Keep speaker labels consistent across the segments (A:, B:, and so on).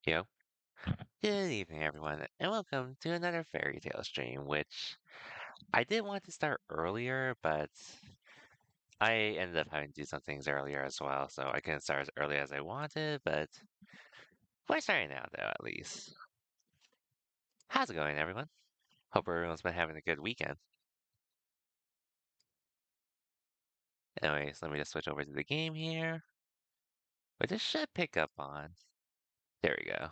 A: Yo. Good evening, everyone, and welcome to another fairy tale stream, which I did want to start earlier, but I ended up having to do some things earlier as well, so I couldn't start as early as I wanted, but we're starting now, though, at least. How's it going, everyone? Hope everyone's been having a good weekend. Anyways, let me just switch over to the game here, which it should pick up on. There we go.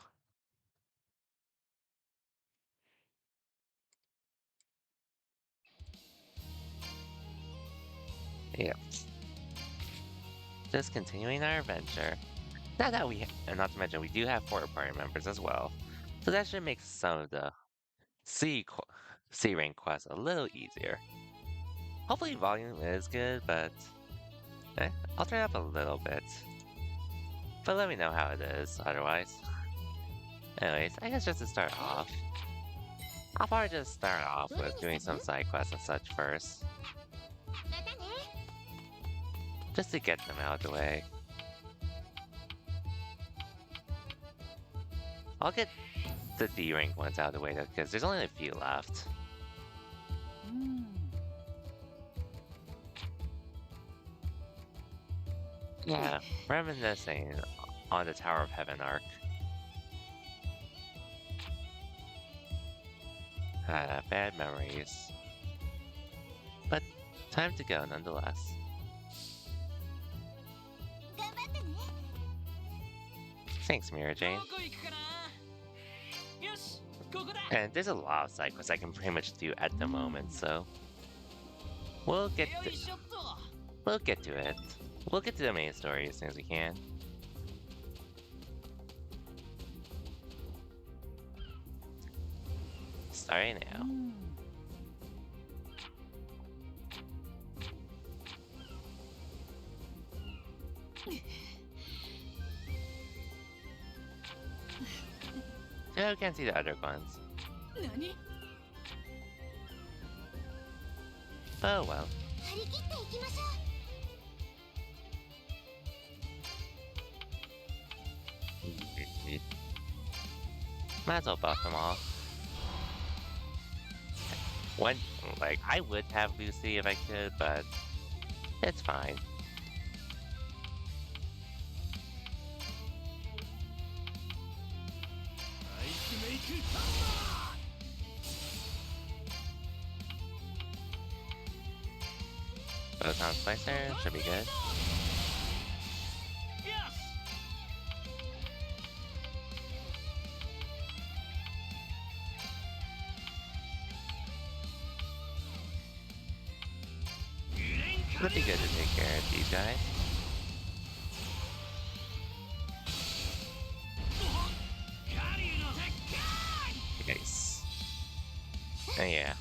A: Yep. Just continuing our adventure. Now that and not to mention, we do have 4 party members as well, so that should make some of the C rank quests a little easier. Hopefully volume is good, but I'll turn it up a little bit. But let me know how it is otherwise. Anyways, I guess just to start off, I'll probably just start off with doing some side quests and such first. Just to get them out of the way. I'll get the D rank ones out of the way though, because there's only a few left. Yeah, reminiscing on the Tower of Heaven arc. Bad memories. But time to go nonetheless. Thanks, Mira Jane. And there's a lot of side quests I can pretty much do at the moment, so we'll get to it. We'll get to the main story as soon as we can. Starting now. Yeah, we can't see the other ones. Oh well. Might as well buff them all. I would have Lucy if I could, but it's fine. Photon Slicer should be good. Would be good to take care of these guys. Nice. And yeah.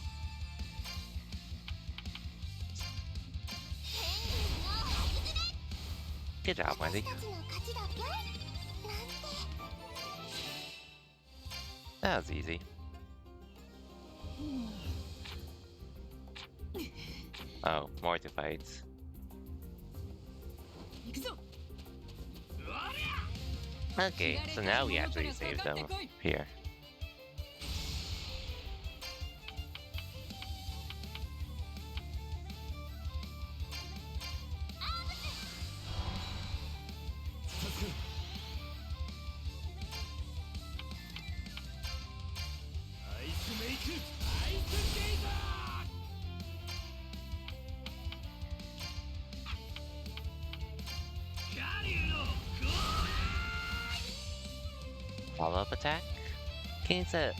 A: Good job, Wendy. That was easy. Oh, more to fight. Okay, so now we actually saved them here. Follow-up attack? Gains a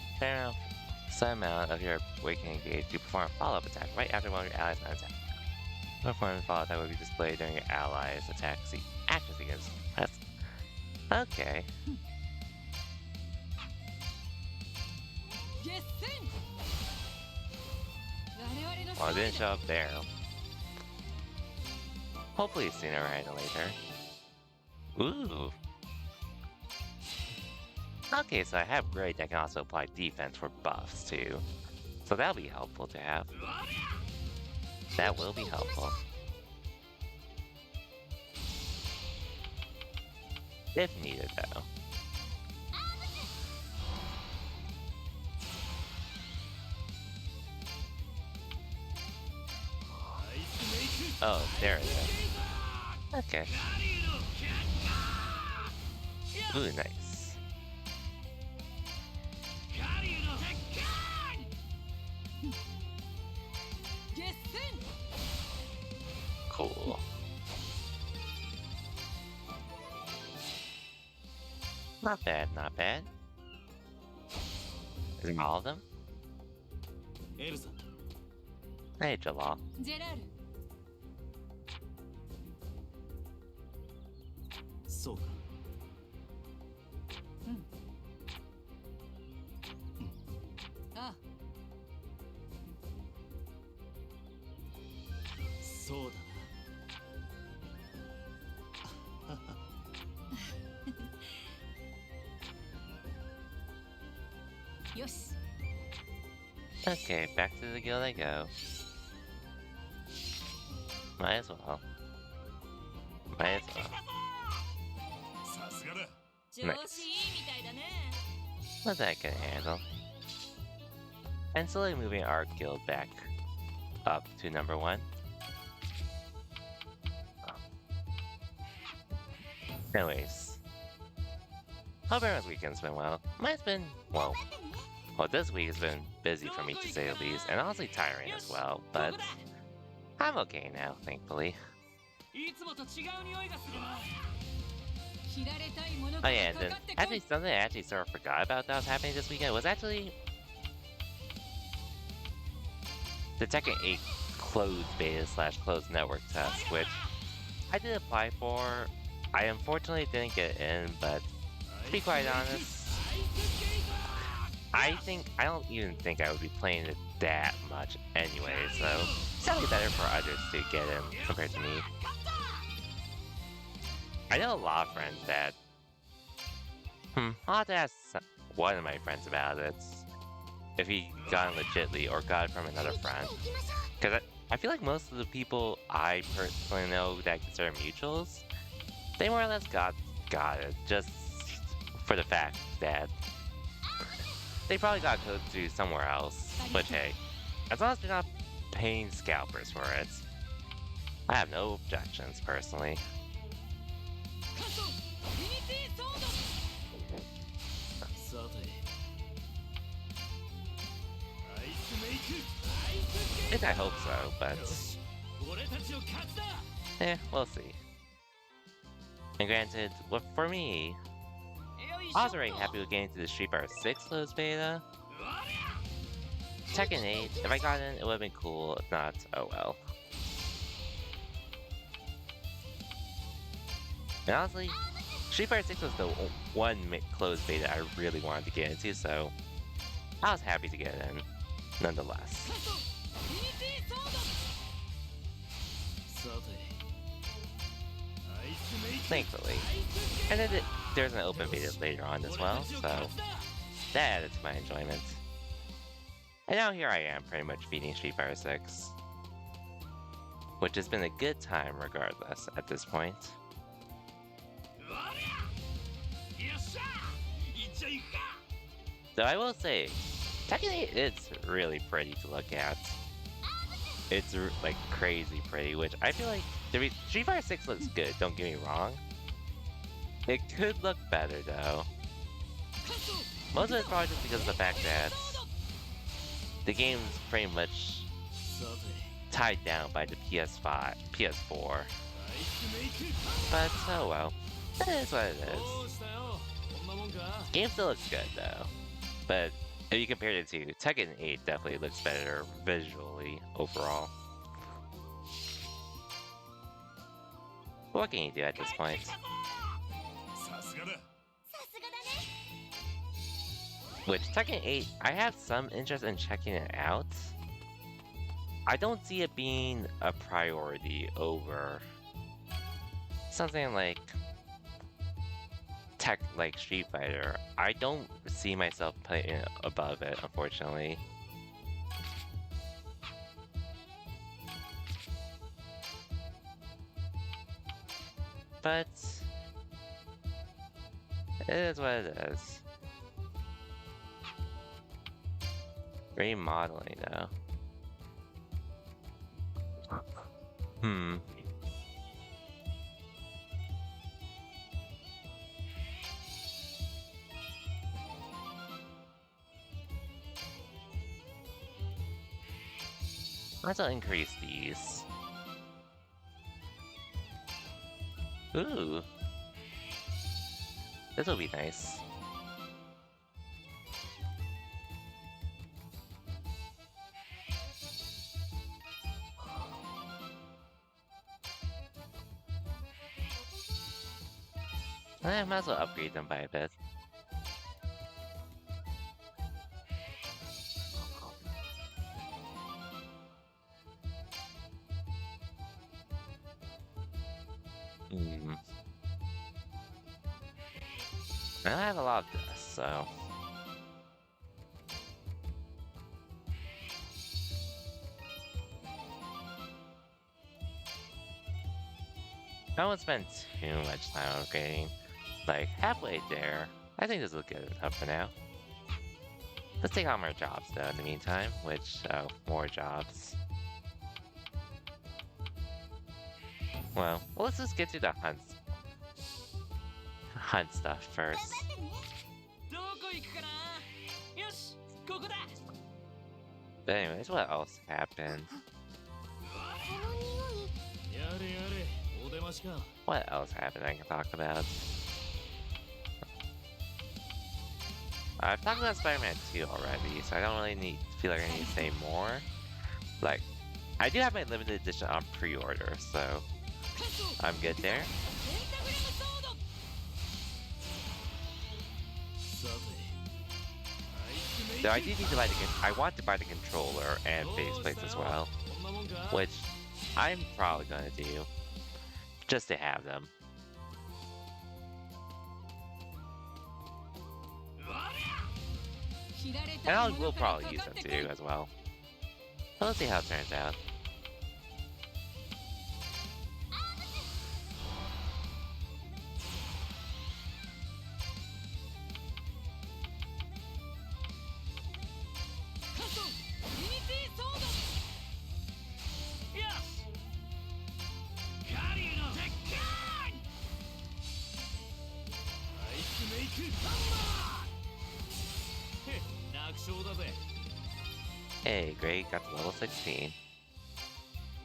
A: some amount of your awakening gauge to perform a follow-up attack right after one of your allies' attack. Performing follow-up attack will be displayed during your allies' attack action sequence. That's okay. Well, it didn't show up there. Hopefully sooner rather than later. Ooh. Okay, so I have Great that can also apply defense for buffs too. So that'll be helpful to have. That will be helpful. If needed though. Oh, there it is. Okay. Ooh, nice. Cool. Not bad, not bad. Is it all of them?
B: エルサ
A: Hey, Jalal.
C: ジェラール
B: そうか
C: ああ
B: そうだ
C: よし
A: Okay, back to the guild I go. Might as well. Might as well.
B: さすがだ
C: 調子いいみたいだね
A: What that can handle. And slowly moving our guild back up to number 1. Anyways. Hope everyone's weekend's been well. Mine's been, well, this week has been busy for me to say the least, and honestly tiring as well, but I'm okay now, thankfully.
C: いつもと違う匂いがするな切られたいもの
A: Oh
C: が
A: yeah,
C: か
A: and then
C: かってこ
A: actually
C: い
A: something I actually sort of forgot about that was happening this weekend was actually the Tekken 8 closed beta slash closed network test, which I did apply for. I unfortunately didn't get in, but to be quite honest, I don't even think I would be playing it that much anyway, so it's probably better for others to get in compared to me. I know a lot of friends that I'll have to ask one of my friends about it. If he got it legitly or got it from another friend. Because I feel like most of the people I personally know that consider mutuals, they more or less got it just for the fact that they probably got code to somewhere else. But hey, as long as they're not paying scalpers for it, I have no objections personally.
C: カソユニティソード
B: さてアイスメイクアイス
A: I think I hope so, but
B: よし俺たちの勝ちだ
A: we'll see. And granted, well, for me,
C: よいしょ
A: I was already happy with getting to the Street Fighter 6 closed beta. Tekken 8, if I got in, it would have been cool. If not, oh well. And honestly, Street Fighter 6 was the one closed beta I really wanted to get into, so I was happy to get in, nonetheless.
C: カソユニティソード
B: さてアイスメイク
A: Thankfully. And then there's an open beta later on as well, so that added to my enjoyment. And now here I am, pretty much beating Street Fighter 6. Which has been a good time regardless at this point.
B: よっしゃいっちゃいくか
A: Though I will say, Tekken 8 is really pretty to look at. It's like crazy pretty, which I feel like Street Fighter 6 looks good, don't get me wrong. It could look better though.
C: カソ
A: Most of it's probably just because of the fact that the game's pretty much
B: さて
A: tied down by the PS5, PS4.
B: アイスメイク
A: But oh well. It is what it
B: ど
A: is.
B: うしたよこんなもんか
A: Game still looks good though. But if you compare it to Tekken 8, definitely looks better visually overall. What can you do at this point?
B: さすがだ
A: Which Tekken 8, I have some interest in checking it out. I don't see it being a priority over something like like Street Fighter. I don't see myself playing it above it, unfortunately. But it is what it is. Remodeling though. Hmm. Let's increase these. Ooh. This will be nice. Might as well upgrade them by a bit. Hmm. I have a lot of this, so... I won't spend too much time upgrading. Like, halfway there. I think this is good enough for now. Let's take on more jobs, though, in the meantime. More jobs. Well, let's just get to the hunt stuff first.
C: どこ行くかなよしここだ
A: But anyways, what else happened?
B: やれやれお出ましか
A: What else happened I can talk about? I've talked about Spider-Man 2 already, so I don't really feel like I need to say more. Like, I do have my limited edition on pre-order, so I'm good there.
B: さて
A: Though I do need to buy I want to buy the controller and faceplates as well,
B: こんなもんか
A: which I'm probably gonna do, just to have them. And I will probably use them too as well. So let's see how it turns out.
B: Yes! カリーの鉄拳アイスメイクハンマーへっ楽勝だぜ
A: Hey, great, got to level 16.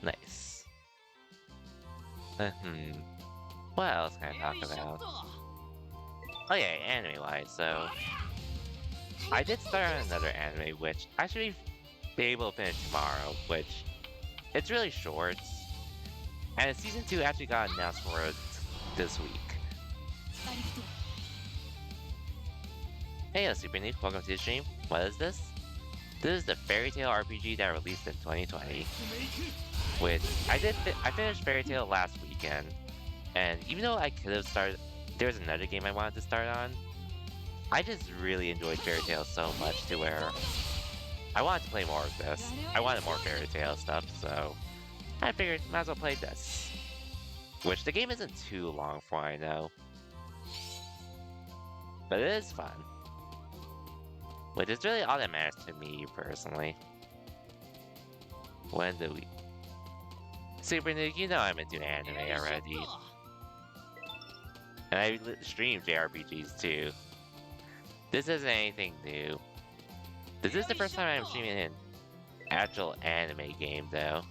A: Nice. What else can I talk about? Oh yeah, anime-wise, so... I did start on another anime, which I should be able to finish tomorrow, which... It's really short. And Season 2 actually got announced for it this week. Hey, Super Neat, welcome to the stream. What is this? This is the Fairy Tail RPG that released in 2020. Which, I finished Fairy Tail last weekend. And even though I could have started... There was another game I wanted to start on. I just really enjoyed Fairy Tail so much to where... I wanted to play more of this. I wanted more Fairy Tail stuff, so... I figured, might as well play this. Which, the game isn't too long for all I know. But it is fun. Which is really all that matters to me, personally. When do we... Super Nuke, you know I'm into anime already. And I stream JRPGs too. This isn't anything new. This is the first time I'm streaming an actual anime game, though.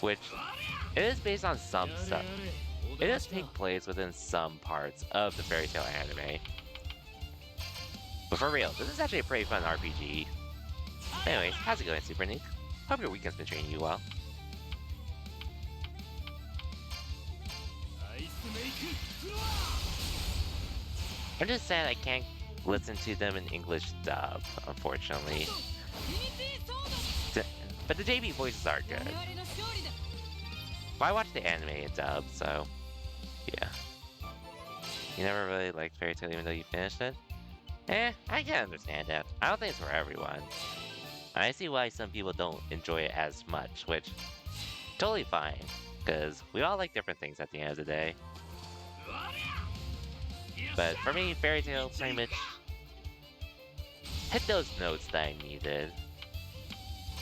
A: Which, it is based on some stuff. It does take place within some parts of the Fairy Tail anime. But for real, this is actually a pretty fun RPG. Anyways, how's it going, Super Neat? Hope your weekend's been treating you well. I'm just sad I can't listen to them in English dub, unfortunately. But the JB voices are good. But I watched the anime in dub, so yeah. You never really liked Fairy Tail even though you finished it? I can understand that. I don't think it's for everyone. I see why some people don't enjoy it as much, which totally fine, because we all like different things at the end of the day. But for me, Fairy Tail pretty much hit those notes that I needed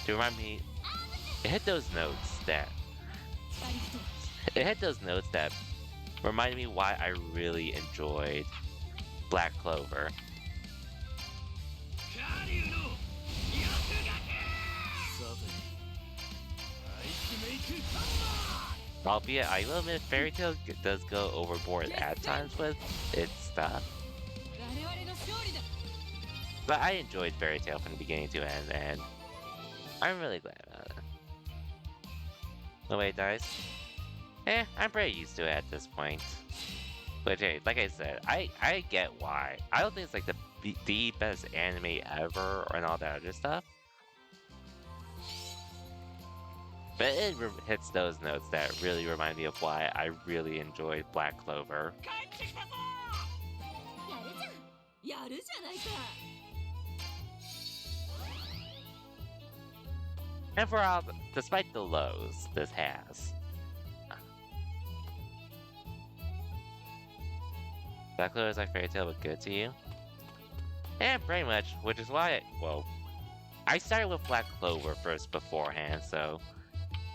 A: to remind me. It hit those notes that it had those notes that reminded me why I really enjoyed Black Clover.
B: カリュウの翼学さてアイスメイクハンマー
A: Albeit, I will admit, Fairy Tail does go overboard at times with its stuff. But I enjoyed Fairy Tail from the beginning to end, and I'm really glad about it. The way it dies? I'm pretty used to it at this point. But hey, like I said, I get why. I don't think it's like the best anime ever and all that other stuff. But it hits those notes that really remind me of why I really enjoyed Black Clover.
B: 帰ってきたぞ
C: やるじゃないか
A: And for all, despite the lows this has. Black Clover is like Fairy Tail, but good to you? Yeah, pretty much, which is why, well, I started with Black Clover first beforehand, so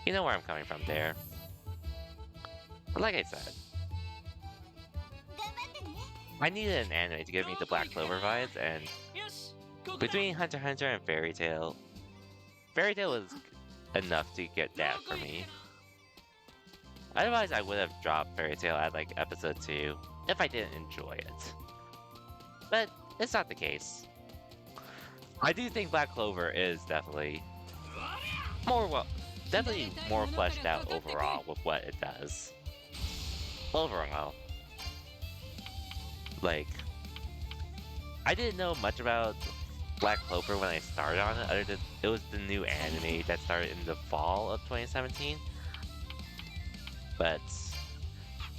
A: you know where I'm coming from there. But like I said, I needed an anime to give me the Black Clover vibes, and
B: よしここだ
A: between Hunter x Hunter and Fairy Tail was enough to get that for me. Otherwise, I would have dropped Fairy Tail at like episode 2 if I didn't enjoy it. But it's not the case. I do think Black Clover is definitely definitely more fleshed out overall with what it does. Overall, like, I didn't know much about Black Clover when I started on it, other than it was the new anime that started in the fall of 2017. But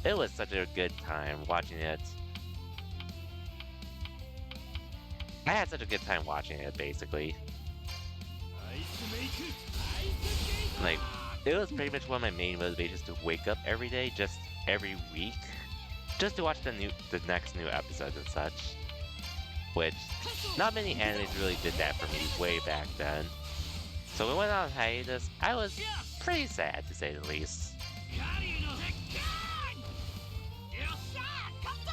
A: it was such a good time watching it. I had such a good time watching it, basically.
B: アイスメイクアイスゲート
A: Like, it was pretty much one of my main motivations to wake up every day, just every week, just to watch the next new episodes and such. Which, not many animes really did that for me way back then. So when we went on hiatus, I was pretty sad, to say the least.
B: カリュウの鉄拳よっしゃ勝った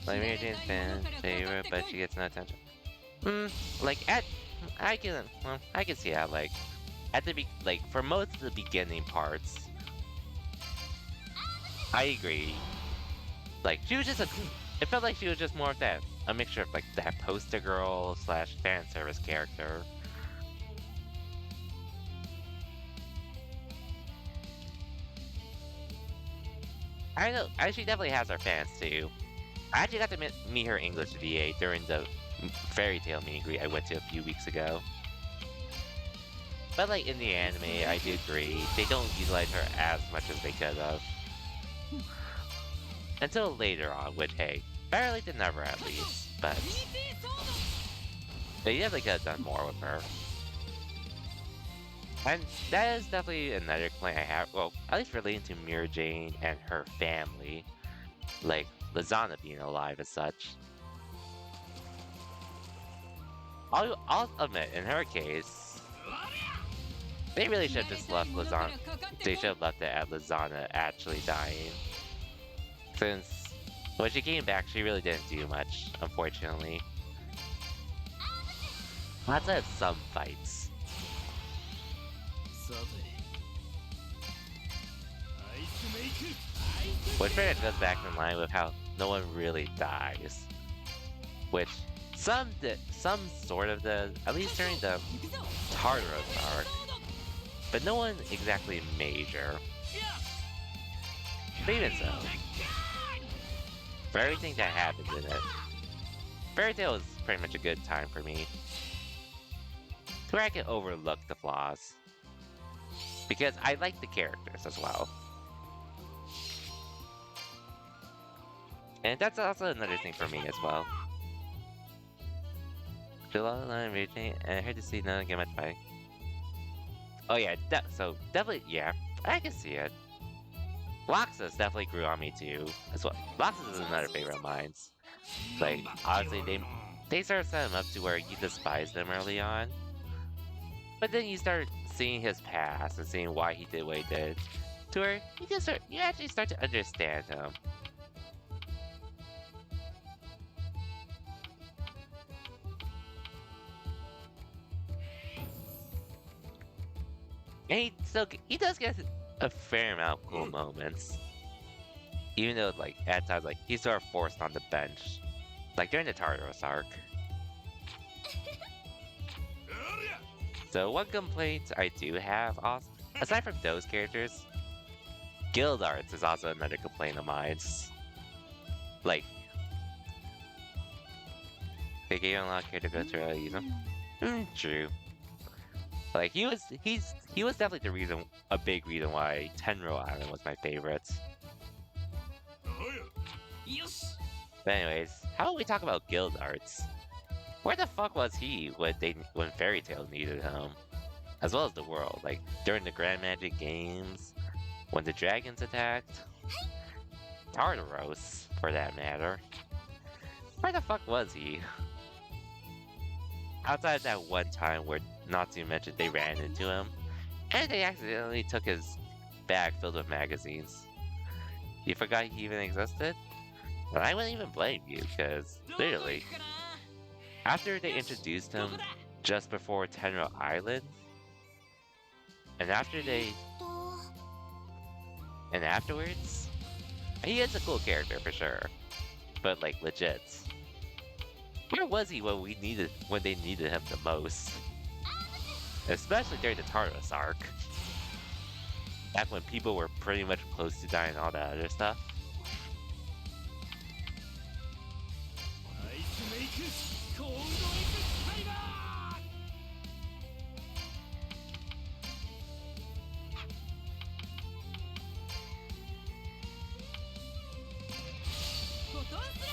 A: Like, Mary Jane's fan favorite, but she gets no attention. Like, I can see that, like, like, for most of the beginning parts, I agree. Like, she was just it felt like she was just more of that, a mixture of, like, that poster girl / fan service character. I know, she definitely has her fans, too. I actually got to meet her English VA during the Fairy Tail meet and greet I went to a few weeks ago. But like in the anime, I do agree, they don't utilize her as much as they could have. Until later on, which hey, better late than never at least, but they definitely could have done more with her. And that is definitely another complaint I have, well, at least relating to Mira Jane and her family. Like, Lizana being alive as such. I'll admit, in her case, they really should have just left Lizana. They should have left it at Lizana actually dying. Since when she came back, she really didn't do much, unfortunately. Outside of some fights.
B: さてアイスメイクアイス
A: Which pretty much goes back in line with how no one really dies. Which some sort of does, at least during the Tartarus arc. But no one exactly major. But even so, for everything that happens in it, Fairy Tail is pretty much a good time for me. To where I can overlook the flaws. Because I like the characters as well. And that's also another thing for me as well. July reaching, and I heard to see none get much fighting. Oh yeah, so definitely, yeah. I can see it. Loxus definitely grew on me too, as well. Loxus is another favorite of mine. Like, honestly, they sort of set him up to where you despise them early on, but then you start seeing his past and seeing why he did what he did, to where you actually start to understand him. And he does get a fair amount of cool moments, even though like at times like he's sort of forced on the bench, like during the Tartarus arc. So one complaint I do have, also, aside from those characters, guild arts is also another complaint of mine. Like, they gave him a lot of character growth early, you know? True. Like, he was definitely a big reason why Tenro Island was my favorite. But anyways, how about we talk about guild arts? Where the fuck was he when Fairy Tail needed him? As well as the world, like during the Grand Magic Games, when the dragons attacked, Tartaros, for that matter. Where the fuck was he? Outside of that one time where Natsu mentioned they ran into him, and they accidentally took his bag filled with magazines. You forgot he even existed? Well, I wouldn't even blame you, because literally, after they introduced him just before Tenro Island, and afterwards, he is a cool character for sure, but like legit. Where was he when they needed him the most? Especially during the Tartarus arc. Back when people were pretty much close to dying and all that other stuff.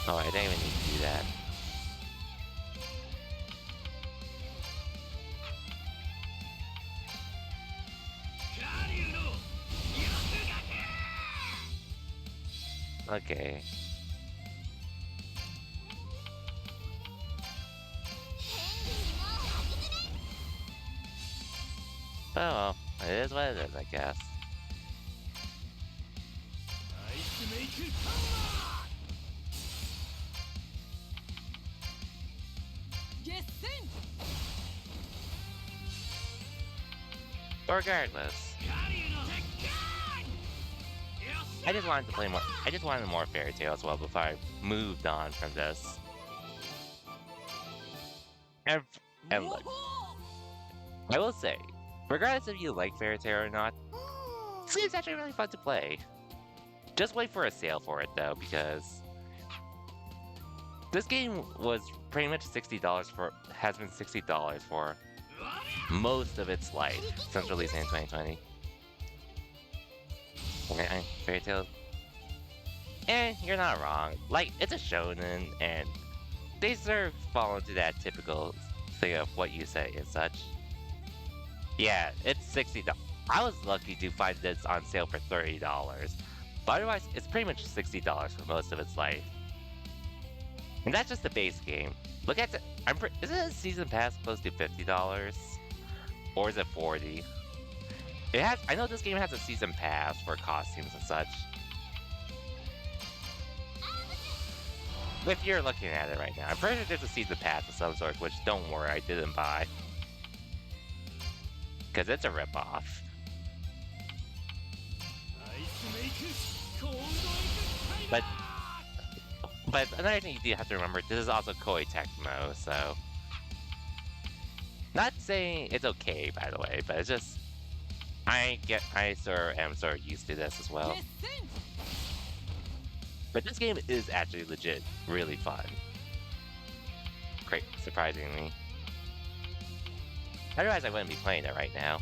A: Oh, I didn't even need to do that. Okay. Oh well, it is what it is, I guess. Regardless, I just wanted to play more. I just wanted more Fairy Tail as well before I moved on from this. And, and look, I will say, regardless if you like Fairy Tail or not, this game's actually really fun to play. Just wait for a sale for it though, because this game was pretty much has been $60 for most of its life since releasing in 2020. Okay, Fairy Tail. You're not wrong. Like, it's a shonen, and they sort of fall into that typical thing of what you say and such. Yeah, it's $60. I was lucky to find this on sale for $30, but otherwise, it's pretty much $60 for most of its life. And that's just the base game. Look at the. Isn't a season pass close to $50? Or is it 40? I know this game has a season pass for costumes and such. If you're looking at it right now, I'm pretty sure there's a season pass of some sort, which don't worry, I didn't buy. Because it's a ripoff. But another thing you do have to remember, this is also Koei Tecmo, so... Not saying it's okay, by the way, but it's just... I am sort of used to this as well. But this game is actually legit really fun. Great, surprisingly. Otherwise, I wouldn't be playing it right now.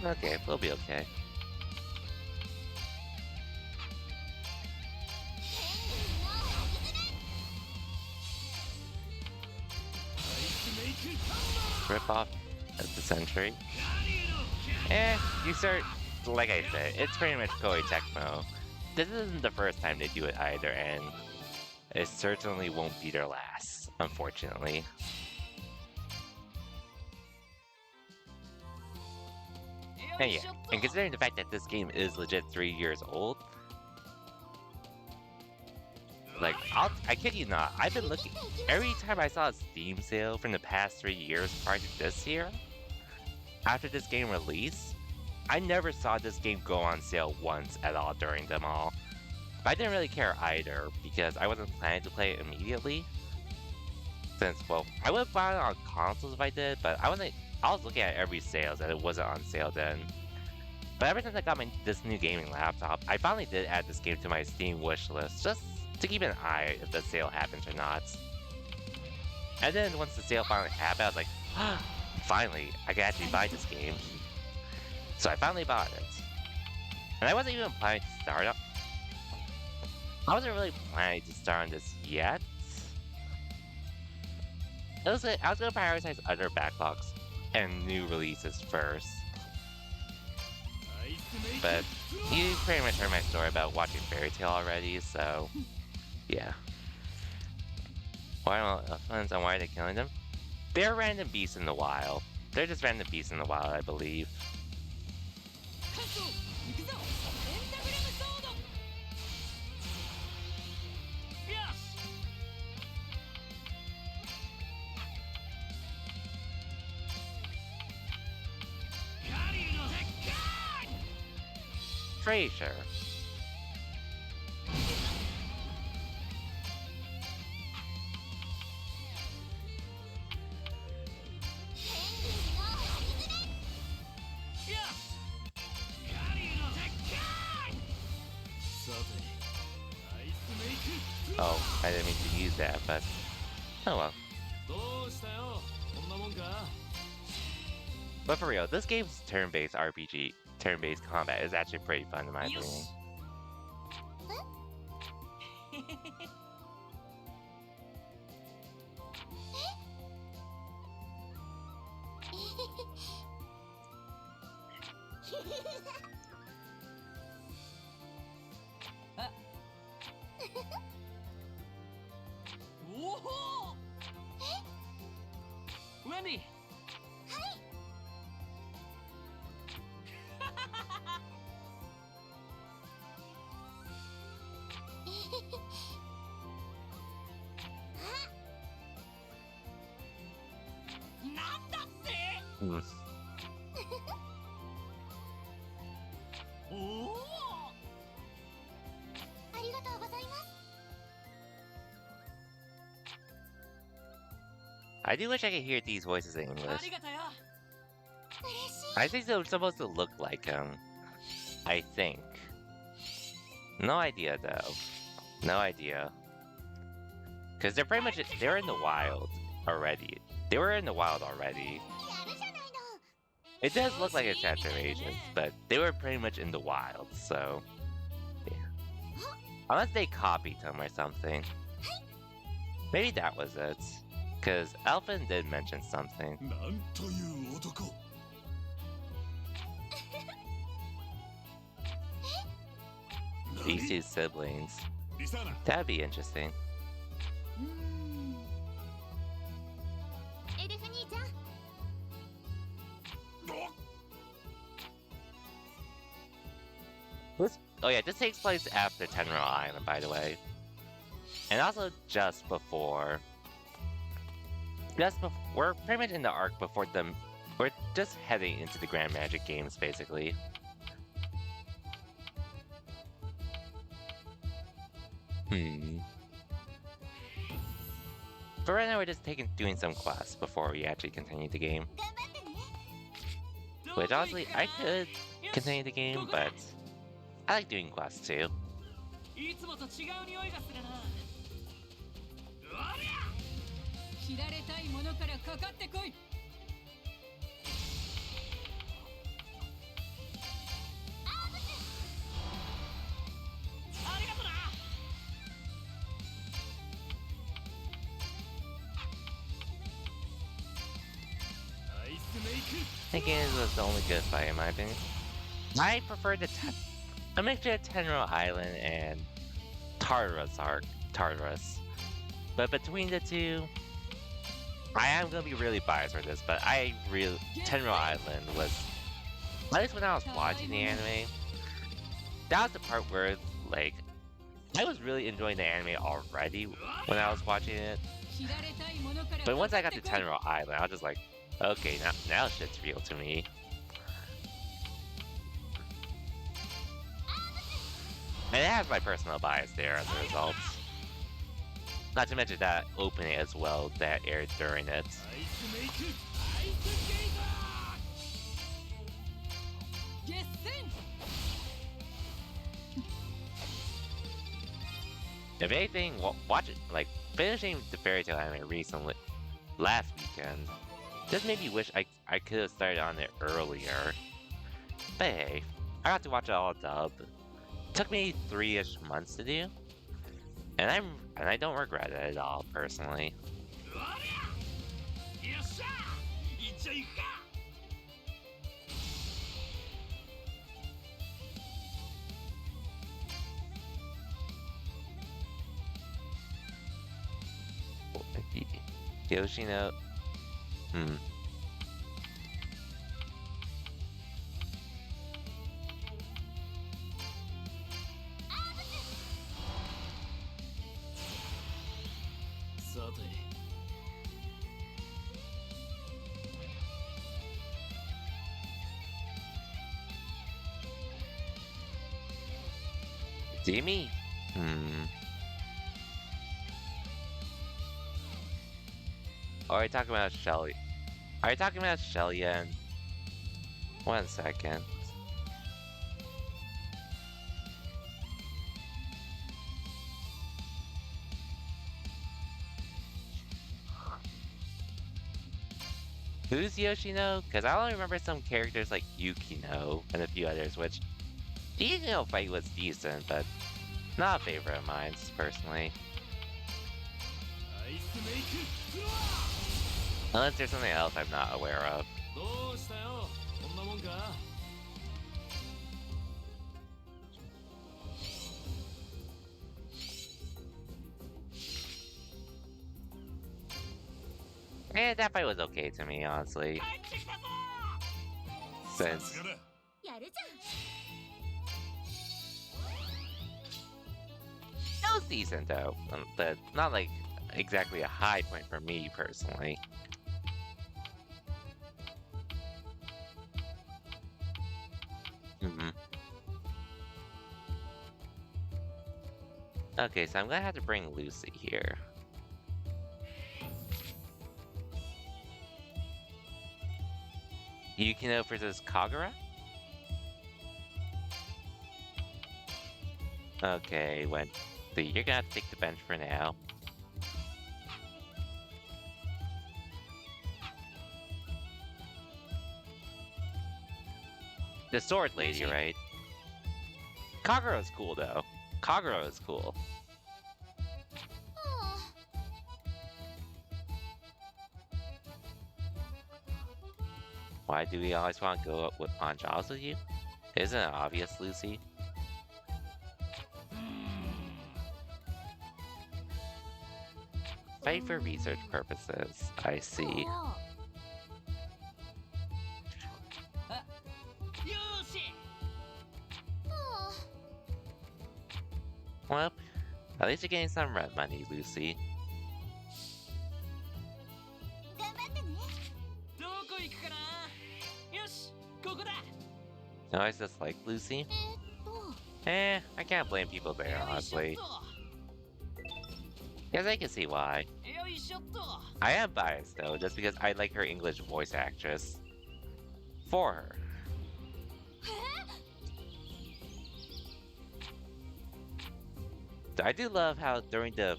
A: Okay, we'll be okay. knockoff of the century. You start, like I said, it's pretty much Koei Tecmo. This isn't the first time they do it either, and it certainly won't be their last, unfortunately. And yeah, and considering the fact that this game is legit 3 years old, like, I kid you not, I've been looking, every time I saw a Steam sale from the past 3 years prior to this year, after this game released, I never saw this game go on sale once at all during them all. But I didn't really care either, because I wasn't planning to play it immediately. Since, well, I would buy it on consoles if I did, but I was looking at every sale that it wasn't on sale then. But ever since I got this new gaming laptop, I finally did add this game to my Steam wishlist, just to keep an eye if the sale happens or not. And then once the sale finally happened, I was like, finally, I can actually buy this game. So I finally bought it. And I wasn't even planning to start up. I wasn't really planning to start on this yet. I was going to prioritize other backlogs and new releases first. But you pretty much heard my story about watching Fairy Tail already, so yeah. Why are elephants and why are they killing them? They're random beasts in the wild. They're just random beasts in the wild, I believe. Fraser. Oh, I didn't mean to use that, but oh well. But for real, this game's turn-based RPG, turn-based combat is actually pretty fun in my opinion.
C: Wendy!
A: Mm. I do wish I could hear these voices in English. I think they're supposed to look like him. I think. No idea though. No idea. Because they're pretty much, they're in the wild already. They were in the wild already. It does look like it's transformations, but they were pretty much in the wild, so yeah. Unless they copied them or something. Maybe that was it. Because Elfin did mention something. These two siblings. That'd be interesting. Oh yeah, this takes place after Tenro Island, by the way. And also just before... we're pretty much in the arc before them. We're just heading into the Grand Magic Games, basically. But right now we're just doing some quests before we actually continue the game. Which honestly, I could continue the game, but I like doing quests too.
C: いつもと違う匂いがするな。切られたいものからかかってこい。ありがとな。あ
A: Thinking it was the only good fight in my opinion. I prefer a mixture of Tenro Island and Tartarus arc. Tartarus. But between the two, I am gonna be really biased for this, but Tenro Island was, at least when I was watching the anime, that was the part where like I was really enjoying the anime already when I was watching it. But once I got to Tenro Island, I was just like, okay, now shit's real to me. And it has my personal bias there as a result. Not to mention that opening as well that aired during it. If anything, watch it. Like, finishing the Fairy Tail anime recently, last weekend, just made me wish I could have started on it earlier. But hey, I got to watch it all dubbed. Took me 3-ish months to do, and I don't regret it at all, personally. Yoshino. Demi? Are you talking about Shelly? Are you talking about Shelly and... 1 second. Who's Yoshino? Because I only remember some characters like Yukino and a few others, which the Yukino fight was decent, but not a favorite of mine, personally. Unless there's something else I'm not aware of. And that fight was okay to me, honestly. Since... It was decent, though. But not, like, exactly a high point for me, personally. Okay, so I'm gonna have to bring Lucy here. Yukino versus Kagura? Okay, so you're gonna have to take the bench for now. The sword lady, right? Kagura's cool, though. Kagura is cool. Why do we always want to go up on jobs with you? Isn't it obvious, Lucy? Fight for research purposes. I see. Well, at least you're getting some red money, Lucy. You always dislike Lucy? I can't blame people there, honestly. Yes, I can see why. I am biased, though, just because I like her English voice actress. For her. I do love how during after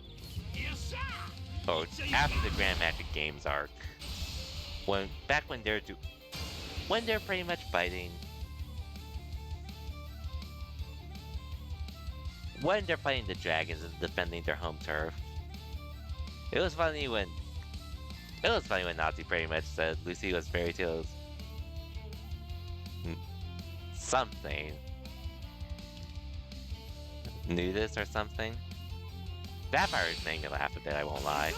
A: the Grand Magic Games arc, when they're pretty much fighting, when they're fighting the dragons and defending their home turf. It was funny when Nazi pretty much said Lucy was Fairy Tail's n- something. Nudist or something. That part is making me laugh a bit, I won't lie.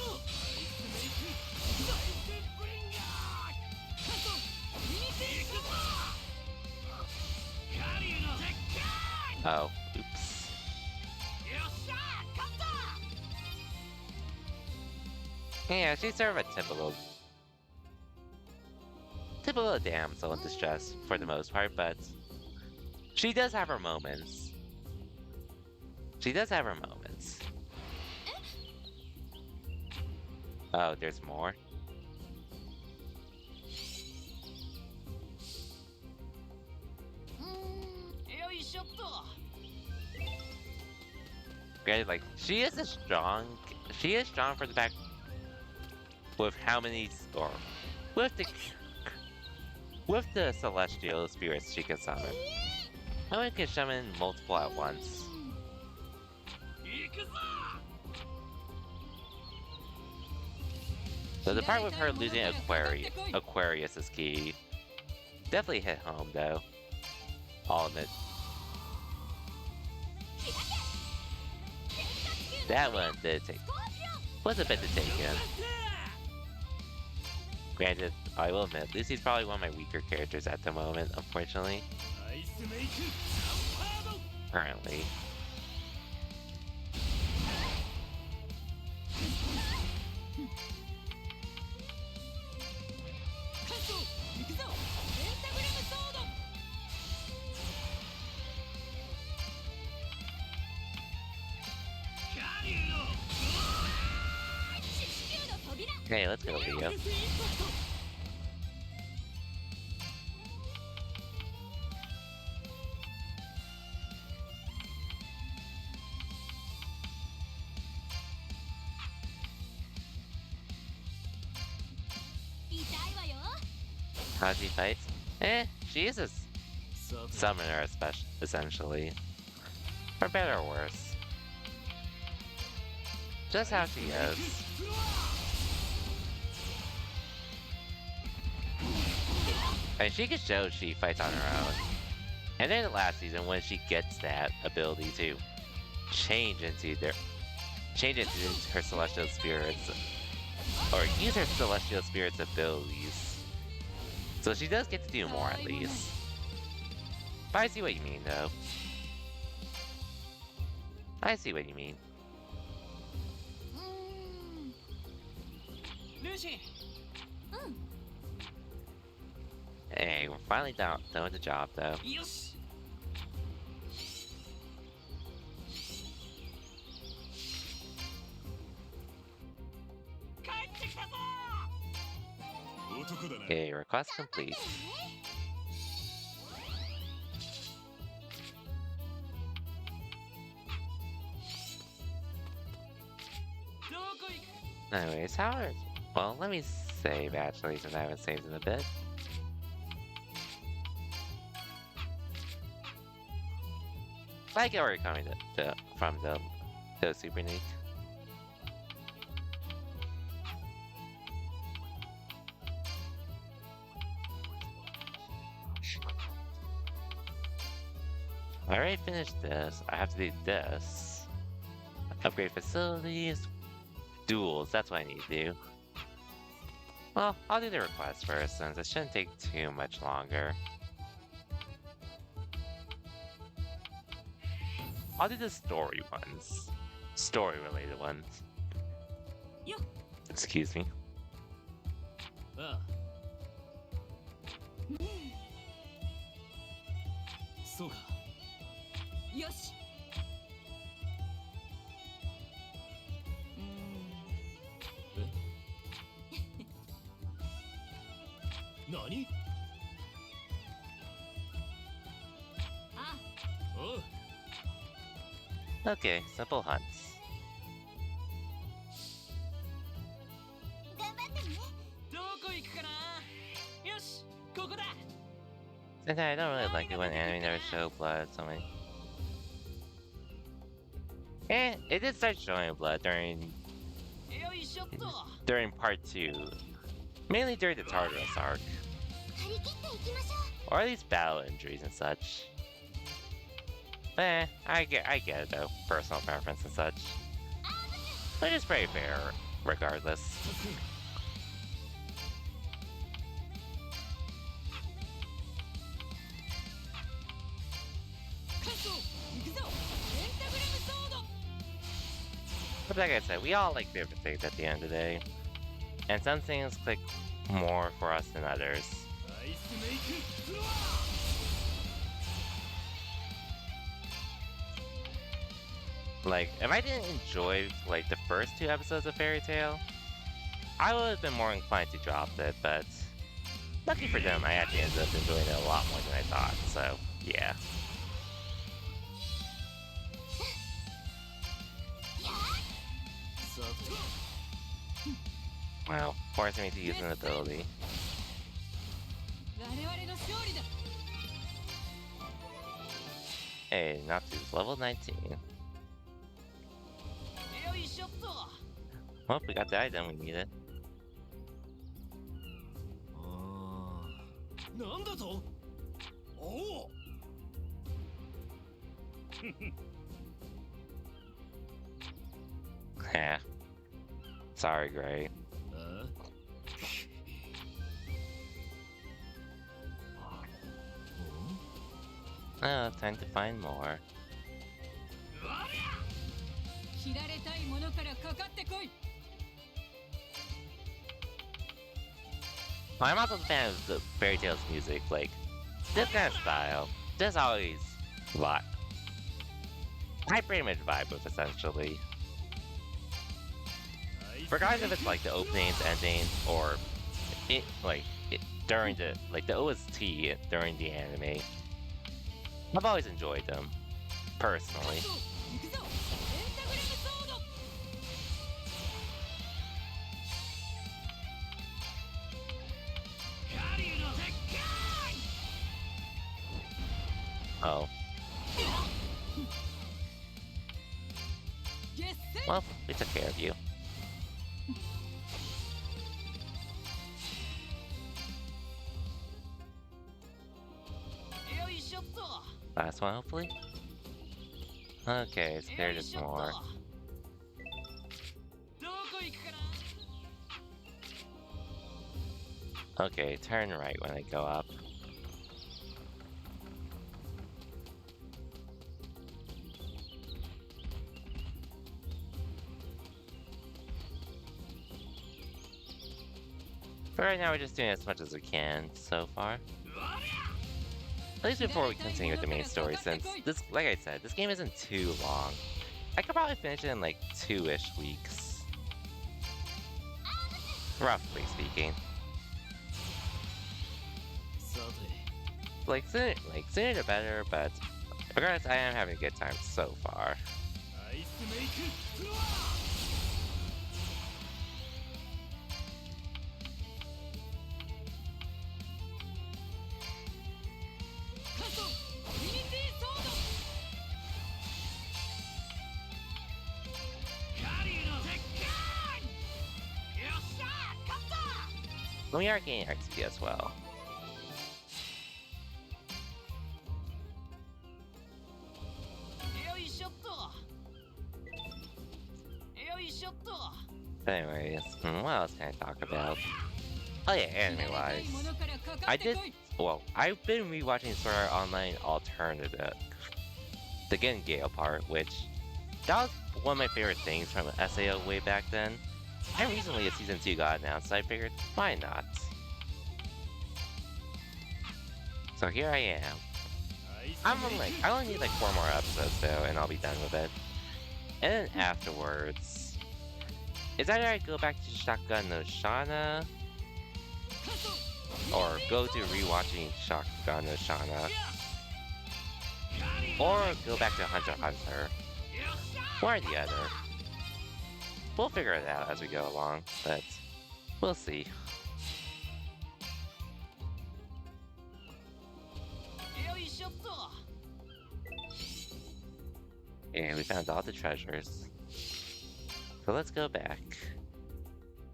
A: Oh, oops. Yeah, she's sort of a typical damsel in distress for the most part, but she does have her moments. She does have her moments. Oh, there's more? Granted, like, she is strong for the back with how many, or with the celestial spirits she can summon. How many can summon multiple at once? So the part with her losing Aquarius is key. Definitely hit home though. I'll admit. That one was a bit to take in. Granted, I will admit, Lucy's probably one of my weaker characters at the moment, unfortunately. Currently. Okay, let's go, Leo. How's she fight? She is a summoner, essentially. For better or worse. Just how she is. And she can show she fights on her own. And then the last season, when she gets that ability to change into her celestial spirits, or use her celestial spirits abilities. So she does get to do more at least. But I see what you mean, though. I see what you mean. Hey, we're finally done with the job, though. Okay, request complete. Anyways, well, let me save actually, since I haven't saved in a bit. I get where you're coming from the super neat. Alright, finished this. I have to do this. Upgrade facilities. Duels, that's what I need to do. Well, I'll do the request first, since it shouldn't take too much longer. I'll do the story ones. Story-related ones. Excuse me.
B: Nani?
A: Okay, simple hunts. And I don't really like it when anime never show blood, so many. It did start showing blood during part 2. Mainly during the Tartarus arc. or at least battle injuries and such. I get it though, personal preference and such. But it's pretty fair, regardless.
C: カット行くぞペンタグラムソード
A: But like I said, we all like different things at the end of the day. And some things click more for us than others.
B: アイスメイクフロア
A: Like, if I didn't enjoy, like, the first two episodes of Fairy Tail, I would have been more inclined to drop it, but lucky for them, I actually ended up enjoying it a lot more than I thought, so, yeah. Well, forcing me to use an ability.
C: 我々の勝利だ
A: Hey, Natsu's level 19.
C: よいしょっと
A: Well, we got the item we needed.
B: なんだとおお
A: Yeah. Sorry, Gray.
B: あ
A: Oh, time to find more.
C: 切られたいものからかかってこい
A: I'm also a fan of the Fairy Tail's music, like, this kind of style, just always vibe. I pretty much vibe with, essentially. Regardless if it's like the openings, endings, or during the OST during the anime. I've always enjoyed them, personally.
C: 行くぞペンタグラムソード
B: カリュウの絶海
A: Oh,
C: 決戦
A: well, we took care of you. Last one, hopefully? Okay, so there's just more.
C: どこ行くかな
A: Okay, turn right when I go up. But right now we're just doing as much as we can so far. At least before we continue with the main story, since this, like I said, this game isn't too long. I could probably finish it in like 2-ish weeks. Roughly speaking.
B: さて
A: Sooner the better, but regardless, I am having a good time so far.
B: アイスメイクフロア
C: カットミニティーソード
B: カリュウの絶海よっしゃ勝った
A: We are gaining XP as well.
C: よいしょっとよいしょっと
A: But anyways, what else can I talk about? Oh yeah, anime-wise. I did, well, I've been rewatching Sword Art Online Alternative, the Getting Gale part, which, that was one of my favorite things from SAO way back then. And recently a Season 2 got announced, so I figured, why not? So here I am. I only need like 4 more episodes though, and I'll be done with it. And then afterwards, is either I go back to Shotgun no Shana, or go to rewatching Shotgun no Shana, or go back to Hunter x Hunter. One or the other. We'll figure it out as we go along, but we'll see.
C: よいしょっと
A: And we found all the treasures. So let's go back.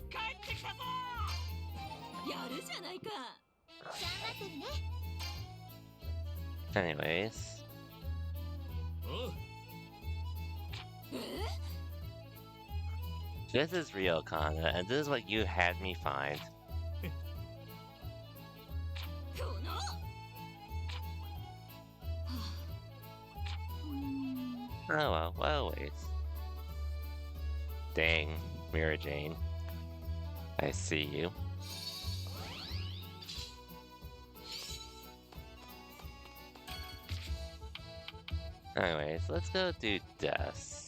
B: 帰ってきたぞ
C: やるじゃないか
D: 頑張ってるね
A: Anyways,
B: おう
A: this is real Kana, and this is what you had me find.
C: この
A: Oh well, well wait. Dang, Mirror Jane. I see you. Anyways, let's go do dust.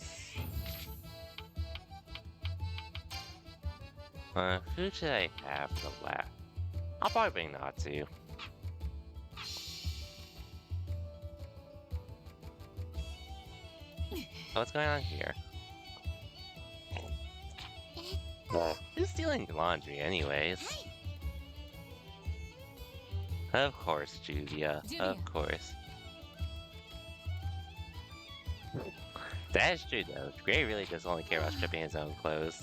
A: Who should I have for the lab? I'll probably bring Natsu. What's going on here? Who's stealing laundry anyways? Of course, Julia. Of course. That is true though. Gray really does only care about stripping his own clothes.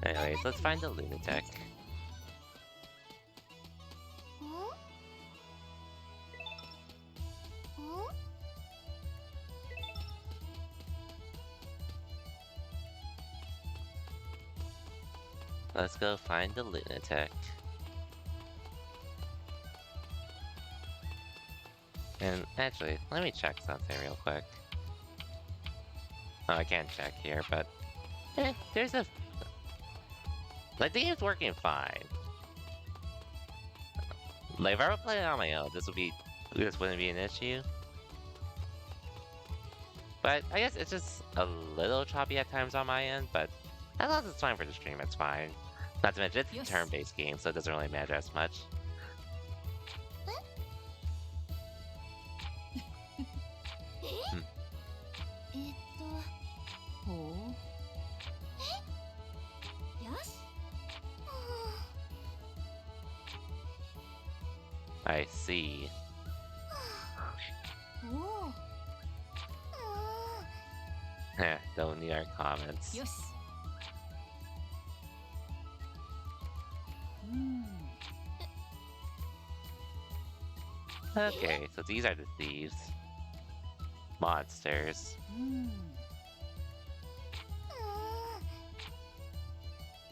A: Anyways, let's find the lunatic. Let's go find the lunatic. And actually, let me check something real quick. Oh, I can't check here, but there's a like the game's working fine. Like if I were playing on my own, this wouldn't be an issue. But I guess it's just a little choppy at times on my end, but as long as it's fine for the stream, it's fine. Not to mention, it's a turn-based game, so it doesn't really matter as much. I see. Don't need our comments. Okay, so these are the thieves. Monsters.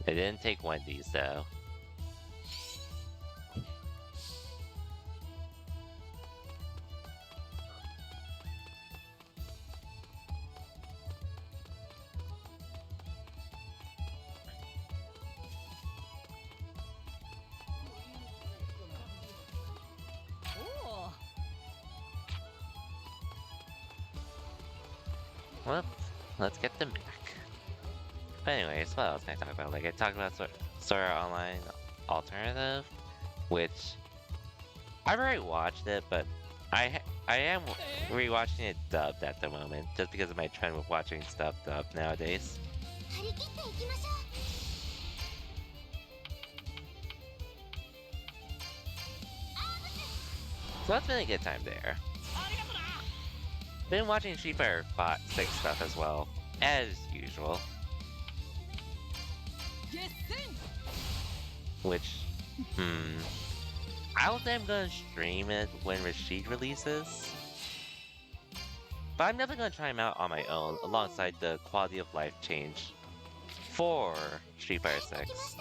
A: They didn't take Wendy's though. Well, let's get them back. But anyways, what else can I talk about? Like, I talked about Sword Art Online Alternative, which I've already watched it, but I am rewatching it dubbed at the moment, just because of my trend with watching stuff dubbed nowadays. So that's been a good time there. Been watching Street Fighter 6 stuff as well, as usual. Which, I don't think I'm gonna stream it when Rashid releases. But I'm definitely gonna try him out on my own, alongside the quality of life change for Street Fighter 6.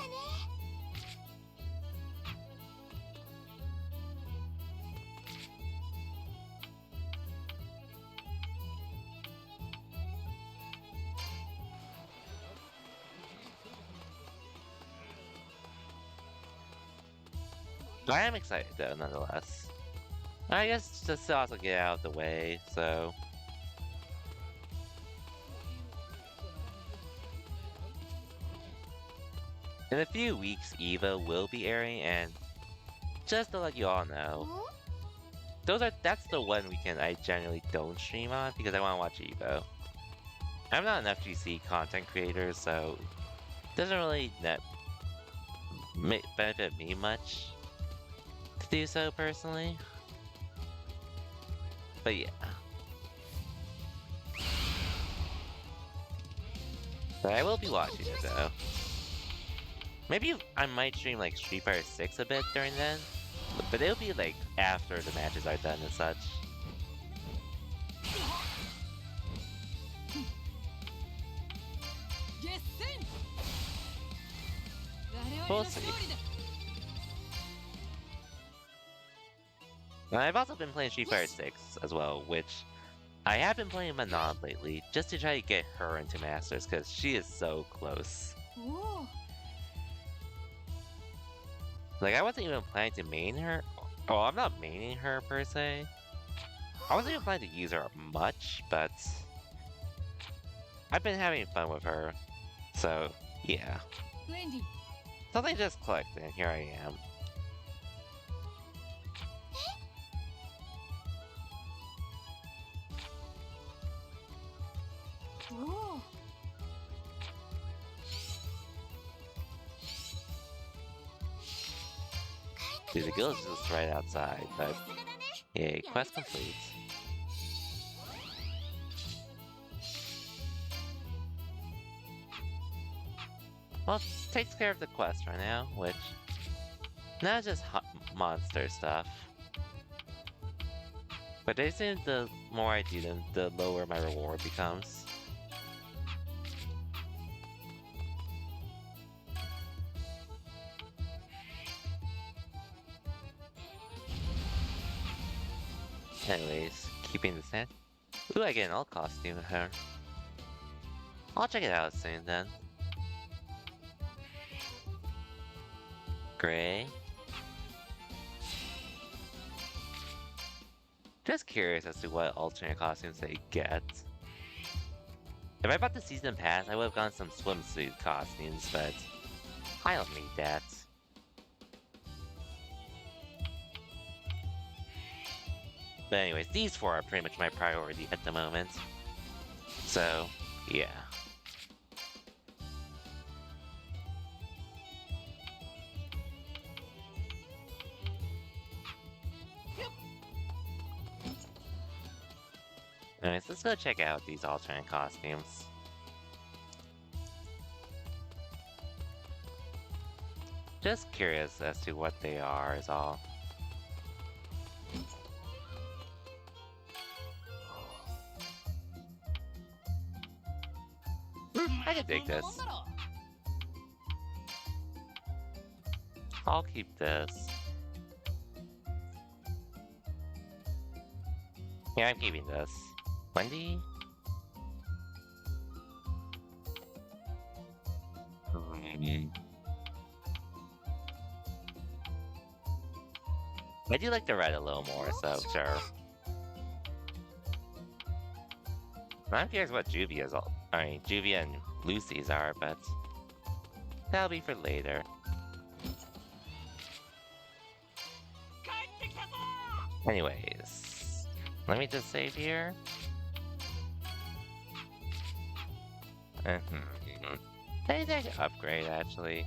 A: I am excited though, nonetheless. I guess just to also get out of the way, so... In a few weeks, EVO will be airing, and just to let you all know, that's the one weekend I generally don't stream on, because I want to watch EVO. I'm not an FGC content creator, so it doesn't really benefit me much to do so personally. But yeah. But I will be watching it though. Maybe I might stream like Street Fighter 6 a bit during then. But it'll be like after the matches are done and such. We'll see. I've also been playing Street Fighter 6 as well, which I have been playing Manon lately, just to try to get her into Masters, because she is so close. Like, I wasn't even planning to main her. Oh, I'm not maining her per se. I wasn't even planning to use her much, but I've been having fun with her. So, yeah. Something just clicked, and here I am. Dude, the guild is just right outside, but yay, quest complete. Well, it takes care of the quest right now, which not just monster stuff. But they seem the more I do them, the lower my reward becomes. Anyways, keeping the sand. Ooh, I get an alt costume of her. I'll check it out soon then. Gray. Just curious as to what alternate costumes they get. If I bought the season pass, I would have gotten some swimsuit costumes, but I don't need that. But anyways, these four are pretty much my priority at the moment. So, yeah. Anyways, let's go check out these alternate costumes. Just curious as to what they are is all. I can dig this. I'll keep this. Yeah, I'm keeping this. Wendy? I do like the red a little more, so sure. I'm curious what Juvia's Juvia and Lucy's are, but that'll be for later. Anyways, let me just save here. I think I can upgrade actually.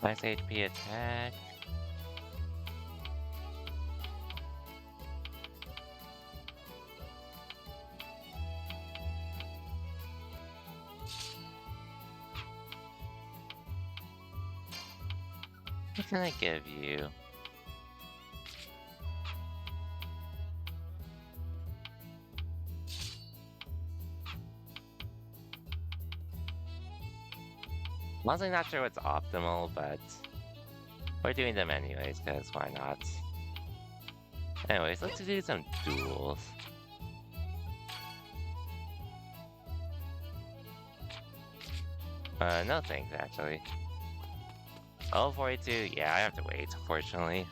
A: Nice HP attack. What can I give you? Honestly, not sure what's optimal, but we're doing them anyways, because why not? Anyways, let's do some duels. No thanks, actually. Oh, 42. Yeah, I have to wait, unfortunately.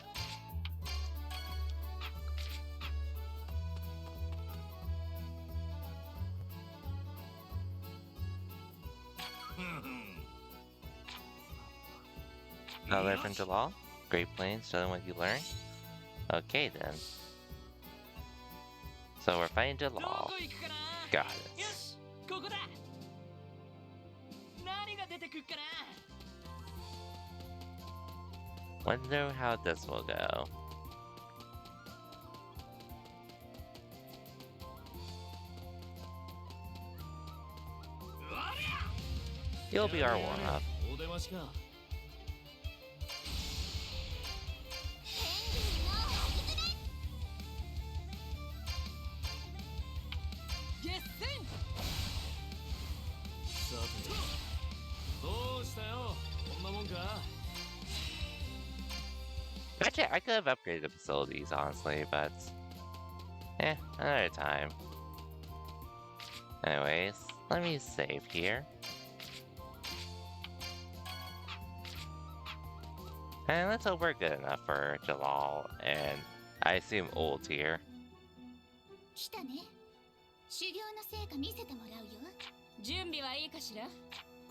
A: Now learn from Jalal? Great Plains, show them what you learned? Okay, then. So we're fighting
C: ど
A: Jalal.
C: こ行くかな。
A: Got
C: よ
A: it.
C: し、ここだ。何が出てくっかな。
A: Wonder how this will go. You'll be our warm-up.
B: お出ましか。
C: 決戦。
B: さてどうしたよ、こんなもんか。
A: Actually, I could have upgraded the facilities, honestly, but... another time. Anyways, let me save here. And let's hope we're good enough for Jalal and, I assume, ult here.
D: 来たね。修行の成果見せてもらうよ。
C: 準備はいいかしら。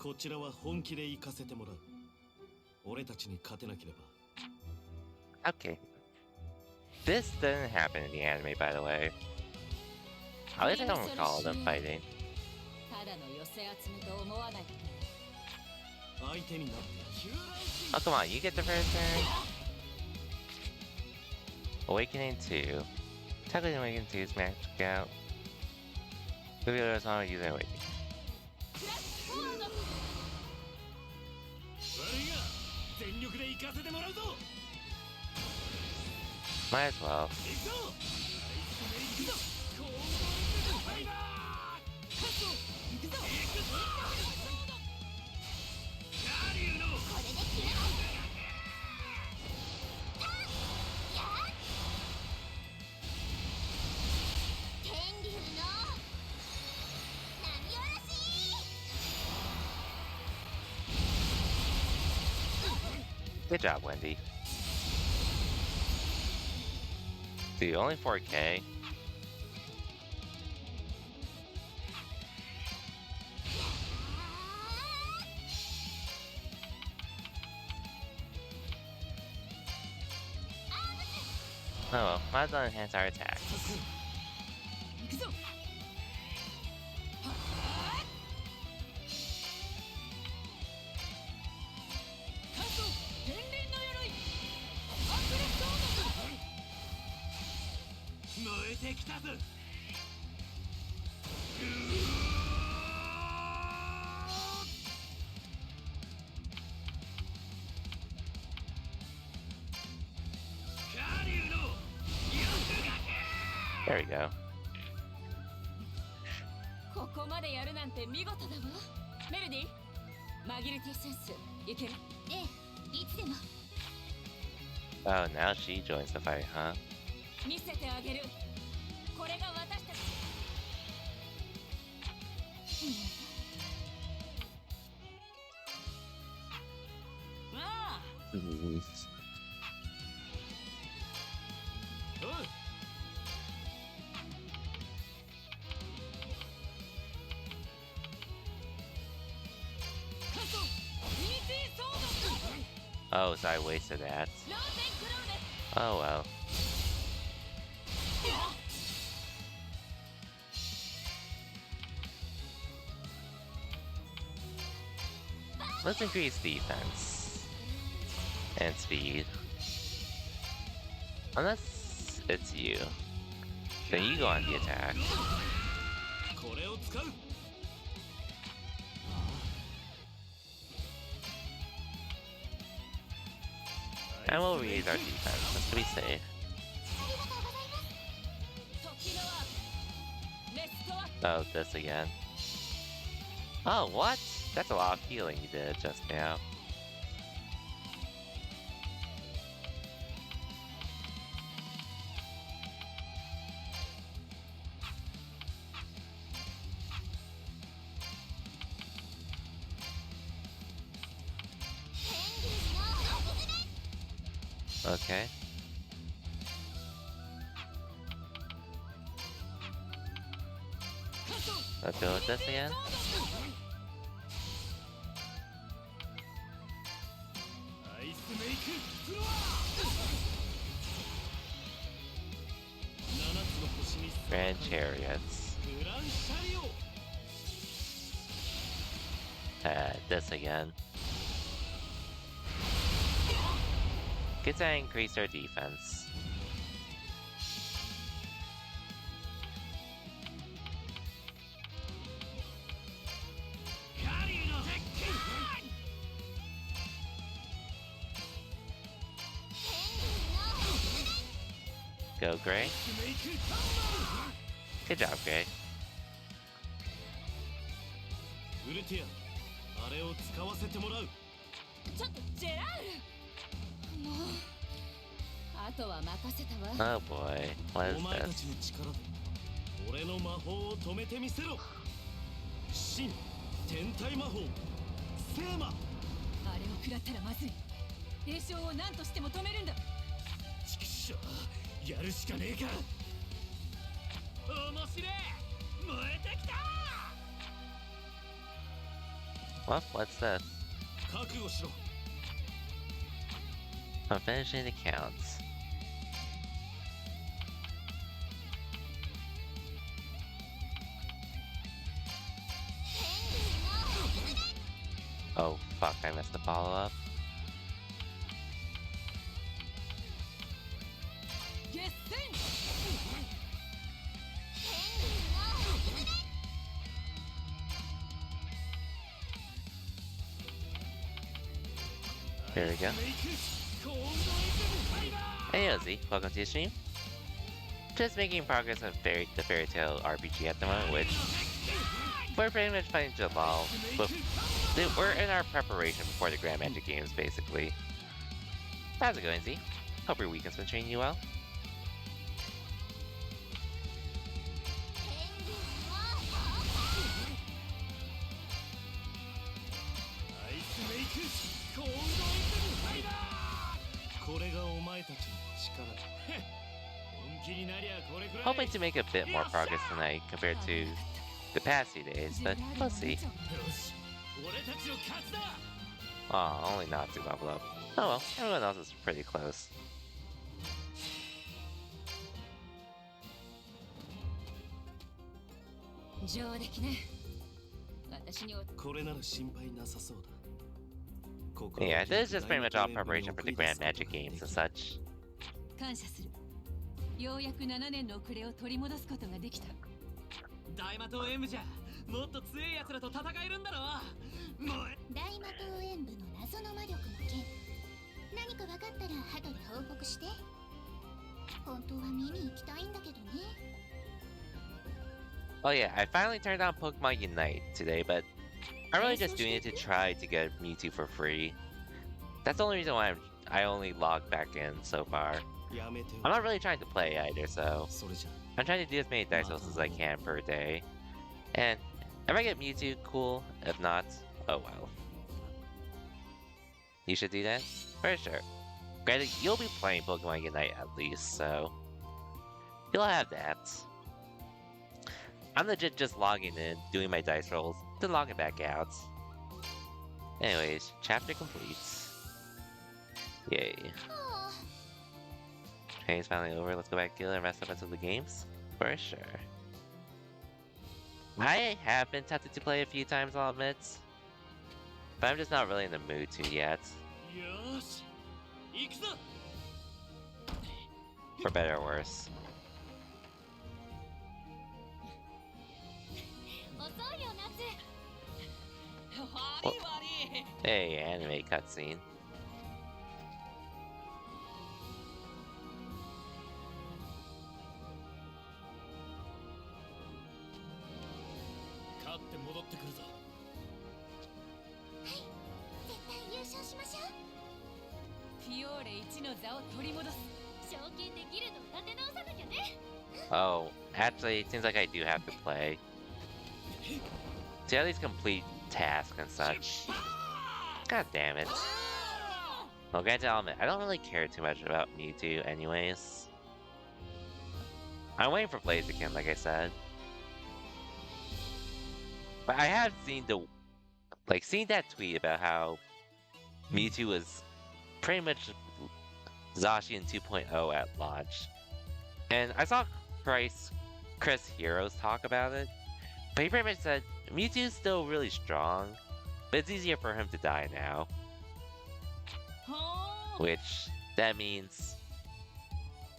B: こちらは本気で行かせてもらう。俺たちに勝てなければ。
A: Okay. This didn't happen in the anime, by the way. At least I don't recall them fighting.
C: ただの寄せ集めと思わない。
B: 相手になって
A: Oh, come on, you get the first turn? Awakening 2. Technically, Awakening 2 is maxed out. Maybe there's not using Awakening.
B: 悪いが全力で行かせてもらうぞ。
A: Might as well.
B: 行くぞ。行くぞ。こう行くぞ。ファイバー。カット。行くぞ。行くぞ。カリュウの。
D: これで決めろ。天竜の波嵐。
A: Good job, Wendy. Dude, only 4K? Oh well, might as well enhance our attacks.
C: 行くぞ。カット。天輪の鎧。アクレットオード。
B: 燃えてきたぞ。カリュウの。
A: There we go.
C: ここまでやるなんて見事だわ。メルディ、マギルティセンス、いける？
D: ええ、いつでも。
A: Oh, now she joins the fight, huh?
C: 見せてあげる。これが私たち。ああ。おう。
A: Oh, so I wasted that. Oh well. Let's increase defense and speed. Unless it's you. Then you go on the attack.
B: これを使う。
A: And we'll raise our defense just to be safe. Oh, this again. Oh, what? That's a lot of healing you did just now. Okay. Let's go with this again.
B: アイスメイクフロア7つの星に
A: Grand Chariots.
B: グランシャリオ
A: This again. Good to increase our defense.
B: カリーの鉄拳
A: Go Gray.
B: アイスメイク
A: Good job, Gray.
B: ウルティアあれを使わせてもらう
C: ちょっとジェラールもうあとは任せたわ
A: Oh boy. What
B: お
A: is
B: 前た
A: this?
B: ちの力で俺の魔法を止めてみせろ新天体魔法セーマ
C: あれを食らったらまずい霊障を何としても止めるんだ
B: ちくしょうやるしかねえか面白え燃えてきた
A: What? What's this?
B: 覚悟しろ
A: I'm finishing the counts. Oh fuck, I missed the follow-up.
C: 決戦
A: Here we go.
B: メイクコールドイズファイバー
A: Hey Ozzy, welcome to the stream. Just making progress on the Fairy Tale RPG at the moment, which we're pretty much fighting Jamal. But we're in our preparation before the Grand Magic Games, basically. How's it going, Z? Hope your weekend's been treating you well.
B: アイスメイクコールドイズファイバーこれがお前たちの力だ本気になりゃこれくらい
A: Hoping to make a bit more progress tonight compared to the past few days, but we'll see.
B: よし俺たちの勝ちだ
A: Aw, only not to level up. Oh well, everyone else is pretty close.
C: 上出来ね私には
B: これなら心配なさそうだ
A: Yeah, this is just pretty much all preparation for the Grand Magic Games and such.
C: 感謝するようやく7年の遅れを取り戻すことができた
B: 大魔党演武じゃもっと強い奴らと戦えるんだろもう
D: 大魔党演武の謎の魔力の件何か分かったら後で報告して本当は見に行きたいんだけどね
A: Oh yeah, I finally turned on Pokemon Unite today, but I'm really just doing it to try to get Mewtwo for free. That's the only reason why I only logged back in so far.
B: やめて
A: I'm not really trying to play either, so
B: それじゃ
A: I'm trying to do as many dice rolls as I can per day. And if I get Mewtwo, cool. If not, oh well. You should do that? For sure. Granted, you'll be playing Pokemon Unite at least, so you'll have that. I'm legit just logging in, doing my dice rolls, then logging back out. Anyways, chapter completes. Yay. Training's finally over, let's go back to and rest up until the games? For sure. I have been tempted to play a few times, I'll admit. But I'm just not really in the mood to yet.
B: よし行くぞ
A: For better or worse.
C: 遅いよ夏
A: 悪い悪い Hey, anime cutscene.
B: 勝って戻ってくるぞ
D: 絶対優勝しましょう
C: フィオーレ1の座を取り戻す
D: 賞金でギルドを立て直さなきゃね
A: Oh, actually, it seems like I do have to play. To at least complete tasks and such. God damn it. Well, granted, I'll admit, I don't really care too much about Mewtwo anyways. I'm waiting for Blaziken, like I said. But I have seen seen that tweet about how Mewtwo was pretty much Zacian 2.0 at launch. And I saw Chris Heroes talk about it, but he pretty much said Mewtwo's still really strong, but it's easier for him to die now. Which, that means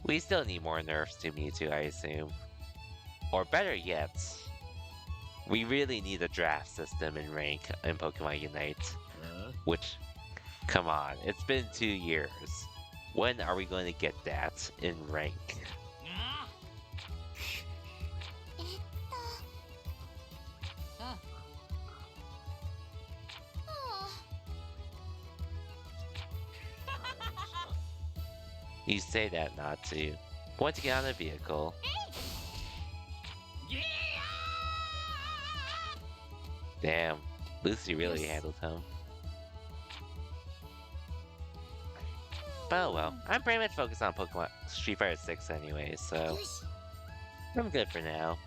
A: we still need more nerfs to Mewtwo, I assume. Or better yet, we really need a draft system in rank in Pokemon Unite. Which, come on, it's been 2 years. When are we going to get that in rank?
C: あ
A: You say that not to. Want to get on a vehicle. Damn, Lucy really handled him. But oh well, I'm pretty much focused on Pokemon Street Fighter 6 anyway, so
D: よし
A: I'm good for now.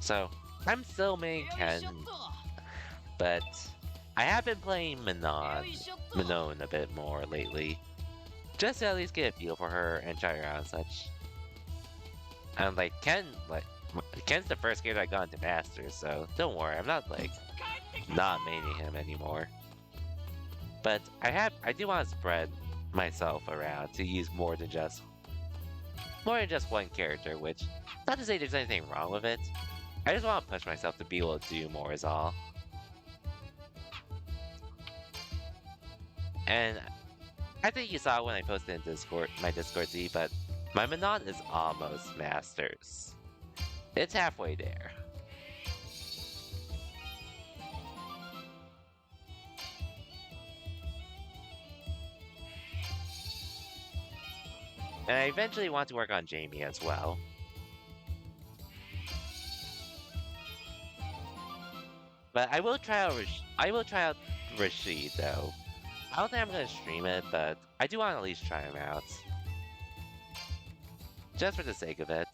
A: So, I'm still main Ken, but I have been playing Manon a bit more lately. Just to at least get a feel for her and try her out and such. And Ken's the first character I got into Masters, so don't worry, I'm not not maining him anymore. But I do want to spread myself around to use more than just one character, which, not to say there's anything wrong with it. I just want to push myself to be able to do more is all. And I think you saw when I posted in my Discord Z, but my Manon is almost Masters. It's halfway there. And I eventually want to work on Jamie as well. But I will try out Rashid though. I don't think I'm gonna stream it, but I do want to at least try him out. Just for the sake of it.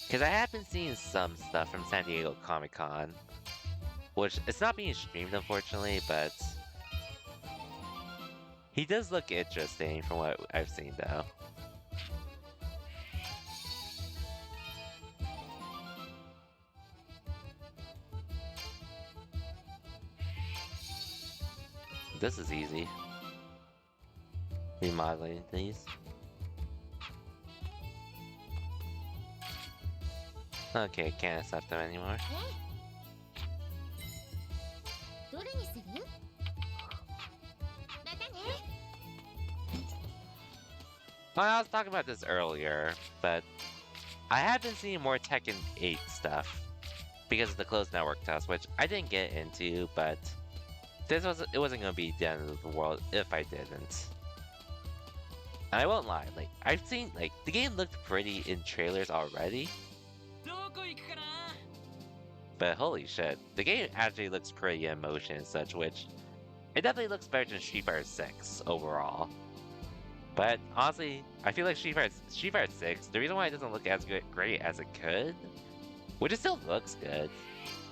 A: Because I have been seeing some stuff from San Diego Comic-Con. Which, it's not being streamed unfortunately, but he does look interesting from what I've seen though. This is easy. Remodeling these. Okay, can't accept them anymore.
D: どれにする？またね。
A: Well, I was talking about this earlier, but I have been seeing more Tekken 8 stuff because of the closed network test, which I didn't get into, but it wasn't gonna be the end of the world if I didn't. And I won't lie, I've seen the game looked pretty in trailers already,
B: どこ行くかな
A: but holy shit, the game actually looks pretty in motion and such, which it definitely looks better than Street Fighter 6 overall. But honestly, I feel like Street Fighter 6, the reason why it doesn't look as great as it could, which it still looks good,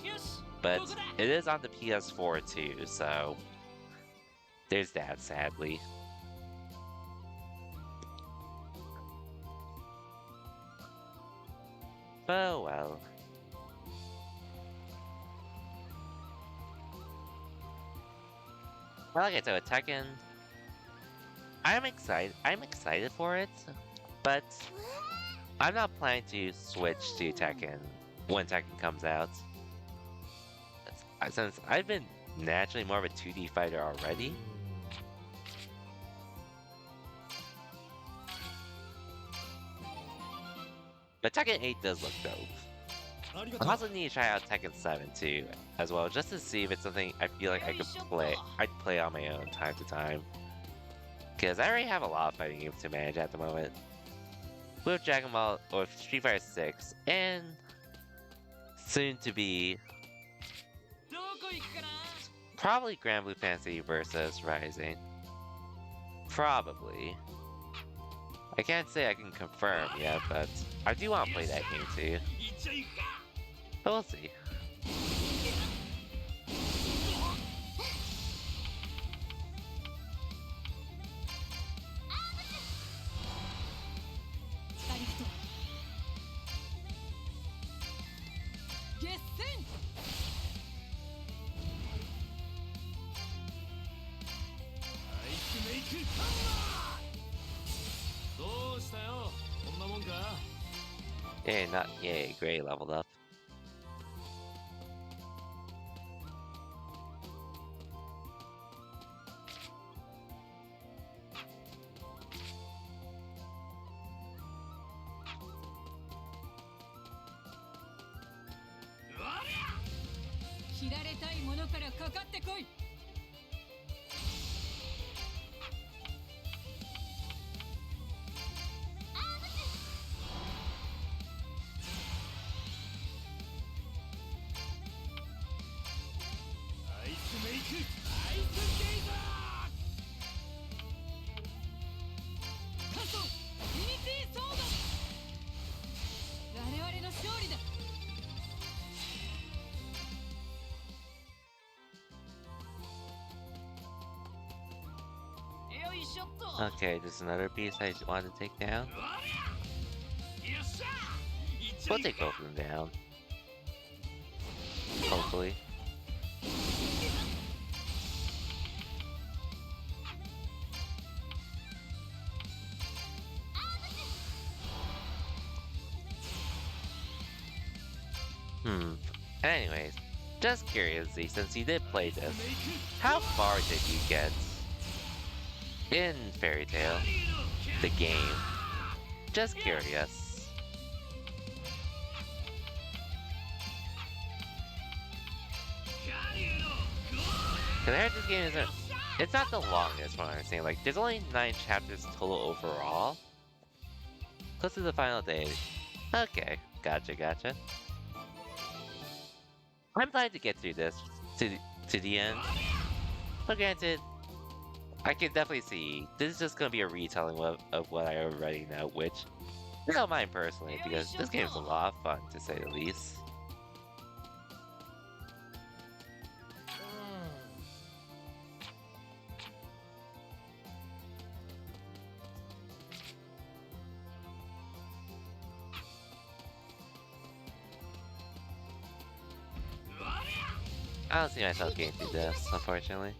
B: よし
A: but
B: ここだ
A: it is on the PS4 too, so there's that, sadly. Oh well. Well, like I said, with Tekken, I'm excited for it, but I'm not planning to switch to Tekken when Tekken comes out. Since I've been naturally more of a 2D fighter already. But Tekken 8 does look dope.
B: ありが
A: I
B: とう
A: also need to try out Tekken 7 too, as well, just to see if it's something I feel like I'd play on my own time to time. Because I already have a lot of fighting games to manage at the moment. with Dragon Ball or Street Fighter 6 and soon to be
C: どこ行くかな。
A: probably Grand Blue Fantasy versus Rising. Probably. I can't say I can confirm yet, but I do want to play that game too.
B: 一丁行くか。
A: But we'll see.
C: ありがとう。決戦。
B: アイスメイクハンマー。どうしたよ。こんなもんか。
A: Yay, not yay, Gray leveled up.
C: 切られたいものからかかってこい。
B: アイスメイクアイスゲイザー。
C: カソユニティソード。我々の勝利だ。 よいしょっと。
A: Okay, there's another beast I want to take down.
B: よっしゃ。
A: We'll take both of them down. Hopefully. Anyways, just curiously, since you did play this, how far did you get in Fairy Tail, the game? Just curious. Cause I heard this game isn't, it's not the longest from what I understand. Like, there's only 9 chapters total overall. Close to the final day. Okay, gotcha. I'm glad to get through this to the end. But granted, I can definitely see this is just gonna be a retelling of what I already know, which I don't mind personally because this game is a lot of fun to say the least. I don't see myself getting through this, unfortunately.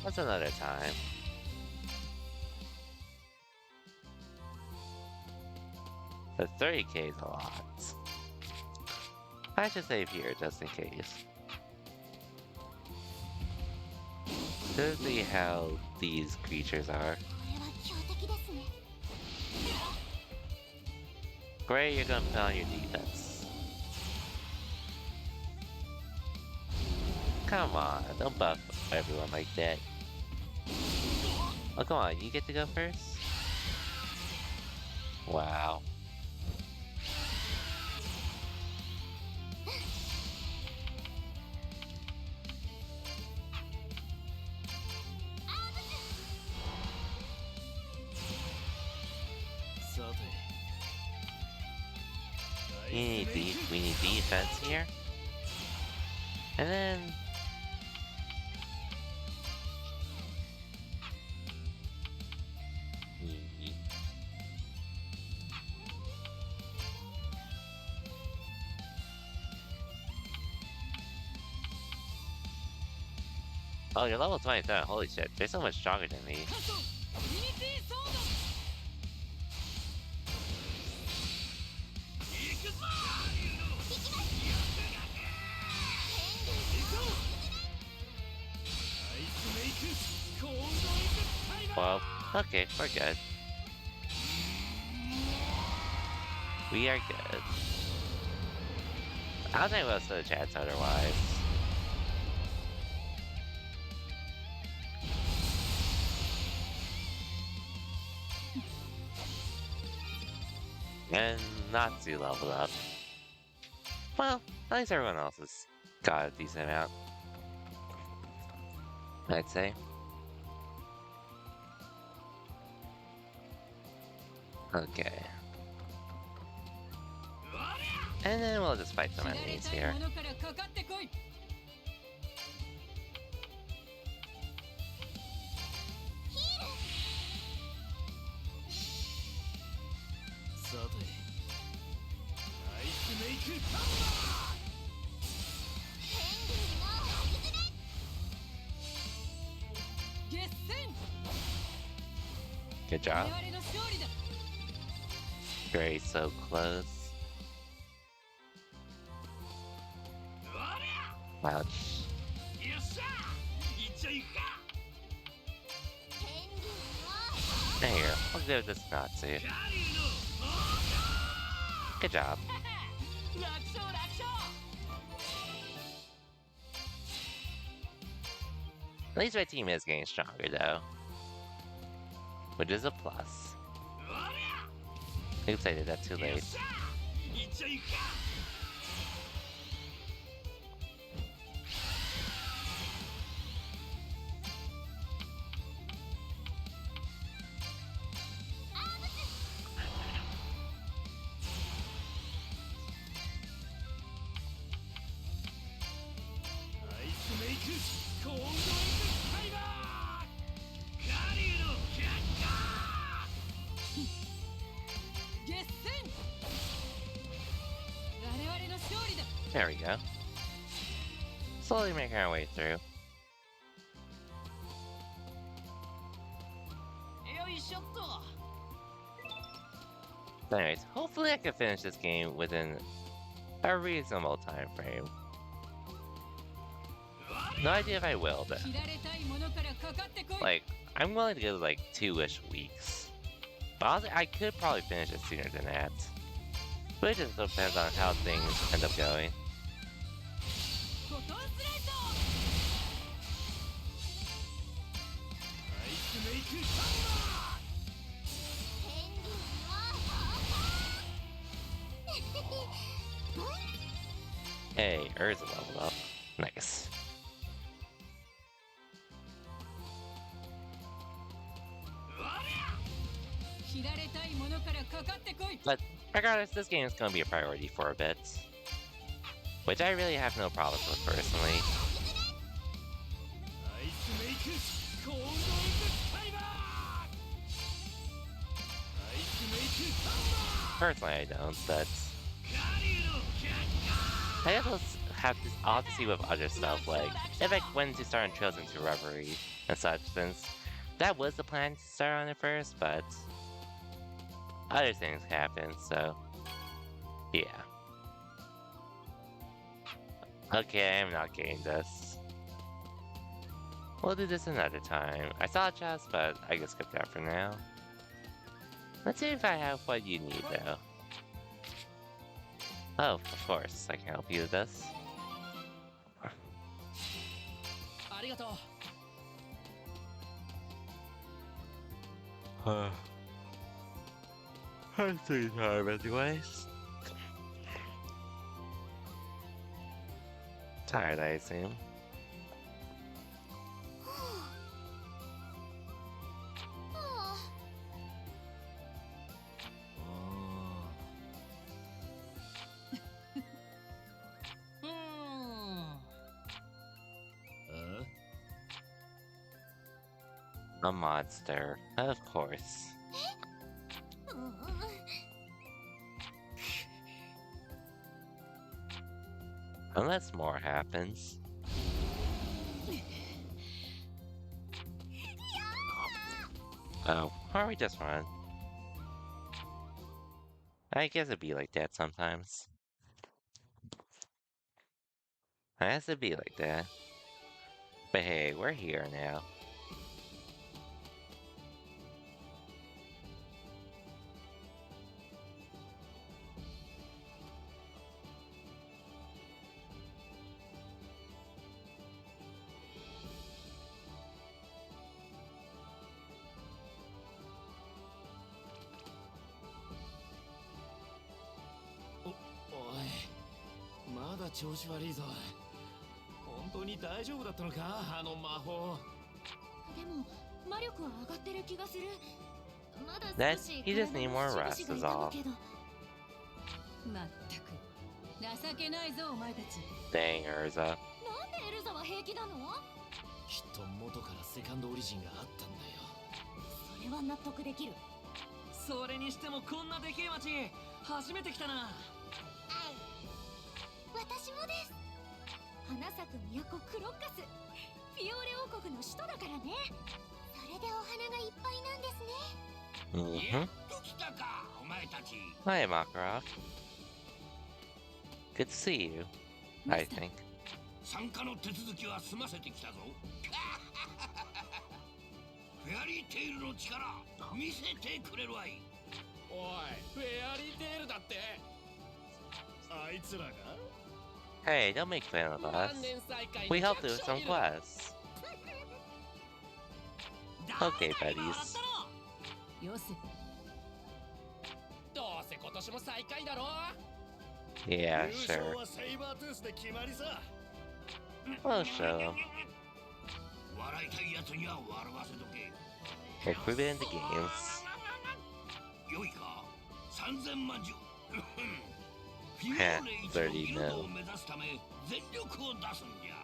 A: That's another time. The 30k is a lot. I should save here just in case. To see how these creatures are.
D: これは強敵ですね。
A: Great, you're gonna put on your defense. Come on, don't buff everyone like that. Oh, come on, you get to go first? Wow. We need defense here. And then... Oh, you're level 27. Holy shit. They're so much stronger than me.
C: カソユニティソード
B: 行くぞアイスメイクコールドエクスタイマー
A: Well, okay, we're good. We are good. I don't think we'll still chance otherwise. And Natsu leveled up. Well, at least everyone else has got a decent amount. I'd say. Okay. And then we'll just fight some
C: 知られ
A: enemies
C: たい
A: here.
C: ものからかかってこい
B: さてアイスメイクパワ
C: 決戦
A: Good
C: 我
A: job.
C: 々の勝利だ
A: Very so close.
B: ー
A: Ouch.
B: よっしゃ行っちゃいくか
A: There, we'll give this Natsu.
B: カリーの
A: Good job.
C: 楽勝楽勝
A: At least my team is getting stronger though. Which is a plus. Oops, I did that too
B: よっ
A: late.
B: しゃ行っちゃいくか アイスメイクコールドエクスタイマーカリーのキャッカ
C: 決戦我々の勝利だ
A: There we go. Slowly making our way through.
C: よいしょっと
A: But anyways, hopefully I can finish this game within a reasonable time frame. No idea if I will though.
C: 切られたいものからかかってこい
A: Like, I'm willing to give like 2-ish weeks. But honestly, I could probably finish it sooner than that. But it just depends on how things end up going.
C: フォトンスライド
B: アイスメイクパワー
A: Hey, Urza leveled up. Nice.
C: 切られたいものからかかってこい
A: But regardless, this game is going to be a priority for a bit. Which I really have no problems with personally.
B: アイスメイクコールドエクスタイマーアイスメイクパワー
A: Personally, I don't, but
B: カリーのキャッカ
A: I guess I'll have to see with other stuff, like if I went to start on Trails into Reverie and such, since that was the plan to start on it first, but other things happen, so yeah. Okay, I'm not getting this. We'll do this another time. I saw a chest, but I can skip that for now. Let's see if I have what you need, though. Oh, of course, I can help you with this.
C: ありがとう
A: I'm too tired anyways. Tired, I assume. A monster, of course. Unless more happens. Oh, or we just run. I guess it'd be like that sometimes. I guess it'd be like that. But hey, we're here now.
B: おい、まだ調子悪いぞ。本当に大丈夫だったのか、あの魔法。
D: でも魔力は上がってる気がする。まだ
A: That
D: 少し
A: he just need
D: 体の
A: more
D: 節
A: rest
D: 々
A: is
D: が痛む
A: all.
D: けど。
C: まったく情けないぞお前たち。
A: Dang, Urza.
D: なんでエルザは平気なの？
B: きっと元からセカンドオリジンがあったんだよ。
D: それは納得できる。
B: それにしてもこんなでけえ町初めて来たな。
D: 私もです。花咲く都クロッカス、フィオーレ王国の首都だからね。それでお花がいっぱいなんですね。
A: Mm-hmm.
E: 来たか、お前たち。
A: Hi, Makarov. Good to see you, I think.
E: 参加の手続きは済ませてきたぞ。フェアリーテイルの力見せてくれるわい。
B: おい、フェアリーテールだって。あいつらが
A: Hey, don't make fun of us. We helped you with some quests. Okay, buddies.
C: よせ。
B: どうせ今年も最下位だろ。
A: Yeah,
B: 優勝
A: sure.
B: はセイバートゥースで決まりさ。
A: We'll show them.
E: 笑いたいやつには笑わせとけ。
A: We'll prove it in the games.
E: 良いか、3000万ジュ。フィオーレ一のギルドを目指すため全力を出すんじゃ。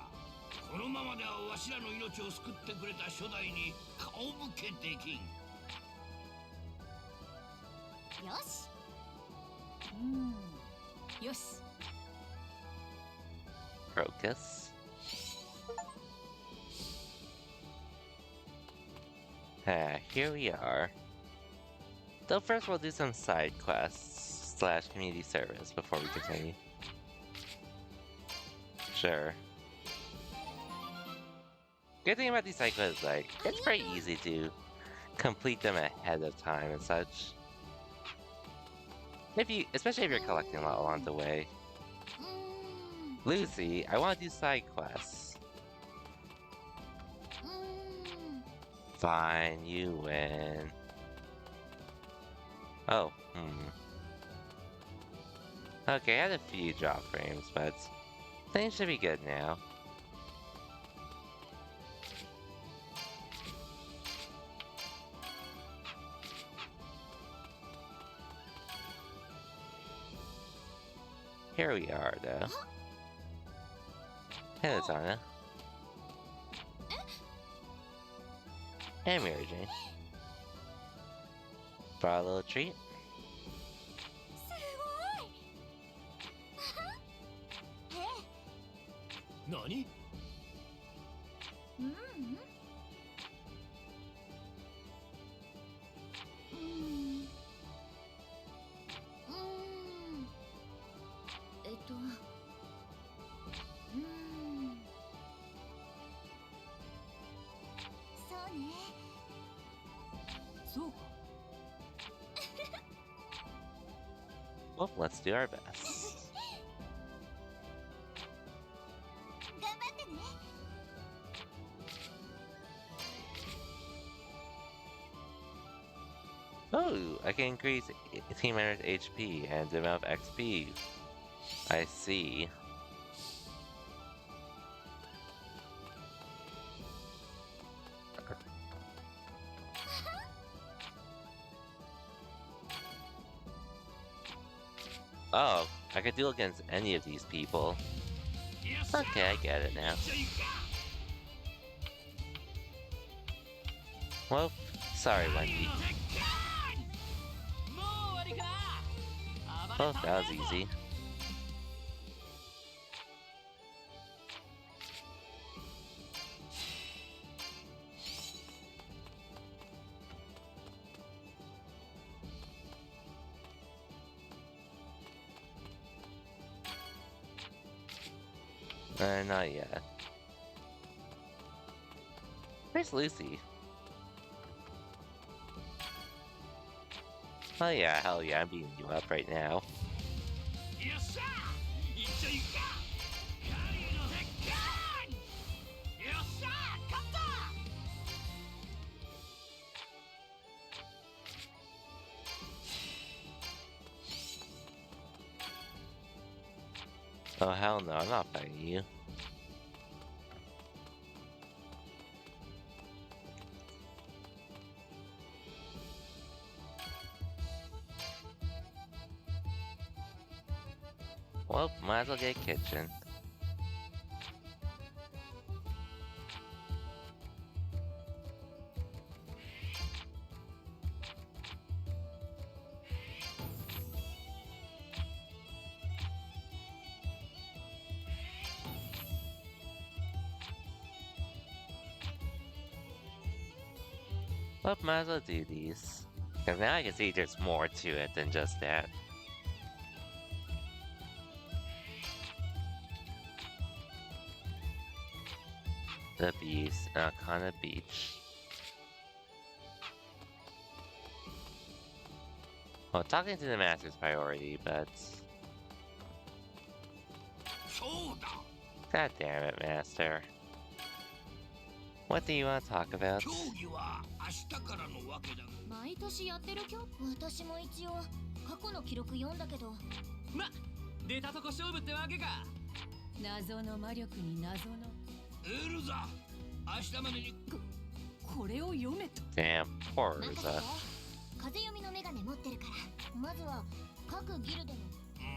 E: このままではわしらの命を救ってくれた初代に顔向けできん。
D: よし。
C: よし。
A: Crocus. Here we are. Though first we'll do some side quests / community service before we continue. Sure. Good thing about these side quests is like it's pretty easy to complete them ahead of time and such. Especially if you're collecting a lot along the way. Lucy, I want to do side quests. Fine, you win. Oh, Okay, I had a few drop frames, but things should be good now. Here we are, though. Hey, Latana. And Mary Jane. Brought a little treat.
D: すごい。
B: 何？
D: そうね。
C: そうか。
A: Well, let's do our best.
D: 頑張ってね。
A: Oh, I can increase team members' HP and the amount of XP. I see. Oh, I could duel against any of these people. Okay, I get it now. Well, sorry, Wendy.
B: もう終わりか。
A: Well, that was easy. Not yet. Where's Lucy? Oh yeah, hell yeah, I'm beating you up right now. Oh hell no, I'm not fighting you. Well, might as well get kitchen. Well, might as well do these. Because now I can see there's more to it than just that. The Beast, Alcana Beach. Well, talking to the master's priority, but... God damn it, master. What do you want to talk about?
E: 競技は明日からのわけだが
D: 毎年やってる今日私も一応過去の記録読んだけど
B: ま、出たとこ勝負ってわけか。
C: 謎の魔力に謎の
E: エルザ明日までに
C: これを読めと。
A: Damn, poor
D: 任せて
A: Urza.
D: 風読みのメガネ持ってるからまずは各ギルドの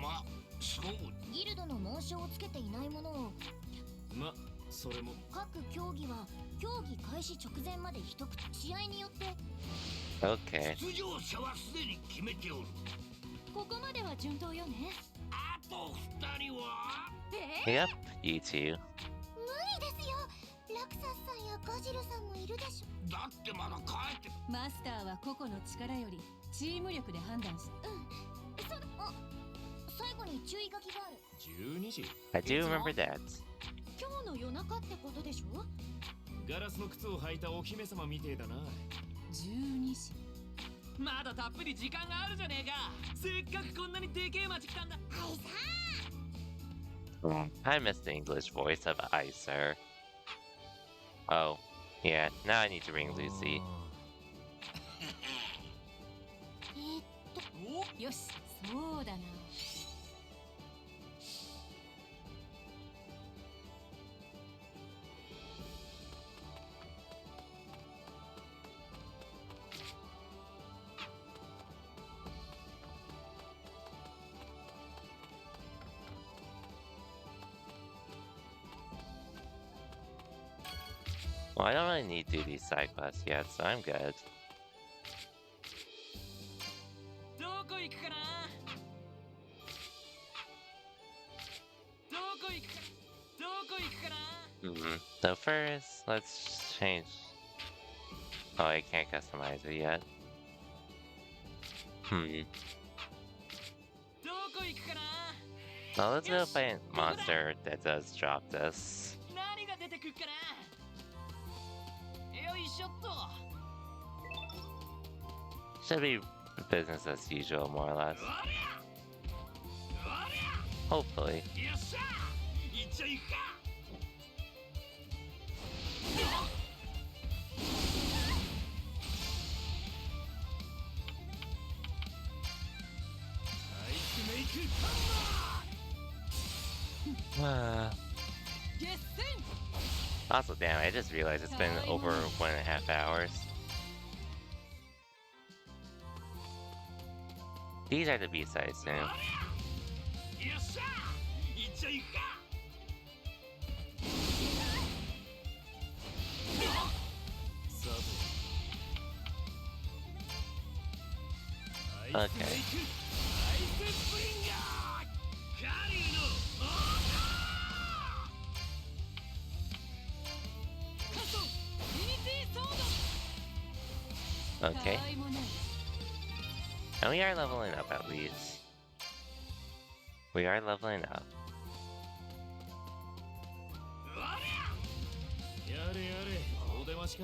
E: まそう
D: ギルドの紋章をつけていないものを
B: ま、それも
D: 各競技は競技開始直前まで一口試合によって
A: Okay.
E: 出場者はすでに決めておる
C: ここまでは順当よね。
E: あと2人は
A: Yep, you two.
D: 無理ですよラクサスさんやガジルさんもいるでしょ
E: だってまだ帰って
C: マスターは個々の力よりチーム力で判断し。
D: 最後に注意書きがある
B: 12時。
A: I do remember that.
C: 今日の夜中ってことでしょ。
B: ガラスの靴を履いたお姫様みてえだな。
C: 12時。
B: まだたっぷり時間があるじゃねえか。せっかくこんなにでけえ町来たんだ。
D: はいさ
A: I missed the English voice of Icer. Oh, yeah, now I need to bring Lucy.
B: お、
C: よし、そうだな。
A: Well, I don't really need to do these side quests yet, so I'm good.
B: どこ行くかな。どこ行くか。どこ行くかな。
A: So first, let's change. Oh, I can't customize it yet.
B: どこ行くかな。
A: Now let's go fight a monster that does drop this.
B: 何が出てくるかな。よいしょっと。
A: Should be business as usual, more or less.
E: ありゃあり
A: Hopefully.
E: ゃよっしゃ行っちゃいくか アイスメイクハンマー
C: 決戦。
A: Also, damn, I just realized it's been over 1.5 hours. These are the B-sides soon.
E: よっしゃ行っちゃいくか
B: さて。
A: Okay.
E: アイスメイクアイスブリンガーカリーのオー
C: カソミニティソード。
A: Okay.
C: たわいもない。
A: And we are leveling up at least. We are leveling up.
B: 話か。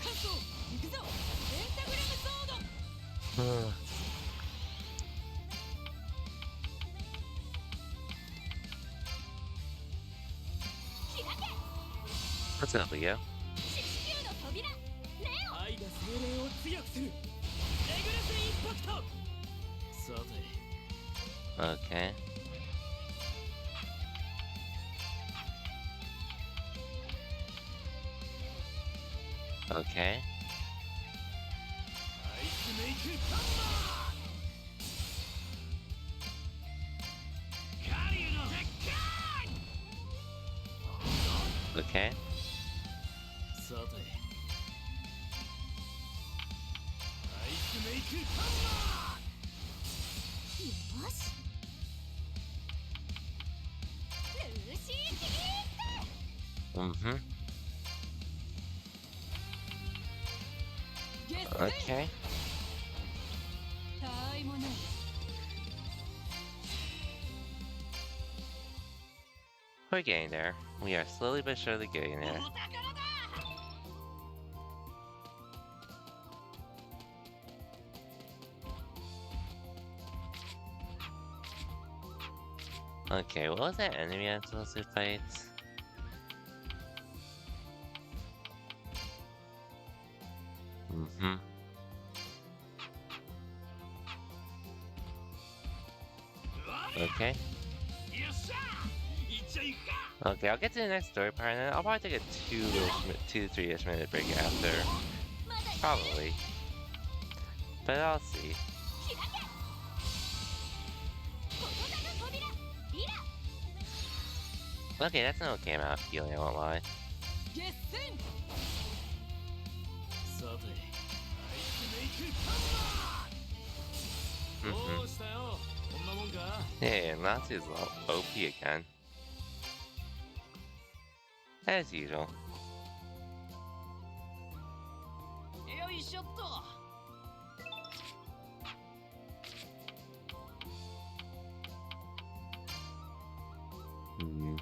B: カット行くぞ。ペンタグラムソード。
C: 開け
A: What's up, Leo?
C: 四死球の扉レオ
B: 愛が精霊を強くする。レグラスインパクト。さて
A: Okay. Okay.
B: アイスメイクハンマー。カリュウの絶海。
A: Okay.
B: さてアイスメイクハンマー。
D: よし
C: ルーシーキギ
A: Mm-hmm.
C: ゲス
A: Okay.
C: たわいもない
A: We're getting there. We are slowly but surely getting there.
E: お宝だ。
A: Okay, what was that enemy I'm supposed to fight? Mm-hmm. Okay.
E: よっしゃ。いっちゃいくか。
A: Okay, I'll get to the next story part and then I'll probably take a 2 to 3-ish minute break after. Probably. But I'll see.
C: 開けことだの扉リラ
A: Okay, that's an okay amount of healing, I won't lie.
C: ゲッセン
B: さてアイスメイクハンマー。
A: Mm-hmm.
B: どうしたよ。こんなもんか。
A: Yeah, Natsu's OP again. As usual.
B: よいしょっと。
A: Hmm.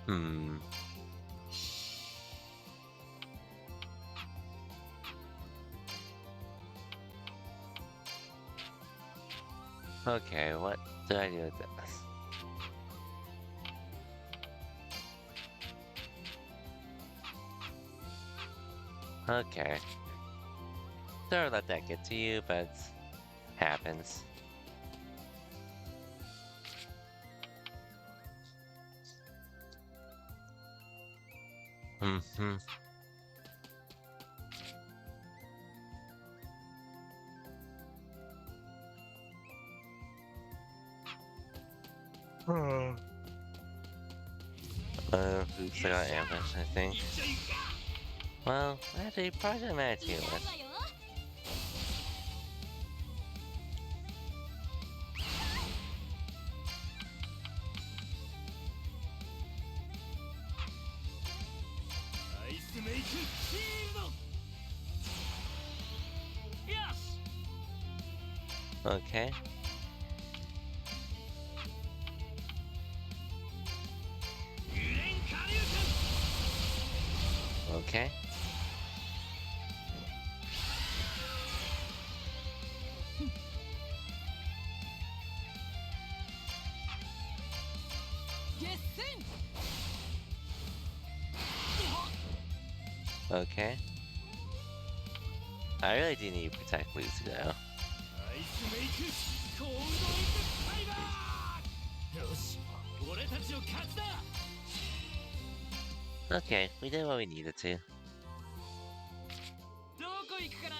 A: Hmm. Okay, what do I do with this? Okay. Don't let that get to you, but happens. Mm-hmm. Oops, I got ambushed, I think.
E: いっちゃいくか。
A: Well, actually, probably doesn't matter too
C: いらん
A: much.
C: わよ
B: アイスメイクシールド。よし。
A: Okay.
E: ユレンカリュウ
A: Okay.
C: ゲッセン
A: Okay. I really do need to protect Lucy, though.
B: アイスメイクコールドインドタイガー。よし。俺たちの勝ちだ。
A: Okay, we did what we needed to.
B: どこ行くかな。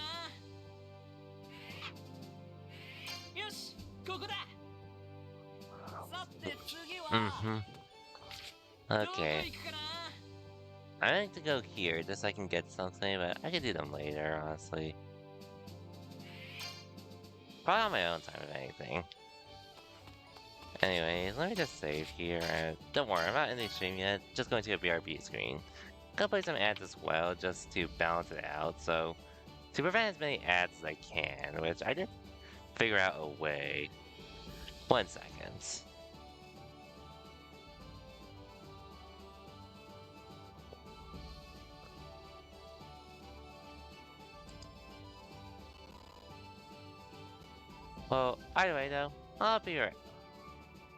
B: よし、ここだ。さて次は。
A: Mm-hmm.
B: どこ
A: Okay.
B: 行くかな。
A: I like to go here just so I can get something, but I could do them later, honestly. Probably on my own time, if anything. Anyways, let me just save here. And don't worry, I'm not in the stream yet. Just going to a BRB screen. gonna play some ads as well just to balance it out. So to prevent as many ads as I can, which I did figure out a way. 1 second. Well, either way though, I'll be right.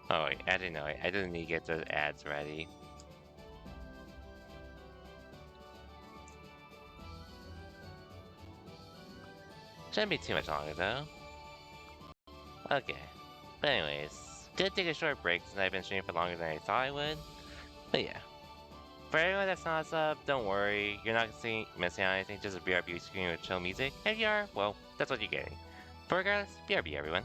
A: Oh wait, I didn't know. I didn't need to get the ads ready. Shouldn't be too much longer though. Okay. But anyways, gonna take a short break since I've been streaming for longer than I thought I would. But yeah. For everyone that's not a sub, don't worry. You're not missing out on anything, just a BRB screen with chill music. If you are, well, that's what you're getting. But regardless, BRB everyone.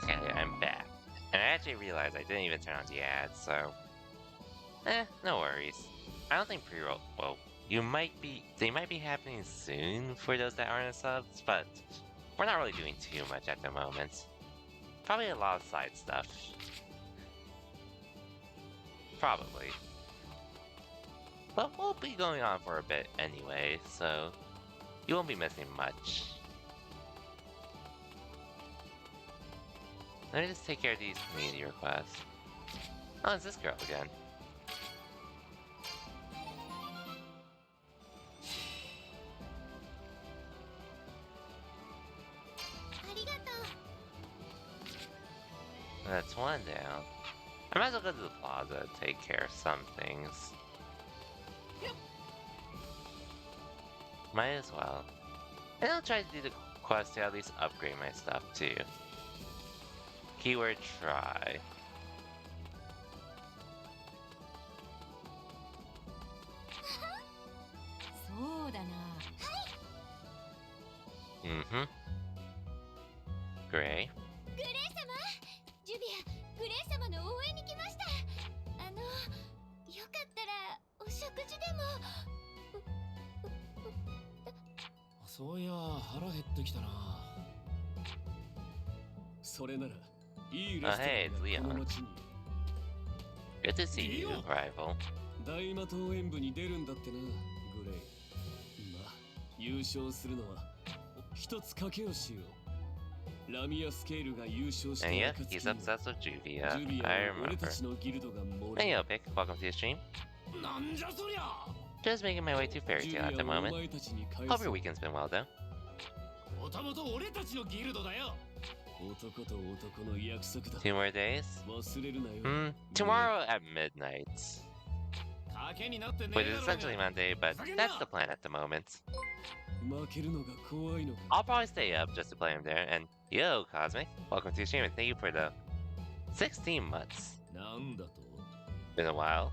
A: Okay, I'm back. And I actually realized I didn't even turn on the ads, so... no worries. I don't think pre-roll... Well, they might be happening soon for those that aren't subs, but... We're not really doing too much at the moment. Probably a lot of side stuff. Probably. But we'll be going on for a bit anyway, so... You won't be missing much. Let me just take care of these community requests. Oh, it's this girl again. That's one down. I might as well go to the plaza and take care of some things. Might as well. And I'll try to do the quest to at least upgrade my stuff too. Keyword try. Mm-hmm. Gray.
D: グレイ様、ジュビア、グレイ様の応援に来ました。よかったらお食事でも。
B: そういや腹減ってきたな。それならいいレストラ
A: hey,
B: ン
A: it's
B: が
A: Leon.
B: この町に。
A: Good to see you, rival.
B: 大魔党演舞に出るんだってな、グレイ。まあ、優勝するのは一つ賭けをしよう。ラミアスケールが優勝した
A: And yeah,
B: 暁
A: he's
B: には
A: obsessed with Juvia.
B: ジュビア
A: I
B: は俺た
A: remember.
B: ちのギルドが漏
A: Hey,
B: れ。
A: yo, Pick. Welcome to the stream.
B: なんじゃそりゃ。
A: Just making my way to Fairy
B: ジュ
A: Tale
B: ビ
A: at the
B: アをお
A: moment.
B: 前たちに返
A: Hope
B: す
A: your。weekend's been well, though.
B: もともと俺たちのギルドだよ。男と男の約束だ。
A: 2 more days?
B: 忘れるなよ。
A: Tomorrow at midnight.
B: 賭けになってね
A: Which
B: え
A: is
B: だろう
A: essentially
B: が。
A: Monday, but that's the plan at the moment.
B: 負けるのが怖いのか。
A: I'll probably stay up just to play him there. And yo, Cosmic, welcome to the stream and thank you for the 16 months.
B: なんだと。
A: Been a while.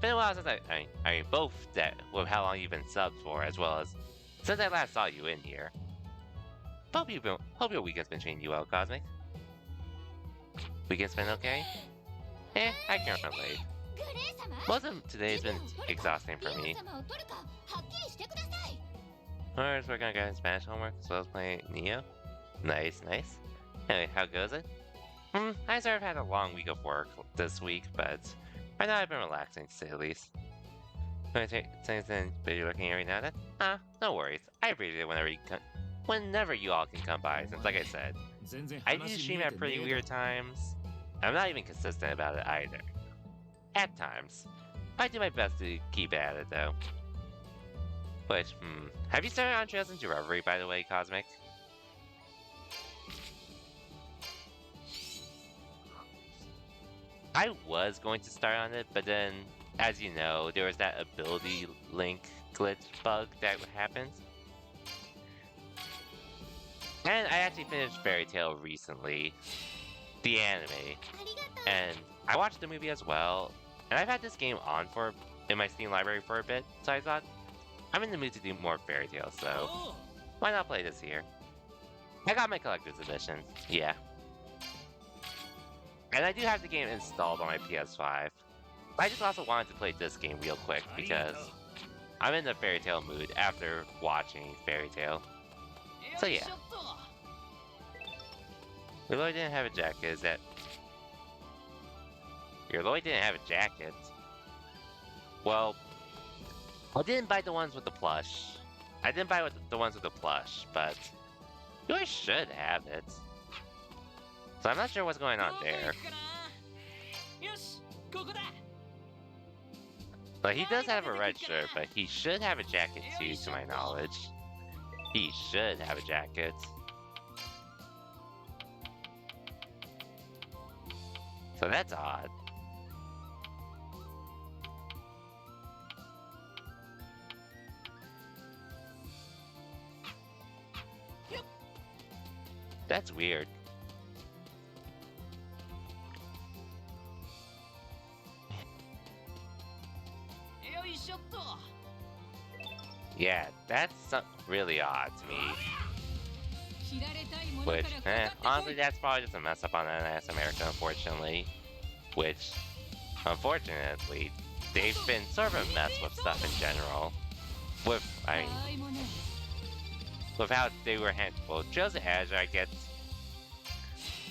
A: Been a while since I mean, both that with how long you've been subbed for, as well as since I last saw you in here. Hope your weekend's been treating you well, Cosmic. Weekend's been okay? Eh, I can't relate.
D: グレイ様、
A: Most of today's been exhausting for
D: リ
A: me.
D: オ様を取るかはっきりしてください。
A: First, we're gonna get Spanish homework as well as playing Neo. Nice, nice. Anyway, how goes it? I sort of had a long week of work this week, but right now I've been relaxing to say the least. Gonna take things in, but you're looking every now and then? No worries. I appreciate it whenever you all can come by, since like I said,
B: 全然
A: I do
B: 話
A: stream
B: 見え
A: at
B: て
A: pretty
B: ねえだろ
A: weird times. I'm not even consistent about it either. At times. I do my best to keep at it though. Which, have you started on Trails into Reverie, by the way, Cosmic? I was going to start on it, but then, as you know, there was that ability link glitch bug that happened. And I actually finished Fairy Tail recently, the anime,
D: ありがとう。
A: and I watched the movie as well. And I've had this game on in my Steam library for a bit, so I thought I'm in the mood to do more Fairy Tail, so
B: おう
A: why not play this here? I got my collector's edition, yeah. And I do have the game installed on my PS5. I just also wanted to play this game real quick
B: ありが
A: because
B: とう
A: I'm in the Fairy Tail mood after watching Fairy Tail. So
B: よい
A: yeah.
B: しょっと
A: Your Lloyd didn't have a jacket, is that... Your Lloyd didn't have a jacket? Well, I didn't buy the ones with the plush. I didn't buy the ones with the plush, but yours should have it. So I'm not sure what's going on
B: どこ
A: there.
B: 行くかな。よし、ここだ。
A: But he does have a red shirt, but he should have a jacket too, to my knowledge. He should have a jacket. So that's odd. That's weird. Yeah, that's really odd to me.
C: 切られたいものから
A: Which,
C: かかってこい
A: honestly, that's probably just a mess up on NS America, unfortunately. Which, unfortunately, they've been sort of a mess with stuff in general. With, I mean,
C: たいもね
A: with how they were well, Trails of Azure, I get.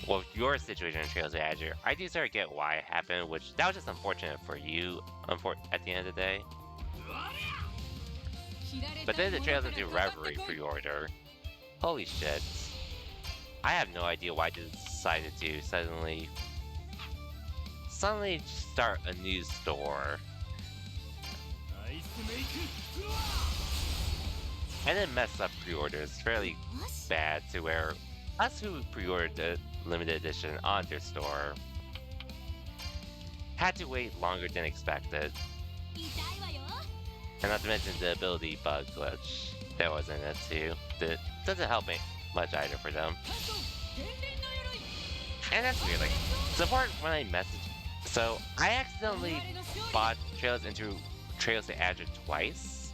A: Well, your situation in Trails of Azure, I do sort of get why it happened, which that was just unfortunate for you. At the end of the day,
C: 切られ
A: but
C: たい
A: then the
C: もの
A: Trails
C: から
A: into
C: かかって
A: Reverie
C: こい
A: pre-order. Holy shit! I have no idea why they decided to suddenly start a new store
B: アイスメイクフロア
A: and then mess up pre-orders fairly
D: よし、
A: bad to where us who pre-ordered the limited edition on their store had to wait longer than expected.
D: 痛いわよ。
A: And not to mention the ability bug glitch that was in it too. That doesn't help me much either for them.
C: あと天輪の鎧
A: And that's weird, like, support when I message. So, I accidentally
C: 我々の勝利
A: bought Trails into Trails to Azure twice.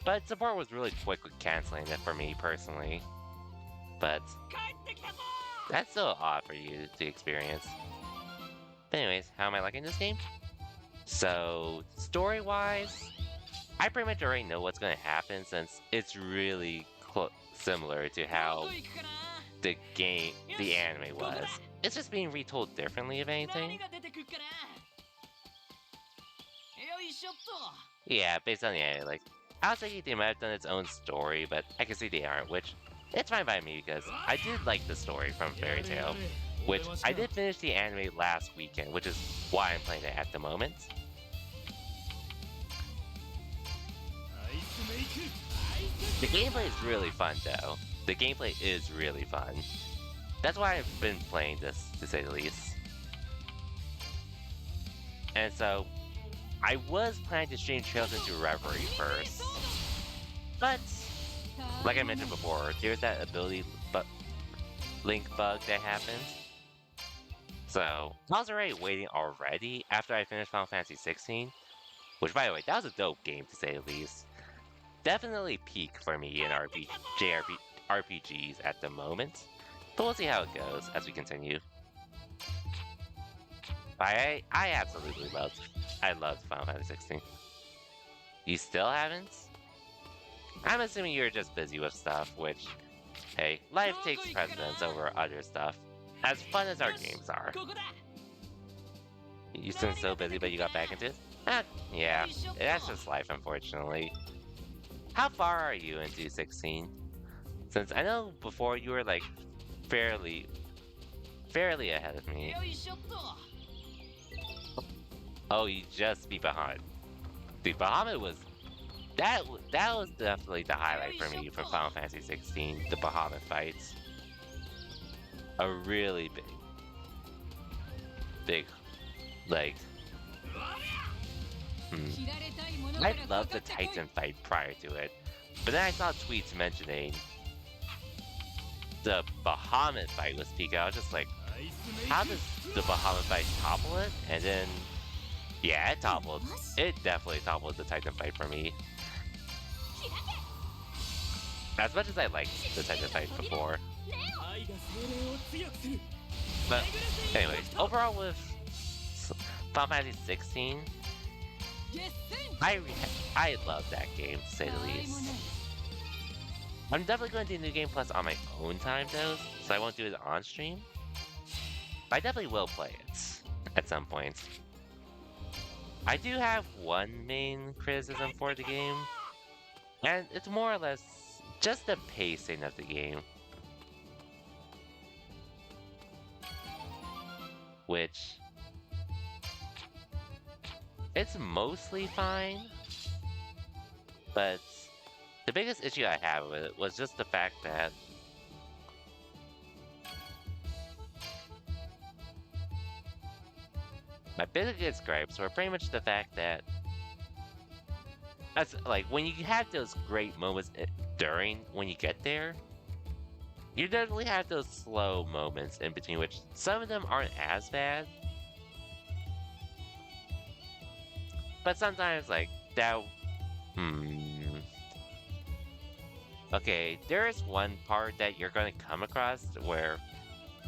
A: But support was really quick with canceling it for me personally. But
E: 帰ってきたぞ
A: that's still odd for you to experience. But anyways, how am I liking this game? So, story-wise, I pretty much already know what's going to happen since it's really similar to
C: ど
A: how
C: こ行くかな
A: the game, the anime was. It's just being retold differently, if
C: 何
A: anything.
C: が出てくるかなよいしょっと
A: Yeah, based on the anime, like, I was thinking they might have done its own story, but I can see they aren't, which, it's fine by me because I did like the story from Fairy Tail, which I did finish the anime last weekend, which is why I'm playing it at the moment.
B: アイスメイク
A: The gameplay is really fun, though. The gameplay is really fun. That's why I've been playing this, to say the least. And so, I was planning to stream Trails into Reverie first, but like I mentioned before, there's that ability link bug that happened. So, I was already waiting already after I finished Final Fantasy 16, which, by the way, that was a dope game to say the least. Definitely peak for me in RPGs at the moment, but we'll see how it goes as we continue. But I absolutely loved Final Fantasy 16. You still haven't? I'm assuming you're just busy with stuff, which, hey, life takes precedence over other stuff, as fun as our games are.
C: ここだ
A: You've been so busy, but you got back into it? Yeah, that's just life, unfortunately. How far are you into 16? Since I know before you were like fairly ahead of me.
C: よいしょっと
A: Oh, you just beat Bahamut. Dude, Bahamut was that was definitely the highlight for me from Final Fantasy 16. The Bahamut fights, a really big, like.
C: 切られたいものか
A: I
C: ら
A: loved
C: か
A: the
C: かってこい
A: Titan fight prior to it, but then I saw tweets mentioning the Bahamut fight was peak. I was just like,
B: アイスメイ
A: how
B: ク
A: does the Bahamut fight topple it? And then, yeah, it toppled. It definitely toppled the Titan fight for me. As much as I liked the Titan fight before.
B: 愛が精霊を強くする
A: But anyways, overall with Final Fantasy 16,
C: 決戦
A: I love that game to say the
C: たわい
A: least.
C: もない
A: I'm definitely going to do New Game Plus on my own time though, so I won't do it on stream. But I definitely will play it at some point. I do have one main criticism for the game, and it's more or less just the pacing of the game. Which, it's mostly fine, but the biggest issue I have with it was just the fact that my biggest gripes were pretty much the fact that that's like when you have those great moments during when you get there, you definitely have those slow moments in between, which some of them aren't as bad, but sometimes like that. Okay, there is one part that you're going to come across where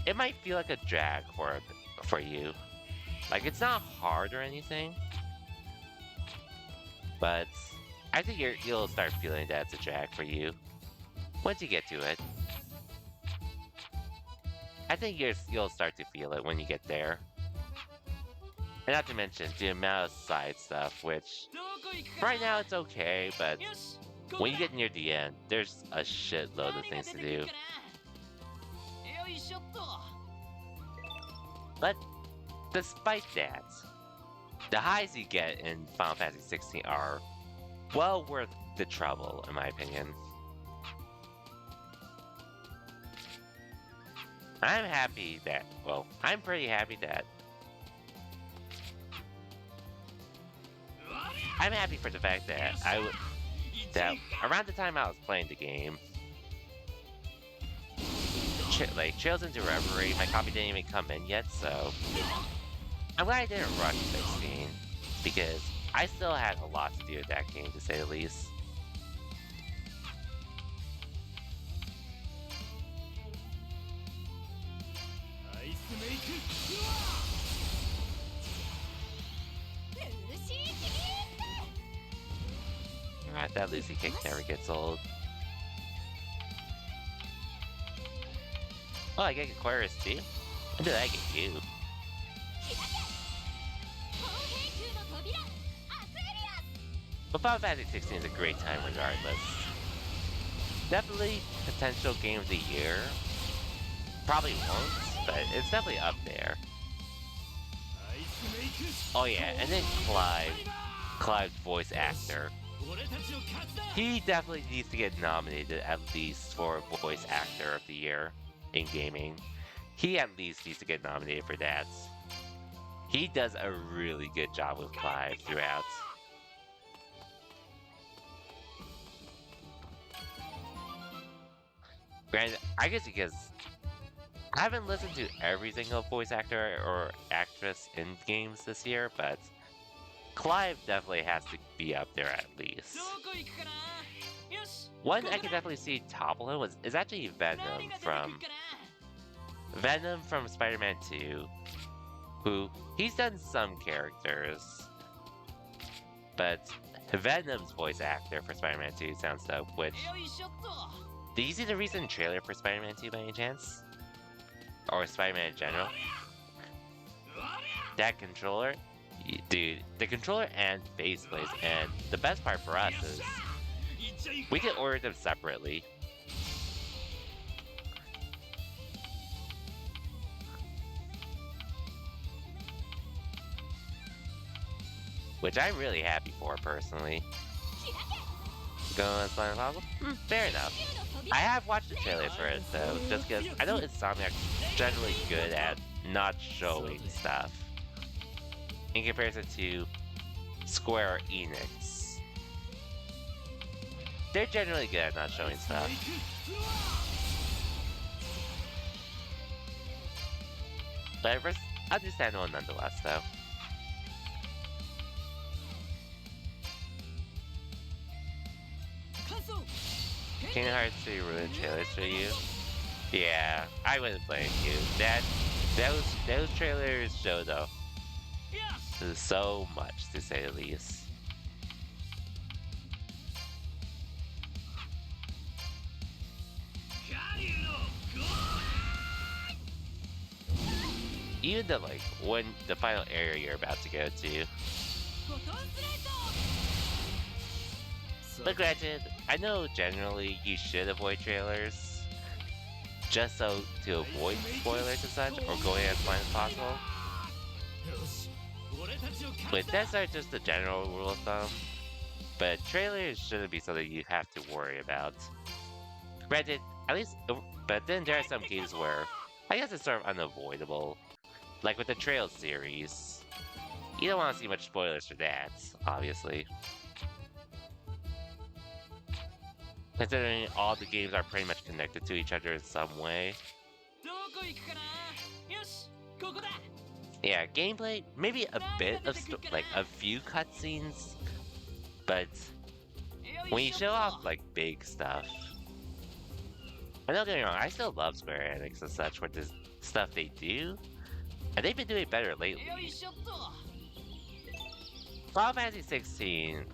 A: it might feel like a drag for you. Like, it's not hard or anything, but I think you'll start feeling that it's a drag for you once you get to it. I think you'll start to feel it when you get there. And not to mention the amount of side stuff, which
C: どこ行くか
A: right now it's okay, but
C: よしここ
A: when
C: だ
A: you get near the end, there's a shitload of
C: 何が
A: things
C: 出
A: to
C: てくる
A: do.
C: かなよいしょっと
A: But despite that, the highs you get in Final Fantasy 16 are well worth the trouble, in my opinion. I'm happy that, well, I'm pretty happy that, I'm happy for the fact that that around the time I was playing the game, like Trails into Reverie, my copy didn't even come in yet, so I'm glad I didn't rush 16 because I still had a lot to do with that game, to say the least. Alright, that Lucy kick never gets old. Oh, I get Aquarius too? When did I get you? But Final Fantasy 16 is a great time regardless. Definitely potential game of the year. Probably won't, but it's definitely up there. Oh yeah, and then Clive's voice actor. He definitely needs to get nominated at least for voice actor of the year in gaming. He at least needs to get nominated for that. He does a really good job with Clive throughout. Granted, I guess because I haven't listened to every single voice actor or actress in games this year, but Clive definitely has to be up there at least. One I can definitely see topple him is actually Venom from Spider-Man 2, who he's done some characters, but Venom's voice actor for Spider-Man 2 sounds dope, which... Did you see the recent trailer for Spider-Man 2 by any chance? Or Spider-Man in general? That controller? Dude, the controller and faceplates, and the best part for us is we can order them separately. Which I'm really happy for, personally. Going as far as possible? Fair enough. I have watched the trailers for it, though, just because I know Insomniac's generally good at not showing stuff. In comparison to Square Enix. They're generally good at not showing stuff. But it's understandable nonetheless, though. Kingdom Hearts 3 ruined trailers for you? Yeah, I wouldn't blame you. Those trailers showed off so much, to say the least. Even when the final area you're about to go to. But granted, I know generally you should avoid trailers, just so to avoid spoilers and such, or going as blind as possible. But that's not just the general rule of thumb. But trailers shouldn't be something you have to worry about. Granted, at least, but then there are some cases where I guess it's sort of unavoidable. Like with the Trails series. You don't want to see much spoilers for that, obviously. Considering all the games are pretty much connected to each other in some way. Yeah, gameplay, maybe a bit of, a few cutscenes, but when you show off, big stuff. And don't get me wrong, I still love Square Enix and such with this stuff they do, and they've been doing better lately. Final Fantasy 16,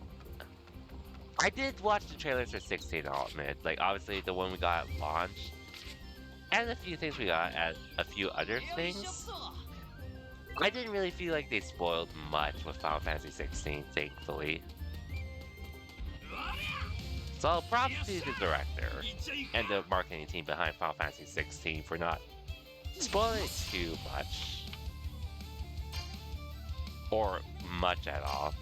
A: I did watch the trailers for 16, I'll admit. Obviously, the one we got at launch. And a few things we got at a few other things. I didn't really feel like they spoiled much with Final Fantasy 16, thankfully. So, props to the director and the marketing team behind Final Fantasy 16 for not spoiling it too much. Or much at all.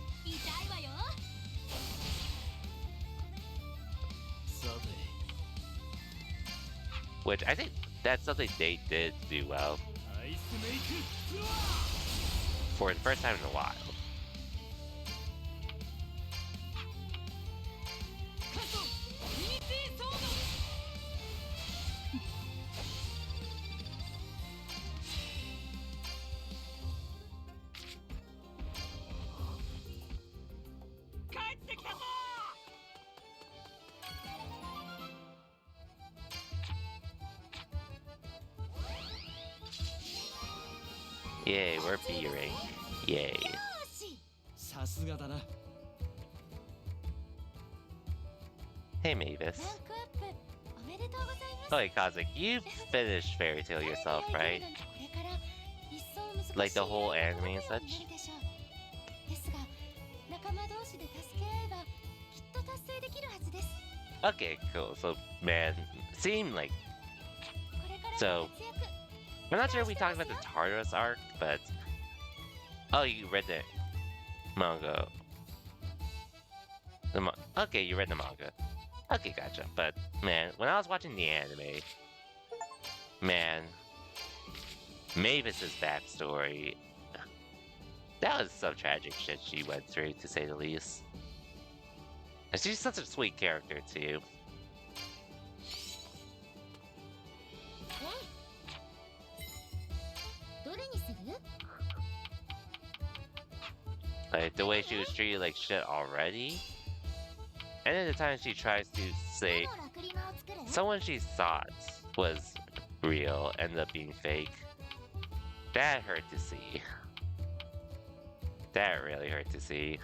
A: Which I think that's something they did do well
B: アイスメイクフロア
A: for the first time in a while.
C: カソミニティソード
E: 帰ってきたぞ
A: Yay, we're B rank. Yay.
D: よし
B: さすがだな
A: Hey
D: ラン
A: Mavis.
D: クアップおめでとうございます
A: Oh, hey Kazik, you finished Fairy Tail yourself, right?
D: これから一層難しい
A: Like the whole anime and such?
D: になるでしょうですが仲間同士で助け合えばきっと達成できるはずです
A: Okay, cool. So, man, seemed like
D: これから
A: So-
D: も活躍
A: I'm not sure if we talked about the Tartarus arc, but oh, you read the manga. Okay, you read the manga. Okay, gotcha. But man, when I was watching the anime, man, Mavis's backstory, that was some tragic shit she went through, to say the least. And she's such a sweet character too. Like the way she was treated like shit already. And then the time she tries to say
D: どのラクリマを作る
A: someone she thought was real ended up being fake. That hurt to see. That really hurt to see.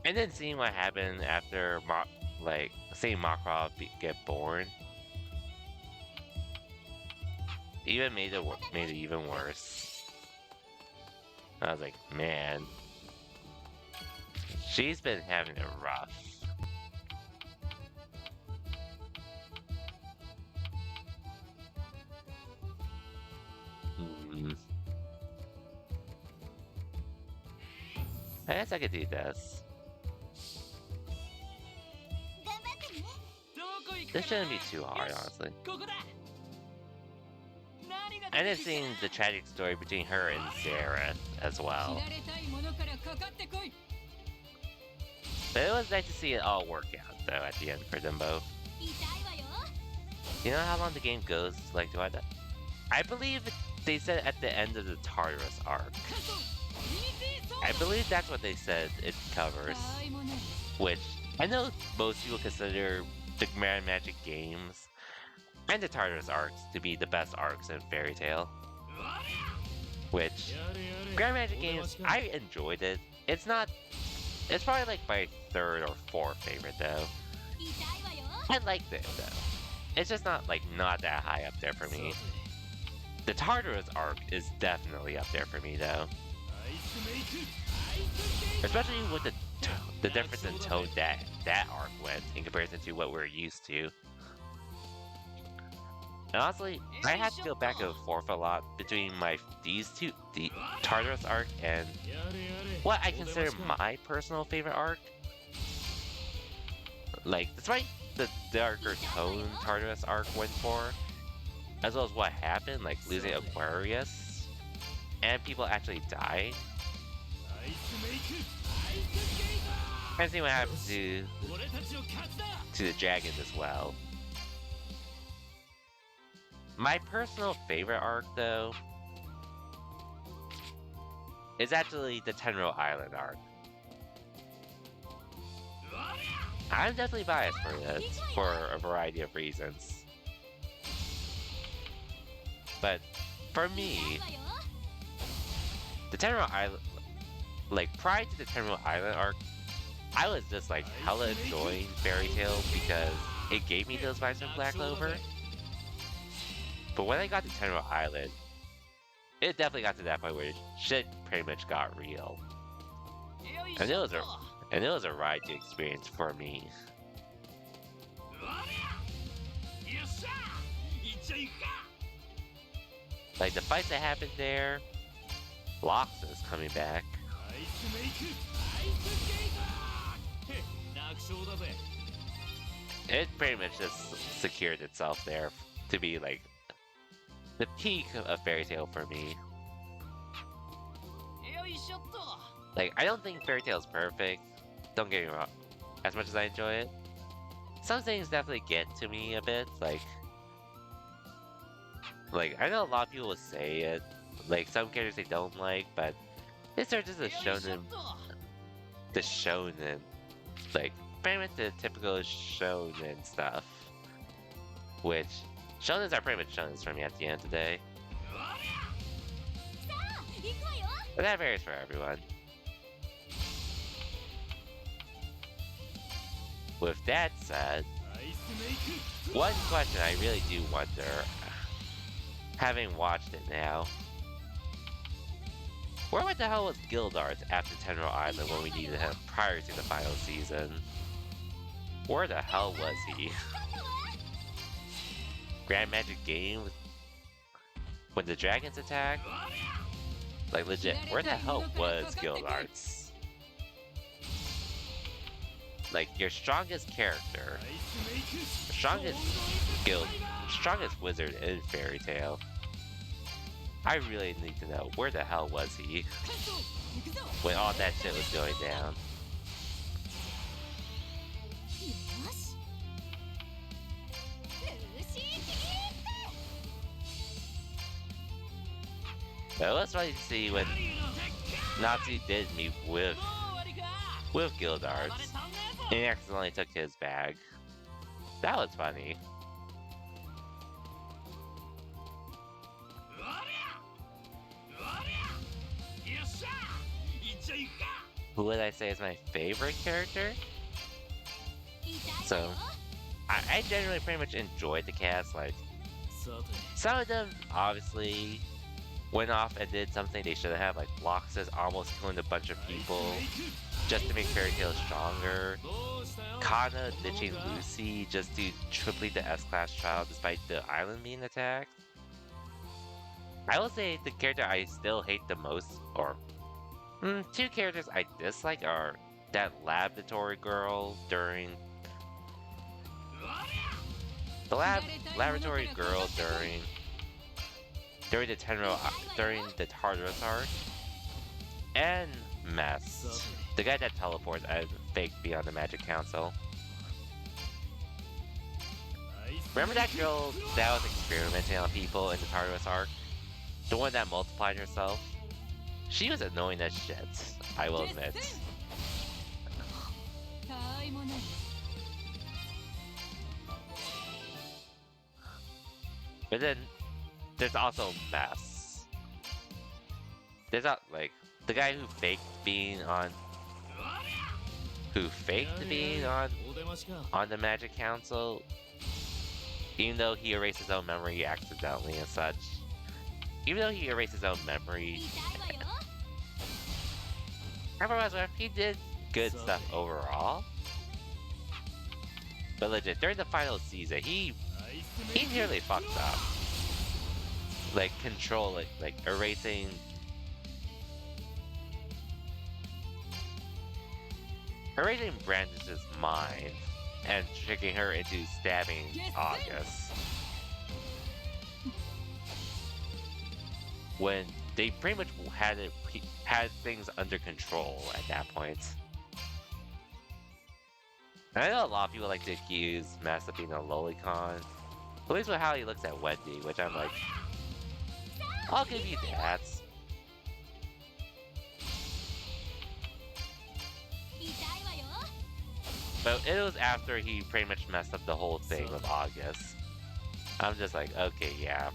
A: And then seeing what happened after like seeing Makarov get born even made it even worse. I was like, man, she's been having it rough. I guess I could do this.
D: 頑張ってね
B: どこ行く
A: This
B: かな
A: shouldn't be too hard, honestly.
B: ここだ何が
A: And
B: 出
A: then
B: てくる
A: seeing the tragic story between her and Sarah as
C: 切
A: well.
C: られたいものからかかってこい
A: But it was nice to see it all work out, though, at the end for them both.
D: 痛いわよ
A: You know how long the game goes? Like, do I believe they said at the end of the Tartarus arc.
C: カソミニティソー
A: I
C: ド
A: believe that's what they said it covers.
C: たわいもない
A: Which, I know most people consider the Grand Magic games and the Tartarus arcs to be the best arcs in Fairy Tail. Which,
B: やれやれ
A: Grand Magic games, I enjoyed it. It's probably like my third or fourth favorite though.
D: 痛いわよ
A: I liked it though. It's just not that high up there for me. The Tartarus arc is definitely up there for me though.
B: アイスメイクアイスゲイ
A: Especially with the difference in tone that arc went in comparison to what we're used to. And honestly, I had to go back and forth a lot between these two, the Tartarus arc and
B: やれやれ
A: what I consider my personal favorite arc. Like, despite the darker tone Tartarus arc went for, as well as what happened, like losing Aquarius, and people actually died,
B: アイスメイクアイスゲイザ
A: and seeing what happened
B: ー俺たちの勝ちだ
A: to the dragon as well. My personal favorite arc, though, is actually the Tenro Island arc. I'm definitely biased for this, for a variety of reasons. But, for me,
D: 痛いわよ
A: the Tenro Island, like, prior to the Tenro Island arc, I was just, like, hella enjoying Fairy Tail because it gave me those vibes from Black Clover. But when I got to Tenro Island, it definitely got to that point where shit pretty much got real. And it was a ride to experience for me.
E: よっしゃ行っちゃいくか
A: Like the fights that happened there, Loxus coming back.
B: アイスメイクアイスゲイザーへ楽勝だぜ
A: it pretty much just secured itself there to be like the peak of Fairy Tail for me. Like, I don't think Fairy Tail's perfect. Don't get me wrong. As much as I enjoy it, some things definitely get to me a bit. Like I know a lot of people would say it. Like some characters they don't like, but it's sort of just a shonen, the shonen, like pretty much the typical shonen stuff. Which shonens are pretty much shonens for me at the end of the day. But that varies for everyone. With that said, one question I really do wonder, having watched it now, where the hell was Gildarts after Tenro Island when we needed him prior to the final season? Where the hell was he? Grand Magic Game when the dragons attacked? Like legit, where the hell was Gildarts? Like your strongest character, strongest wizard in Fairy Tail. I really need to know where the hell was he when all that shit was going down. But it was funny to see when Natsu did meet with Gildarts and he accidentally took his bag. That was funny. Who would I say is my favorite character? So, I generally pretty much enjoyed the cast. Like, some of them obviously went off and did something they shouldn't have, like Loxus almost killing a bunch of people just to make Fairy Tail stronger. Kana ditching Lucy just to complete the S-Class trial despite the island being attacked. I will say the character I still hate the most, or two characters I dislike are that laboratory girl during the laboratory girl during the Tartarus arc, and Mess, the guy that teleports as fake beyond the Magic Council. Remember that girl that was experimenting on people in the Tartarus arc? The one that multiplied herself? She was annoying as shit, I will admit. But then, there's also Mess. There's not, like, the guy who faked being on the Magic Council, even though he erased his own memory accidentally and such. Even though he erased his own memory, he did good stuff overall. But legit, during the final season, he nearly fucked up. Like erasing Brandish's mind and tricking her into stabbing August. When they pretty much had things under control at that point. And I know a lot of people like to accuse Mess of being a lolicon, at least with how he looks at Wendy, which I'm like, I'll give you that. But it was after he pretty much messed up the whole thing with August. I'm just like, okay, yeah.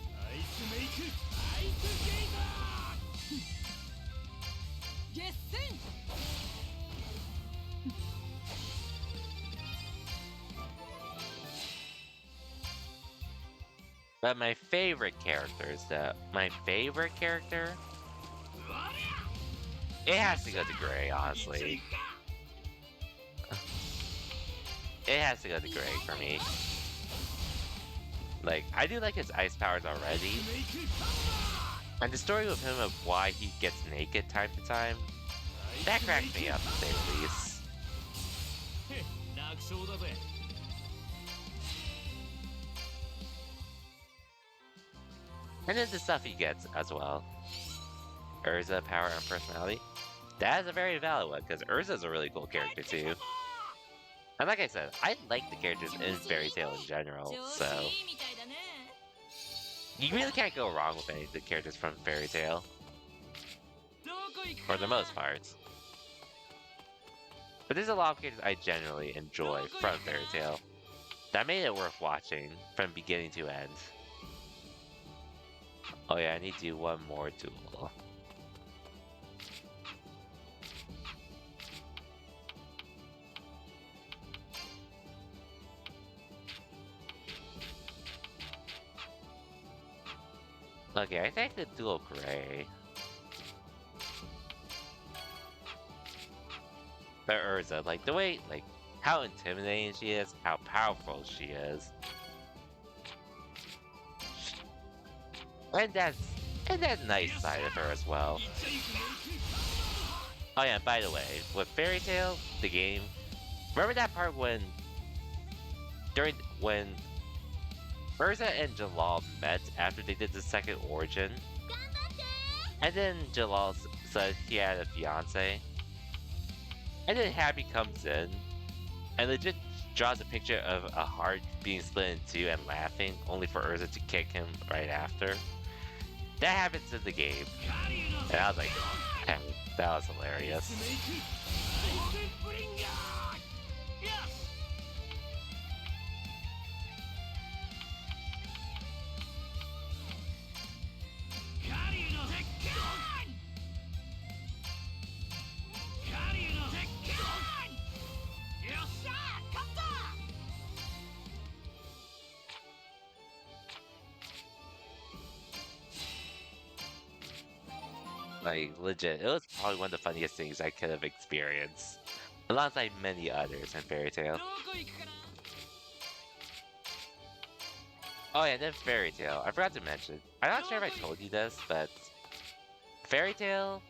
A: But my favorite character, it has to go to Gray, honestly. It has to go to Gray for me. Like, I do like his ice powers already. And the story with him of why he gets naked time to time, that cracked me up to say the least. And then the stuff he gets as well. Urza, power, and personality. That is a very valid one, because Urza's a really cool character too. And like I said, I like the characters in Fairy Tail in general,
C: 調子
A: so
C: いいみたいだね
A: you really can't go wrong with any of the characters from Fairy Tail,
B: どこ行く
A: for
B: か
A: the most part. But there's a lot of characters I generally enjoy from Fairy Tail. That made it worth watching from beginning to end. Oh yeah, I need to do one more duel. Okay, I think the dual gray. But Urza, like the way, like how intimidating she is, how powerful she is. And that nice side of her as well. Oh yeah, by the way, with Fairy Tail, the game, remember that part when Urza and Jalal met after they did the second origin? And then Jalal said he had a fiance. And then Happy comes in and legit draws a picture of a heart being split in two and laughing, only for Urza to kick him right after. That happens in the game. And I was like, hey, that was hilarious. Like, legit, it was probably one of the funniest things I could have experienced, alongside many others in Fairy Tail.
B: どこ行くかな
A: Oh yeah, and then Fairy Tail. I forgot to mention. I'm not sure if I told you this, but Fairy Tail,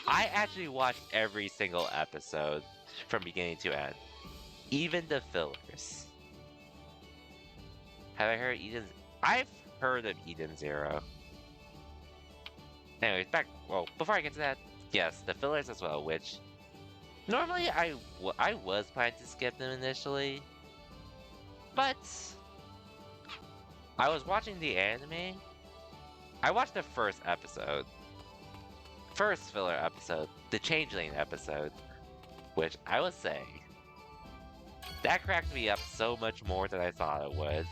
A: I actually watched every single episode from beginning to end, even the fillers. Have I heard Eden? I've heard of Eden Zero. Anyways, well, before I get to that, yes, the fillers as well, which normally I was planning to skip them initially, but I was watching the anime. I watched the first filler episode, the Changeling episode, which I was saying, that cracked me up so much more than I thought it would.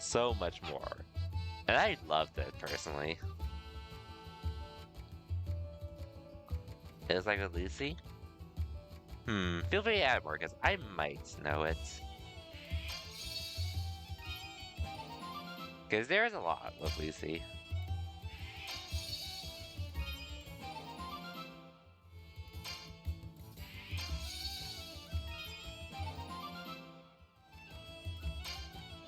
A: So much more. And I loved it, personally. Is like a Lucy? Feel free to add more, because I might know it. Because there's a lot with Lucy.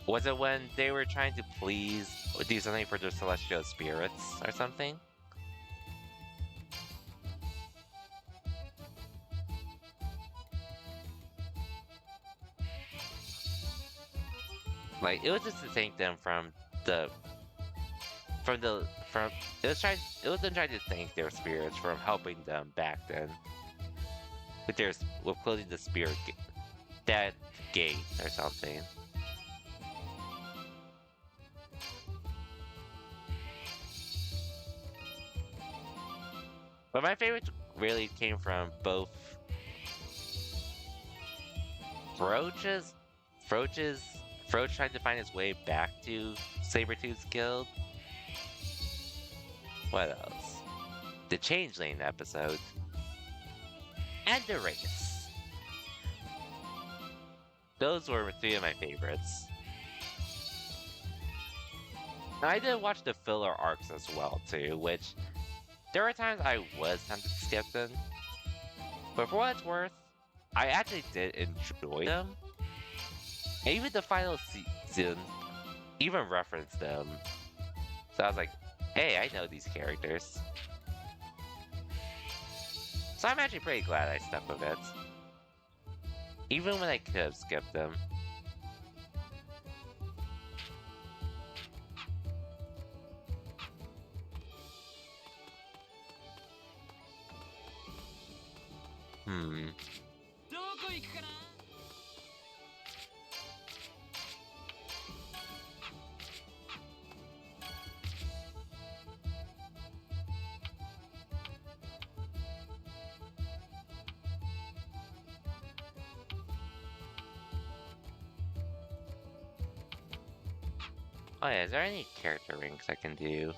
A: Was it when they were trying to please or do something for the celestial spirits or something? Like, it was just to thank them it was them trying to thank their spirits from helping them back then with closing the that gate or something. But my favorite really came from both Froach trying to find his way back to Sabretooth's guild. What else? The Changeling episode. And the race. Those were three of my favorites. And I did watch the filler arcs as well too, which there were times I was tempted to skip them. But for what it's worth, I actually did enjoy them. And even the final season even referenced them. So I was like, hey, I know these characters. So I'm actually pretty glad I stuck with it. Even when I could have skipped them. Hmm.
B: どこ行くかな。
A: Oh yeah, is there any character ranks I can do?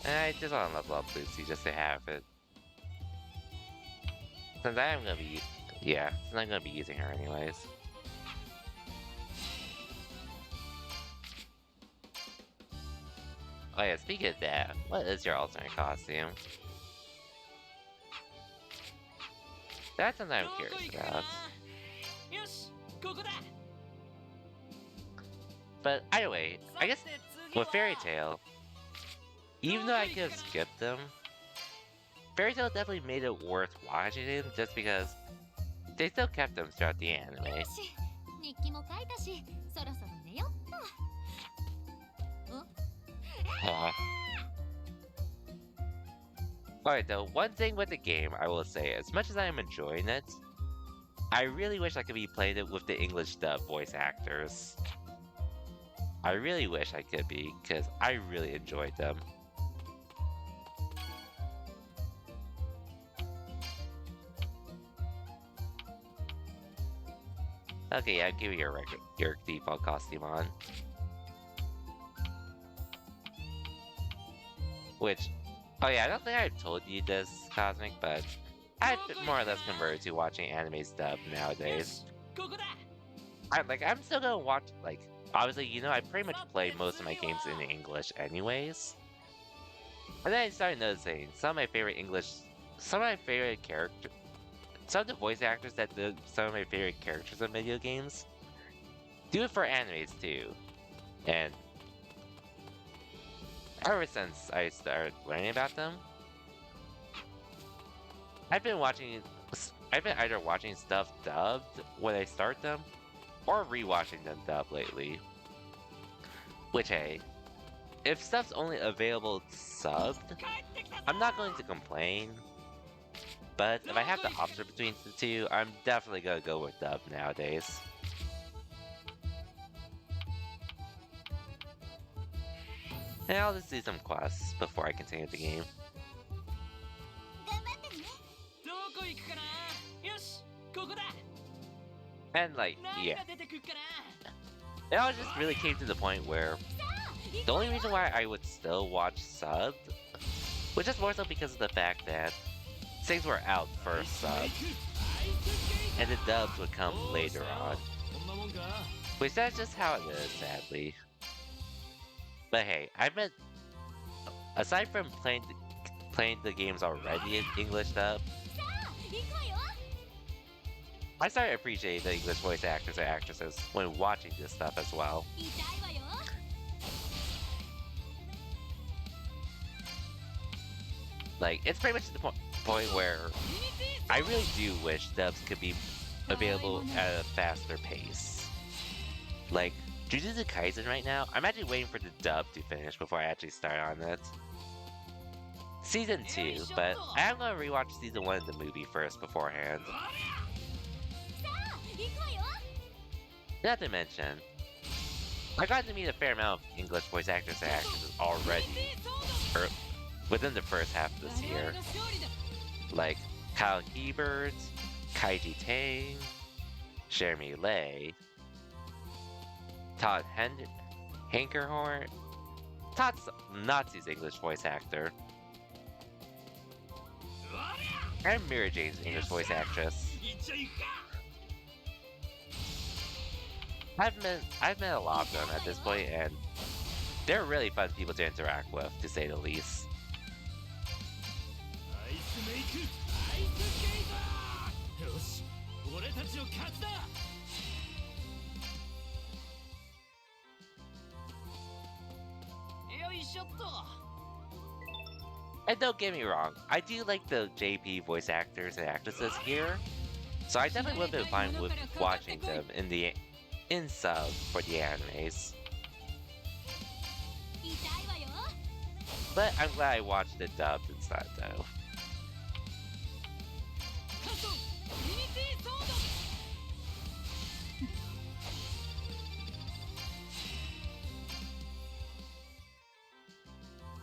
A: I just want to level up Lucy just to have it. Since I am gonna be, yeah, since I'm gonna be using her anyways. Oh yeah, speaking of that, what is your alternate costume? That's something I'm
B: どこ
A: curious
B: 行くか
A: about.
B: な。よし、ここだ。
A: But either way, I guess
B: さて次は
A: with Fairy Tail, even though I could have skipped them, Fairy Tail definitely made it worth watching them just because they still kept them throughout the anime.
D: よし日記も書いたしそろそろ寝よっと。
A: Alright though, one thing with the game I will say, as much as I am enjoying it, I really wish I could be playing it with the English dub voice actors. I really wish I could be, because I really enjoyed them. Okay, yeah, give me your default costume on. Which, oh yeah, I don't think I've told you this, Cosmic, but I've been more or less converted to watching animes dub
B: よ
A: nowadays.
B: し、ここだ。
A: I'm still gonna watch, like, obviously, you know, I pretty much play most of my games in English anyways. And then I started noticing some of my favorite characters, some of the voice actors that do some of my favorite characters in video games do it for animes too. And ever since I started learning about them, I've been either watching stuff dubbed when I start them, or rewatching them dubbed lately. Which, hey, if stuff's only available subbed,
B: 帰ってきたぞ。
A: I'm not going to complain. But if I have the option between the two, I'm definitely gonna go with dub nowadays. And I'll just do some quests before I continue the game.
D: 頑張ってね。
B: どこ行くかな。よし、ここだ。
A: And like,
B: 何
A: yeah,
B: が出てくっかな。
A: it all just really came to the point where the only reason why I would still watch subbed was just more so because of the fact that things were out first subbed, and the dubs would come later on.
B: こんなもんか。
A: Which that's just how it is, sadly. But hey, aside from playing the games already in English dub,
D: 行くわよ。
A: I started appreciating the English voice actors and actresses when watching this stuff as well.
D: 痛いわよ。
A: Like, it's pretty much to the point where I really do wish dubs could be available at a faster pace. Like, Jujutsu Kaisen right now, I'm actually waiting for the dub to finish before I actually start on it. Season 2, but I am gonna rewatch Season 1 of the movie first beforehand.
D: さあ行くわよ。
A: Not to mention, I got to meet a fair amount of English voice actors and actresses already within the first half of this year. Like Kyle Hebert, Kaiji Tang, Jeremy Lay, Todd Hankerhorn, Todd's Nazi's English voice actor, and Mira Jane's English voice actress.
E: 一応行くか。
A: I've met a lot of them at this point, and they're really fun people to interact with, to say the least.
B: アイスメイク、アイスゲイザー。よし、俺たちの勝ちだ。
A: And don't get me wrong, I do like the JP voice actors and actresses here, so I definitely would have been fine with watching them in sub for the animes. But I'm glad I watched it dubbed instead, though.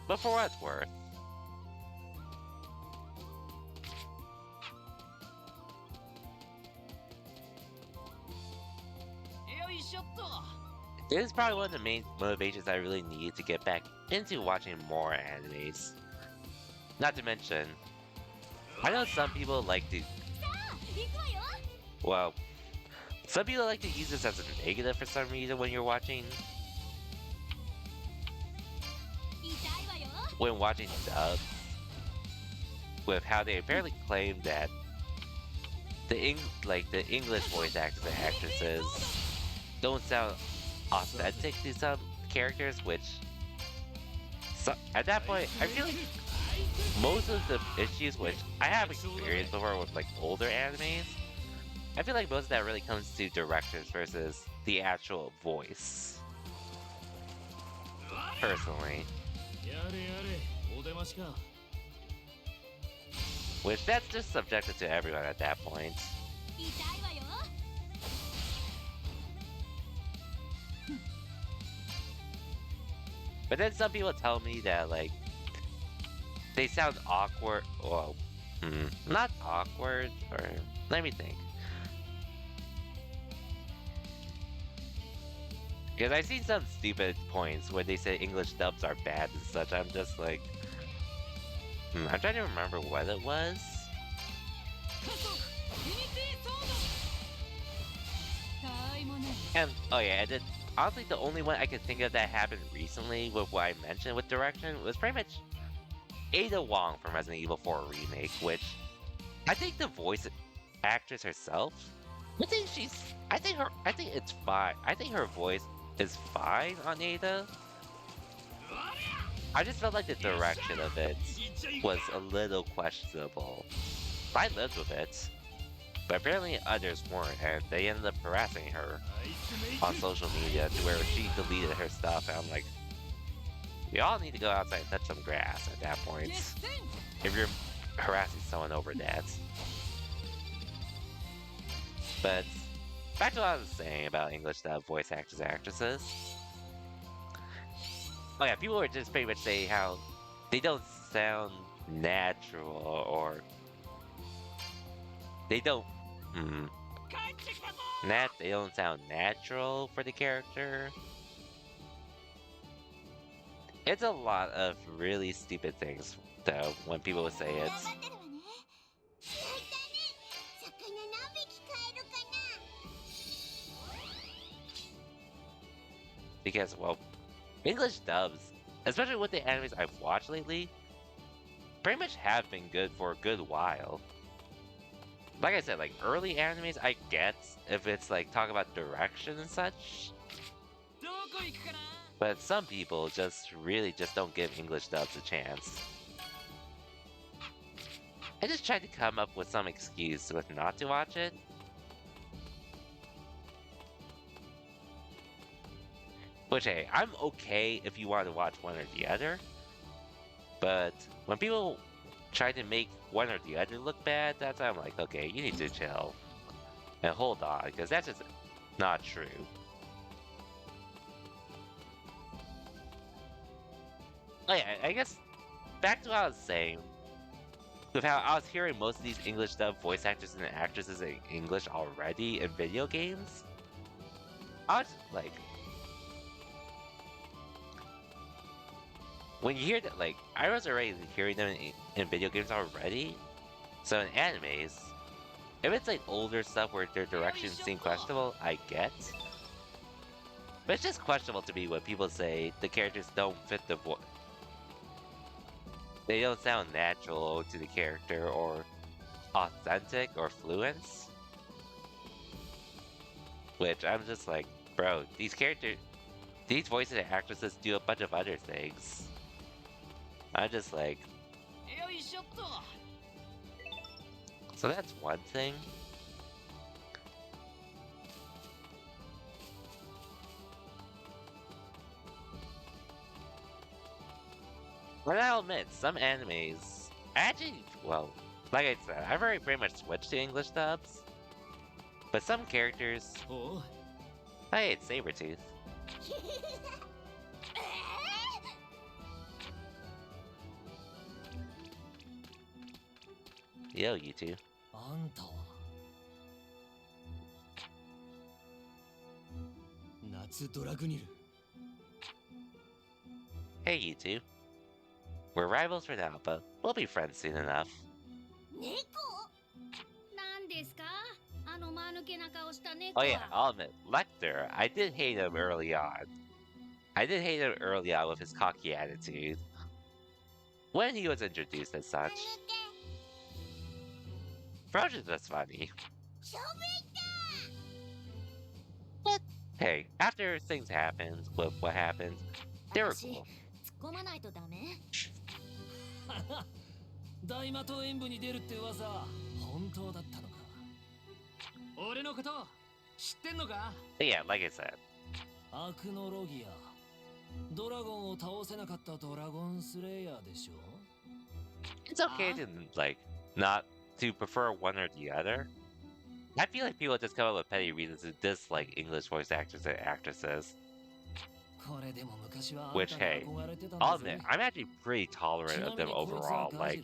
A: But for what it's worth, this is probably one of the main motivations I really need to get back into watching more animes. Not to mention, I know some people like to, well, some people like to use this as a negative for some reason when you're watching, dubs, with how they apparently claim that the English voice actors and actresses don't sound authentic to some characters, which at that point I feel like most of the issues which I have experienced before with like older animes, I feel like most of that really comes to directors versus the actual voice. Personally. Which that's just subjective to everyone at that point. But then some people tell me that like they sound awkward. Well, not awkward, or let me think. Because I've seen some stupid points where they say English dubs are bad and such. I'm just like, I'm trying to remember what it was. And oh yeah, and then honestly, the only one I can think of that happened recently with what I mentioned with direction was pretty much Ada Wong from Resident Evil 4 Remake, which I think the voice actress herself, I think it's fine. I think her voice is fine on Ada. I just felt like the direction of it was a little questionable. I lived with it, but apparently others weren't, and they ended up harassing her on social media to where she deleted her stuff, and I'm like, we all need to go outside and touch some grass at that point, if you're harassing someone over that. But back to what I was saying about English dub voice actors and actresses. Oh yeah, people were just pretty much saying how they don't sound natural, or they don't they don't sound natural for the character. It's a lot of really stupid things though when people would say it. Because, well, English dubs, especially with the animes I've watched lately, pretty much have been good for a good while. Like I said, like early animes, I get if it's like talk about direction and such. But some people just really just don't give English dubs a chance. I just tried to come up with some excuse with not to watch it. Which, hey, I'm okay if you want to watch one or the other. But when people try to make one or the other look bad, that's I'm like, okay, you need to chill. And hold on, because that's just not true. Oh yeah, I guess back to what I was saying. With how I was hearing most of these English dub voice actors and actresses in English already in video games. I was like, when you hear that, like, I was already hearing them in video games already. So in animes, if it's like older stuff where their directions seem questionable, I get. But it's just questionable to me when people say the characters don't fit the voice. They don't sound natural to the character or authentic or fluent. Which I'm just like, bro, these voices and actresses do a bunch of other things. I'm just like,
B: よいしょっと。
A: so that's one thing. But I'll admit, some animes actually, well, like I said, I've already pretty much switched to English dubs. But some characters,
B: おう
A: I hate Sabretooth. Yo, you two.
B: あんたは夏ドラグニル
A: Hey, you two. We're rivals for now, but we'll be friends soon enough.
D: 猫
C: なんですかあの間抜けな顔した猫
A: Oh
C: は。
A: yeah, I'll admit, Lecter, I did hate him early on. I did hate him early on with his cocky attitude. When he was introduced as
D: 間抜
A: such.
D: け
A: Froge is just funny.
D: しょべ
A: Hey, after things happened with what happened, they were
C: 私
A: cool.
C: 突っ込まないとダメ
B: 大魔党演舞に出るって噂本当だったのか俺のこと知ってんのか
A: But yeah, like I said,
B: アクノロギアドラゴンを倒せなかったドラゴンスレイヤーでしょ
A: it's okay to, like, not to prefer one or the other. I feel like people just come up with petty reasons to dislike English voice actors and actresses.
B: これでも昔は
A: Which, hey, I'll admit, I'm actually pretty tolerant of them overall. Like,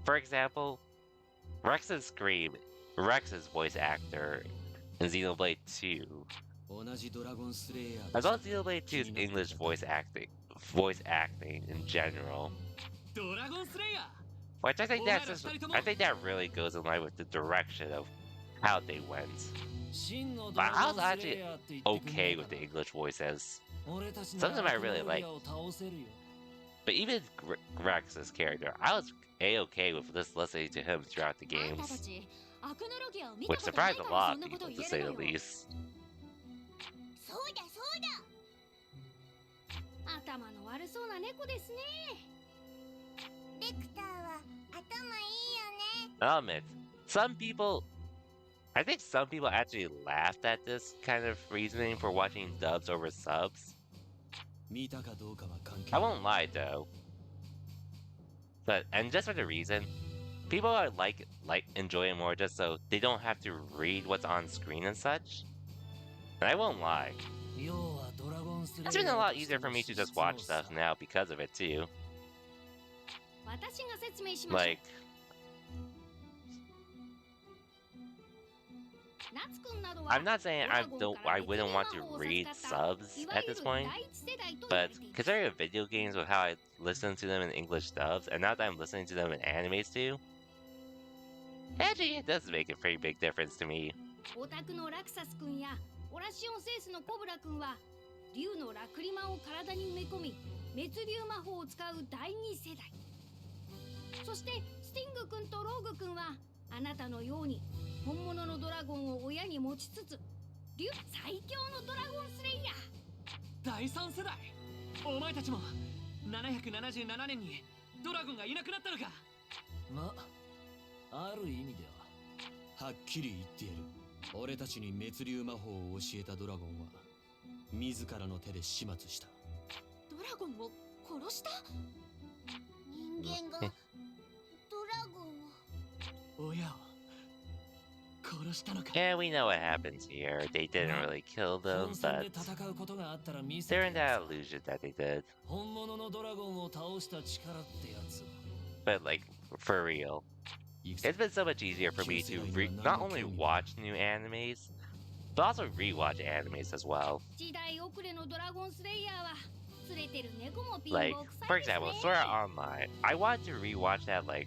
A: for example, Rex's voice actor in Xenoblade 2,
B: 同じドラゴンスレイヤー
A: as well as Xenoblade 2's English voice acting in general.
B: ドラゴンスレイヤ
A: Which I think that really goes in line with the direction of how they went.
B: ー真のド
A: But
B: ラ
A: I
B: ゴ
A: was
B: ンスレイ
A: actually
B: ヤーって言ってくん
A: okay
B: だ
A: with
B: か
A: the
B: ら
A: English voices.
B: 俺たち
A: Some of them I
B: アクノ
A: really
B: ロ
A: like.
B: ギアを倒せるよ
A: But even Rex's character, I was a-okay with just listening to him throughout the
C: あんたた
A: games,
C: ちアクノロギアを見た
A: which
C: ことない
A: surprised
C: か
A: a
C: ら
A: lot
C: そ
A: of
C: んなことを
A: people,
C: 言
A: to
C: え
A: say
C: る
A: the
C: のよ
A: least.
D: そうだそうだ
C: 頭の悪そうな猫ですね
D: レクターは頭いいよね
A: I'll admit, I think some people actually laughed at this kind of reasoning for watching dubs over subs.
B: 見たかどうかは関係
A: I won't lie though. And just for the reason, people are like enjoy it more just so they don't have to read what's on screen and such. And I won't lie,
B: 要はドラゴンスレイヤー
A: it's been a lot easier for me to just watch stuff now because of it too.
C: 私が説明しましょう
A: Like,
C: 夏くんなどは
A: I'm not saying I wouldn't want to read subs at this point, but considering the video games with how I listen to them in English dubs, and now that I'm listening to them in animes too, actually it does make a pretty big difference to me.
C: オタクのラクサスくんやオラシオンセースのコブラくんは竜のラクリマを体に埋め込み滅竜魔法を使う第二世代そしてスティングくんとローグくんはあなたのように本物のドラゴンを親に持ちつつ竜最強のドラゴンスレイヤー
B: 第三世代お前たちも777年にドラゴンがいなくなったのかまある意味でははっきり言ってやる俺たちに滅竜魔法を教えたドラゴンは自らの手で始末した
C: ドラゴンを殺した
D: 人間がドラゴンを
B: 親を殺したのか
A: Yeah, we know what happens here. They didn't really kill them,
B: 本戦
A: but
B: で戦うことがあったら見せて
A: they're
B: や
A: in
B: る
A: that illusion that they did.
B: 本物のドラゴンを倒した力ってやつを
A: But like, for real.
B: 行くぞ
A: It's been so much easier for me to not only watch new animes, but also rewatch animes as well.
C: 時代遅れのドラゴンスレイヤーは連れてる猫もピン
A: Like,
C: ボ臭
A: for
C: いですね
A: example, Sword Art Online. I wanted to rewatch that, like,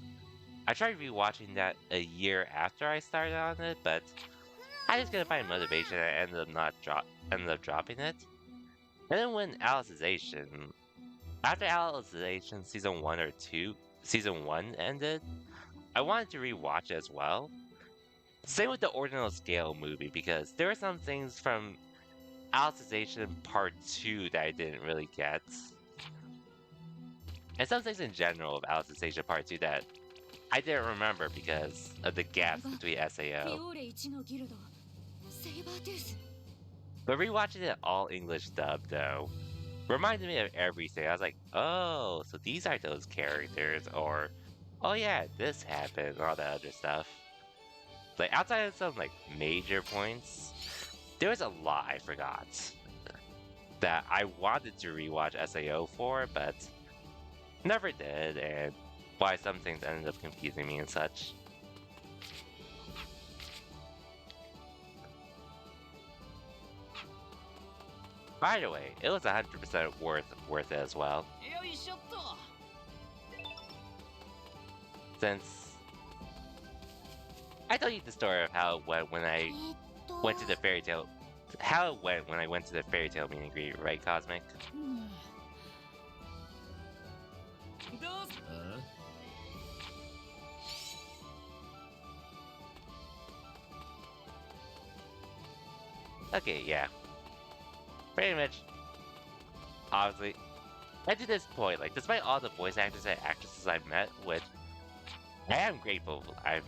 A: I tried rewatching that a year after I started on it, but I just couldn't find motivation and I ended up dropping it. And then when after Alicization season 1 ended, I wanted to rewatch it as well. Same with the Ordinal Scale movie, because there were some things from Alicization Part 2 that I didn't really get. and some things in general of Alice in Station Part 2 that I didn't remember because of the gaps between
C: フィ
A: SAO.
C: オーレ一のギルドセイバートゥース
A: But rewatching it all English dub, though, reminded me of everything. I was like, oh, so these are those characters, or, oh yeah, this happened, and all that other stuff. Like, outside of some, like, major points, there was a lot I forgot that I wanted to rewatch SAO for, but never did, and why some things ended up confusing me and such. By the way, it was 100% worth it as well.
B: よいしょっと
A: Since I told you the story of how it went when I went to the fairy tale, how it went when I went to the fairy tale meet and greet, right, Cosmic?
B: どうす
A: Okay, yeah. Pretty much, obviously, and to this point, like, despite all the voice actors and actresses I've met, which I am grateful I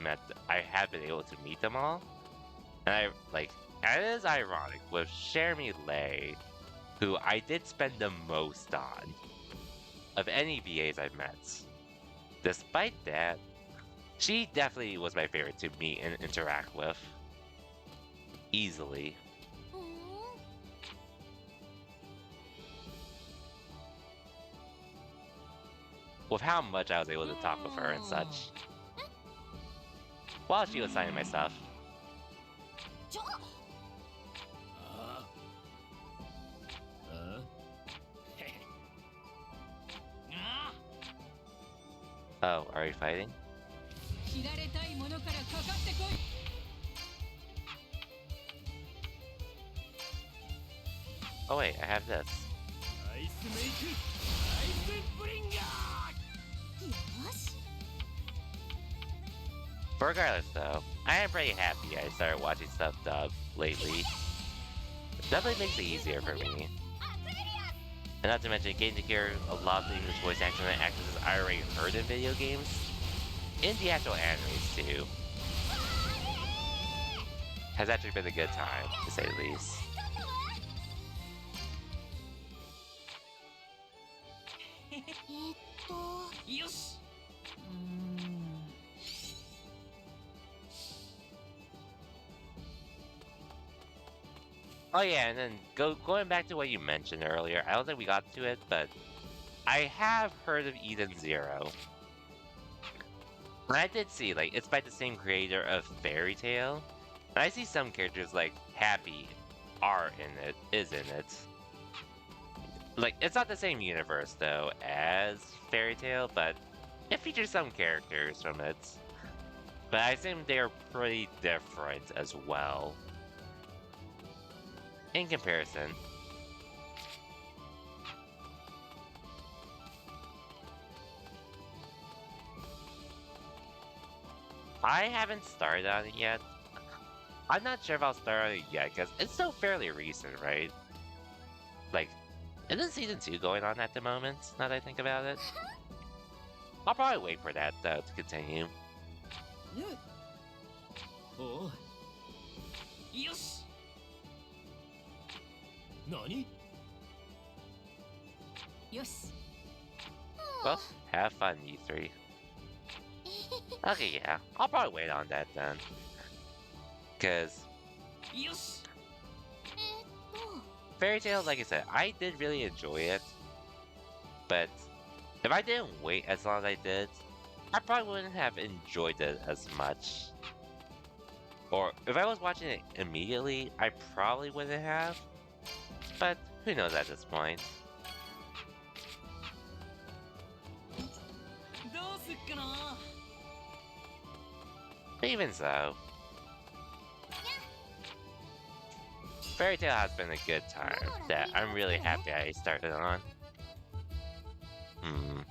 A: have been able to meet them all. And and it is ironic with Jeremy Lay, who I did spend the most on of any VAs I've met. Despite that, she definitely was my favorite to meet and interact with. Easily.
C: ふん
A: With how much I was able to talk with her and such. While she was signing my stuff.
C: ちょ
B: ああへへあ
A: Oh, are we fighting?
C: 切られたいものからかかってこい
A: Oh wait, I have this.
B: アイスメイクアイスブリンガー
C: よし
A: Regardless though, I am pretty happy I started watching stuff dubbed lately. It definitely makes it easier for me. And not to mention getting to hear a lot of the English voice actors and actresses I already heard in video games, in the actual animes too, has actually been a good time, to say the least.
B: よし
A: Oh yeah, and then going back to what you mentioned earlier, I don't think we got to it, but I have heard of Eden Zero. And I did see, like, it's by the same creator of Fairy Tail. And I see some characters like Happy is in it. Like, it's not the same universe though as Fairy Tail, but it features some characters from it. But I assume they're pretty different as well. In comparison. I haven't started on it yet. I'm not sure if I'll start on it yet, because it's still fairly recent, right? Like, isn't Season 2 going on at the moment, now that I think about it? I'll probably wait for that, though, to continue.
B: おうよし何
C: よし
A: Well, have fun, you three. Okay, yeah, I'll probably wait on that then. Because
B: よし
A: Fairy Tail, like I said, I did really enjoy it. But if I didn't wait as long as I did, I probably wouldn't have enjoyed it as much. Or if I was watching it immediately, I probably wouldn't have. But who knows at this point.
B: どうすっかな
A: Even so, Fairy Tail has been a good time that I'm really happy I started on. Hmm.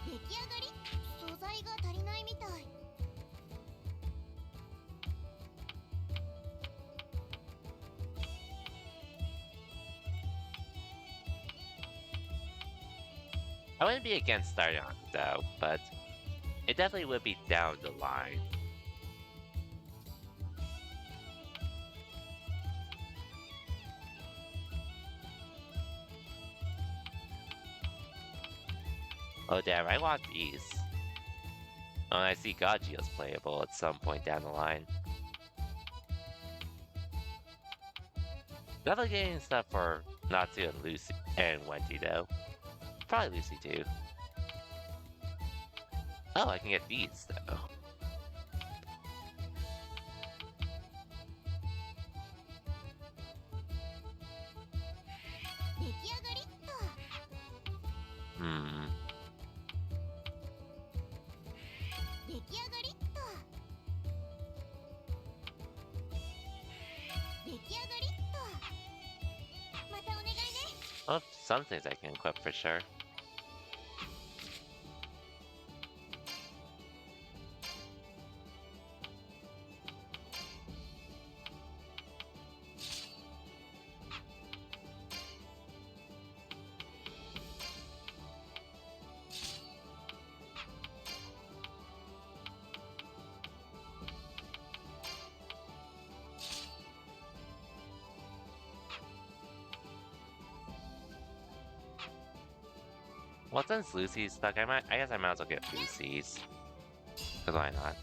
D: 出来上がり素材が足りないみたい
A: Well, I wouldn't be against starting on it though, but it definitely would be down the line. Oh damn, I want these. Oh, and I see Gagio's playable at some point down the line. Definitely getting stuff for Natsu and Lucy and Wendy though. Probably Lucy too. Oh, I can get these though.
D: 出来上がりっと。
A: Hmm.
D: 出来上がりっと。出来上がりっと。またお願いね。
A: Well, some things I can equip for sure. Well, since Lucy's stuck, I guess I might as well get Lucy's. Cause why not?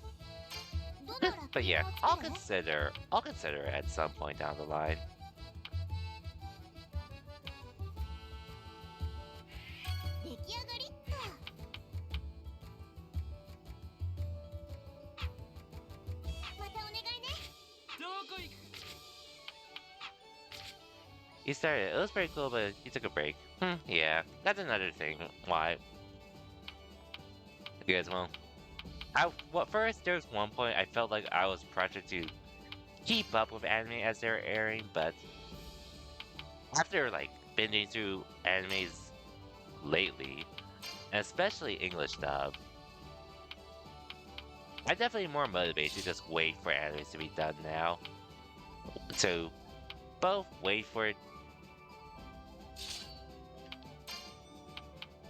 D: どのラッ
A: But
D: キ
A: yeah,
D: ーをつ
A: I'll
D: ける？
A: consider it at some point down the line.
D: 出来上がりっと。またお願いね。
B: どこ行く？
A: He started. It was pretty cool, but he took a break. Yeah, that's another thing. Why? You guys, well, first there was one point I felt like I was pressured to keep up with anime as they were airing, but after like binging through animes lately, and especially English dub, I'm definitely more motivated to just wait for animes to be done now. So, both wait for it.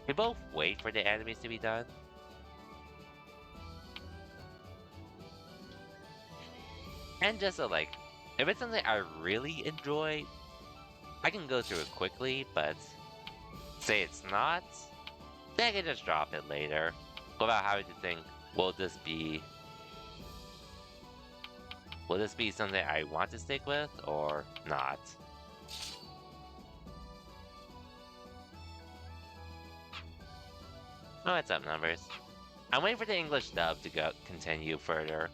A: We both wait for the animes to be done. And just so, like, if it's something I really enjoy, I can go through it quickly, but say it's not, then I can just drop it later without having to think, will this be something I want to stick with or not? Oh, what's up, numbers? I'm waiting for the English dub to continue further.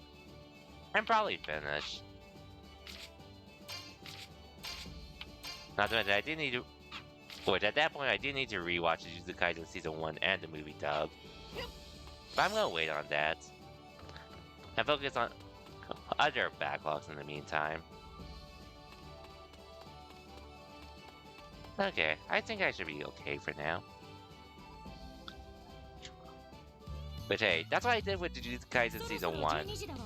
A: And probably finish. Not to mention, I do need to... Which, at that point, I do need to rewatch Jujutsu Kaisen Season 1 and the movie dub. But I'm gonna wait on that. And focus on other backlogs in the meantime. Okay, I think I should be okay for now. But hey, that's what I did with Jujutsu Kaisen Season 1.
C: 12時だわ。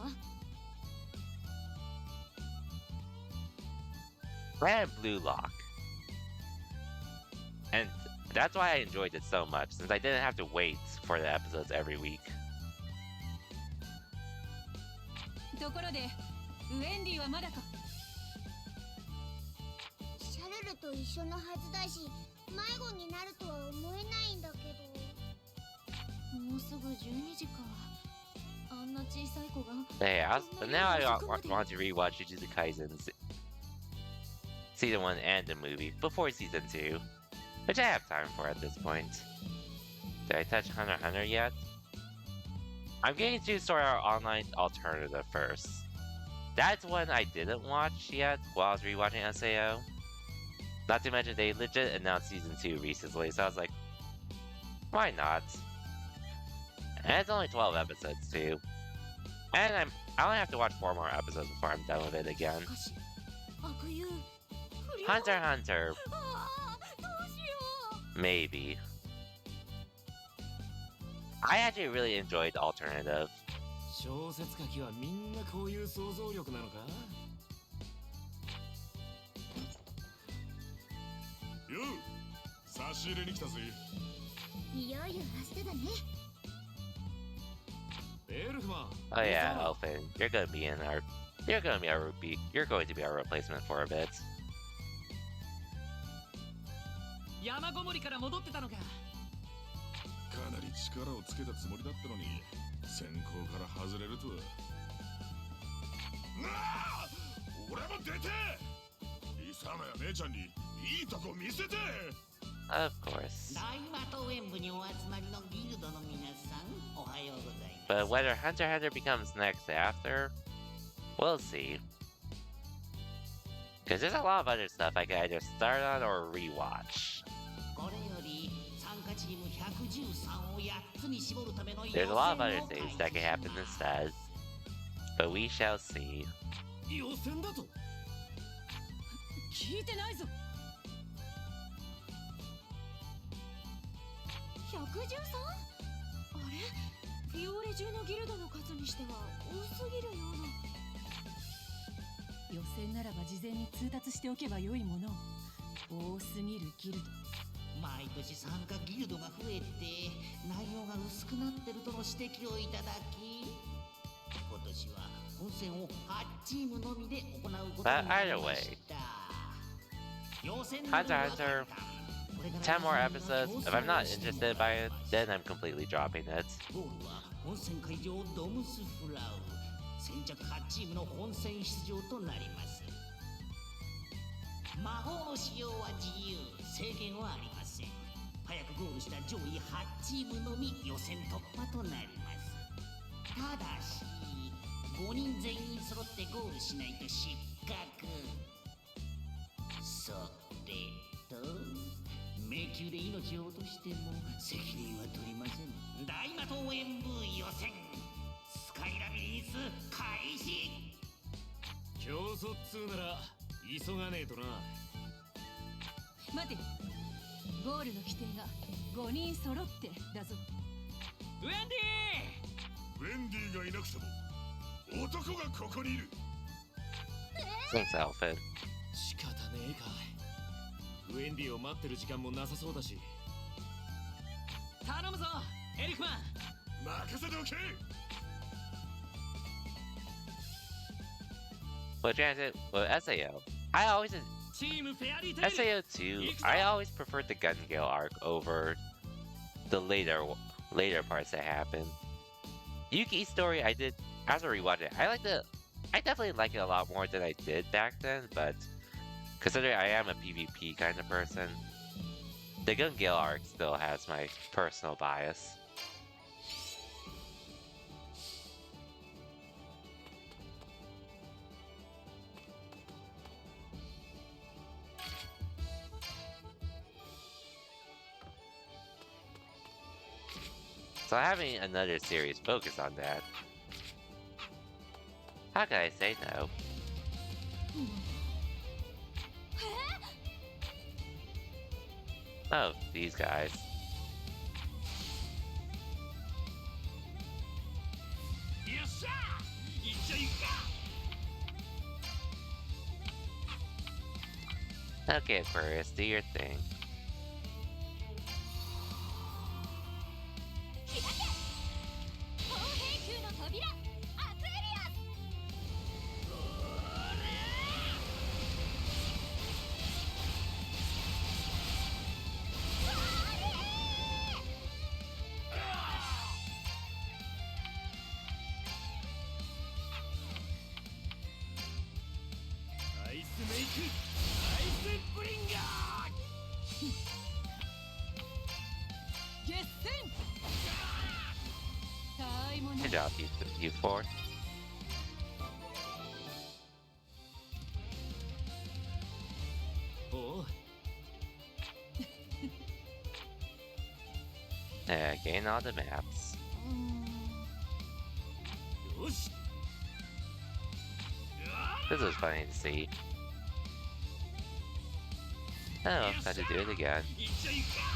A: And Blue Lock. And that's why I enjoyed it so much, since I didn't have to wait for the episodes every week.
C: ところで、ウェンディはまだか。
D: シャルルと一緒のはずだし、迷子になるとは思えないんだけど。
C: もうすぐ12時か。あんな小さい子が。
A: Hey, but now I want to rewatch Jujutsu Kaisen's Season 1 and the movie before Season 2, which I have time for at this point. Did I touch Hunter x Hunter yet? I'm getting to Sword Art Online Alternative first. That's one I didn't watch yet while I was rewatching SAO. Not to mention they legit announced Season 2 recently, so I was like, why not? And it's only 12 episodes too. And I only have to watch 4 more episodes before I'm done with it again.
C: しかし、悪友。
A: Hunter x Hunter,
C: ああ、どうしよう。
A: maybe. I actually really enjoyed Alternative.
B: 小説書きはみんなこういう想像力なのか？よう、差し入れに来たぜ。
D: いよいよ明日だね。
B: エルフマン
A: Oh yeah, Elfin, you're gonna be our you're going to be our replacement for a bit.
B: 山ごもりから戻ってたのか。
F: かなり力をつけたつもりだったのに先行から外れるとは。なあ、俺も出てリサナや姉ちゃんにいいとこ見せて。
A: Of course.
E: 大和ウェンブにお集まりのギルドの皆さん、おはようございます。
A: But whether Hunter x Hunter becomes next after, we'll see. Because there's a lot of other stuff I can either start on or rewatch.
E: これより参加チーム113を8つに絞るための
A: There's a lot of other things that can happen instead, but we shall see.
B: 予選だと。聞いてないぞ。
C: 113？ あれ？フィオーレ中のギルドの数にしては多すぎるような。
G: 予選ならば事前に通達しておけばよいものを。多すぎるギルド。
E: 毎年参加ギルドが増えて内容が薄くなってるとの指摘をいただき、今年は本戦を8チームのみで行うことになりました。予選の
A: Hunter x Hunter, 10 more episodes. If I'm not interested by it, then I'm completely dropping it.
E: ゴールは本戦会場ドムスフラウ。先着8チームの本戦出場となります。魔法の使用は自由、制限はありません。早くゴールした上位8チームのみ予選突破となります。ただし5人全員揃ってゴールしないと失格。それと迷宮で命を落としても責任は取りません。大魔党演武予選スカイラビリンス開始。
B: 競争っつうなら急がねえとな。
G: 待て、ゴールの規定が5人揃ってだぞ。
B: ウェンデ
F: ウェンディがいなくても男がここにいる。
A: Thanks, Elfin.
B: 仕方ねえか。ウェンディを待ってる時間もなさそうだし。頼むぞエルフマン。
F: 任せておけ。
A: But granted, with SAO, I always
B: チームフェアリーテイル。
A: SAO2, I always preferred the Gun Gale arc over the later parts that happen. Yuki's story, I did after rewatching it. I definitely like it a lot more than I did back then. But considering I am a PvP kind of person, the Gun Gale arc still has my personal bias. So having another series focus on that, how can I say no? Oh, these guys.
E: よっしゃ行っちゃいか。
A: Okay, Aquarius, do your thing.
C: 砲兵級の扉アクエリアス。
B: アイスメイクアイスブリンガー。
G: 決戦。たわいもない。
A: Good job, you four.
B: Oh,
A: Gain all the maps.
B: よし。
A: This was funny to see. Oh, had to do it again.
E: 行っちゃいか。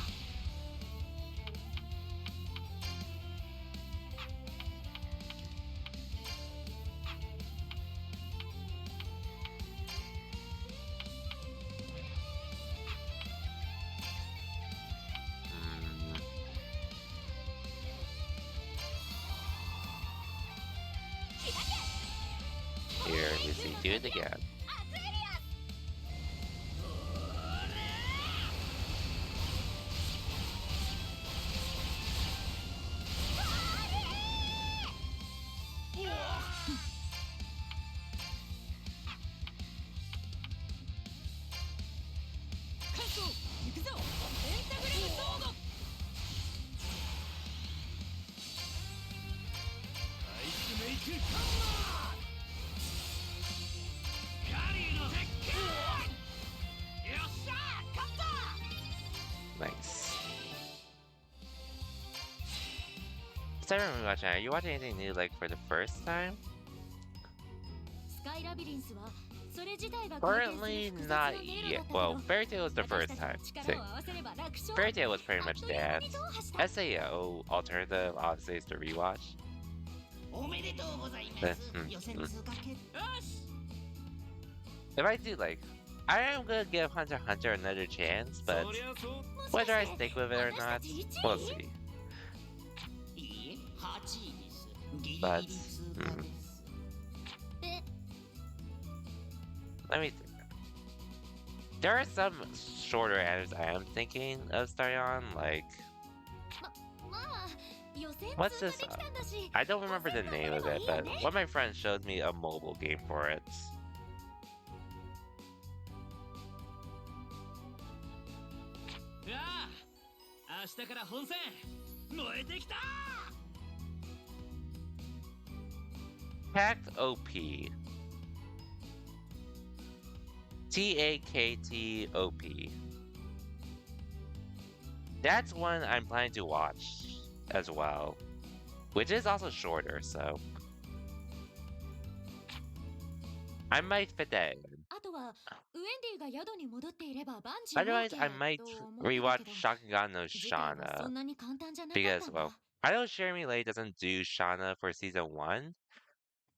A: Hmm. we see. Do it again. Nice. So I remember watching. Are you watching anything new, like for the first time?
D: スカイラビリンスはそれ自体が
A: Currently, not yet. Well, Fairy Tail was the first time. Fairy Tail was pretty much dance. SAO Alternative Odyssey is the rewatch.
B: おめでとうござい
A: ま
B: ますす。予選通過決よし
A: If I do like, I am gonna give Hunter x Hunter another chance, but
B: そりゃそう
A: whether I stick with it or not, we'll see.
B: いいえ8位ですギリギ
A: But
B: リ通過です
A: let me think. There are some shorter animes I am thinking of starting on, like
D: まあ予選
A: what's
D: 通過
A: this?
D: できたんだし
A: I don't remember the name of it, but one of my friends showed me a mobile game for it.
B: ああ明日から本戦燃えてきた
A: Tact OP. TAKTOP. That's one I'm planning to watch as well, which is also shorter, so I might fit that in.
D: あとはウェンディが宿に戻っていればバンジー
A: Otherwise, I
D: OK
A: might
D: と思ってた
A: rewatch
D: けど
A: Shakugan no
D: 次回はそ
A: Shana
D: んなに簡単じゃなかった
A: because,
D: んだ
A: well, I know Jeremy Lay doesn't do Shana for season 1,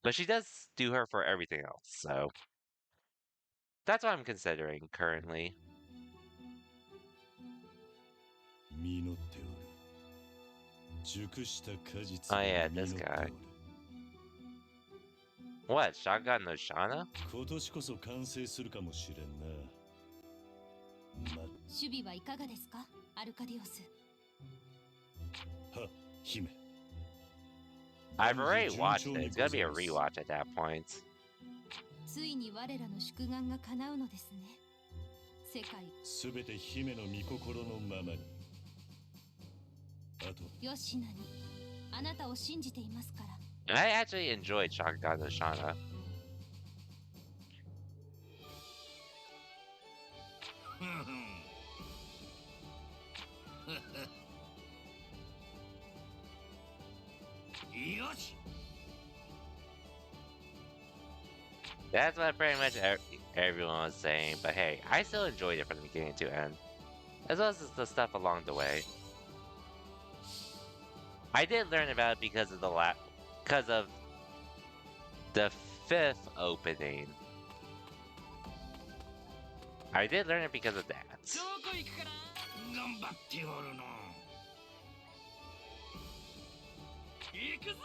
A: but she does do her for everything else, so that's what I'm considering currently.
F: 実っておる熟した果実
A: Oh
F: が
A: yeah,
F: 実
A: this
F: って
A: guy.
F: おる
A: What? Shakugan no Shana?
F: 今年こそ完成するかもしれんな
D: 守備はいかがですかアルカディオス
F: は姫
A: I've already watched it. It's gonna be a rewatch at that point.
D: ついに我らの祝願が叶うのですね世界
F: すべて姫の御心のままにあと
D: ヨシナにあなたを信じていますから
A: I actually enjoyed Shakugan no Shana.
E: よし
A: That's what pretty much everyone was saying, but hey, I still enjoyed it from the beginning to end, as well as the stuff along the way. I did learn about it because of the 5th opening. I did learn it because of that.
B: どこ行くかな
E: 頑張っておるの行くぞ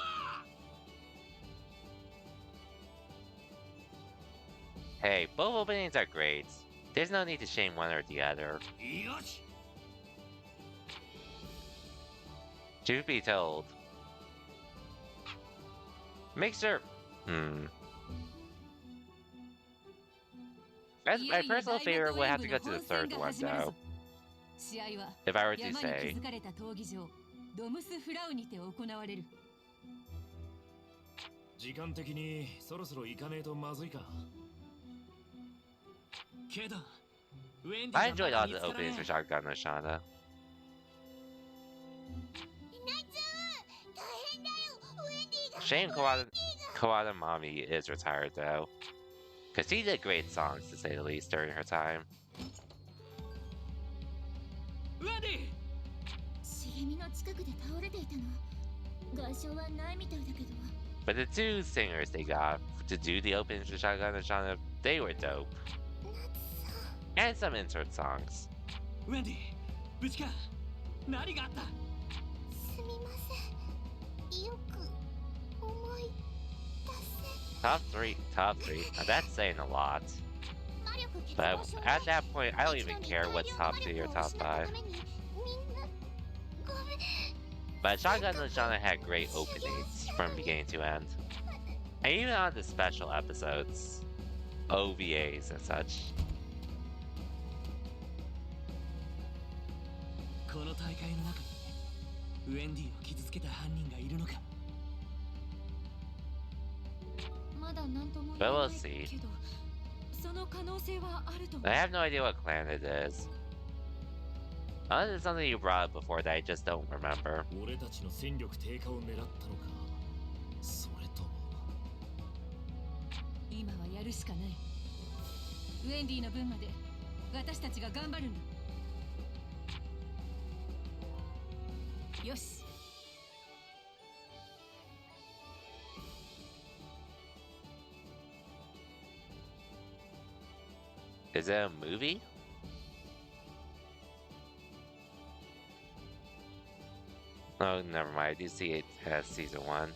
A: Hey, both openings are great. There's no need to shame one or the other.
E: よし
A: Truth be told. Make sure. My personal favorite would have to go to the third one, though.
G: 試合は
A: If I were to
G: 山に
A: say.
G: 築かれた闘技場ドムスフラウにて行われる
B: 時間的にそろそろ行かねえとまずいかけどウェンディ
A: I
B: が
A: enjoyed
B: ま
A: all
B: だ
A: the
B: 見つからね
A: openings for Shotgun no Shana.
D: ナイツ大変だよウェンディが
A: Shame Kawada Mommy is retired, though. Because she did great songs, to say the least, during her time.
B: ウェンディ
D: 茂みの近くで倒れていたの外傷はないみたいだけど
A: But the two singers they got to do the openings for Shotgun no Shana, they were dope.
D: ナ
A: And
D: ツさん
A: some insert songs.
B: ウェンディ無事か何があった
D: すみませんよく思い出せ
A: Top three, top three. Now that's saying a lot.
D: 魔力欠
A: But
D: 乏症
A: at
D: で
A: that point, I don't
D: 一度
A: even
D: に
A: care
D: 大
A: what's
D: 量の
A: top
D: 魔
A: three
D: 力
A: or
D: を
A: top
D: 失った
A: five.
D: ためにみんなごめん
A: But Shotgun no Shana had great openings from beginning to end. And even on the special episodes, OVAs and such.
B: この大会の中にウェンディを傷つけた犯人がいるのか。
D: まだ何とも
A: But
D: 言え
A: we'll
D: ない
A: see.
G: けどその可能性はあると思
A: I
G: う。
A: have no idea what clan it is. Unless it's something you brought up before that I just don't remember.
B: 俺たちの戦力低下を狙ったのか、それとも。
G: 今はやるしかない。ウェンディの分まで私たちが頑張るんだ。よし。
A: Is it a movie? Oh, never mind. I do see it has season 1.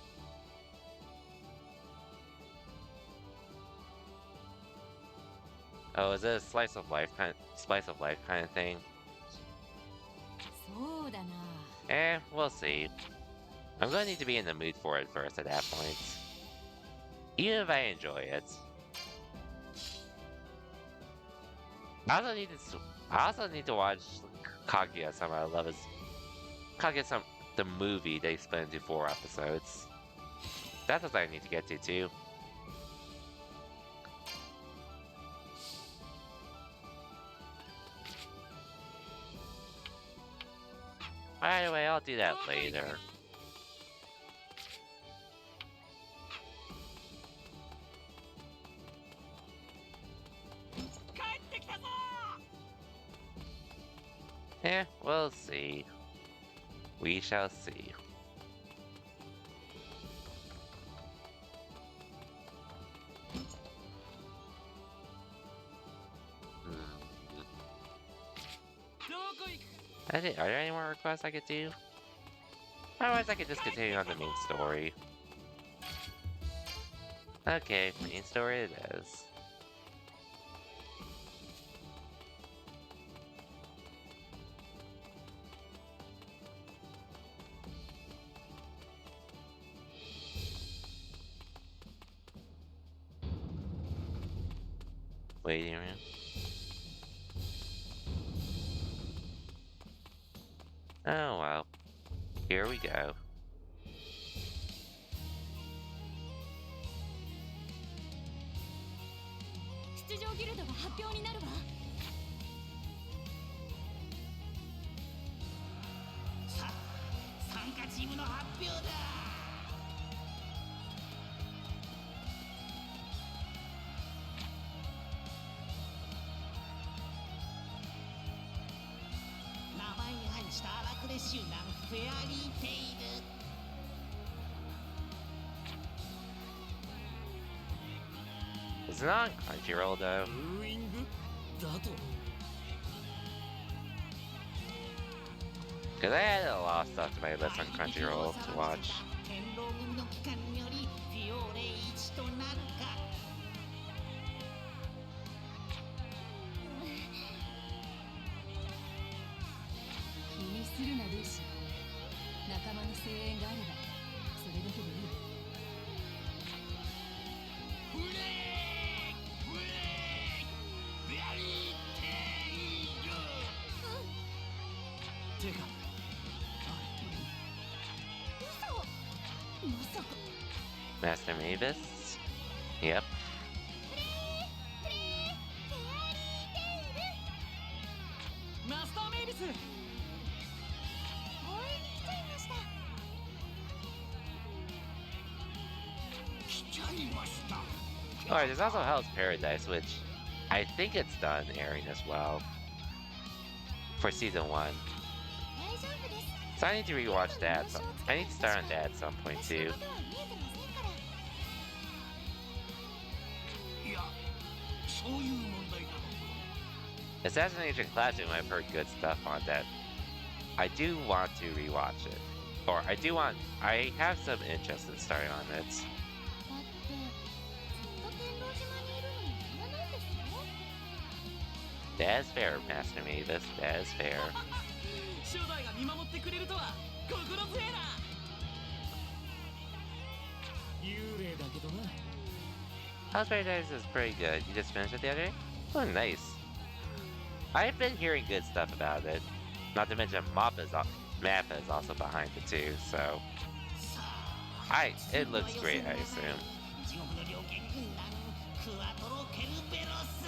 A: Oh, is it a slice of life kind of thing?
G: そうだな。
A: We'll see. I'm gonna need to be in the mood for it first at that point. Even if I enjoy it. I also need to watch Kaguya-sama. I love his Kaguya-sama, the movie they split into 4 episodes. That's what I need to get to too. Anyway, I'll do that later. We'll see. We shall see. Are there any more requests I could do? Otherwise, I could just continue on the main story. Okay, main story it is. Waiting room. Oh well. Here we go.
G: 出場ギルドが発表になるわ。
E: さあ、参加チームの発表だ。名前に入した荒くれ集団フェアリーテイル。
A: It's not Crunchyroll though.
B: ブーイングだと。
A: Cause I had a lot of stuff to my list on Crunchyroll to watch.
E: 天狼組の機関によりフィオーレ1となるか。
G: 気にするなルーシー。仲間の声援があればそれだけでいい。
E: フレークフレークフェアリーテイル。
B: てか、
D: まさか
A: Master Mavis? Yep.
B: マスターメイビス。
D: 応援に来ちゃいました。
E: 来ちゃいました。
A: Alright, there's also Hell's Paradise, which I think it's done airing as well. For season 1.
D: 大丈夫です。
A: So I need to rewatch that. So I need to start on that at some point
D: 私の
A: too.
D: ことは見えてませんから。
E: いや、そういう問題なのか。
A: Assassination Classroom, I've heard good stuff on that. I do want to rewatch it. Or I have some interest in starting on it.
D: だって
A: That is fair, Master Mavis. That is fair.
B: 初代が見守ってくれるとは心強えな。幽霊だけどな。
A: House Paradise is pretty good. You just finished it the other day? Oh, nice. I've been hearing good stuff about it. Not to mention Mappa is also behind it too, so... It looks great, I assume.
E: 地獄の猟犬軍団クワトロケルベロス。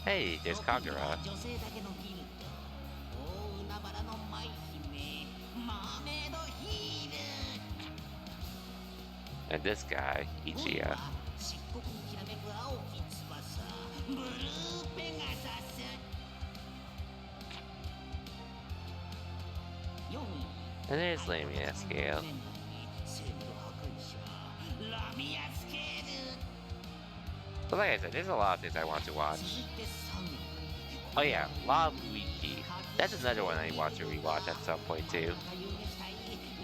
A: Hey, there's Kagura.
E: 女性だけのギルド大海原の舞姫マーメイドヒール。
A: And this guy, Ichiya.
E: 漆黒にきらめく青き翼ブルーペガサス。4位
A: And there's Lamia Scale.
E: セーブル破壊者ラミアスケール。
A: But like I said, there's a lot of things I want to watch.
E: 続いて3位
A: Oh yeah, Law of Luigi. That's another one I want to rewatch at some point too.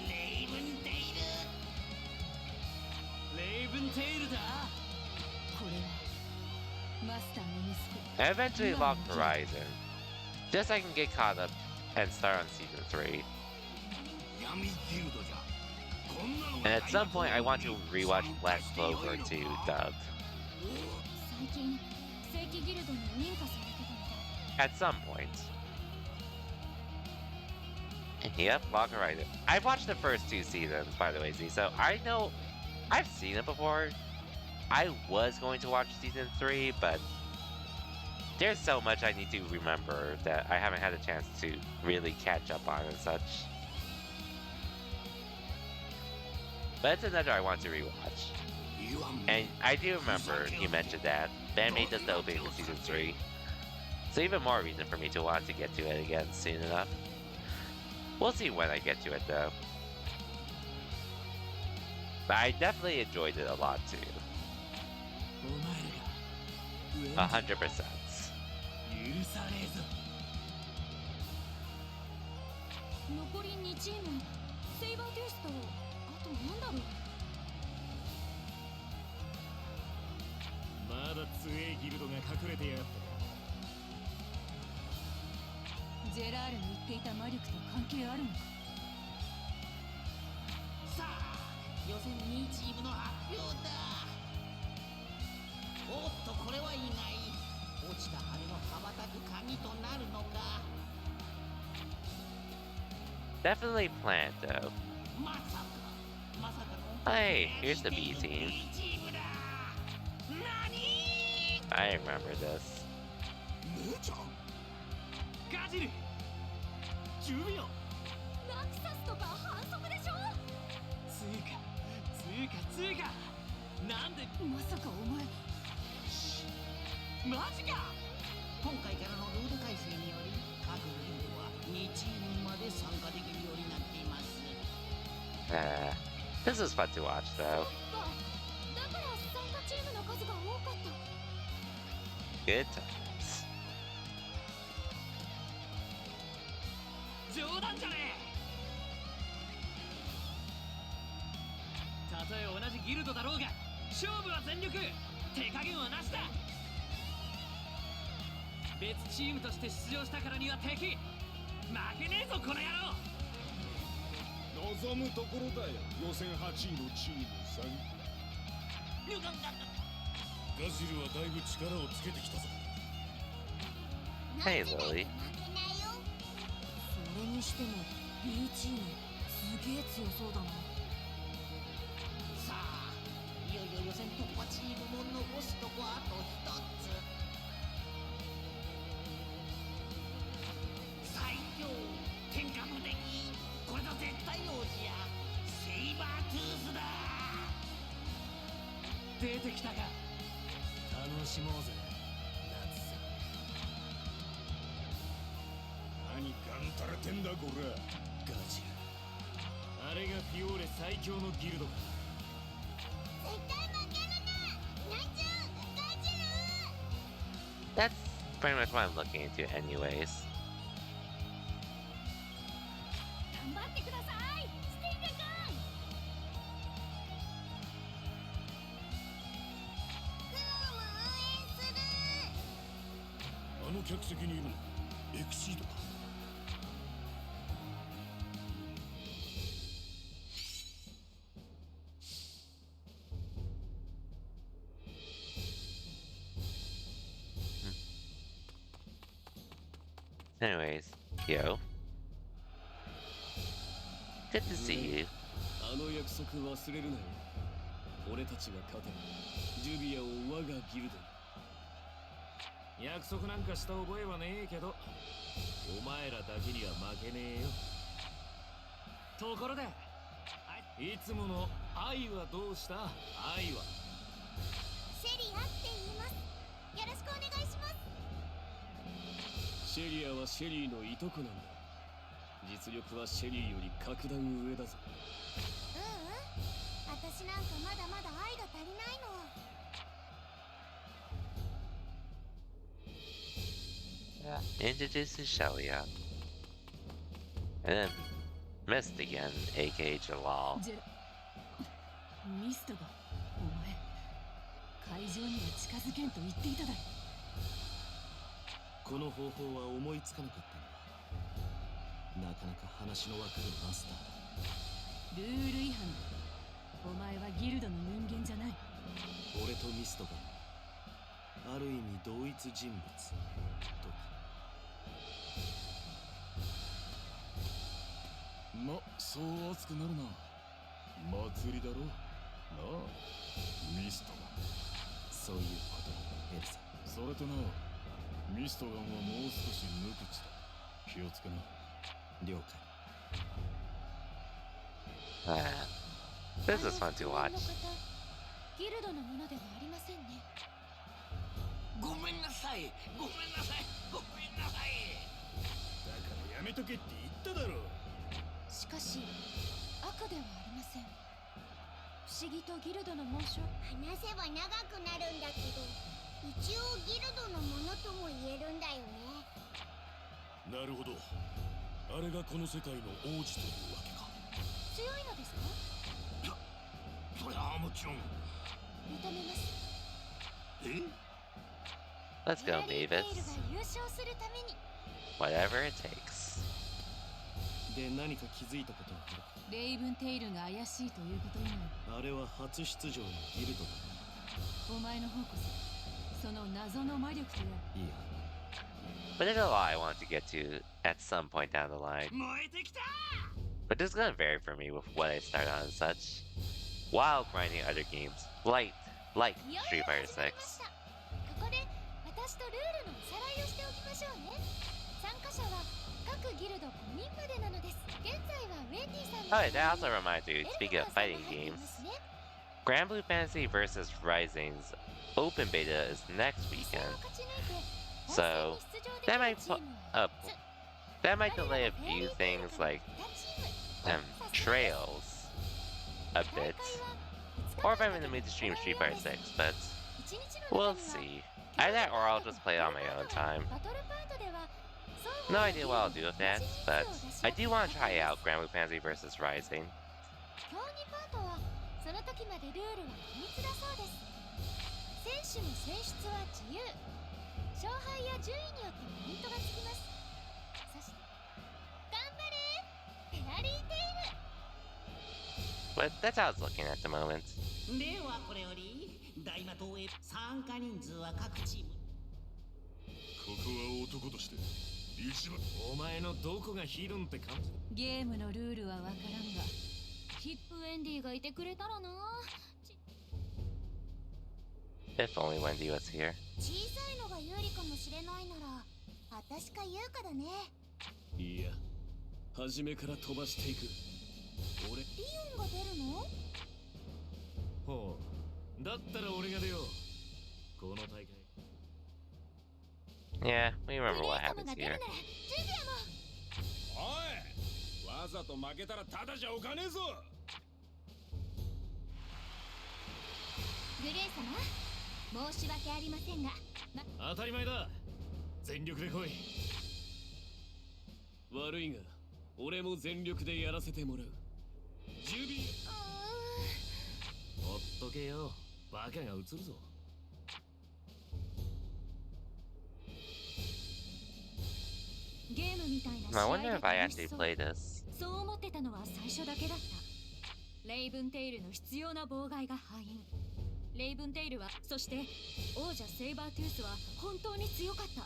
E: レイブンテイル。
B: レイブンテイルだ。
G: これはマスターの息子
A: And eventually Lost Horizon. Just so I can get caught up and start on season 3.
E: 闇ギルドじゃ。こんなの
A: And
E: が
A: at some point I want to rewatch Black Clover 2 dubbed.
C: 最近正規ギルドに認可されてたみたい。
A: At some point. Yep, Lost Horizon. I watched the first 2 seasons, by the way, Z, so I know I've seen it before. I was going to watch season 3, but there's so much I need to remember that I haven't had a chance to really catch up on and such. But it's another I want to rewatch. And I do remember you mentioned that. The anime does the opening to season 3. So even more reason for me to want to get to it again soon enough. We'll see when I get to it though. But I definitely enjoyed it a lot too.
B: お前らが上に
A: 100%.
B: 許されぞ。
C: 残り2チーム、セイバーテイスト、あとなんだろう。
B: まだ強いギルドが隠れてやがった。
G: ジェラールの言っていた魔力と関係あるのか。
E: さあ予選2チームの発表だ。おっとこれは意外。落ちた羽の羽ばたく鍵となるのか。
A: Definitely planned though.
E: まさかまさかの
A: Hey, here's the B team.
E: B チームだ。何
A: I remember this.
F: 姉ちゃん
B: ガジル10秒。
C: ナクサスとか反則でしょ。
B: つうかなんで
G: まさかお前
B: マジか。
E: 今回からのルール改正により各リーグは2チームまで参加できるようになっています。
A: This is fun to watch though.
C: だから参加チームの数が多かった。
A: Good times.
B: 冗談じゃねえ。たとえ同じギルドだろうが勝負は全力。手加減はなしだ。別チームとして出場したからには敵負けねえぞこの野郎。
F: 望むところだよ。予選8位のチームさん。ガジルはだいぶ力をつけてきたぞ。
A: Hey, Lily.
C: それにしても B チームすげえ強そうだな。
E: さあいよいよ予選突破チームも残すとこあと1つ。最強天下無敵これぞ絶対王子やセイバートゥースだ。
B: 出てきたか。楽しもうぜ夏さん。
F: 何ガンたれてんだこら。
B: ガジルあれがフィオーレ最強のギルドか。
D: 絶対負けるな。なんちゃうガジル。
A: That's pretty much what I'm looking into anyways.
C: 頑張ってください、スティング君。
F: 客席にいるのエクシードか。
A: Anyways, yo. Good to see you.
B: あの約束忘れるなよ。俺たちが勝てばジュリアを我がギルドに。約束なんかした覚えはねえけど、お前らだけには負けねえよ。ところで、いつもの愛はどうした？愛は
D: シェリアって言います。よろしくお願いします。
B: シェリアはシェリーのいとこなんだ。実力はシェリーより格段上だぞ。
D: 私なんかまだまだ愛が足りないの。
A: Introduces Shelia. And then Mist again, aka Jalal.
G: ミストが、お前、会場には近づけんと言っていただろ。
B: この方法は思いつかなかったんだ。なかなか話のわかるマスターだ。
G: ルール違反だ。お前はギルドの人間じゃない。
B: 俺とミストがある意味同一人物と。
F: ま、そう熱くなるな。祭りだろなあ、ミストガン。
B: そういうことエルサ。
F: それとな、ミストガンはもう少し無口だ。気をつけな。
B: 了解。
A: This is fun to watch.
C: ギルドのものではありませんね。
E: ごめんなさい、ごめんなさい、ごめんなさい。
F: だからやめとけって言っただろ。
C: しかし赤ではありません。不思議とギルドの紋章。
D: 話せば長くなるんだけど、一応ギルドのものとも言えるんだよね。
F: なるほど。あれがこの世界の王子というわけか。
C: 強いのですか？
E: それはもちろん。
C: 認めます。
E: え？
A: Let's go,
C: フェアリーテイル
A: Mavis.
C: が優勝するために。
A: Whatever it takes.
B: で、何か気づいたことはあるか？
G: レイブンテイルが怪しいということ以外。
B: あれは初出場のギルドだ。
G: お前の方こそその謎の魔力とや。
B: いや、
A: But there's a lot I want to get to at some point down the line.
E: 燃えてきた。
A: But this is gonna vary for me with what I start on and such. While grinding other games, like
C: いよい
A: Street
C: よ
A: Fighter
C: 始まりま
A: 6.
C: した。ここで私とルールのおさらいをしておきましょうね。参加者は各ギルド5人までなのです。現在はウェンディさんの
A: Oh, that also reminds me, speaking of fighting games, Grand Blue Fantasy vs. Rising's open beta is next weekend. So that might that might delay a few things like trails a bit. Or if I'm in the mood to stream Street Fighter 6, but we'll see. Either that or I'll just play it on my own time. No idea what I'll do with that, but I do want to try out Grand Blue Fantasy vs. Rising.
C: 競技パートはその時までルールは秘密だそうです。選手の選出は自由。勝敗や順位によってポイントがつきます。そして頑張れフェアリーテイル。
A: But that's how it's looking at the moment.
H: ではこれより大魔党へ参加人数は各チーム。
F: ここは男として一番。
B: お前のどこがヒーローって感じだ。
G: ゲームのルールはわからんが、
C: ヒップウェンディがいてくれたらな。
A: If only Wendy was here.
D: 小さいのが有利かもしれないなら、私か優香だね。
B: いや、初めから飛ばしていく。俺、
D: リオンが出るの？
B: ほう。だったら俺が出よう。この大会。
A: Yeah, we remember
C: グレ
A: what
C: イ様
A: happens
C: が出る
A: here.
C: ならジュリアも。
F: おい、わざと負けたらただじゃおかねえぞ。
C: グレイ様、申し訳ありませんが、
B: 当たり前だ。全力で来い。悪いが、俺も全力でやらせてもらう。ジュビー。ほっとけよ。バカが映るぞ。
D: みたいな
A: I
D: 試合
A: wonder
D: で
A: if I
D: 楽し
A: actually
D: そう。
A: play this.
G: そう思ってたのは最初だけだった。レイブンテイルの必要な妨害が敗因。レイブンテイルは、そして王者セイバートゥースは本当に強かった。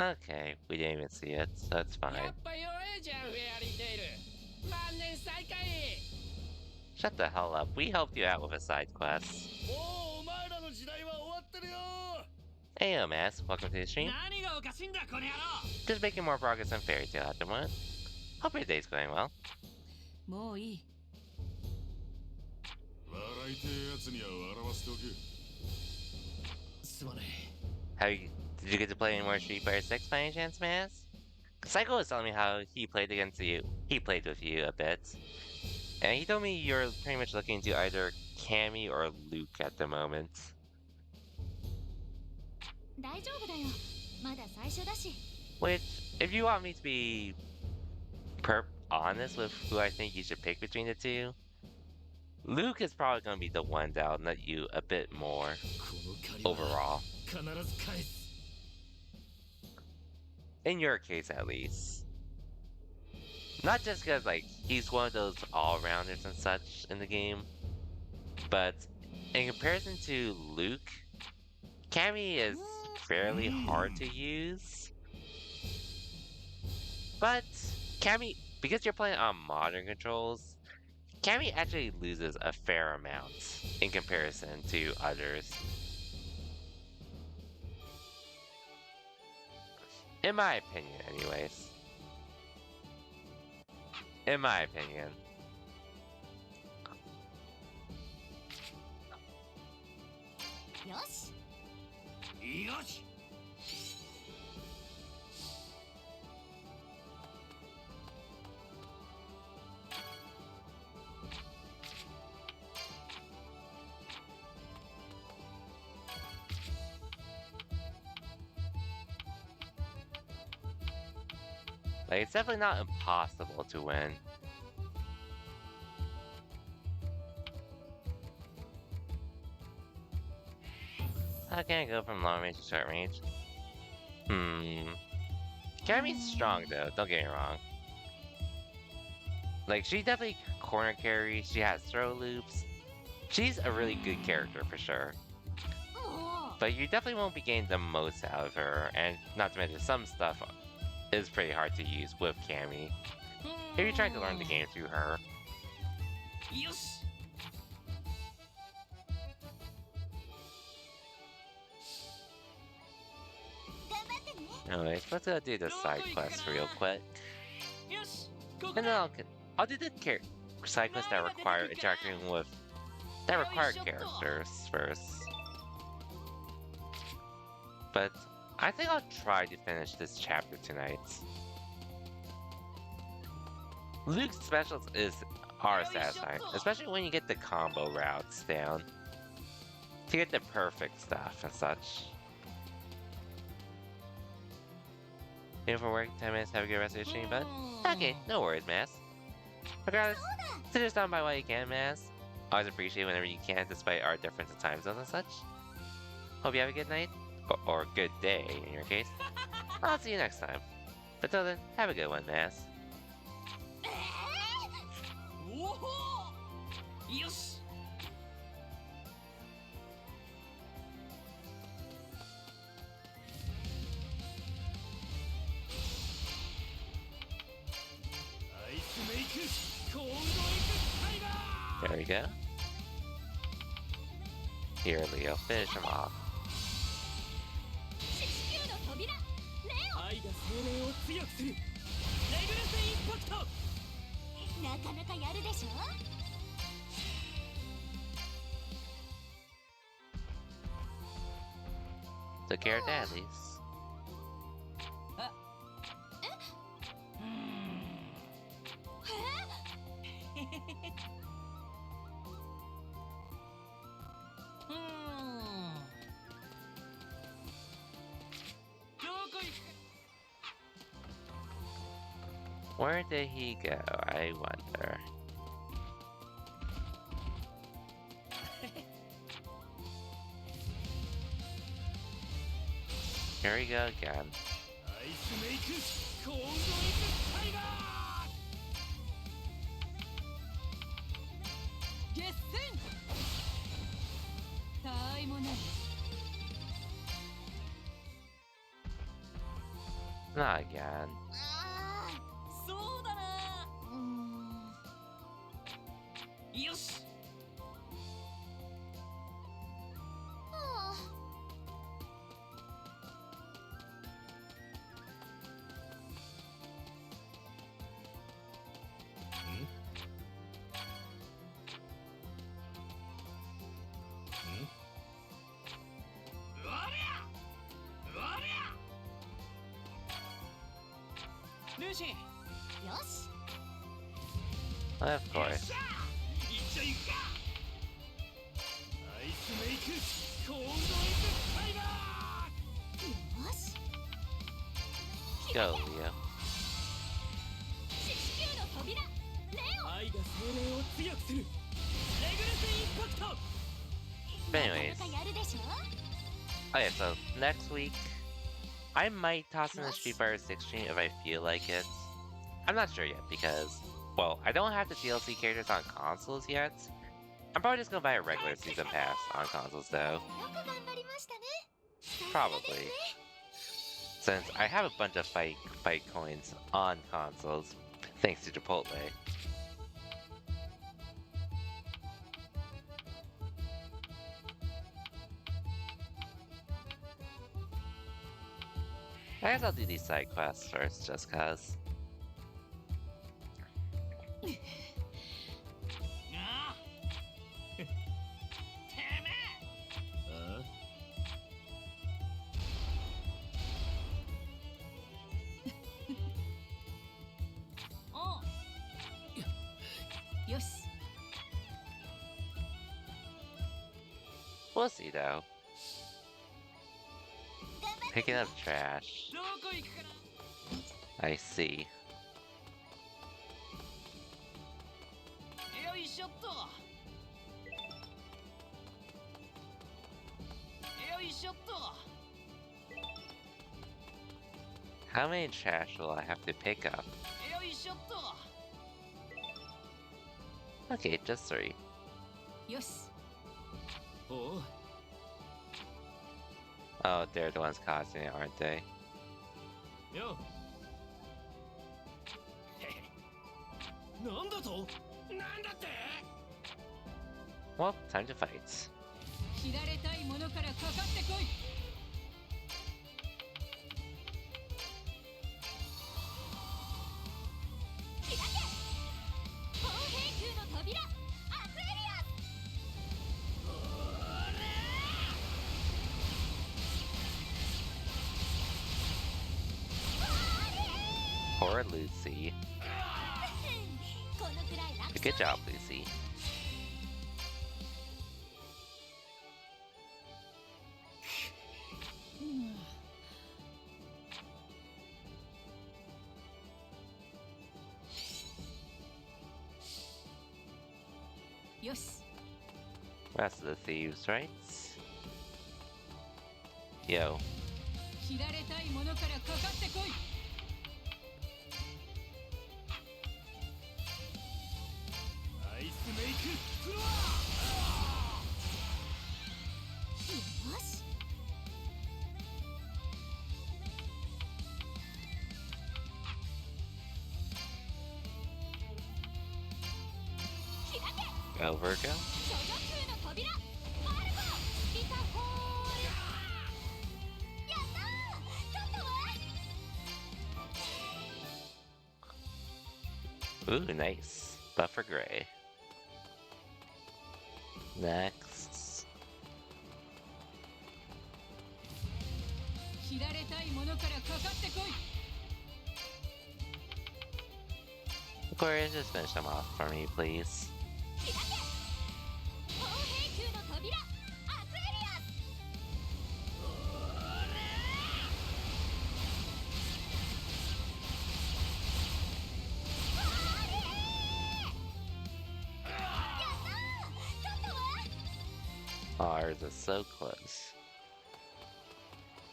A: Okay, we didn't even see it, so it's
B: や
A: fine.
B: っぱ弱えじゃんフェアリーテイル。万年最下位。
A: Shut the hell up. We helped you out with a side quest.
F: もうお前らの時代は終わってるよ。
A: Hey, Mass, welcome to the stream.
B: 何がおかしいんだこの野郎。
A: Just making more progress on Fairy Tail at the moment. Hope your day's going well.
G: もういい。
F: 笑いてえやつには笑わせておく。
B: すまね
A: Did you get to play any more Street Fighter 6 by any chance, Mass? Psycho was telling me how he played against you. He played with you a bit. And he told me you're pretty much looking to either Cammy or Luke at the moment.
D: 大丈夫だよ。まだ最初だし。
A: Which, if you want me to be honest with who I think you should pick between the two, Luke is probably going to be the one that'll nut you a bit more
B: この借りは
A: overall.
B: 必ず返す。
A: In your case, at least. Not just because, like, he's one of those all-rounders and such in the game, but in comparison to Luke, Cammy is fairly hard to use. But Cammy, because you're playing on modern controls, Cammy actually loses a fair amount in comparison to others. In my opinion, anyways. In my opinion.
D: Yosh.
E: よし。
A: Like, it's definitely not impossible to win. How can I go from long range to short range? Cammy's strong though, don't get me wrong. Like, she definitely corner carries, she has throw loops. She's a really good character for sure. But you definitely won't be getting the most out of her, and not to mention some stuff is pretty hard to use with Cammy. If you're trying to learn the game through her.
B: よし。
A: Anyways, let's go do the side quest real quick.
B: よし。
A: And then I'll do the side quests that require interacting with characters first. But I think I'll try to finish this chapter tonight. Luke's specials are satisfying, especially when you get the combo routes down to get the perfect stuff and such. In for work, 10 minutes, have a good rest of your stream, bud. Okay, no worries, Mass. Regardless, sit just down by while you can, Mass. Always appreciate whenever you can, despite our difference in time zones and such. Hope you have a good night, or good day in your case. I'll see you next time. But till then, have a good one, Mass.
B: おお。よし。
A: There we go. Here, Leo, finish him off.
B: 愛が精霊を強くする。レグルスインパクト。
D: なかなかやるでしょ。
A: Took care of that, at least.
B: どこ行く。
A: Where did he go? I wonder. Here we go again.
B: スメイクコールドエクスタイガー
G: 決戦たわいもない
A: Not again.
G: そうだな
B: よしルーシー
D: よし
A: Of course.
B: 一緒行くかアイスメイクコールドエクスタイガ
D: よし
A: Go, Leo.
G: 四死球の扉レオ
B: ー愛が精霊を強くするレグルスインパクト
A: But anyways,
D: なかなかやるでしょ
A: okay, so next week, I might toss in the Street Fighter 6 stream if I feel like it. I'm not sure yet because, well, I don't have the DLC characters on consoles yet. I'm probably just gonna buy a regular season pass on consoles though.
D: よく頑張りましたね
A: Probably. Since I have a bunch of fight coins on consoles, thanks to Chipotle. I guess I'll do these side quests first, just cause.
B: なあてめえ
G: おうよし
A: We'll see though. Picking up trash.
B: どこ行くかな
A: I see.
B: よいしょっとよいしょっと
A: How many trash will I have to pick up?
B: よいしょっと
A: Okay, just 3.
G: よし
B: おう
A: Oh, they're the ones causing it, aren't they?
B: よなんだとなんだって
A: Well, time to fight.
G: 切られたいものからかかってこい開け砲兵球の扉アクエリアス
A: Poor Lucy.
D: このくらい楽
A: Good job, Lucy.
G: よし
A: Rest of the thieves, right? Yo.
G: 切られたいものからかかってこい
B: アイスメイクフロ
D: よし
A: Go, Virgo.
G: 処女球の扉マルコピタホールやったーちょっとは
A: Ooh, nice. Buffer Gray. Next.
G: 切られたいものからかかってこい
A: Aquarius, just finish them off for me, please.
G: 開け砲兵球の扉アクエリアス
A: Ours is so close.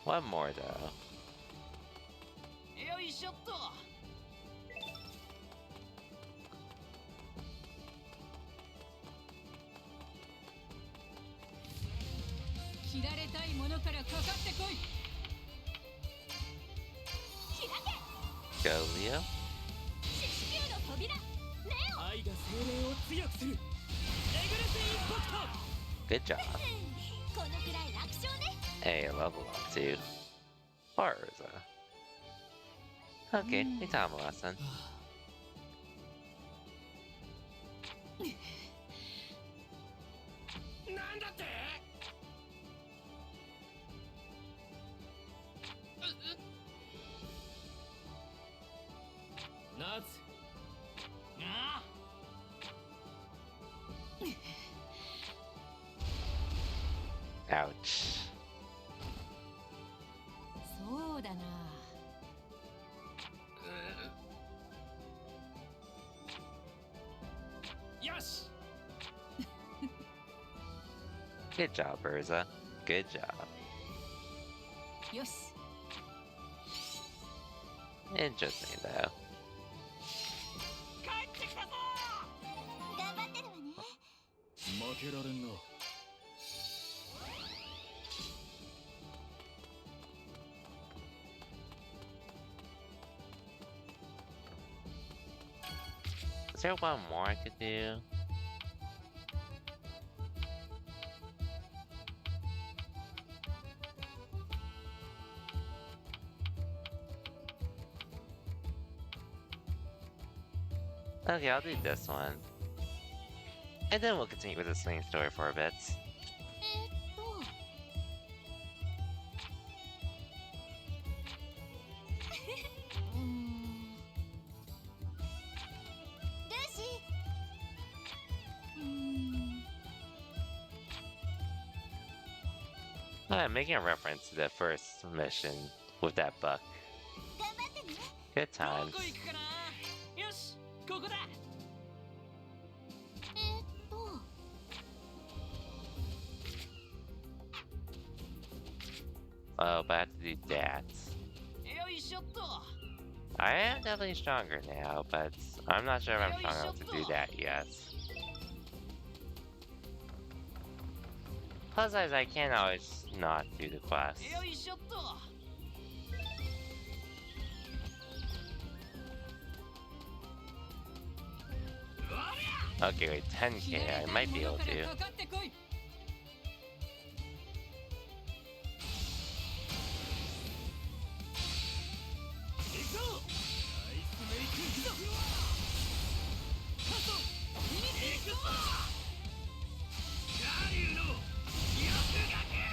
A: One more, though.
B: いしょっと。
G: 切られたいものからかかってこい。
A: Go, Leo.
G: 四死球の扉レオ。
B: 愛が精霊を強くする。エグレスインパクト。
A: Good job.
G: このくらい楽勝ね。
A: Hey, level up too. Forza. Okay, we taught him a lesson.
E: なんだって？
B: ナツ。ああ。
A: Ouch.
G: そうだな。
B: よし。
A: Good job, Urza. Good job.
G: よし。
A: Interesting, though.
B: 帰ってきたぞ。
D: 頑張ってるわね。
F: 負けられんな。
A: Is there one more I could do? Okay, I'll do this one. And then we'll continue with the same story for a bit.
D: ルーシー。
A: I'm making a reference to the first mission with that buck.
D: 頑張ってね。
A: Good
B: ど
A: times.
B: こ行くかな。よし、ここだ。
A: Oh, but I have to do that.
B: よいしょっと。
A: I am definitely stronger now, but I'm not sure if I'm strong enough to do that yet. Plus, as I can always not do the quest.
B: よいしょっと。
A: Okay, wait, 10k, I might be able to.
G: かかってこい。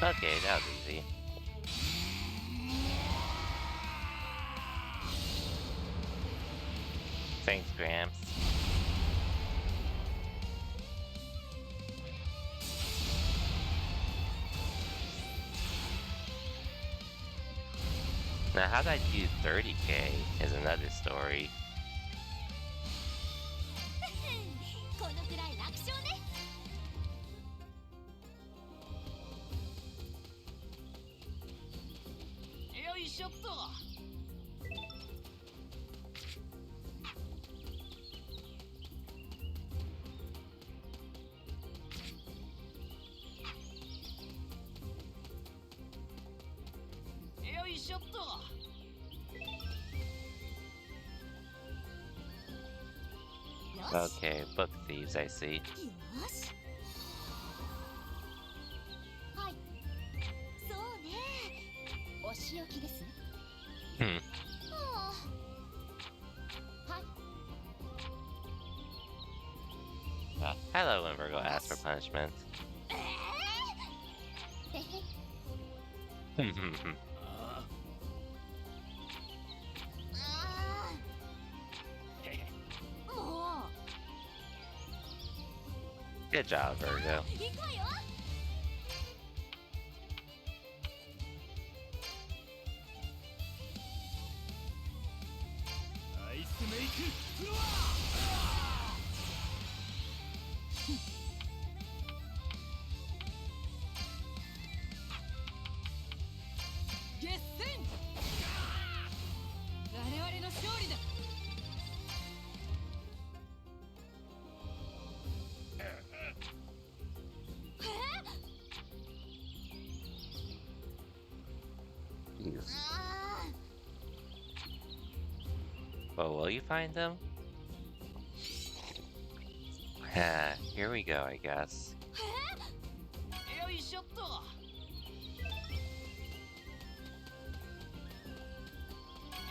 A: Okay, that was easy. Thanks, Gramps. Now, how did I do 30k is another story.
D: このくらい楽勝ね。
B: よいしょっと。 よいしょっと。
A: Okay, book thieves, I see.
D: よし。はい。そうね。お仕置きですね。
A: Hmm.
D: はい。
A: Hello, when Virgo asks for punishment.
D: へへ。
B: あ
D: ああ。も
A: Good job, Virgo.
D: う。行くわよ。
F: アイスメイクフロア。
G: 決戦。我々
A: Well, will you find them? Here we go, I guess.
B: よいしょっと。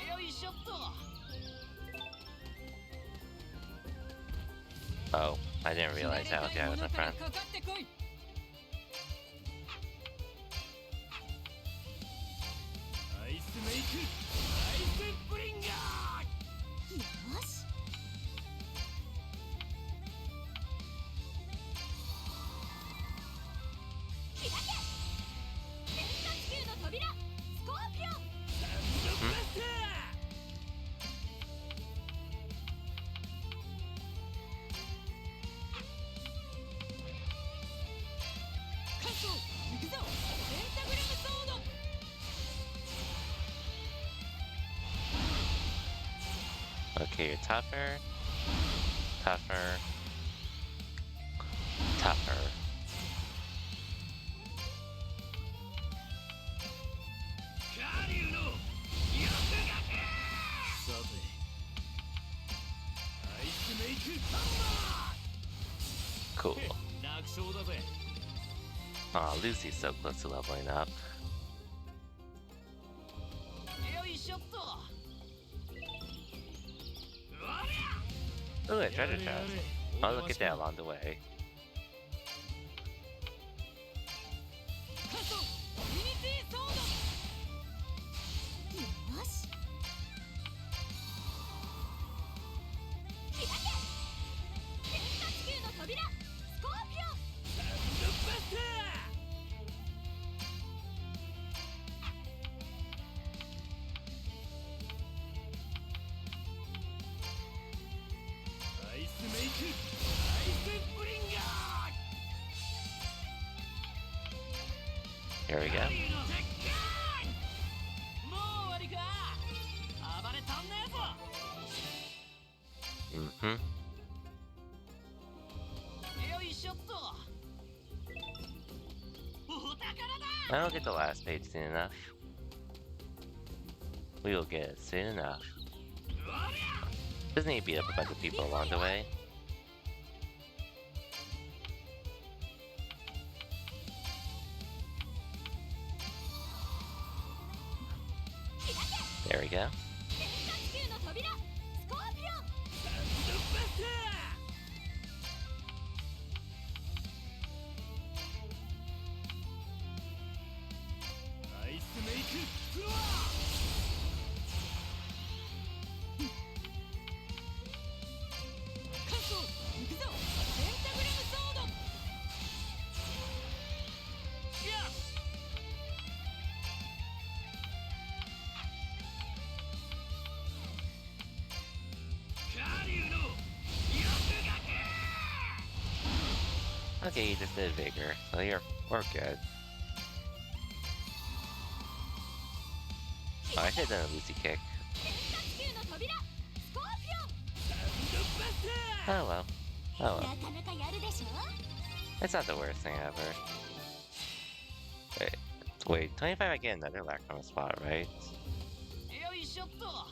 B: よいしょっと。
A: Oh, I didn't realize how the guy was in front.
B: かかってこい。アイスメイク、アイスブリンガー。
D: よし。
G: 開け変化地球の扉スコーピオン。
B: サンドバスター。カット行くぞ。ペンタグラムソード。
A: Okay, you're tougher. Tougher. Tougher.
E: カリュウの欲
B: さてアイスメイクハン
A: Cool.
B: マー楽勝だぜ。
A: Aw, Lucy's so close to leveling up.
B: よいしょっと。
A: Ooh, a treasure chest. I'll look at that along the way.
B: カットミニティソード。
D: よし。
G: 開け変化地球の扉スコーピオン。
B: サンドバスター。 アイスメイク、アイスブリンガ
A: Here we
B: ー。
A: go.
B: カリュウの絶海。もう終わりか。暴れたんねえぞ。
A: Mm-hmm.
B: よいしょっと。お宝だ。
A: I don't get the last page soon enough. We will get it soon enough. Doesn't he beat up a bunch of people along the way? There we go.
G: 変化地球の扉スコーピオン。
B: サンドバスター。アイスメイクフロア。 カット行くぞ。ペンタグラムソード。 よし。
E: カリュウの欲
A: Okay, you just did vigor, so we're good. Oh, I should have done a Lucy kick.
G: 変化地球の扉スコーピオン。
B: サンドバスター。
A: Oh well. Oh well.
D: なかなかやるでしょ。
A: It's not the worst thing ever. Wait, 25 I get another Lacroma spot, right?
B: よいしょっと。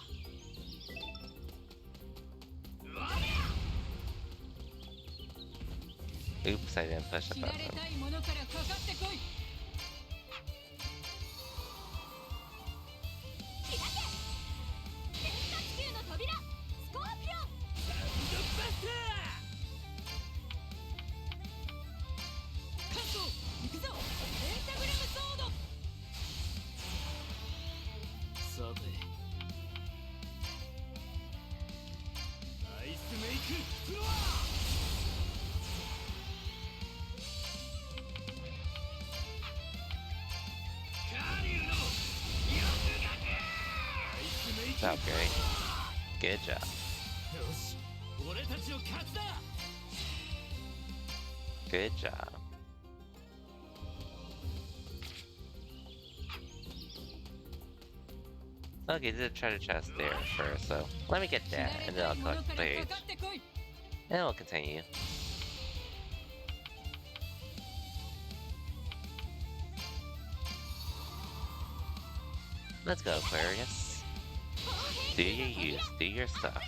A: Oops, I didn't push the
B: 知られ
A: button.
B: たいものからかかってこい。
G: 開け変化地球の扉スコーピオン。
B: サンドバスター。 カット行くぞ。ペンタグラムソード。 さてアイスメイクフロア。
E: カリュウの欲
A: Okay. Good job.
B: よし俺たちの勝ちだ。
A: Good job. Okay, there's a treasure chest there first, so let me get
B: 知ら
A: that,
B: れ
A: and
B: た
A: then
B: い
A: I'll
B: もの
A: collect
B: か
A: the
B: ら
A: page.
B: かかってこい。
A: And we'll continue. Let's go, Aquarius. Do your use, do your stuff.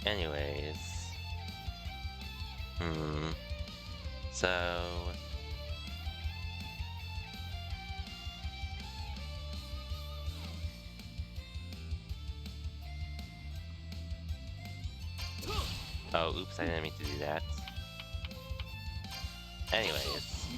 A: Anyways. So... Oh, oops, I didn't mean to do that. Anyways.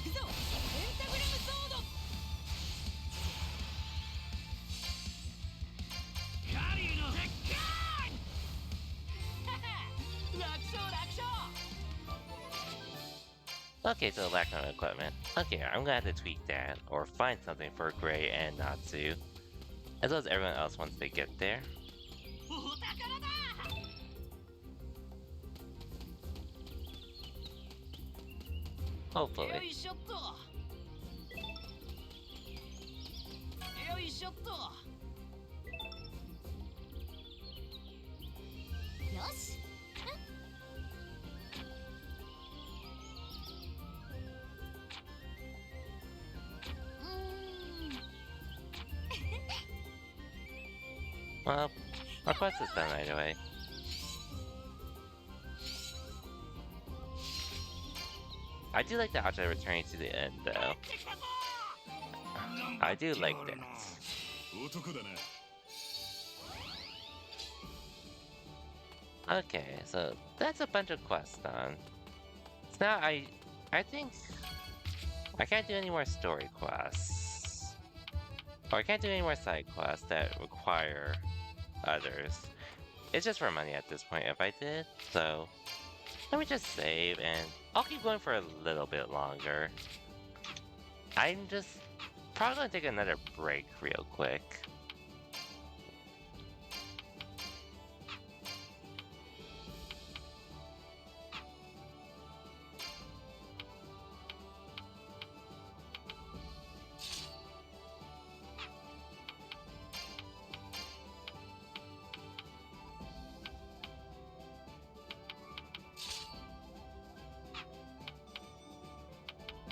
A: Okay, so lack of equipment. Okay, I'm gonna have to tweak that, or find something for Gray and Natsu, as well as everyone else once they get there. Hopefully.
D: よし
A: Well, our quest is done right away. I do like the object returning to the end, though. I do like that.
F: 男だな。
A: Okay, so that's a bunch of quests done. So now I think I can't do any more story quests. Or I can't do any more side quests that require others. It's just for money at this point if I did, so let me just save and I'll keep going for a little bit longer. I'm just probably gonna take another break real quick.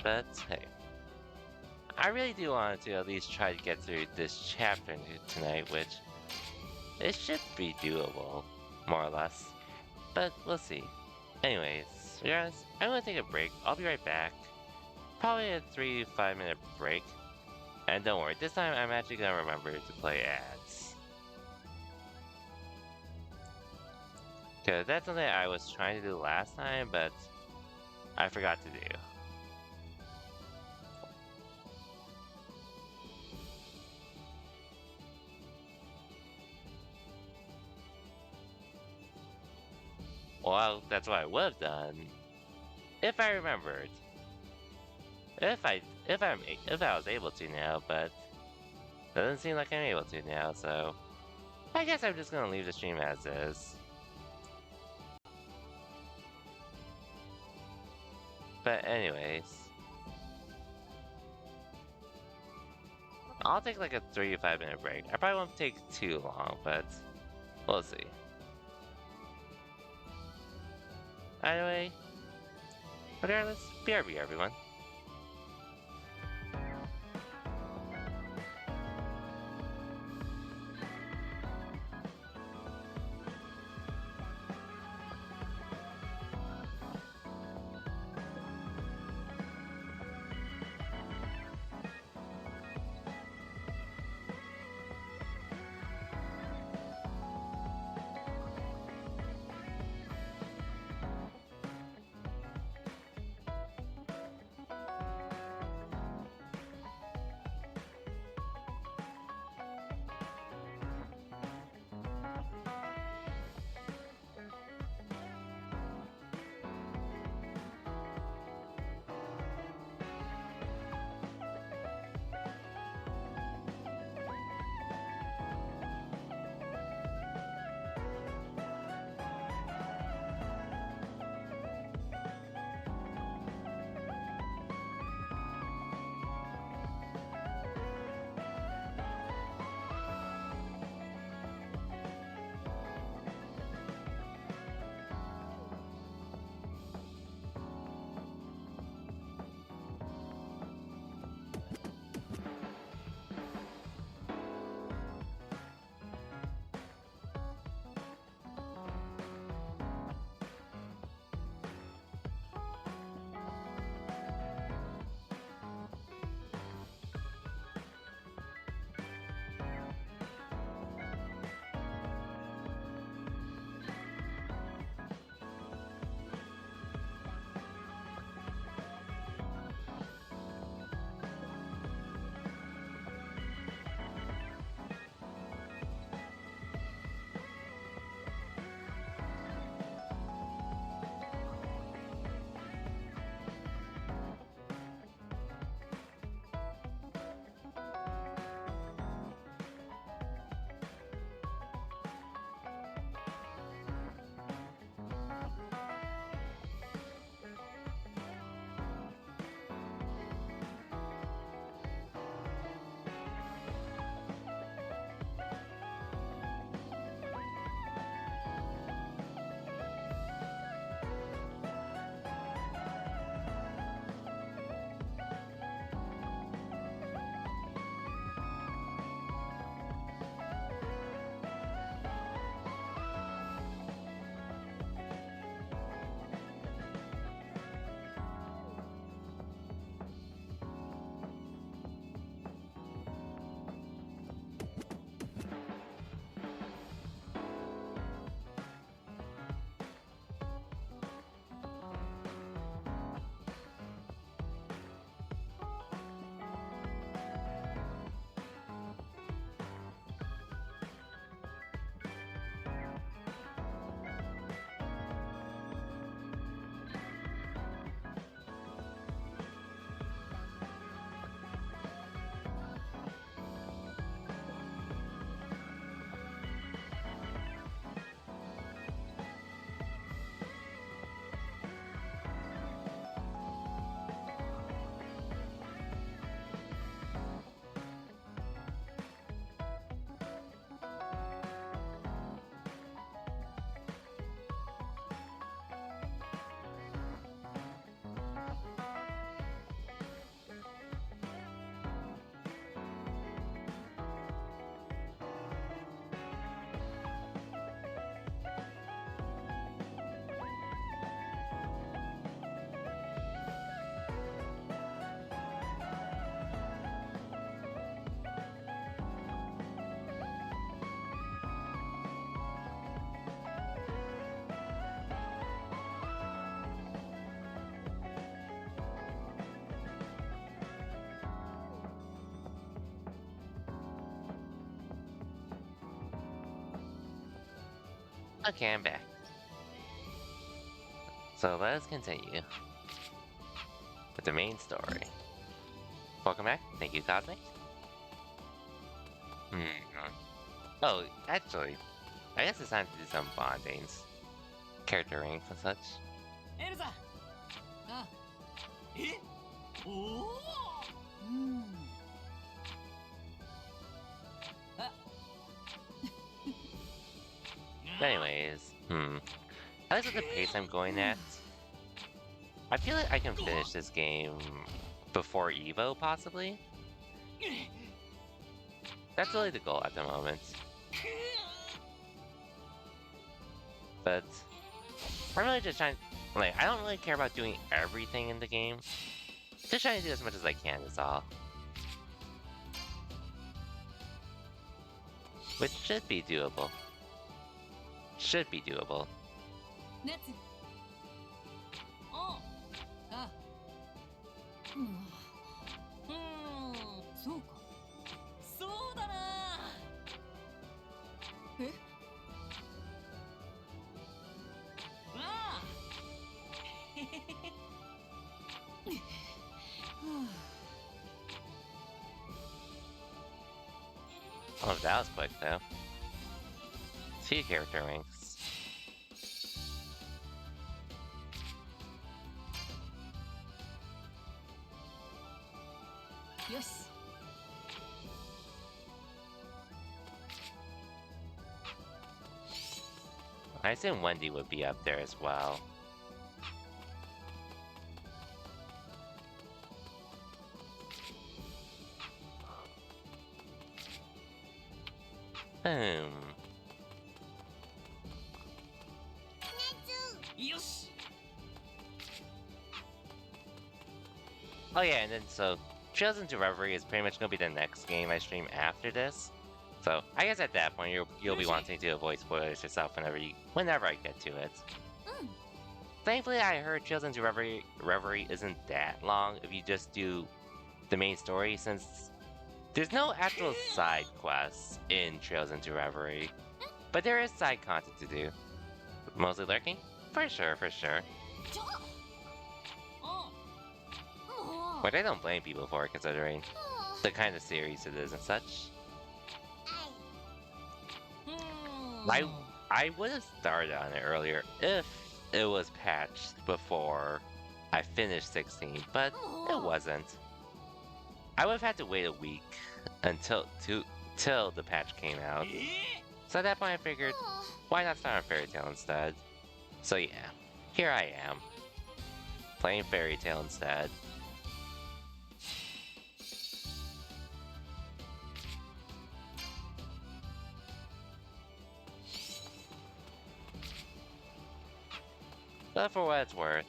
A: But hey, I really do want to at least try to get through this chapter tonight, which it should be doable, more or less. But we'll see. Anyways, guys, I'm gonna take a break. I'll be right back. Probably a 3 to 5 minute break. And don't worry, this time I'm actually gonna remember to play ads. Cause that's something I was trying to do last time, but I forgot to do. Well, that's what I would have done if I remembered. If I was able to now, but doesn't seem like I'm able to now, so I guess I'm just gonna leave the stream as is. But anyways, I'll take like a 3 to 5 minute break. I probably won't take too long, but we'll see. Anyway, regardless, BRB everyone. Okay, I'm back. So let us continue with the main story. Welcome back. Thank you, Cosmic. Hmm. Oh, actually, I guess it's time to do some bondings. Character ranks and such.
B: エルザあ
E: えおお
B: うんあ
A: Anyways, at least with the pace I'm going at, I feel like I can finish this game before Evo, possibly? That's really the goal at the moment. But I'm really just trying, like, I don't really care about doing everything in the game. Just trying to do as much as I can is all. Which should be doable. Should be doable.
B: 夏おあうんそうかそうだなえああ
A: Oh, that was quick though. 2 character ranks.
B: Yes.
A: I assume Wendy would be up there as well. Boom.
B: よし
A: Oh yeah, and then so Trails into Reverie is pretty much gonna be the next game I stream after this. So I guess at that point you'll be wanting to avoid spoilers yourself whenever I get to it. Thankfully, I heard Trails into Reverie isn't that long if you just do the main story, since there's no actual side quests in Trails into Reverie, but there is side content to do. Mostly lurking? For sure, for sure. But I don't blame people for it, considering the kind of series it is and such. I would have started on it earlier if it was patched before I finished 16, but it wasn't. I would have had to wait a week till the patch came out. So at that point I figured, why not start on Fairy Tail instead? So yeah, here I am, playing Fairy Tail instead. But for what it's worth,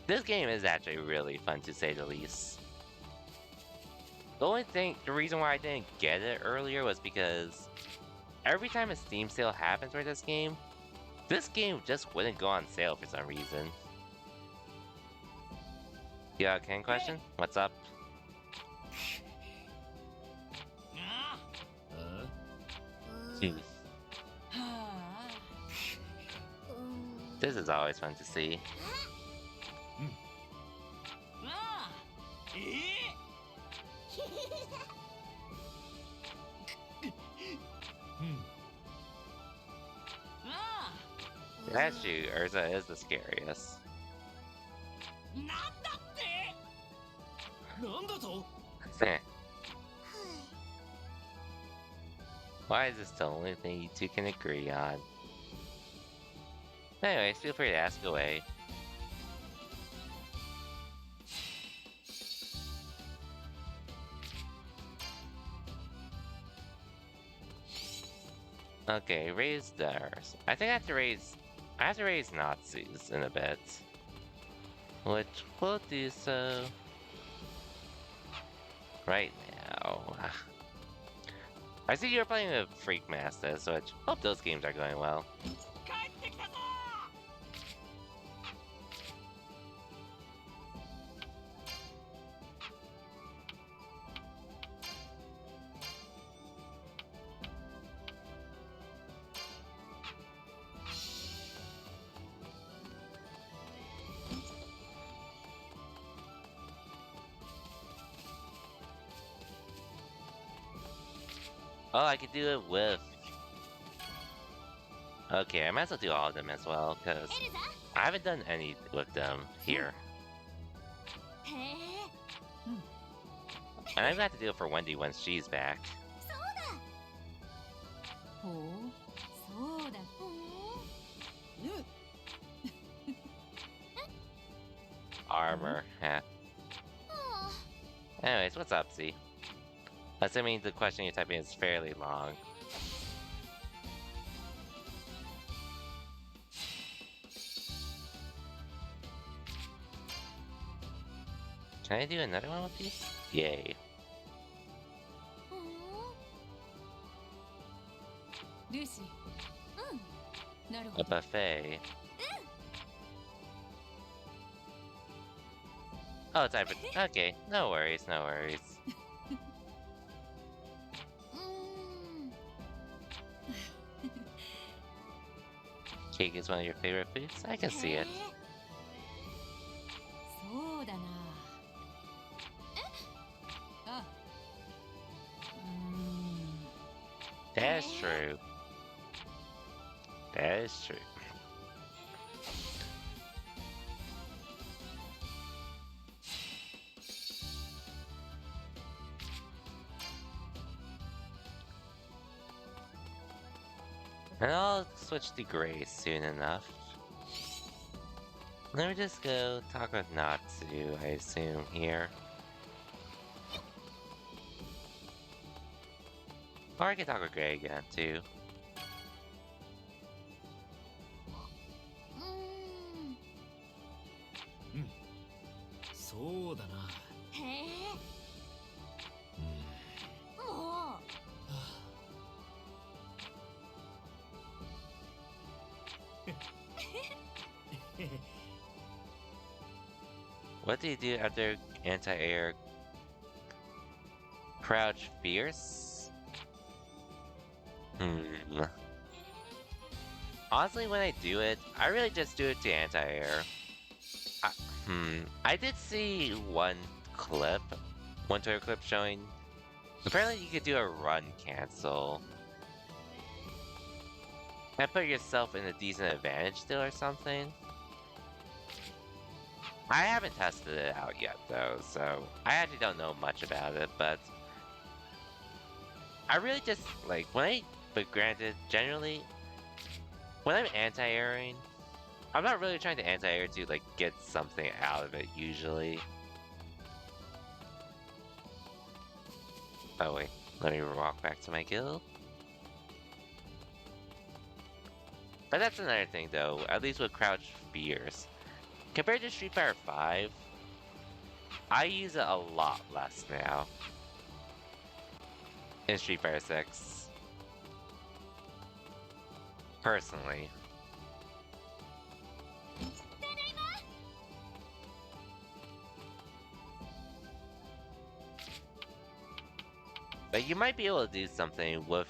A: this game is actually really fun to say the least. The reason why I didn't get it earlier was because every time a Steam sale happens for this game just wouldn't go on sale for some reason. You got a Ken question? What's up? Jeez. This is always fun to see. That's you, Urza is the scariest.
E: なんだってなんだと
A: Why is this the only thing you two can agree on? Anyways, feel free to ask away. Okay, raise theirs. I think I have to raise Nazis in a bit. Which will do so right now. I see you're playing with Freak Masters, which hope those games are going well.
E: 帰ってきたぞ
A: Alright, Oh, I could do it with. Okay, I might as well do all of them as well, because I haven't done any with them here.
G: へえ
A: And I'm gonna have to do it for Wendy once she's back.
G: ほうそうだほう
A: Armor. Yeah. Anyways, what's up, Z? Assuming the question you're typing is fairly long. Can I do another one with these? Yay.
G: ルーシーうんなるほ
A: A
G: ど
A: buffet. Oh, it's type. Okay, no worries, no worries.
D: うーん
A: Cake is one of your favorite foods? I can see it.
G: そうだなあ
A: That is true. That is true. And I'll switch to Gray soon enough. Let me just go talk with Natsu, I assume, here. Or I can talk with Gray again, too.
D: うーん
F: そうだな。
G: へえ
F: うん。
G: もう
A: What do you do after anti-air crouch fierce? Honestly, when I do it, I really just do it to anti-air. I did see one Twitter clip showing. Apparently, you could do a run cancel. And put yourself in a decent advantage still or something. I haven't tested it out yet though, so I actually don't know much about it, but I really just like but granted, generally when I'm anti-airing, I'm not really trying to anti-air to like get something out of it usually. Oh wait, let me walk back to my guild. But that's another thing though, at least with Crouch Fierce. Compared to Street Fighter 5, I use it a lot less now. In Street Fighter 6. Personally. But you might be able to do something with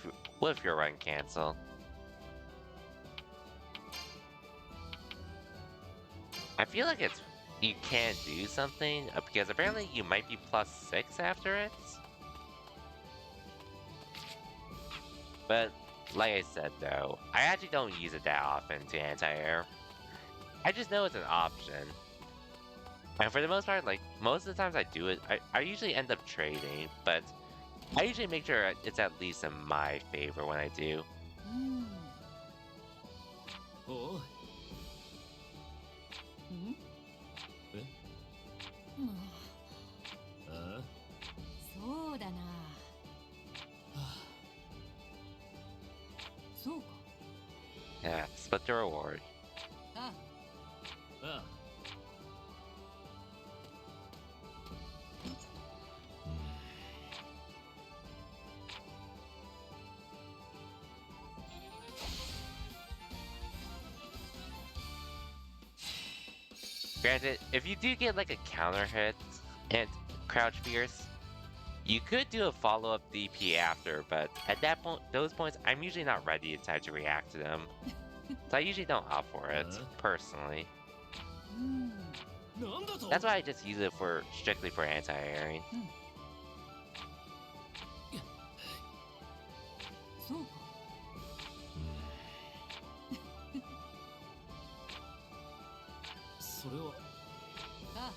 A: your run cancel. I feel like you can do something because apparently you might be +6 after it. But like I said though, I actually don't use it that often to anti-air. I just know it's an option. And for the most part, like most of the times I do it, I usually end up trading, but I usually make sure it's at least in my favor when I do.
F: おう。
G: もう
F: あ
G: そうだなそうか
A: Yeah, split the reward.
G: あ
F: あ。
A: Granted, if you do get like a counter hit and crouch fierce, you could do a follow-up DP after, but at that point, those points, I'm usually not ready in time to react to them. So I usually don't opt for it, personally.
F: なんだと。
A: That's why I just use it strictly for anti-airing.
G: そうか。
B: それは
G: ああ、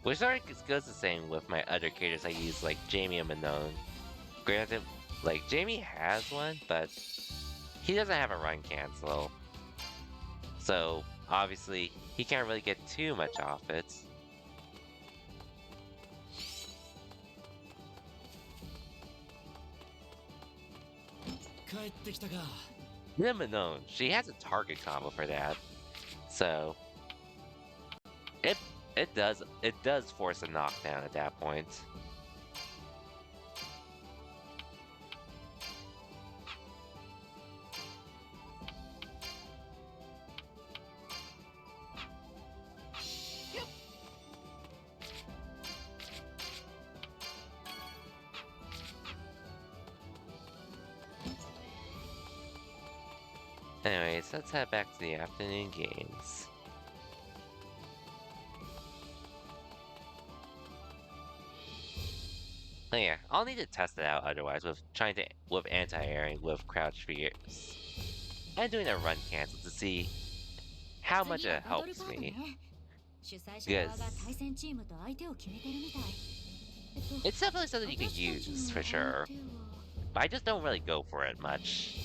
A: Which sort of goes the same with my other characters I use, like Jamie and Manon. Granted, like, Jamie has one, but he doesn't have a run cancel. So, obviously, he can't really get too much off it.
B: 帰ってきたか。
A: Then Manon, she has a target combo for that. So, it does force a knockdown at that point. Anyways, let's head back to the afternoon games. Oh yeah, I'll need to test it out otherwise with anti-airing with crouch fears. And doing a run cancel to see how much it helps me.
G: 主催者側が対戦チームと相手を決めてるみたい。
A: It's definitely something you can use for sure, but I just don't really go for it much.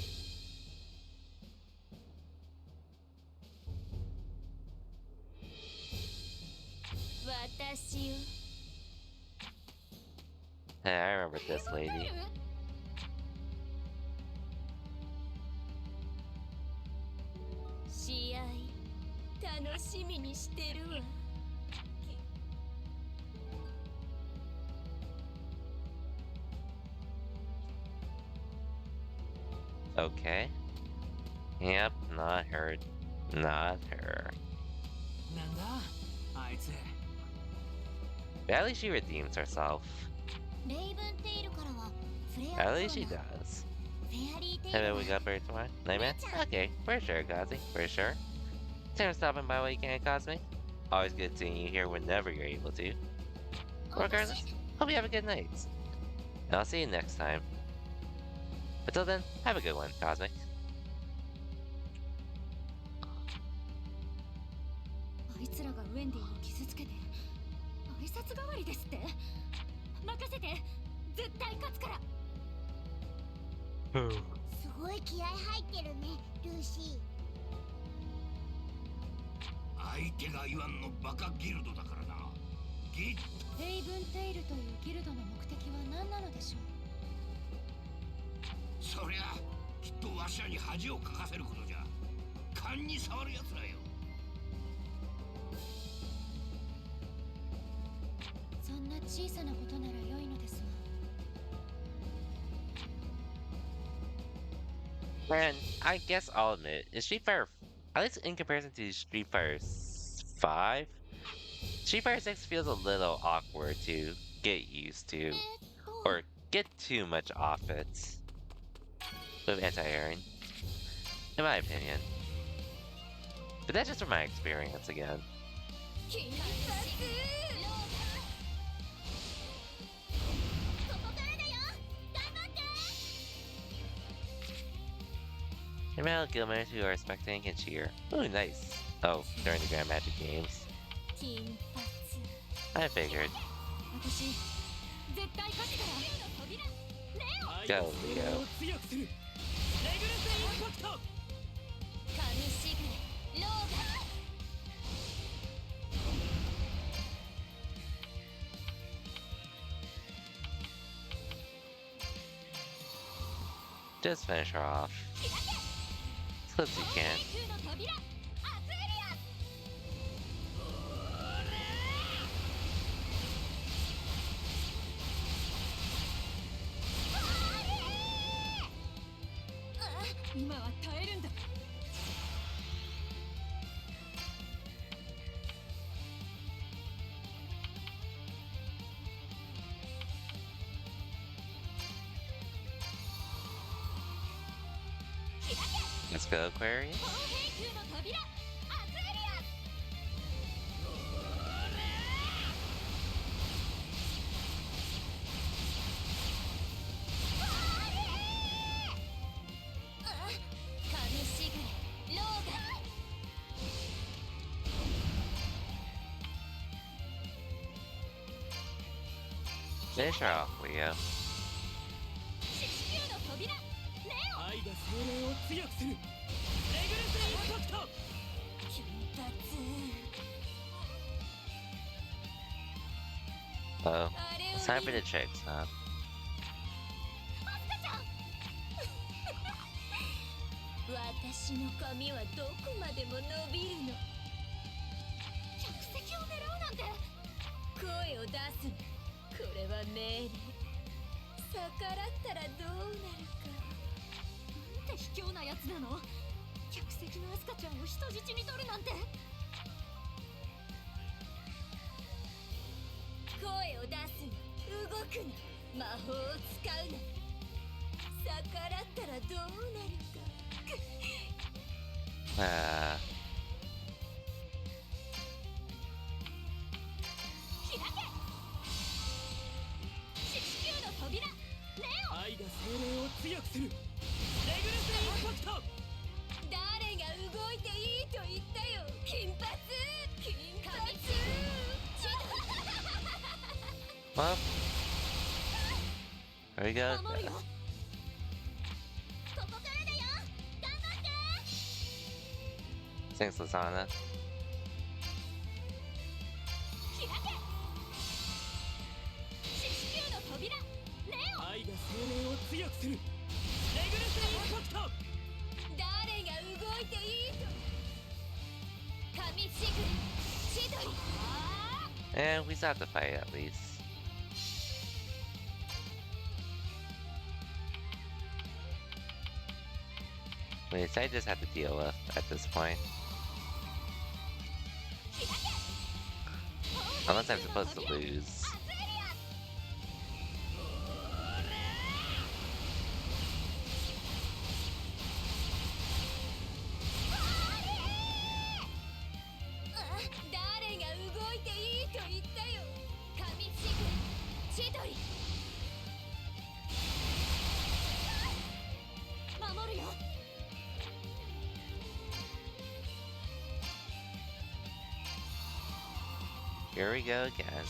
C: 私よ。
A: Hey, I remember this lady.
C: 試合楽しみにしてるわ。
A: Okay. Yep, not her. Not her.
B: なんだあいつ。
A: But at least she redeems herself.
D: レイブンテイルからはフレ
A: At
D: ア
A: least
D: ゾ
A: she
D: ーン
A: does.
D: フェアリーテイ
A: And
D: ル
A: then
D: は
A: we got for tomorrow. Nightman? Okay, for sure, Kazi. For sure. Thanks for stopping by while you can, Cosme. Always good seeing you here whenever you're able to. Regardless, hope you have a good night. And I'll see you next time. Until then, have a good one, Cosmic.
G: あいつらがウェンディを傷つけて挨拶代わりですって。任せて、絶対勝つから。
D: すごい気合入ってるねルーシー。
E: 相手が言わんのバカギルドだからな。ギッ
G: レイブンテイルというギルドの目的は何なのでしょう。
E: そりゃきっとわしらに恥をかかせることじゃ。勘に触るやつらよ。
G: そんな小さなことなら良いのですが。
A: And I guess I'll admit, in Street Fighter, at least in comparison to Street Fighter 5, Street Fighter 6 feels a little awkward to get used to, or get too much off it with anti-airing, in my opinion. But that's just from my experience again.
D: ここからだよ頑張って
A: Remember Gilmers who are spectating can cheer. Ooh, nice. Oh, during the Grand Magic Games.
C: 金髪。
A: I figured.
G: 私絶対勝つから。
A: Go, Leo.
B: 強くする。レグルスインパクト。
C: 神しぐれローガ
A: Just finish her off. As close as you can.
C: 空の扉アクエリアス。
G: 今は耐えるんだ。
A: Let's go, Aquarius.
C: 空の扉アクエリアス。
A: Finish her off, Leo.
G: 四球の扉レオ
B: 愛が精霊を強くするレグルスインパクト
G: 金髪
A: Oh,
G: あれを
A: it's time for the tricks, huh?
G: 私の髪はどこまでも伸びるの客席を狙うなんて声を出すこれは命令逆らったらどうなるかなんて卑怯なやつなの客席のアスカちゃんを人質に取るなんて声を出すな動くな魔法を使うな逆らったらどうなるか
A: Uh,
G: 開け四球の扉レオ
B: 愛が精霊を強くするレグルスインパクト
G: 誰が動いていいと言ったよ金髪金髪
A: well, there we go.
G: 守るよここからだよ頑張って
A: Thanks, Lasana.
G: 開け四球の扉レオ
B: 愛が精霊を強くするレグルスインパクト
G: 誰が動いていいと神しぐれ千鳥
A: And we still have to fight at least. Which I just have to deal with at this point. Unless I'm supposed to lose. Here we go again.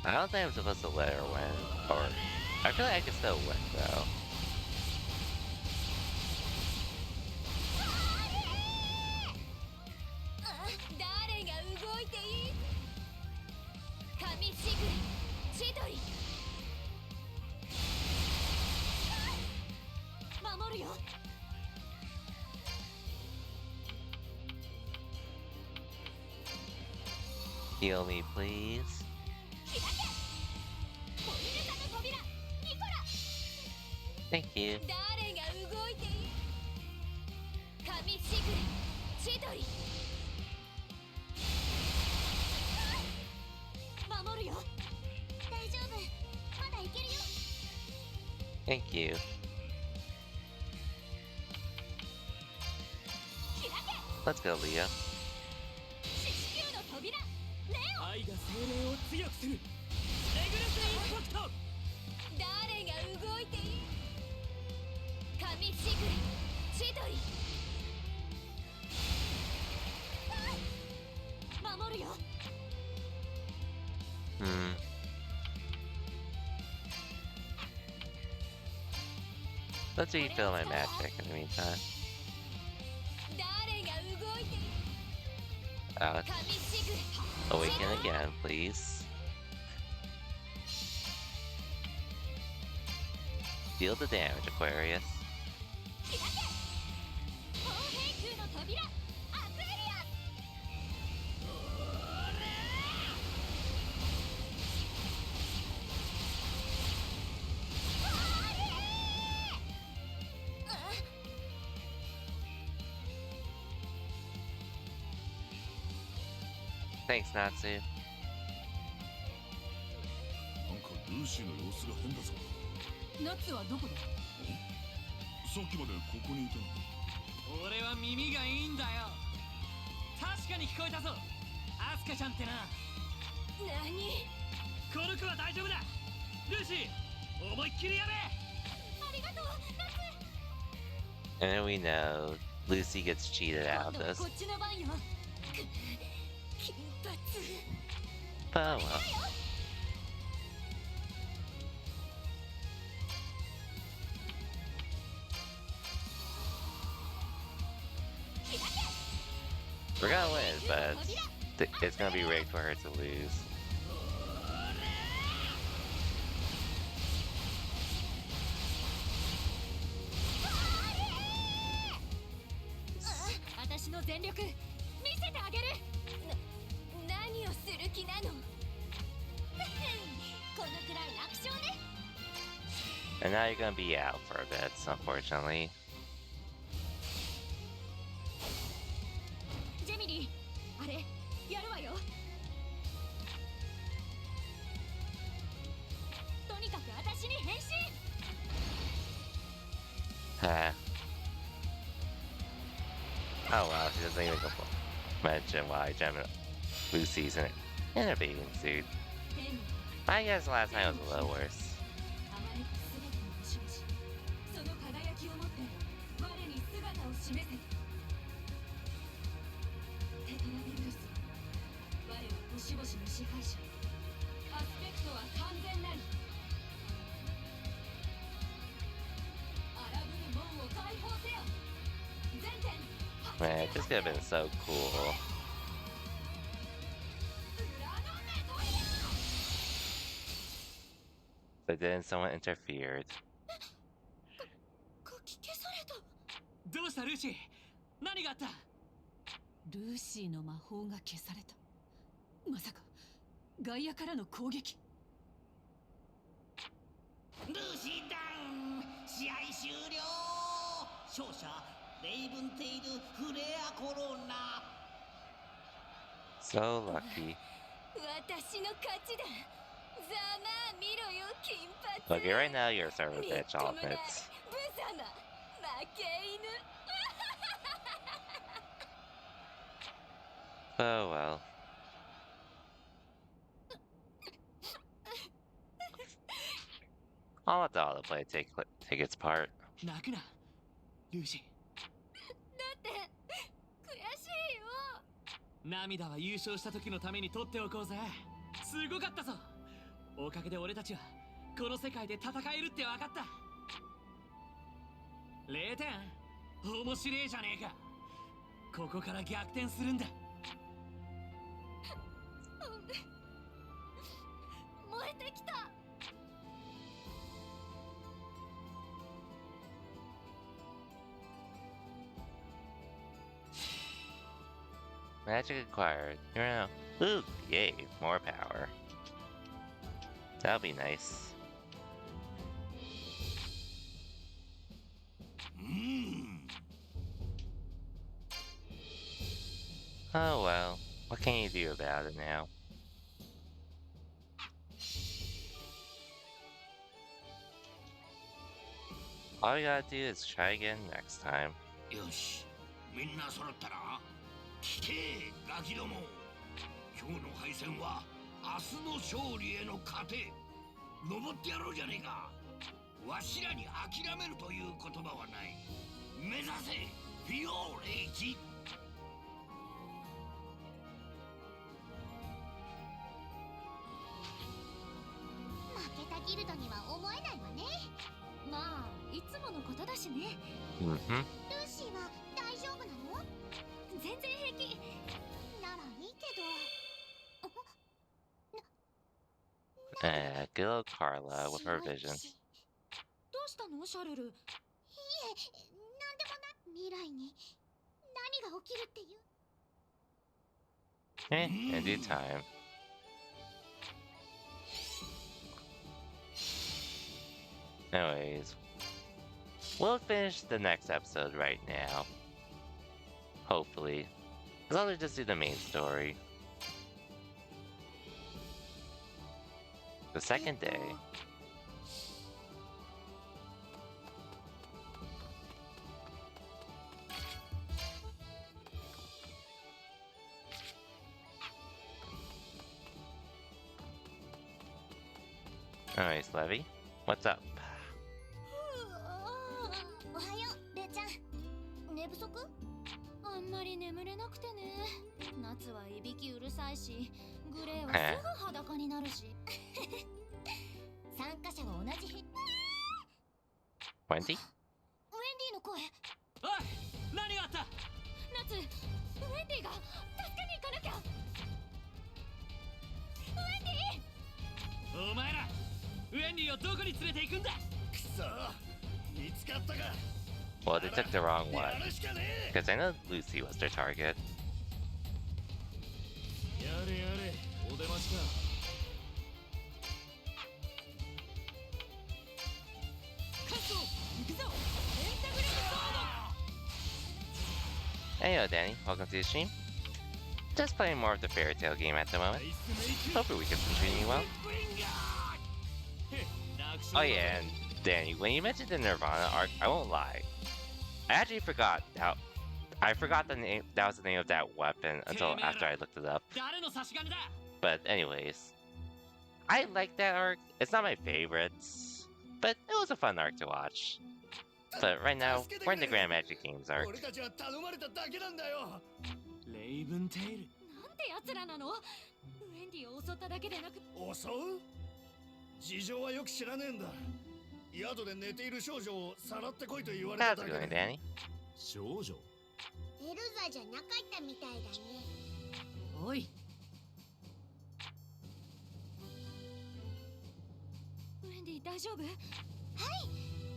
A: I don't think I'm supposed to let her win. Or, I feel like I can still win though. Heal me, please. Thank you.
G: 誰が動いていい神しぐれ千鳥守るよ大丈夫まだいけるよ
A: Thank you.
G: 開け
A: Let's go, Leo.
G: 四球の扉レオ
B: 愛が精霊を強くするレグルスインパクト
G: 誰が動いていい神しぐれ千鳥守るよ
A: Hmm. Let's refill my magic in the meantime.
G: 誰が動いていい
A: Uh,
G: 神しぐれ
A: awaken again, please. Deal the damage, Aquarius.
G: 開け砲兵空の扉アクエリア
A: Thanks, Natsu.
F: なんかルーシーの様子が変だぞ。
G: ナツはどこだ
F: さっきまでここにいた。
B: 俺は耳がいいんだよ確かに聞こえたぞアスカちゃんってな
G: 何
B: この子は大丈夫だルーシー思いっきりやれ
G: ありがとうナツ
A: And then we know Lucy gets cheated out of
G: 今度は
A: this.
G: こっちの番よ金髪
A: But oh well. We're gonna win, but it's gonna be rigged for her to lose.
G: 私の全力見せてあげる。何をする気なの？このくらい楽勝ね。
A: And now you're gonna be out for a bit, unfortunately.
G: ジェミリー、あれやるわよ。とにかく私に変身。
A: Oh wow, she doesn't even mention why Lucy's in a bathing suit. I guess last time was a little worse.
G: あまねくすべての星々、その輝きを持って我に姿を示せ。テトラビルス、我は星々の支配者。アスペクトは完全なり。荒ぶる門を解放せよ。全天
A: Man, this could have been so cool. But then someone interfered.
G: 書き消された。
B: どうしたルーシー、何があった？
G: ルーシーの魔法が消された。まさか外野からの攻撃。
H: ルーシーダウン、試合終了。勝者レイブンテイルフレアコロナ。
A: So lucky.
G: 私の勝ちだ。ざまあ見ろよ金髪。
A: Okay, right now you're a server bitch offense.
G: 無様負け犬。
A: Oh well. I'll let the autoplay take its part.
B: 泣くな、ルーシー。
G: だって悔しいよ。
B: 涙は優勝した時のために取っておこうぜ。すごかったぞ。おかげで俺たちはこの世界で戦えるって分かった。0点面白えじゃねえか。ここから逆転するんだ。
G: 燃えてきた。
A: Magic acquired. You're now. Ooh, yay, more power. That'll be nice. Oh well, what can you do about it now? All you gotta do is try again next time.
E: よし、みんな揃ったら聞けガキども。今日の敗戦は明日の勝利への糧。登ってやろうじゃねえか。わしらに諦めるという言葉はない。目指せフィオーレ1。
D: 負けたギルドには思えないわね。
G: まあいつものことだしね。
A: Mm-hmm.
D: ルーシーは大丈夫なの？
G: 全然平気。
D: ならいいけど。
A: Good old Carla with her vision.
G: どうしたのシャルル。
D: いえ、なんでもない。未来に何が起きるっていう。
A: In due time. Anyways, we'll finish the next episode right now. Hopefully. Because I'll just do the main story. The second day. Anyways, Levy, what's up?
D: おはよう、ルーちゃん。寝不足？
G: あん
D: んまり眠れなくてね。夏はいびきうるさいし、グレーはすぐ裸になるし。参加者は同じ日。
A: 20?
D: ウェンディの声。
B: おい、何があった？
C: 夏、ウェンディが助けに行かなきゃ。
B: お前らウェンディをどこに連れて行くんだ？
F: くそ、見つかったか。
A: Well, they took the wrong one. Because I know Lucy was their target.
F: やれやれ、お出ましか。
B: カット行くぞ。エンタグレムソード。
A: Hey, yo, Danny. Welcome to the stream. Just playing more of the fairy tale game at the moment. Hopefully we can continue well. Oh yeah, and Danny, when you mentioned the Nirvana arc, I won't lie. I actually forgot how... I forgot the name. That was the name of that weapon until after I looked it up.
B: 誰の差し金だ？
A: But anyways, I like that arc. It's not my favorite, but it was a fun arc to watch. But right now, we're in the Grand Magic Games arc.
F: 俺たちは頼まれただけなんだよ。
B: レイブンテイル。
C: なんで奴らなの？ウェンディを襲っただけでなく。
F: 襲う？事情はよく知らねえんだ。宿で寝ている少女をさらってこいと言われた
A: How's
F: だ
A: it
F: け
A: going,
F: で。
A: Danny?
F: 少女？
D: エルザじゃなかったみたいだね。
B: おい。
C: ウェンディ大丈夫？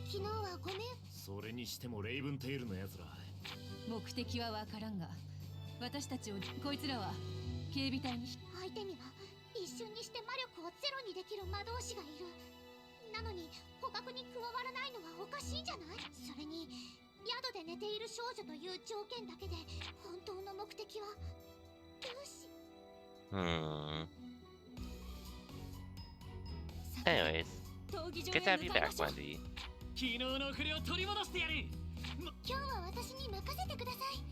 D: 昨日はごめん。
F: それにしてもレイブンテイルのやつら。
I: 目的はわからんが、私たちをこいつらは警備隊に。
D: 相手には一瞬にして魔力をゼロにできる魔導士がいる。なのに捕獲に加わらないのはおかしいんじゃない？それに宿で寝ている少女という条件だけで本当の目的はルーシー。
A: Anyways,
C: 闘技場
A: good to
C: へ
A: have
C: 向
A: you
C: かいま
A: back,
C: しょう。
A: Wendy.
B: 昨日の遅れを取り戻してやる。
D: 今日は私に任せてください。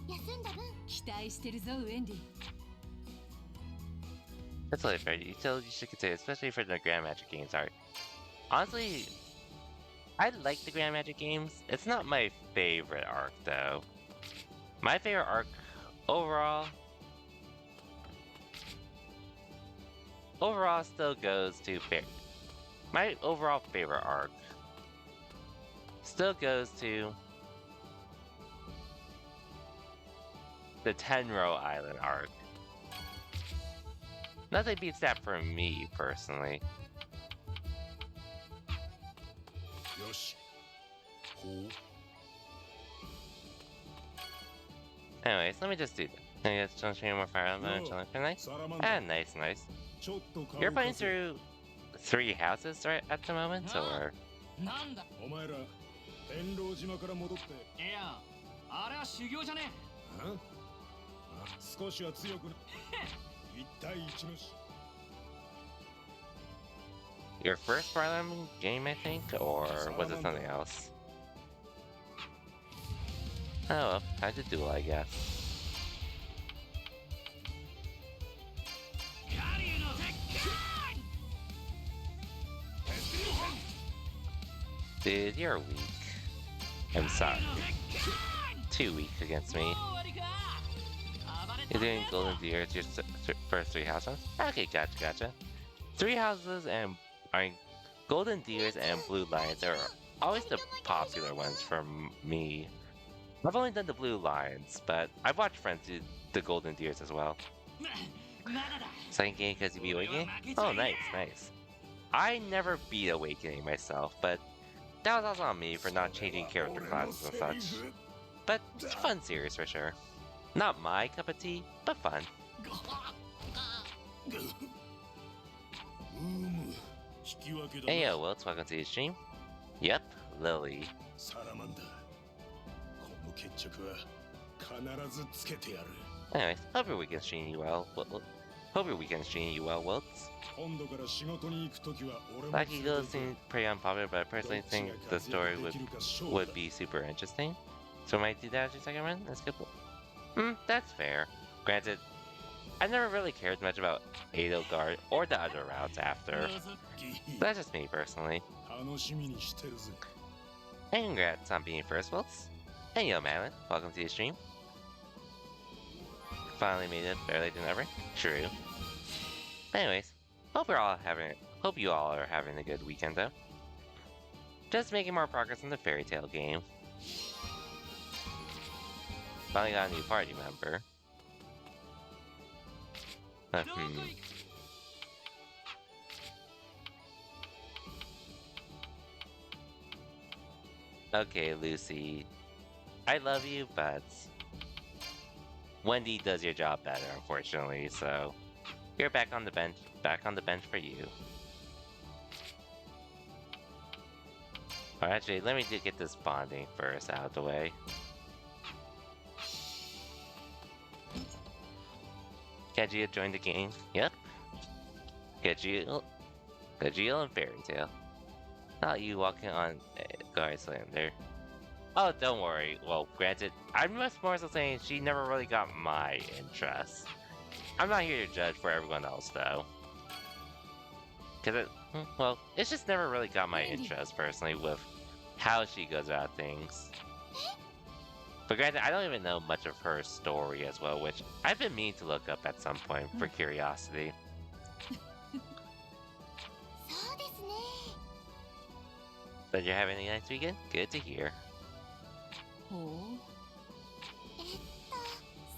D: 休んだ分。
I: 期待してるぞ、ウェンディ。
A: That's totally fair. You should consider, especially for the Grand Magic Games arc. Honestly, I like the Grand Magic Games. It's not my favorite arc, though. My favorite arc, overall, still goes to my overall favorite arc still goes to the Tenro Island arc. Nothing beats that for me, personally.
F: よし。ほう。
A: Anyways, let me just do that. Can you guys show me more fire element and chilling for night?
F: サラマンダ
A: Ah,
F: ー。
A: nice, nice.
F: ちょっと顔
A: You're
F: 貸
A: playing
F: せ。
A: through 3 houses right at the moment, or?
B: なんだ？
F: お前ら天狼島から戻って。
B: いや、あれは修行じゃね
F: あ？少しは強くな。一対一のし。
A: Your first Fire Emblem game, I think, or was it something else? Oh, well, I did duel, I guess.
B: え。ガリューの鉄拳。
A: Dude, you're weak. I'm sorry. Too weak against me.
B: もう終わりか。暴れ
A: You're
B: た
A: doing
B: ね。
A: Golden Deer as your first 3 houses? Okay, gotcha. 3 houses and Golden Deers and Blue Lions are always the popular ones for me. I've only done the Blue Lions, but I've watched friends do the Golden Deers as well.
B: まだだ。
A: Second game because you beat Awakening? Oh, nice, nice. I never beat Awakening myself, but that was also on me for not changing character classes and such. But it's a fun series for sure. Not my cup of tea, but fun. Hey yo, Wilts, welcome to the stream. Yep, Lily.
F: サラマンダー。この決着は必ずつけてやる。
A: Anyways, hope your weekend's treating you well. Hope your weekend's treating you well, Wilts.
F: 今度から仕事に行くときは俺も
A: Like you go seem pretty unpopular, but I personally think the story would be super interesting. So might do that as your second run? That's good. That's fair. Granted, I never really cared much about Edelgard or the other routes after. That's just me personally.
F: 楽しみにしてるぜ。
A: And congrats on being first, Wilts. And yo, Madeline, welcome to the stream. finally made it better late than ever. True. Anyways, hope you all are having a good weekend though. Just making more progress in the fairy tale game. Finally got a new party member. Okay, Lucy. I love you, but Wendy does your job better, unfortunately, so you're back on the bench. Back on the bench for you. Or actually, let me get this bonding first out of the way. Kajia joined the game. Yep. Kajia and Fairy Tail. Not you walking on Garslander. Oh, don't worry. Well, granted, I'm much more so saying she never really got my interest. I'm not here to judge for everyone else, though. Because well, it's just never really got my interest, personally, with how she goes about things. But granted, I don't even know much of her story as well, which I've been meaning to look up at some point for curiosity. But you're having a nice weekend? Good to hear.
I: ほう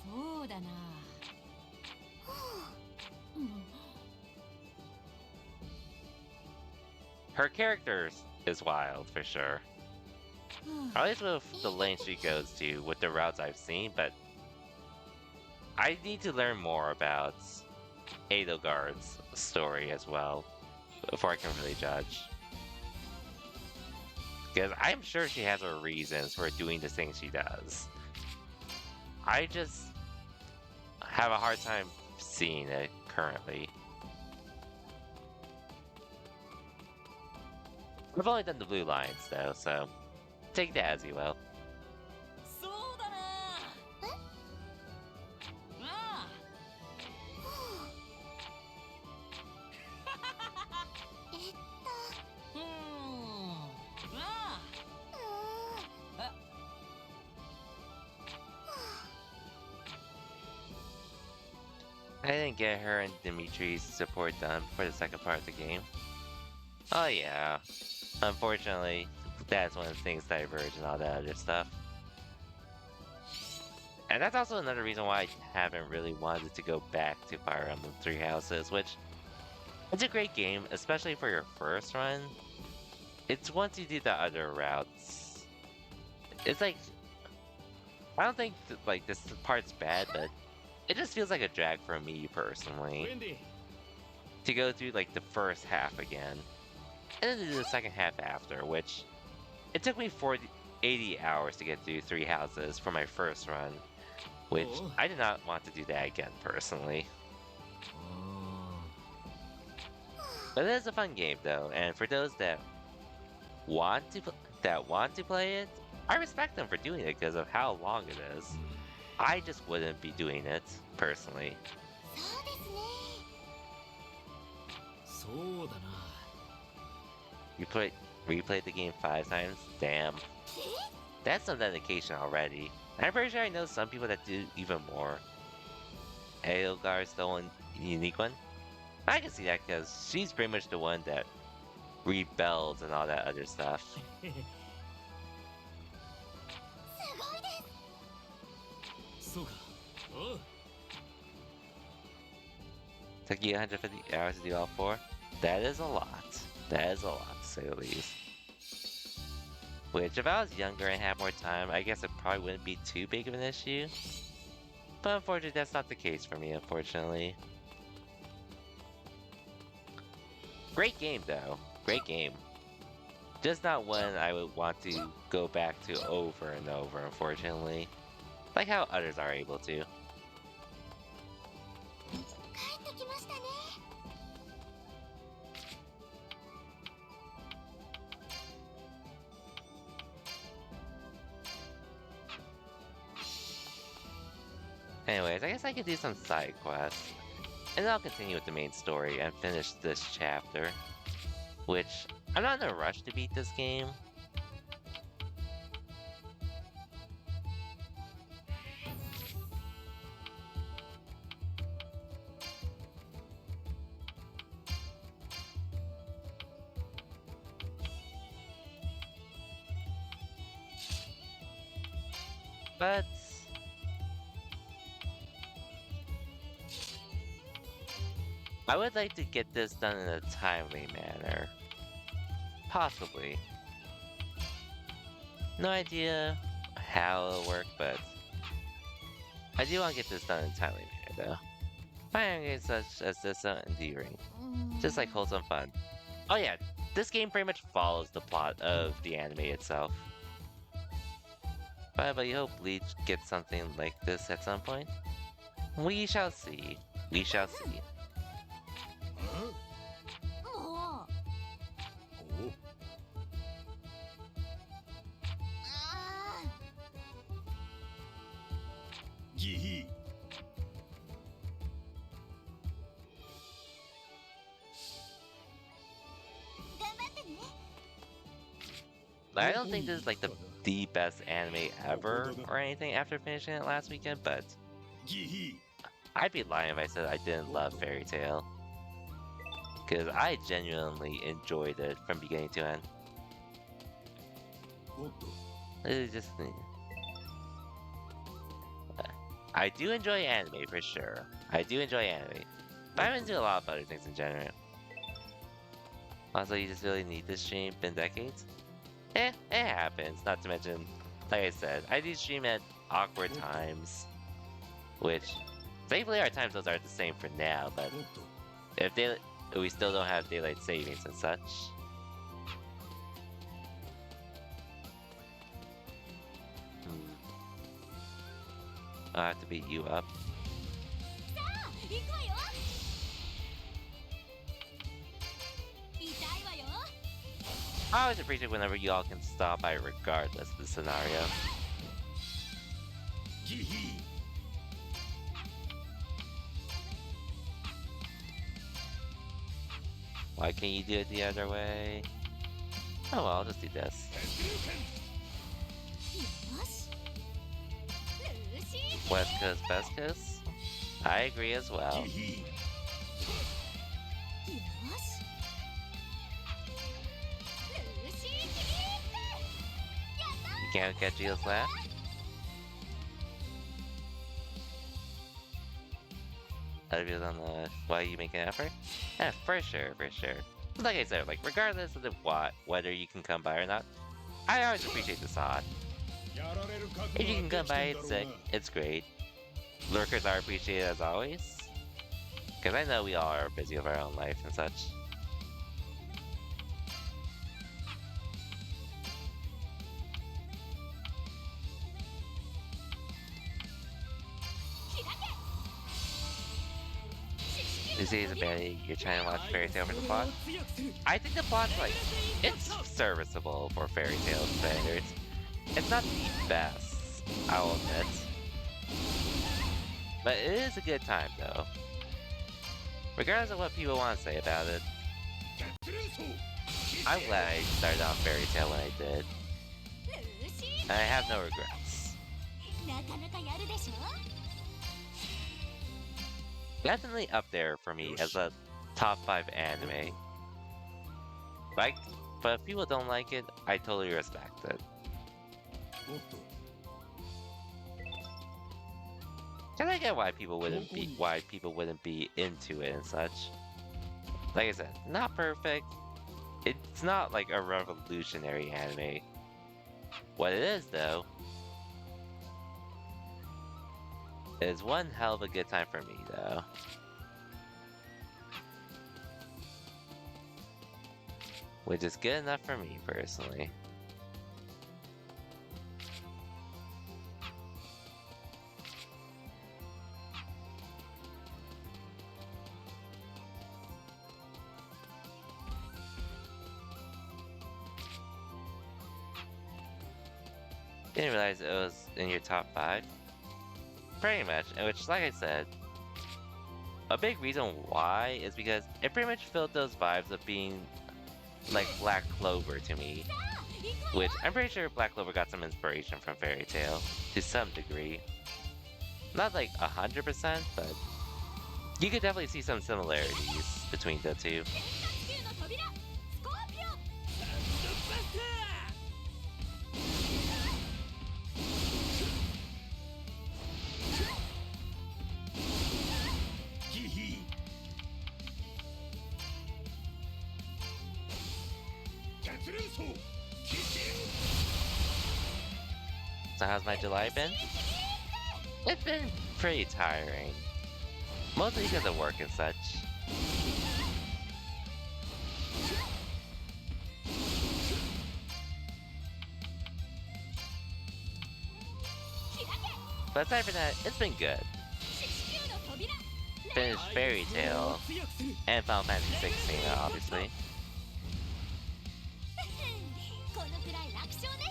I: そうだなうん
A: Her character is wild, for sure. At least with the length she goes to, with the routes I've seen, but I need to learn more about Edelgard's story as well, before I can really judge. Because I'm sure she has her reasons for doing the things she does. I just have a hard time seeing it currently. I've only done the blue lines though, so take that as you will.
B: そうだなああうーんああ
A: I didn't get her and Dimitri's support done for the second part of the game. Oh yeah. Unfortunately, that's when things diverge and all that other stuff. And that's also another reason why I haven't really wanted to go back to Fire Emblem Three Houses, which it's a great game, especially for your first run. It's once you do the other routes, it's like I don't think like this part's bad, but it just feels like a drag for me personally to go through like the first half again. And then do the second half after, which it took me 80 hours to get through Three Houses for my first run, which I did not want to do that again personally. But it is a fun game though, and for those that want to play it, I respect them for doing it because of how long it is. I just wouldn't be doing it personally.
B: そうだな
A: You replayed the game 5 times? Damn. That's some dedication already. I'm pretty sure I know some people that do even more. Edelgard's the one unique one? I can see that because she's pretty much the one that rebelled and all that other stuff. Took you 150 hours to do all 4? That is a lot. That is a lot, to say the least. Which, if I was younger and had more time, I guess it probably wouldn't be too big of an issue. But unfortunately, that's not the case for me, unfortunately. Great game, though. Great game. Just not one I would want to go back to over and over, unfortunately. Like how others are able to. Anyways, I guess I could do some side quests. And then I'll continue with the main story and finish this chapter. Which, I'm not in a rush to beat this game. But I would like to get this done in a timely manner. Possibly. No idea how it'll work, but I do want to get this done in a timely manner, though. Fighting games such as this are endearing, just like wholesome fun. Oh yeah, this game pretty much follows the plot of the anime itself. But you hope Bleach gets something like this at some point? We shall see. We shall see.
D: もう
F: お
D: あ
F: ギヒ
D: ー頑張ってね
A: I don't think this is like the best anime ever or anything after finishing it last weekend, but
F: ギヒ
A: I'd be lying if I said I didn't love Fairy Tail. Because I genuinely enjoyed it from beginning to end.
F: おっと
A: It's just... I do enjoy anime for sure. I do enjoy anime. But I'm into a lot of other things in general. Also, you just really need this stream in decades? It happens. Not to mention, like I said, I do stream at awkward times. Which, thankfully our time zones are the same for now, but
F: おっと
A: if we still don't have daylight savings and such. I'll have to beat you up.
D: さあ行くわよ痛いわよ
A: I always appreciate whenever y'all can stop by regardless of the scenario.
F: ギヒ
A: Why can't you do it the other way? Oh well, I'll just do this.
D: よしルーシー
A: West Coast, Best Coast? I agree as well.
F: ギヒ
D: よしルーシーキー
A: You can't catch Gio's laugh? Other views on the why you make an effort? Yeah, for sure, for sure. Like I said, like regardless of the whether you can come by or not, I always appreciate the sod.
F: やられる覚
A: If
F: 悟
A: you
F: は
A: can come
F: できて
A: by,
F: んだろ
A: it's
F: う
A: sick.
F: な
A: It's great. Lurkers are appreciated as always. Because I know we all are busy with our own life and such. You say it's a baddie, you're trying to watch Fairy Tail for the plot? I think the plot's like, it's serviceable for Fairy Tail standards. It's not the best, I'll admit. But it is a good time though. Regardless of what people want to say about it, I'm glad I started off Fairy Tail when I did.
D: ルーシー
A: And I have no regrets.
D: なかなかやるでしょ
A: Definitely up there for me as a top 5 anime. But if people don't like it, I totally respect it.
F: おっと
A: Cause I get why people wouldn't be into it and such. Like I said, not perfect. It's not like a revolutionary anime. What it is though is one hell of a good time for me though. Which is good enough for me personally. Didn't realize it was in your top 5. Pretty much, and which, like I said, a big reason why is because it pretty much filled those vibes of being like Black Clover to me. Which I'm pretty sure Black Clover got some inspiration from Fairy Tail to some degree. Not like 100%, but you could definitely see some similarities between the two.
D: 地球の扉スコーピオン
B: バスター
A: So how's my July been? It's been pretty tiring. Mostly because of work and such. But aside from that, it's been good. Finished Fairy Tail and Final Fantasy 16, obviously.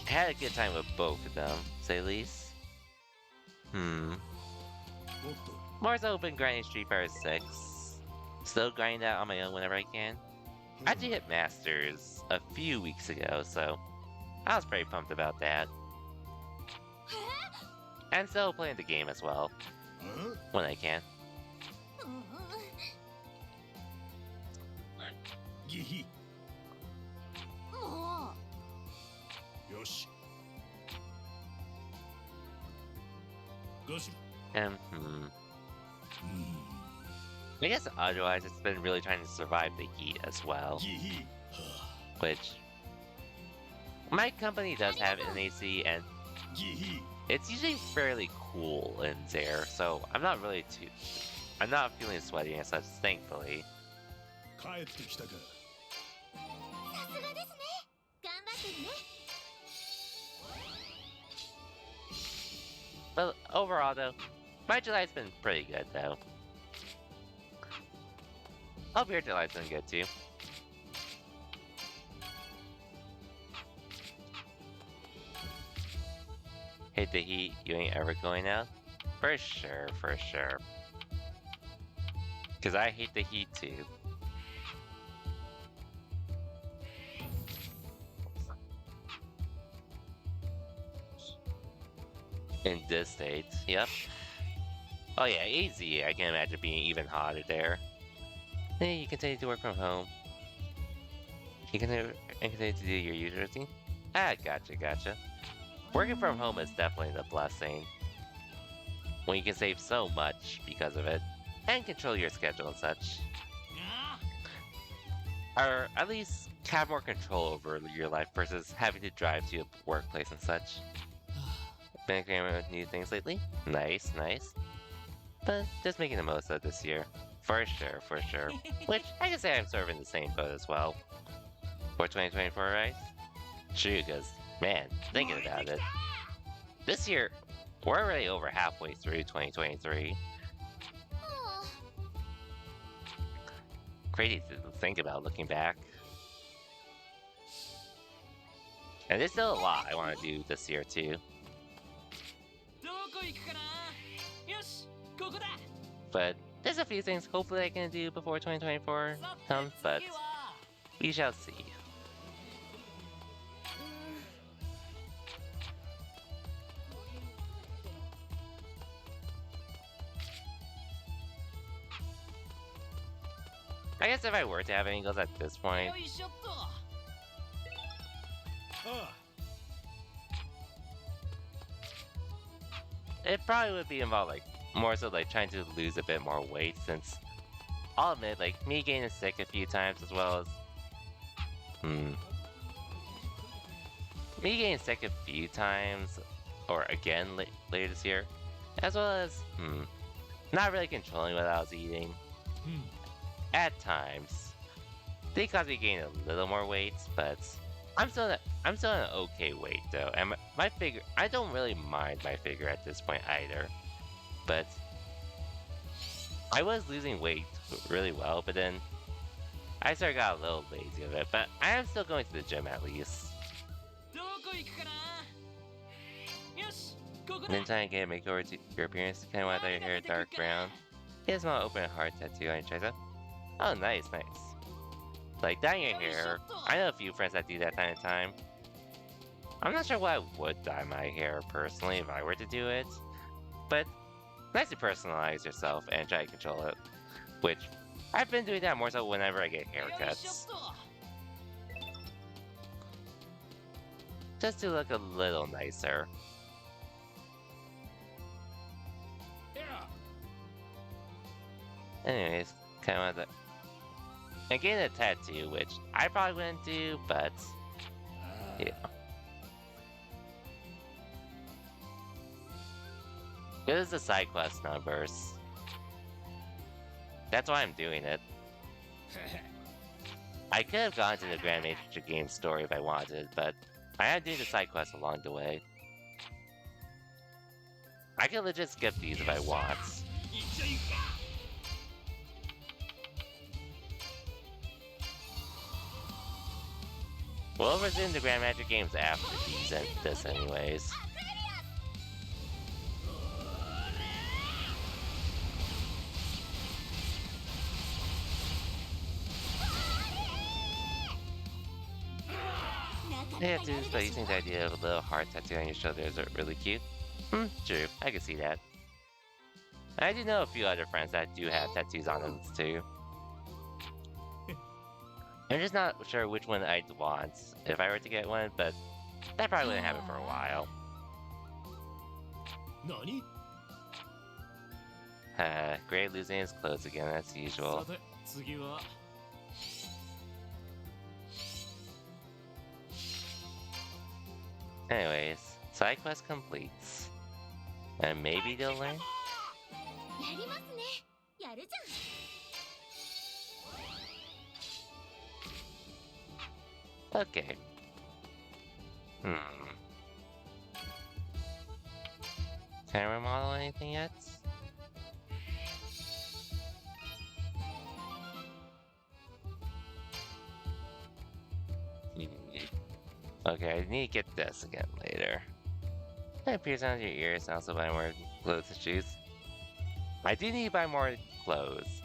A: Had a good time with both of them, to say the least. More so been grinding Street Fighter 6. Still grinding that on my own whenever I can. I actually hit Masters a few weeks ago, so I was pretty pumped about that. And still playing the game as well, when I can.
F: ギヒ
C: も
F: よしゴシ
A: And, I guess otherwise it's been really trying to survive the heat as well.
F: ギヒ
A: Which, my company does have an AC and
F: ギヒ
A: it's usually fairly cool in there, so I'm not feeling sweaty and such, thankfully.
F: 帰ってきたか
D: さすがですね頑張ってるね
A: But overall though, my July's been pretty good though. Hope your July's been good too. Hate the heat, you ain't ever going out? For sure, for sure. Cause I hate the heat too. In this state, yep. Oh yeah, AZ, I can imagine being even hotter there. Hey, you continue to work from home. You can continue to do your usual routine? Ah, gotcha. Working from home is definitely the blessing. When you can save so much because of it, and control your schedule and such. Or at least have more control over your life versus having to drive to a workplace and such. Been experimenting with new things lately? Nice. But just making the most of this year. For sure. Which, I can say I'm sort of in the same boat as well. For 2024, right? True, because, man, thinking about it. This year, we're already over halfway through 2023. Crazy to think about looking back. And there's still a lot I want to do this year, too. But there's a few things hopefully I can do before 2024 comes, but we shall see. I guess if I were to have any goals at this point, it probably would be involved like more so like trying to lose a bit more weight, since I'll admit like me getting sick a few times as well as me getting sick a few times or again later this year, as well as not really controlling what I was eating at times. They caused me gaining a little more weight, but I'm still at an okay weight though, and my figure, I don't really mind my figure at this point either. But I was losing weight really well, but then I sort of got a little lazy of it. But I am still going to the gym at least. Then trying to get a makeover to your appearance, kind of want your hair dark brown. Get a small open heart tattoo on your chest. Oh, nice. Like dyeing your hair. I know a few friends that do that time to time. I'm not sure what I would dye my hair personally if I were to do it, but nice to personalize yourself and try to control it, which I've been doing that more so whenever I get haircuts. Just to look a little nicer. Anyways, kind of that. And getting a tattoo, which I probably wouldn't do, but Yeah. It is the side quest numbers. That's why I'm doing it. I could have gone to the Grand Major Game story if I wanted, but I am doing the side quests along the way. I can legit skip these if I want. We'll resume the Grand Magic Games after these and this anyways. Yeah, dude, but you think the idea of a little heart tattoo on your shoulder is really cute? True, I can see that. I do know a few other friends that do have tattoos on them too. I'm just not sure which one I'd want if I were to get one, but that probably wouldn't happen for a while.
B: Nani?
A: Gray losing his clothes again as usual. Anyways, side quest completes. And maybe they'll learn?
G: やりますね。やるじゃん。
A: Okay. Can I remodel anything yet? Okay, I need to get this again later. It appears on your ears, also buy more clothes and shoes. I do need to buy more clothes.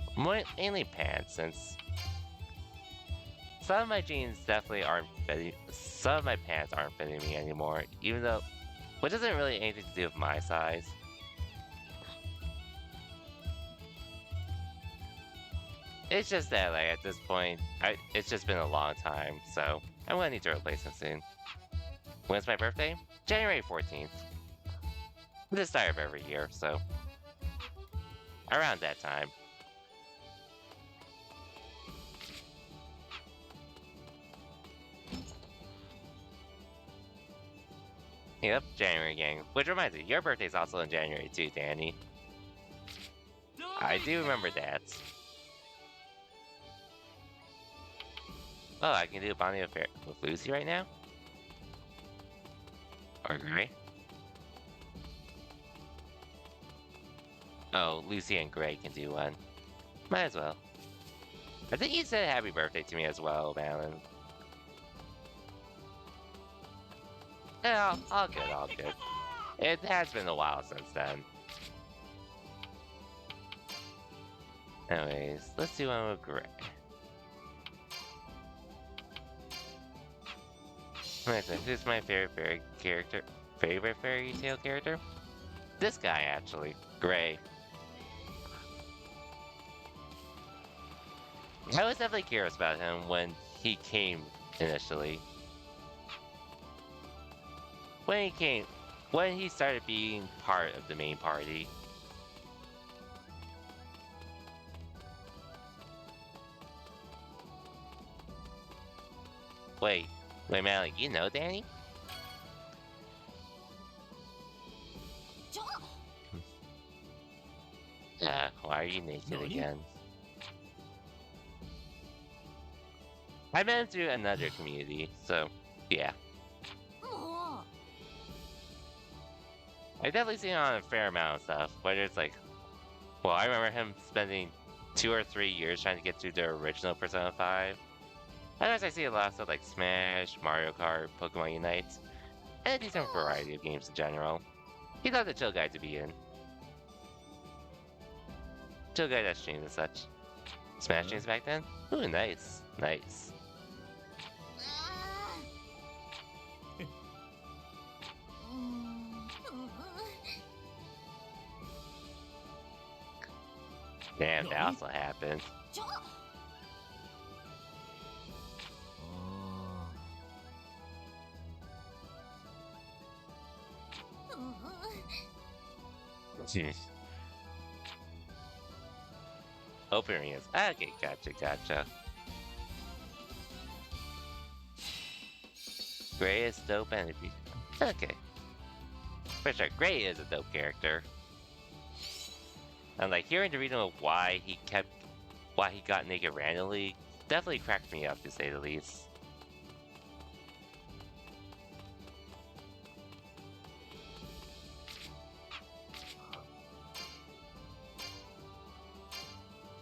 A: Mainly pants, since some of my jeans definitely aren't fitting. Some of my pants aren't fitting me anymore, even though, which isn't really anything to do with my size. It's just that, like, at this point, it's just been a long time, so I'm gonna need to replace them soon. When's my birthday? January 14th. The start of every year, so around that time. Yep, January gang. Which reminds me, your birthday's also in January too, Danny. I do remember that. Oh, I can do a bonding affair with Lucy right now? Or Gray? Oh, Lucy and Gray can do one. Might as well. I think you said happy birthday to me as well, Malin. Yeah, all good, all good. It has been a while since then. Anyways, let's do one with Gray. Who's my favorite fairy tale character? This guy, actually. Gray. I was definitely curious about him when he came initially. When he started being part of the main party. Wait, Malik, you know Danny? Why are you naked again? I met him through another community, so yeah. I've definitely seen him on a fair amount of stuff, whether it's like, well, I remember him spending 2 or 3 years trying to get through the original Persona 5. Otherwise, I see a lot of stuff like Smash, Mario Kart, Pokemon Unite, and a decent variety of games in general. He's not the chill guy to be in. Chill guy that streams and such. Smash games back then? Ooh, nice. Nice. Damn, that also happened. Jeez. Open arenas. Okay, gotcha. Gray is dope and okay. For sure, Gray is a dope character. And like hearing the reason of why he got naked randomly definitely cracked me up to say the least.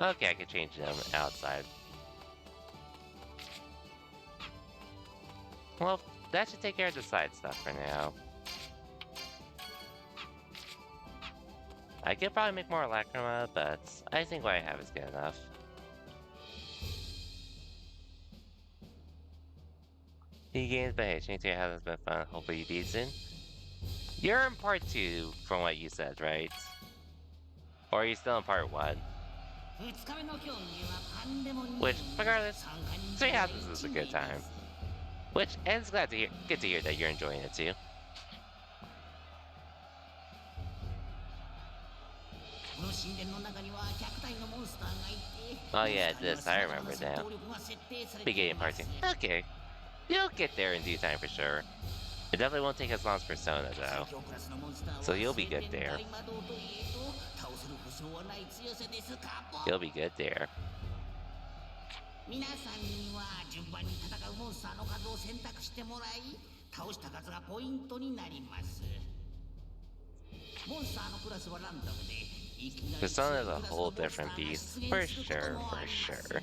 A: Okay, I can change them outside. Well, that should take care of the side stuff for now. I could probably make more Lacrima, but I think what I have is good enough. New games, but hey, changing has been fun. Hopefully you beat soon. You're in part 2, from what you said, right? Or are you still in part 1? Which, regardless, 3 houses is a good time. Which, and it's good to hear that you're enjoying it too. Oh yeah, this, I remember now. Beginning part 2. Okay. You'll get there in due time for sure. It definitely won't take as long as Persona though. So you'll be good there. You'll be good there. Persona is a whole different beast, for sure, for sure.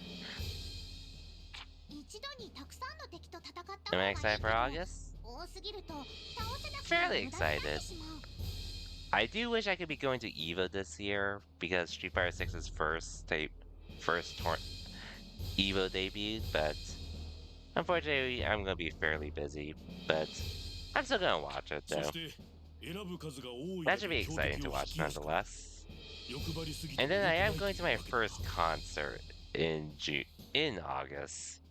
A: Am I excited for August? Fairly excited. I do wish I could be going to EVO this year, because Street Fighter 6's first EVO debut, but unfortunately I'm gonna be fairly busy, but I'm still gonna watch it though. That should be exciting to watch nonetheless. And then I am going to my first concert in August.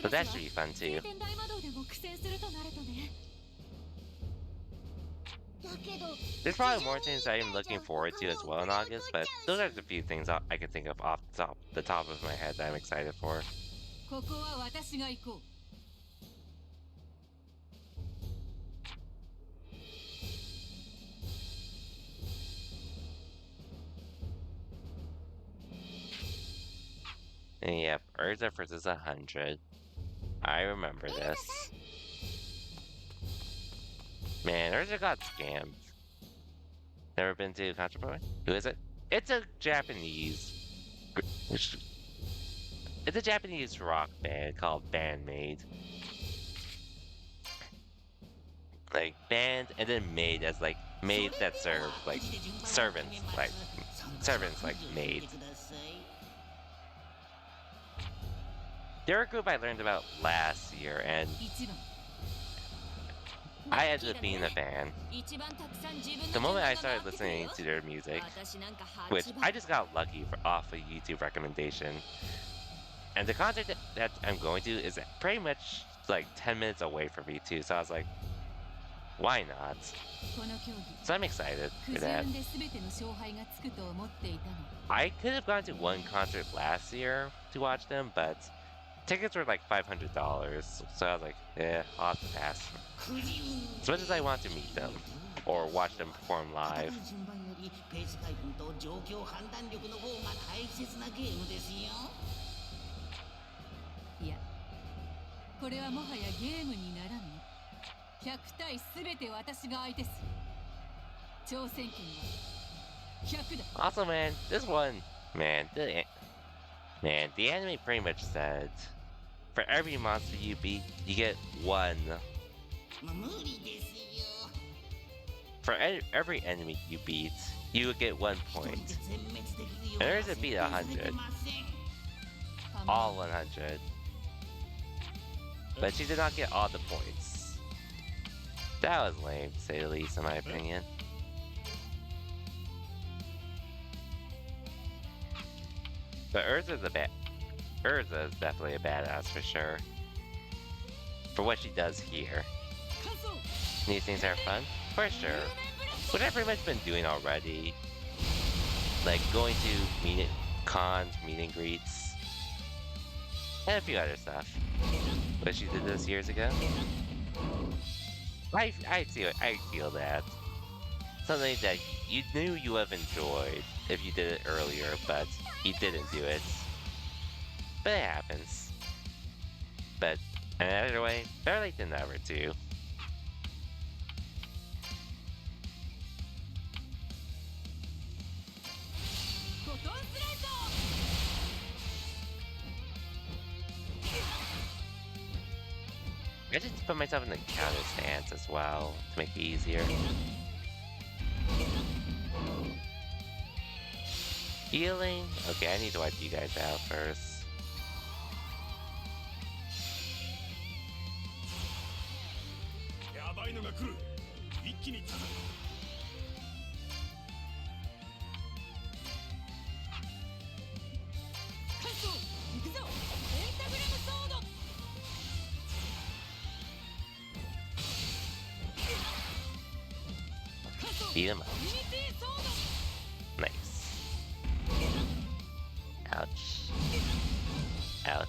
A: So that should be fun too. There's probably more things I am looking forward to as well in August, but those are the few things I can think of off the top of my head that I'm excited for. And yep, Urza versus 100. I remember this. Man, Urza got scammed. Never been to Controversy? Who is it? It's a Japanese rock band called Bandmade. Like band and then maid as like maid that serve like servants like maid. They're a group I learned about last year, and I ended up being a fan. The moment I started listening to their music, which I just got lucky off a YouTube recommendation, and the concert that I'm going to is pretty much like 10 minutes away from me too, so I was like, why not? So I'm excited for that. I could have gone to one concert last year to watch them, but tickets were like $500, so I was like, yeah, I'll have to pass. As much as I want to meet them, or watch them perform live. Also, man, this one, the anime pretty much said, for every monster you beat, you get one. For every enemy you beat, you would get 1 point. And there's a beat 100. All 100. But she did not get all the points. That was lame, to say the least, in my opinion. But Urza is definitely a badass for sure. For what she does here. These things are fun? For sure. What I've pretty much been doing already. Like going to cons, meet and greets. and a few other stuff. Wish you did this years ago. I feel that. Something that you knew you would have enjoyed if you did it earlier, but you didn't do it. But it happens. But another way, better late than never, too. I just put myself in the counter stance as well to make it easier. Healing? Okay, I need to wipe you guys out first. Beat him up. Nice. Ouch. Ouch.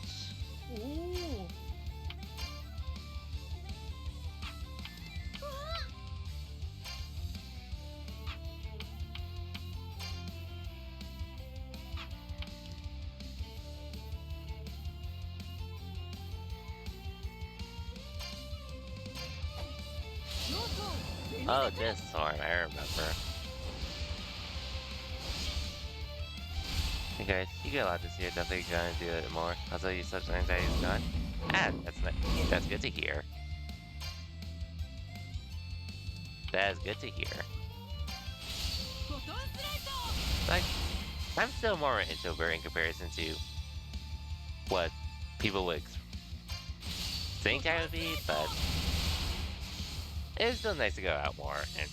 A: Oh, this storm, I remember. Hey guys, you get a lot this year, definitely gonna do it more. Also, you such anxiety is gone. Ah, that's good to hear. That is good to hear. Like, I'm still more introvert in comparison to what people would think I would be, but it's still nice to go out more and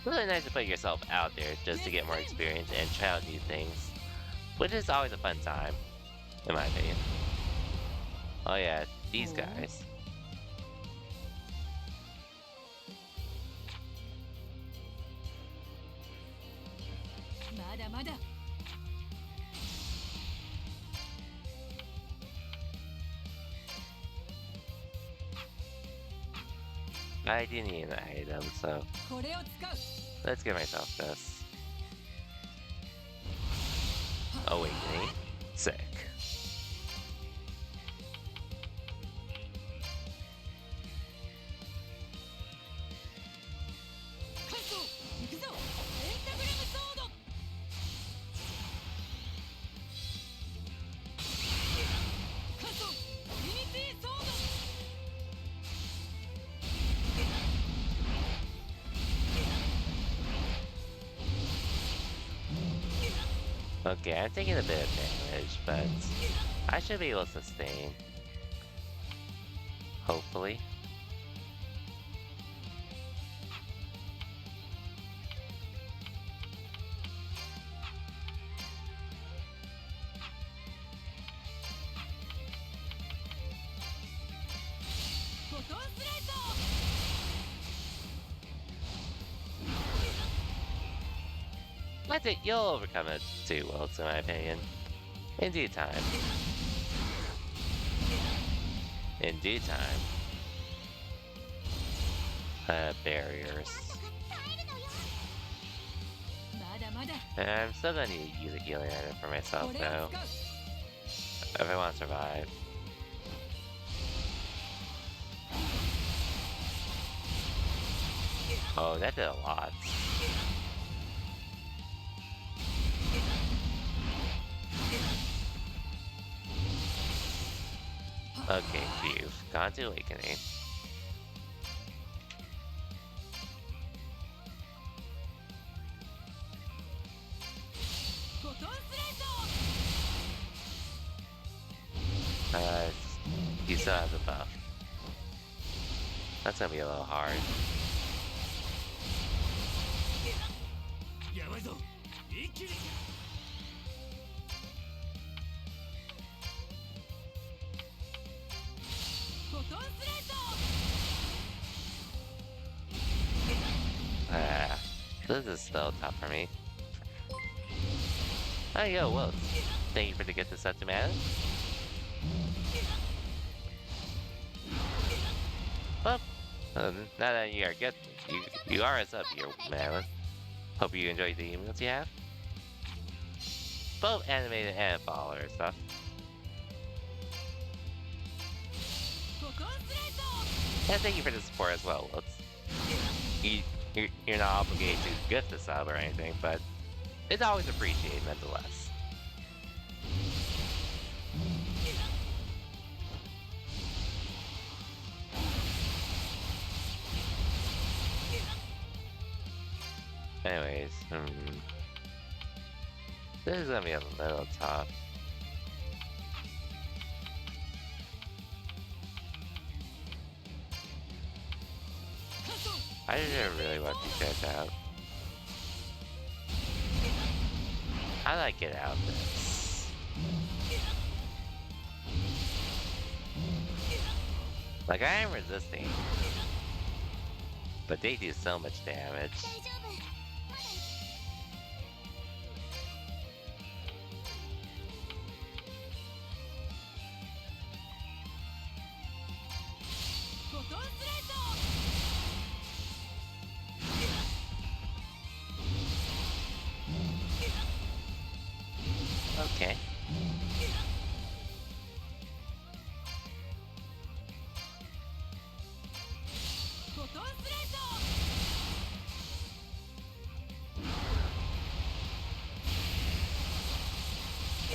A: really nice to put yourself out there just to get more experience and try out new things, which is always a fun time, in my opinion. Oh yeah, these guys. I do need an item, so let's give myself this. Awakening. Sick. Okay, I'm taking a bit of damage, but I should be able to sustain. Hopefully. I think you'll overcome it too, Wilkes, in my opinion. In due time. In due time. Barriers. I'm still gonna need to use a healing item for myself, though. If I want to survive. Oh, that did a lot. Okay, phew. Gone to Awakening. He still has a buff. That's gonna be a little hard. This is still tough for me. Oh, yo, well, thank you for the gift of such a man. Well, now that you are you are a sub, you man. Hope you enjoyed the emotes you have. Both animated and follower stuff. And thank you for the support as well, Wilts. You're not obligated to gift a sub or anything, but it's always appreciated nonetheless. Anyways, this is gonna be a little tough. I didn't really want these guys out. How do I get out of this? Like, I am resisting. But they do so much damage.
D: 大丈夫まだ
A: Okay.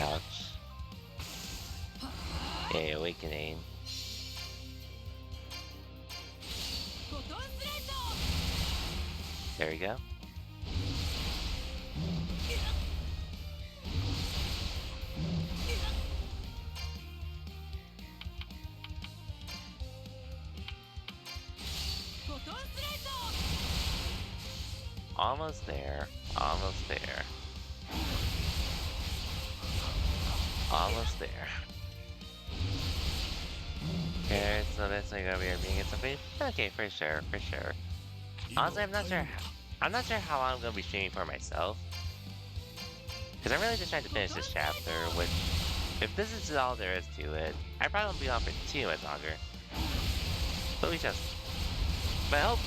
A: Ouch. Okay, awakening. There we go. Almost there. Almost there. Almost there. Okay, so that's like over here being at something. Okay, for sure, for sure. Honestly, I'm not sure how long I'm gonna be streaming for myself. Because I'm really just trying to finish this chapter, which, if this is all there is to it, I probably won't be on for too much longer. But we just. But I hope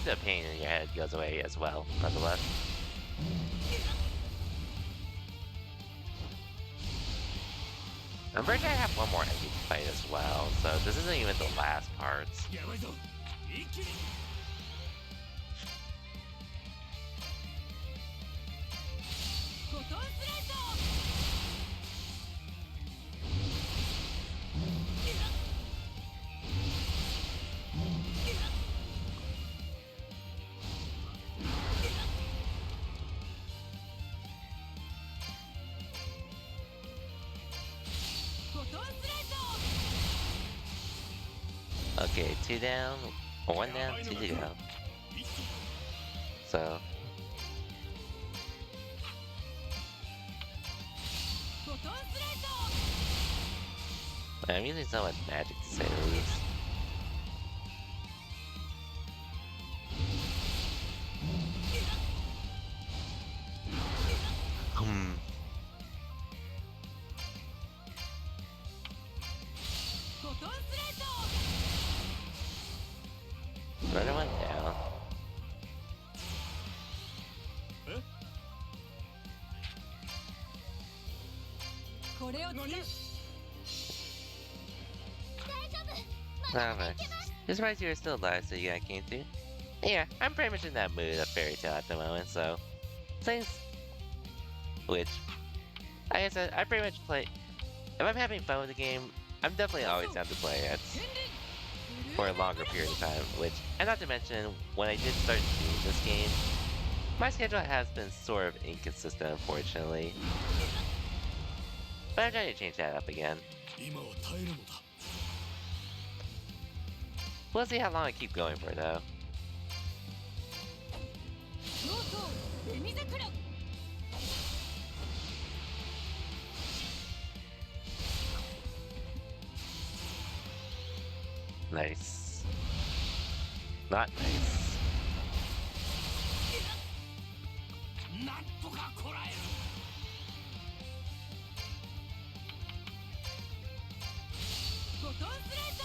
A: the pain in your head goes away as well, nonetheless. I'm pretty sure I have one more enemy to fight as well, so this isn't even the last part.
B: やばいぞ一気に
A: Okay, 2 down, 1 down, 2 to go. So. I'm using so much magic to say the least. Another one down. Not much. Just surprised you were still alive, so yeah, I came to. Yeah, I'm pretty much in that mood of fairy tale at the moment, so things. Which, like I said, I pretty much play. If I'm having fun with the game, I'm definitely always down to play it for a longer period of time. Which, and not to mention, when I did start doing this game, my schedule has been sort of inconsistent, unfortunately. But I'm trying to change that up again.
F: 今は耐えるのだ
A: We'll see how long I keep going for, though. Nice. Not nice.
E: 何なんとかこらえる。
I: フォトンスレート。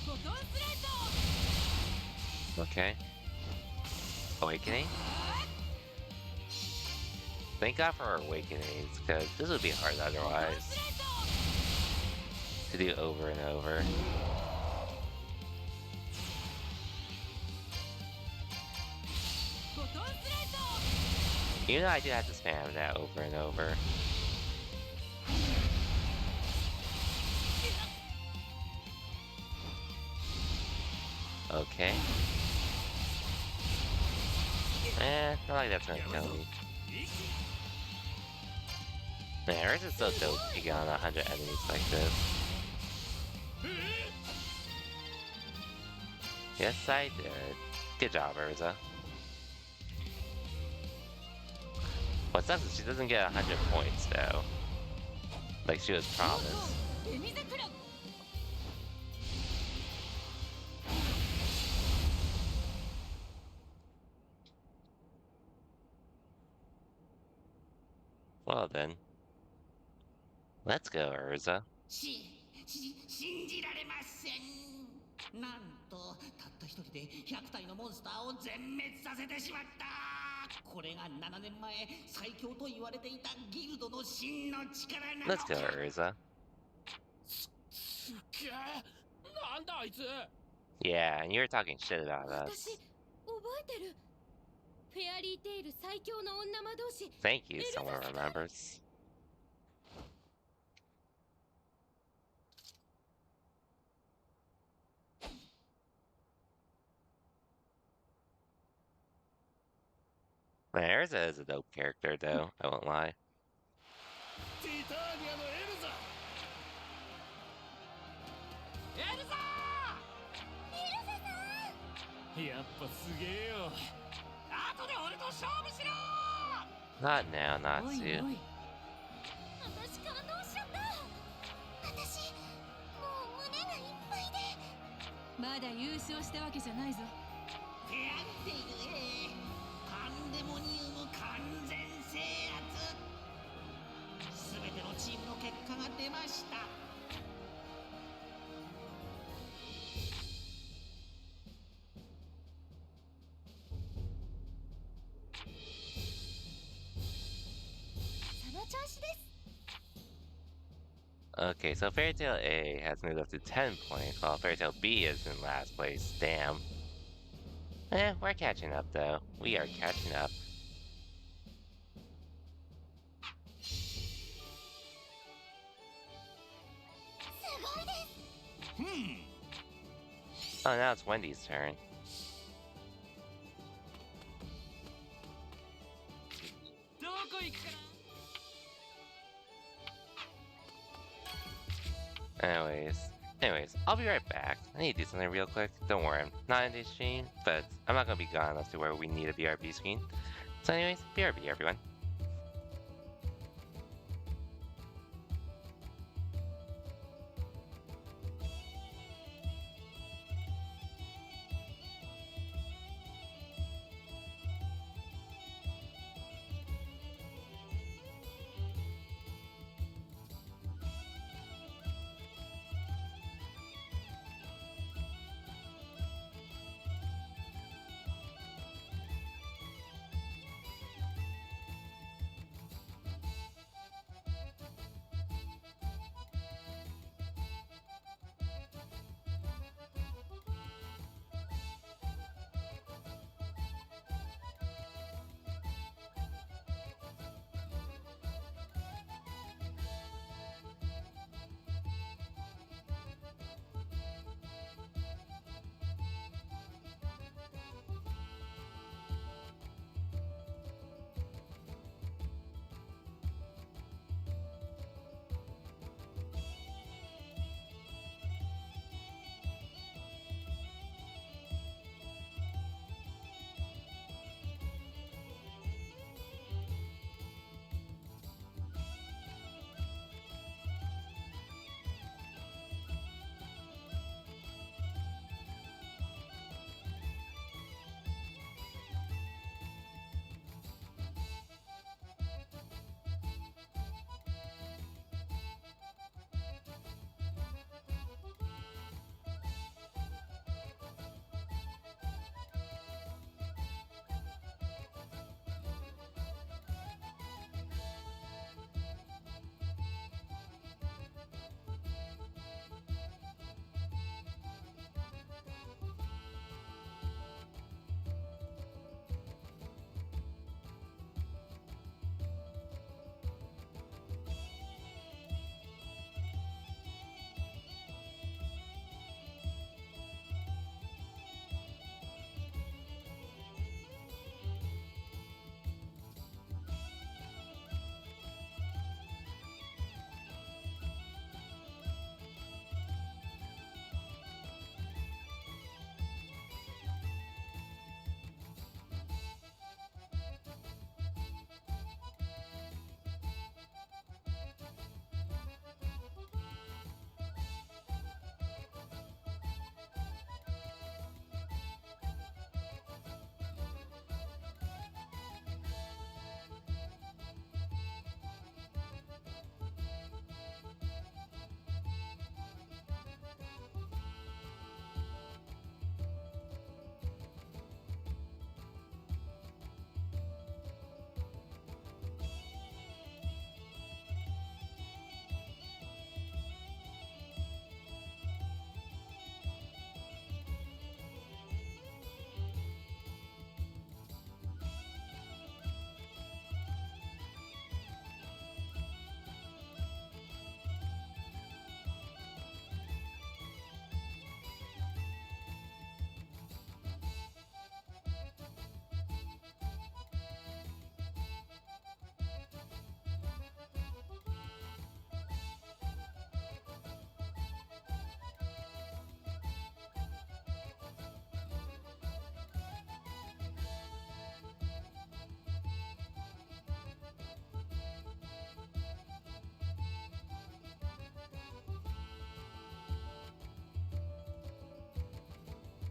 I: フォトンスレート。
A: Okay. Awakening? Thank God for our awakenings, because this would be hard otherwise to do over and over. Even though I do have to spam that over and over. Okay. Not like that's gonna kill me. Man, hers is so dope to get on 100 enemies like this. Yes, I did. Good job, Urza. What sucks is she doesn't get 100 points, though. Like she was promised. Well then. Let's go, Urza.
H: 信じられません。なんとたった一人で100体のモンスターを全滅させてしまった。これが7年前最強と言われていたギルドの真の力なの
A: Let's go,
H: か。
A: Urza.
B: すっげえ。なんだあいつ。
A: Yeah, and you were talking shit about
C: 私
A: us.
C: 覚えてる。フェアリーテイル最強の女魔導士。
A: Thank you, someone remembers. Man, Urza is a dope character, though. I won't lie.
B: ティターニアのエルザ。エルザー。やっぱすげえよ。後で俺と勝負しろ。
A: Not now, not soon.
D: 私感動しちゃった。私もう胸がいっぱいで。
I: まだ優勝したわけじゃないぞ。
H: フェアリテイル A パンデモニウム完全制圧。全てのチームの結果が出ました。
D: その調子です。
A: Okay, so Fairy Tail A has moved up to 10 points, while Fairy Tail B is in last place. Damn. We're catching up, though. We are catching up.
D: すごいです。
A: Oh, now it's Wendy's turn. Anyways, I'll be right back. I need to do something real quick. Don't worry, I'm not in this stream, but I'm not gonna be gone enough to where we need a BRB screen. So anyways, BRB everyone.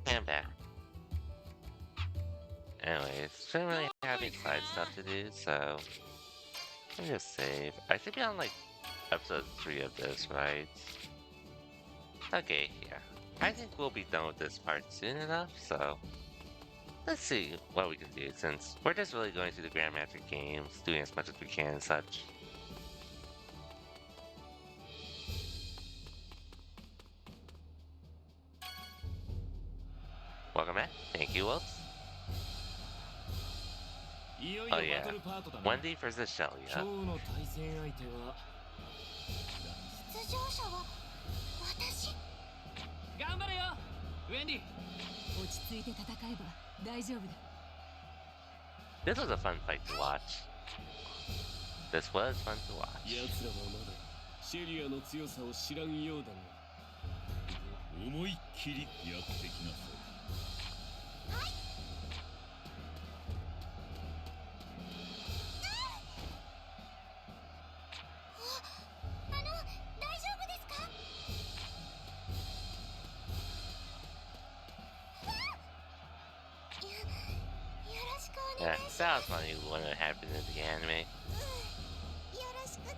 A: I'm back. Anyways, shouldn't really have any side stuff to do, so let me just save. I should be on like episode 3 of this, right? Okay, yeah. I think we'll be done with this part soon enough, so let's see what we can do since we're just really going through the Grandmaster games, doing as much as we can and such. Welcome back. Thank you, Wolf.
B: いよいよ
A: Oh
B: バ
A: yeah,
B: トルパートだな
A: Wendy versus Shelly,
B: 今
A: huh?
B: 日の対戦相手は
D: 出場者は私。
B: 頑張れよウェンディ
I: 落ち着いて戦えば大丈夫だ。
A: This was a fun fight to watch. This was fun to watch.
F: 奴らはまだシェリアの強さを知らんようだが思いっきりやってきなさい。
D: 大丈夫ですか？ よろしくお願
A: Yeah,
D: いします。
A: that was funny when it happened in the anime.
D: よろしくね。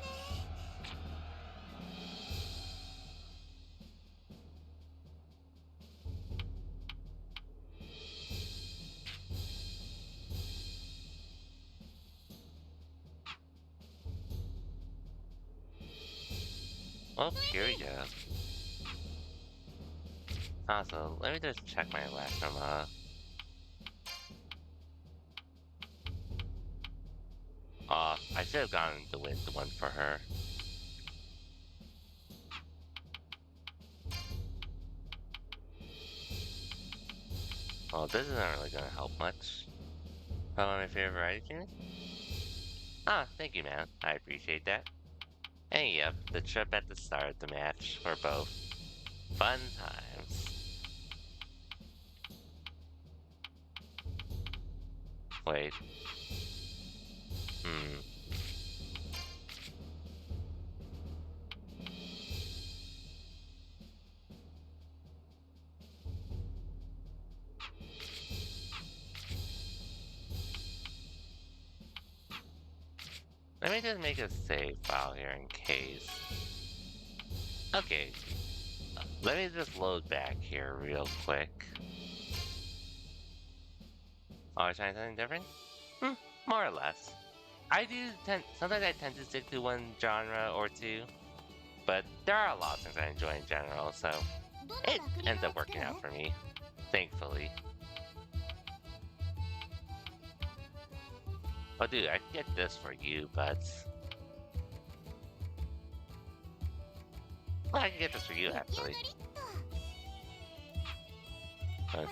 A: Oh, here we go. Also, let me just check my last from I should have gotten the one for her. Well, this isn't really gonna help much. Probably my favorite variety tuner? Ah, thank you, man. I appreciate that. And yep, the trip at the start of the match were both fun times. Wait. Let me just make a save file here in case. Okay. Let me just load back here real quick. Oh, I trying something different? More or less. Sometimes I tend to stick to one genre or two, but there are a lot of things I enjoy in general, so it ends up working out for me, thankfully. Oh dude, I can get this for you, but... Well, I can get this for you, actually. But,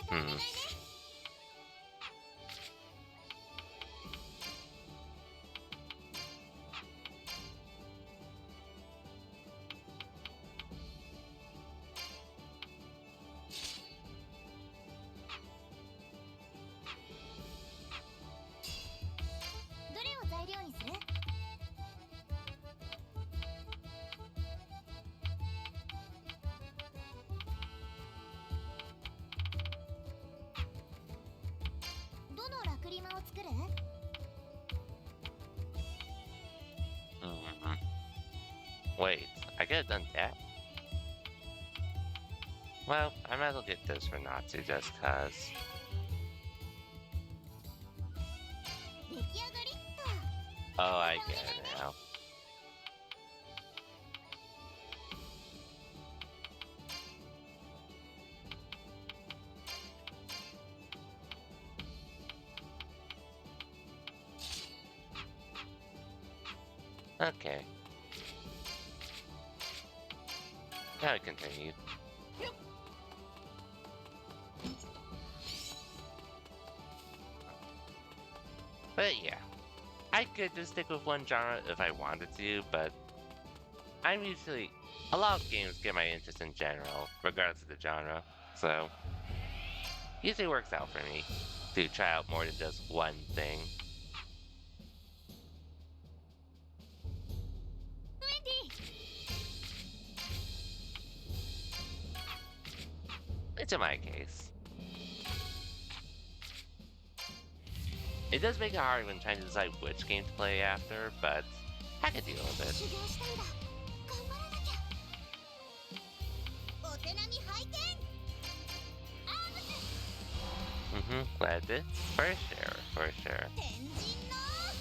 A: Wait, I could have done that? Well, I might as well get this for Natsu just cause. Oh, I get it now. Okay. Now we continue. But yeah, I could just stick with one genre if I wanted to, but a lot of games get my interest in general, regardless of the genre, so usually works out for me to try out more than just one thing. It's in my case. It does make it hard when trying to decide which game to play after, but I can deal with it.
D: 修行したんだ。頑張らなきゃ。お手並み拝見。アームス。
A: Glad to. For sure, for sure.
D: 天神の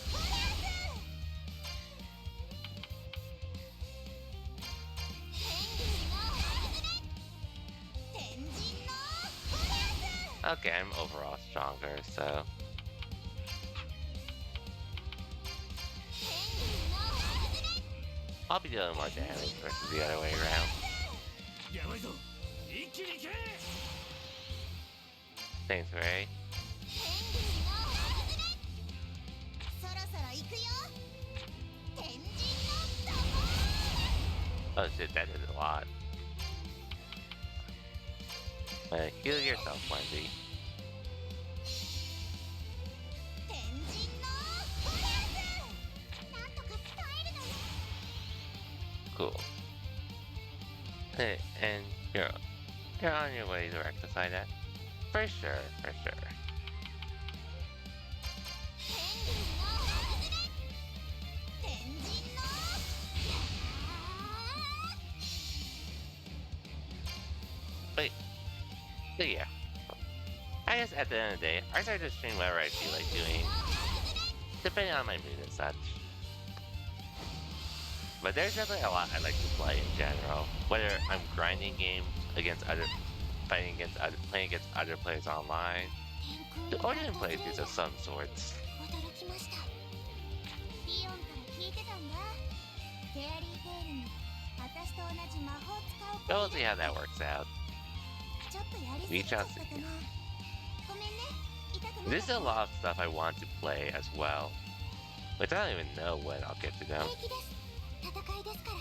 D: フレーズ。天竜の外れ。天神のフレーズ。
A: Okay, I'm overall stronger, so.
D: 天竜の外れ。
A: I'll be dealing more damage versus the other way around.
B: やばいぞ一気に行け
A: Thanks, Ray.
D: 天竜の外れ。そろそろ行くよ。天神のドボー。
A: Oh shit, that did a lot. Heal yourself, Wendy.
D: 天神のフレーズ。なんとか使えるのよ。
A: Cool. Hey, and you're on your way to rectify that. For sure, for sure.
D: 天竜の外れ。天神の
A: Wait. So yeah. I guess at the end of the day, I start to stream whatever I feel like doing, depending on my mood and such. But there's definitely a lot I like to play in general. Whether I'm grinding games against other, playing against other players online, or doing playthroughs of some sorts.
D: 驚きました。リオンから聞いてたんだ。フェアリーテールに私と同じ魔法使う子
A: But we'll see how that works out.
D: ちょっとやりすぎちゃったかな。ごめんね。痛くなかった。
A: There's a lot of stuff I want to play as well, which I don't even know when I'll get to them.
D: 平気です。戦いですから。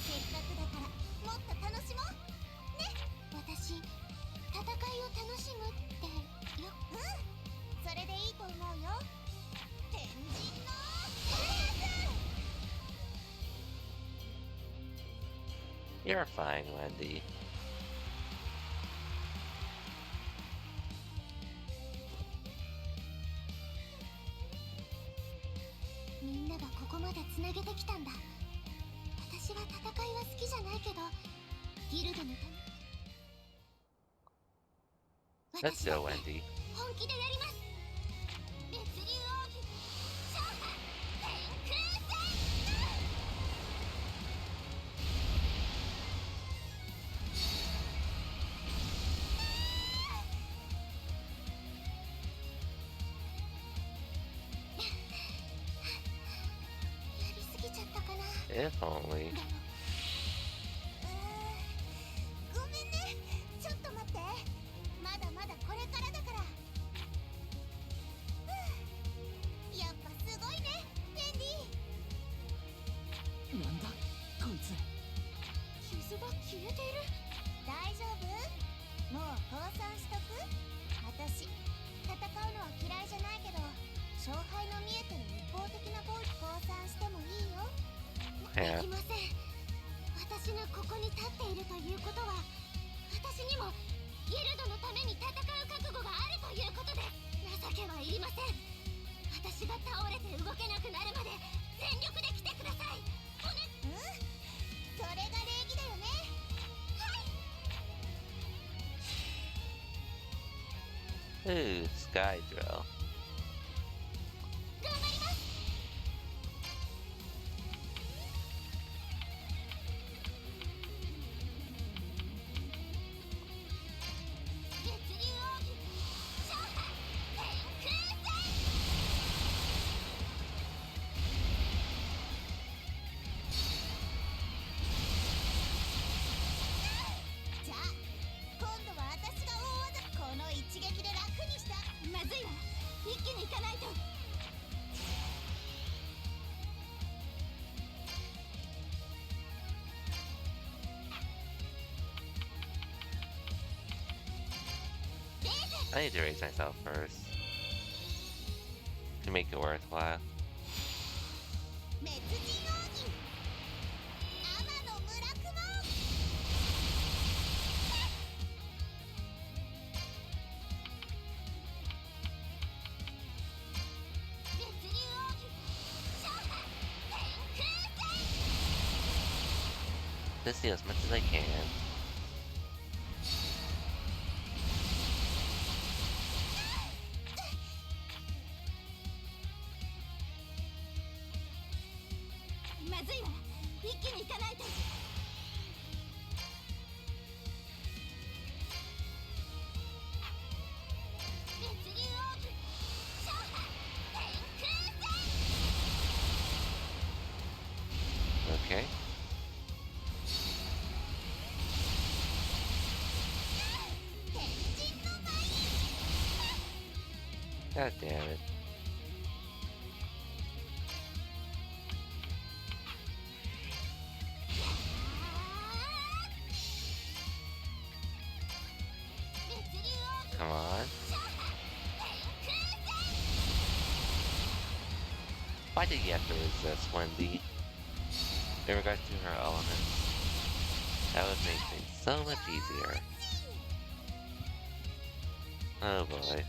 D: せっかくだからもっと楽しもう。ね。私戦いを楽しむってよ。うん。それでいいと思うよ。天神のフレーズ。
A: You're fine, Wendy.
D: みんながここまでつなげてきたんだ。私は戦いは好きじゃないけど、ギルドのため。
A: Let's go, Wendy.
D: 本気でやります。烈竜奥義、勝破天空戦。やりすぎちゃったかな。
A: If only.
D: ごめんね。ちょっと待って。まだまだこれからだから。やっぱすごいね、ペンディ。
B: なんだこいつ
D: 傷が消えている。大丈夫？もう降参しとく？私、戦うのは嫌いじゃないけど、勝敗の見えてる一方的な暴力降参してもいいよ。できません。私がここに立っているということは、私にもギルドのために戦う覚悟があるということです。情けはいりません。私が倒れて動けなくなるまで全力で来てください。うん、それが礼儀だよね。はい。
A: Ooh, Sky Drill.
D: 頑張ります。烈竜奥義、勝破天空戦。じゃあ今度は私が大技。この一撃で楽にした。まずいわ。一気に行かないと。レーズ。
A: I need to raise myself first to make it worthwhile.
D: 滅人奥義、天の村雲。
A: to steal as much as I can. Okay. God damn it. Come on. Why did you have to resist, Wendy? In regards to her elements, that would make things so much easier. Oh boy.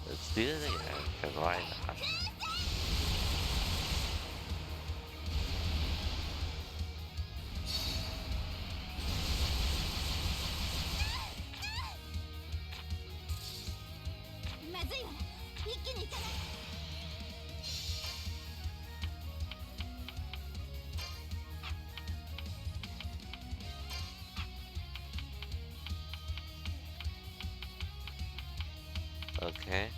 A: Let's do it again, because why not? Okay.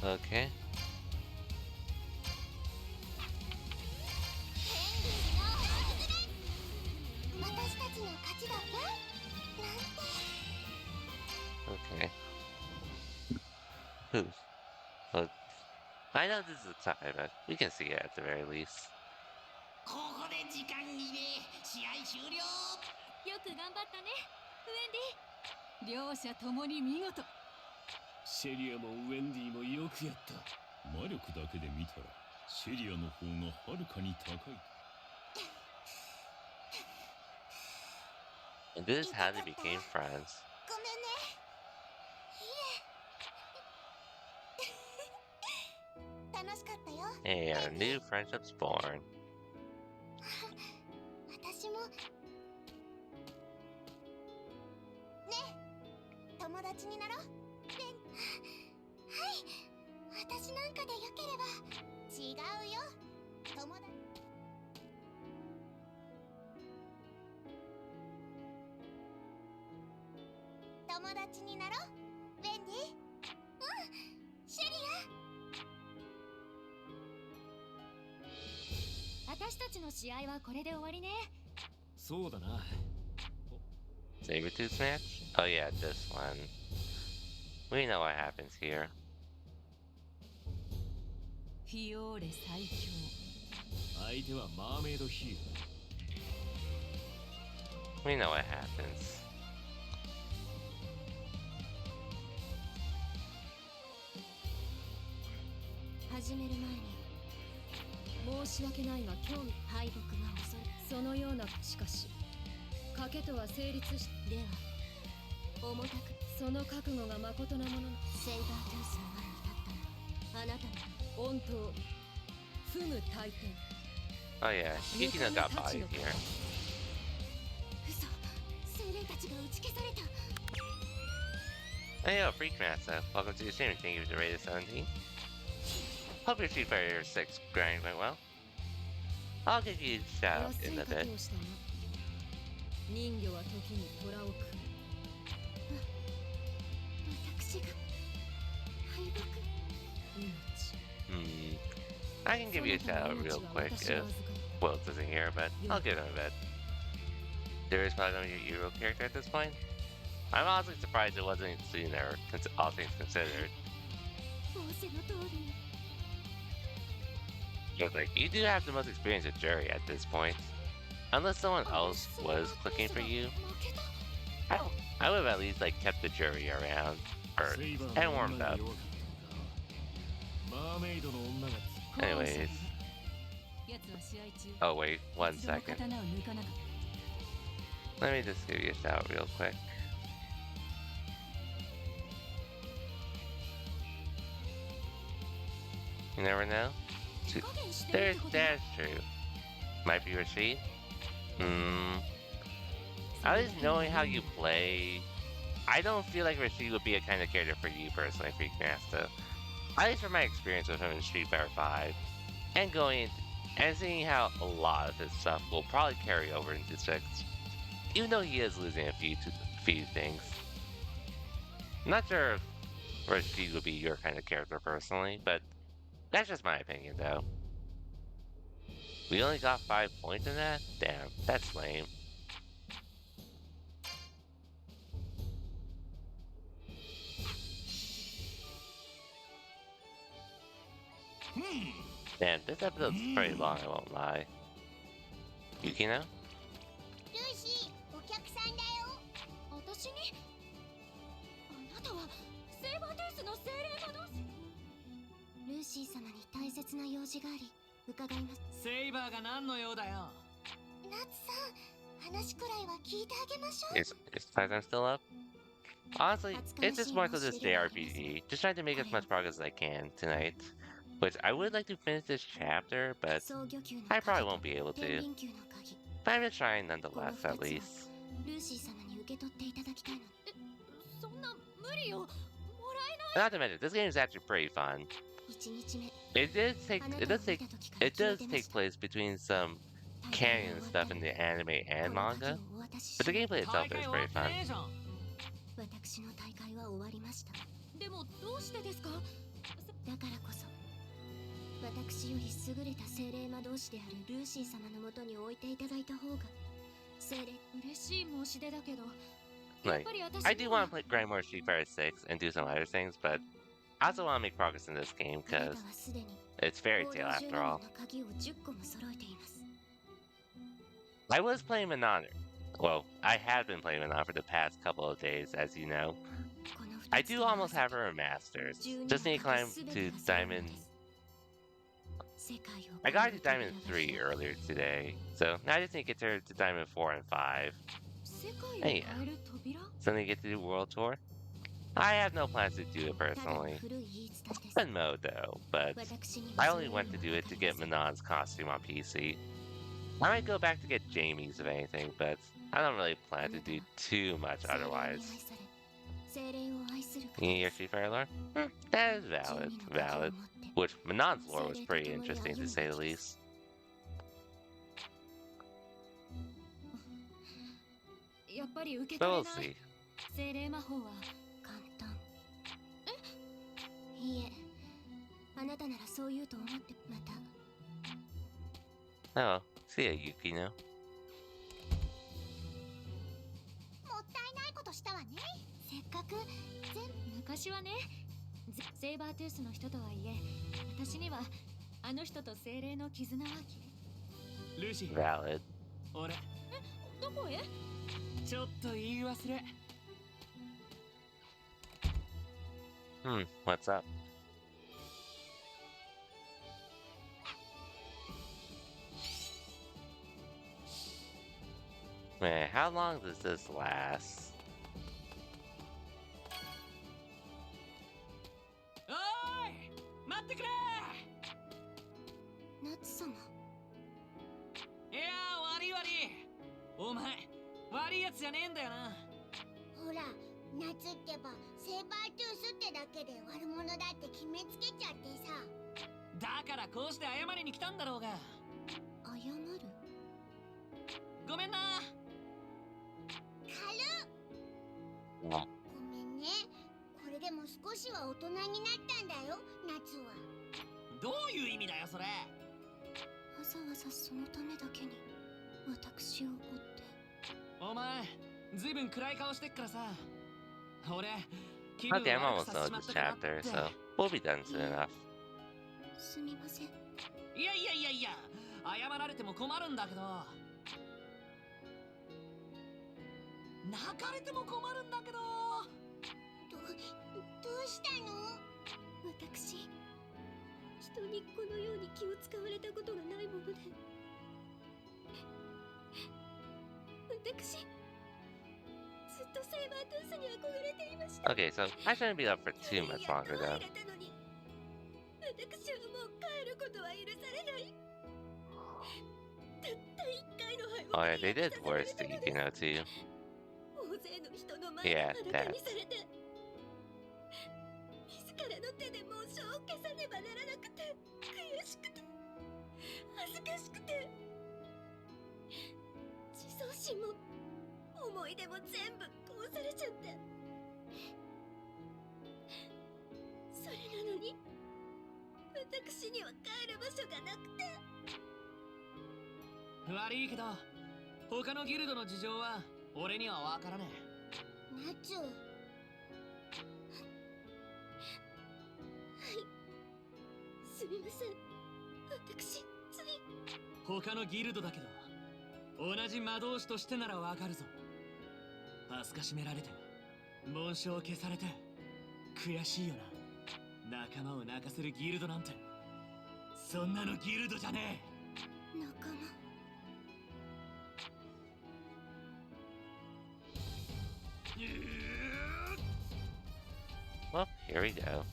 A: Okay. Okay. Who? Well, I know this is a tie, but we can see it at the very least.
H: ここで時間切れ試合終了
I: よく頑張ったねウェンディ両者ともに見事
F: シェリアもウェンディもよくやった。魔力だけで見たらシェリアの方がはるかに高い。
A: And this is how they became friends.
D: ごめんね。いえ。楽しかったよ。
A: Hey, a new friendship's born.
D: 私も。ね、友達になろう。はい。私なんかでよければ。違うよ。友達。友達になろう。ウェンディ。シェリア。私たちの試合はこれで終わりね。
B: そうだな。
A: Sabertooth match? Oh yeah, this one. We know what happens here.
I: フィオーレ最強
B: 相手はマーメイドヒーロ
A: We know what happens.
C: 始める前に申し訳ないが今日敗北が恐れそのようなしかし賭けとは成立しでは重たくその覚悟が誠なもののセイバートゥースの前に立ったらあなたの御党踏む大天
A: Oh yeah, Yukino got bodied here.
D: 嘘精霊たちが打ち消された
A: Hey yo, Freak Massa. Welcome to the stream. Thank you for the raid of 17. Hope your Street Fighter 6 grind went well. I'll give you a shout out in a bit.
C: 人魚は時に虎を食う私が敗北命
A: I can give you a shout out real quick if Wilt isn't here, but I'll give him a bit. There is probably your Euro character at this point. I'm honestly surprised it wasn't sooner, all things considered.
D: 仰せの通りに
A: But like, you do have the most experience with Jury at this point. Unless someone else was clicking for you, I would have at least like kept the Jury around, or and warmed up. Anyways. Oh wait, 1 second. Let me just give you a shout real quick. You never know? That's true. Might be Rashid? At least knowing how you play, I don't feel like Rashid would be a kind of character for you personally, Freak Master. At least from my experience with him in Street Fighter 5, and and seeing how a lot of his stuff will probably carry over into 6, even though he is losing a few things. I'm not sure if Rashid would be your kind of character personally, but that's just my opinion though. We only got 5 points in that? Damn, that's lame. Damn, this episode's pretty long, I won't lie. Yukino?
D: ルーシー、お客さんだよ。
C: 私にあなたはセーバーテースの精霊魔導士。
D: ルーシー様に大切な用事があり伺います。
B: セイバーが何の用だよ。
D: ナツさん、話くらいは聞いてあげましょう。
A: Is Titan still up? Honestly, it's just more so this JRPG. Just trying to make as much progress as I can tonight. Which I would like to finish this chapter, but I probably won't be able to. But I'm just trying nonetheless, at least.
D: ルーシー様に受け取っていただきたいの。
C: そんな無理よ。もらえ
A: Not to mention, this game is actually pretty fun.
D: 1日目。
A: It does take place between some canon stuff in the anime and manga, but the gameplay itself is pretty fun.
D: 私の大会は終わりました。
C: でもどうしてですか？
D: だからこそ。私より優れた精霊魔導士であるルーシー様のもとに置いていただいた方が精霊
C: 嬉しい申し出だけど
A: Like, I do want to play grind more Street Fighter 6 and do some other things, but I also want to make progress in this game because it's Fairy Tail after all. I was playing Magnolia. Well, I have been playing Magnolia for the past couple of days, as you know. I do almost have her in Masters. Just need to climb to Diamond. I got to Diamond 3 earlier today, so now I just need to get to Diamond 4 and 5. And yeah, so then get to do World Tour. I have no plans to do it personally. It's fun mode though, but I only went to do it to get Manon's costume on PC. I might go back to get Jamie's if anything, but I don't really plan to do too much otherwise. You need your Street Fighter lore? That is valid. Which, Manon's lore was pretty interesting to say the least. But we'll see.
C: 精霊魔法は
D: 簡単。いいえ、あなたならそう言うと思ってまた。
A: Oh, see ya, Yukino.
D: もったいないことしたわね。せっかく
C: 昔はね、セーバートゥースの人とはいえ、私にはあの人と精霊の絆は
B: ルーシー。
A: Valid.
B: 俺。
C: どこへ？
B: ちょっと言い忘れ。
A: What's up? Man, how long does this last?
B: おーい！待ってくれ！
D: ナツ様。
B: いやー、悪い。お前、悪いやつじゃねえんだよな。
D: ほら、夏ってばセーバートゥースってだけで悪者だって決めつけちゃってさ。
B: だからこうして謝りに来たんだろうが。
D: 謝る？
B: ごめんな。
D: ごめんね。これでも少しは大人になったんだよ、夏は。
B: どういう意味だよそれ。
D: わざわざそのためだけに私を追って。
B: お前、ずいぶん暗い顔してっからさ。俺、気
A: Okay,
B: 分
A: I'm
B: 悪く
A: almost
B: させ
A: done
B: ちま
A: with
B: っ
A: this
B: たかなって。
A: chapter, so we'll be done soon enough.
D: すみません。
B: いや、謝られても困るんだけど。泣かれても困るんだけど。
D: どうしたの？私
G: 人にこのように気を使われたことがないもので、私ずっとセイバートゥースに憧れていました。
A: Okay, so I shouldn't be up for too much longer though.
G: 私はもう帰ることは許されない。たった一回の敗
A: Oh
G: 北
A: yeah,
G: に
A: they
G: 焼
A: did
G: き刺さ
A: worse
G: れ
A: to
G: たのです。
A: Yukino too.
G: 大勢の人の前
A: Yeah,
G: で裸にされて、自らの手で紋章を消さねばならなくて、悔しくて恥ずかしくて、自尊心も思い出も全部壊されちゃって、それなのに私には帰る場所がなくて。
B: 悪いけど他のギルドの事情は俺には分からね
D: ナチュ。はい、
G: すみません、私つい。
B: 他のギルドだけど同じ魔導士としてなら分かるぞ。恥ずかしめられて紋章を消されて悔しいよな。仲間を泣かせるギルドなんてそんなのギルドじゃねえ。
G: 仲間。
A: Well, here we go.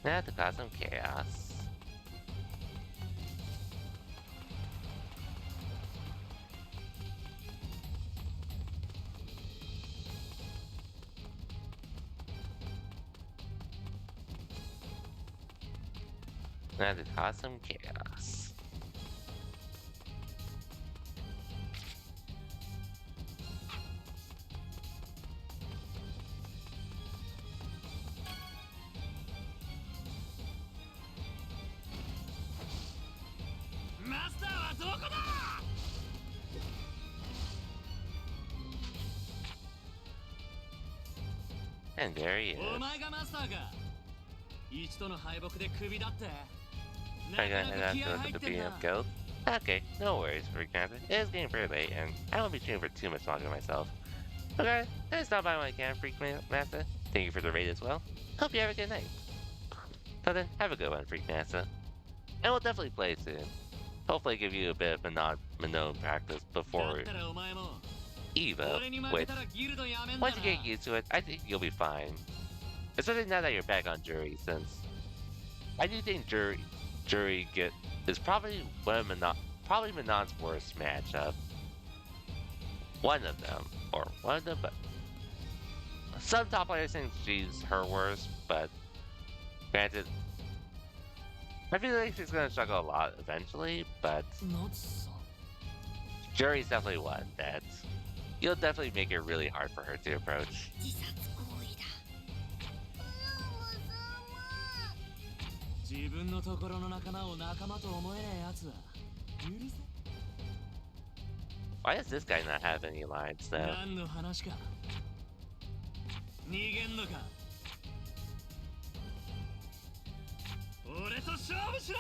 A: Now to cause some chaos. Now to cause some chaos. And there he is.
B: お前がマスターか。一度の敗北でクビだって。
A: I gotta head out to look at the beating of Guild. Okay, no worries, for example. It is getting pretty late, and I won't be streaming for too much longer myself. Okay, let's stop by when I can, Freak Master. Thank you for the raid as well. Hope you have a good night. So then, have a good one, Freak Master. And we'll definitely play soon. Hopefully give you a bit of Manon practice before Evo, which, once you get used to it, I think you'll be fine. Especially now that you're back on Jury, since I do think Jury is probably one of Manon's worst matchup. One of them, but some top players think she's her worst, but granted, I feel like she's gonna struggle a lot eventually, but Jury's definitely one that you'll definitely make it really hard for her to approach.
B: 自分のところの仲間を仲間と思えねえやつは許せ。
A: Why does this guy not have any lines though?
B: 何の話か。逃げんのか。俺と勝負しろ。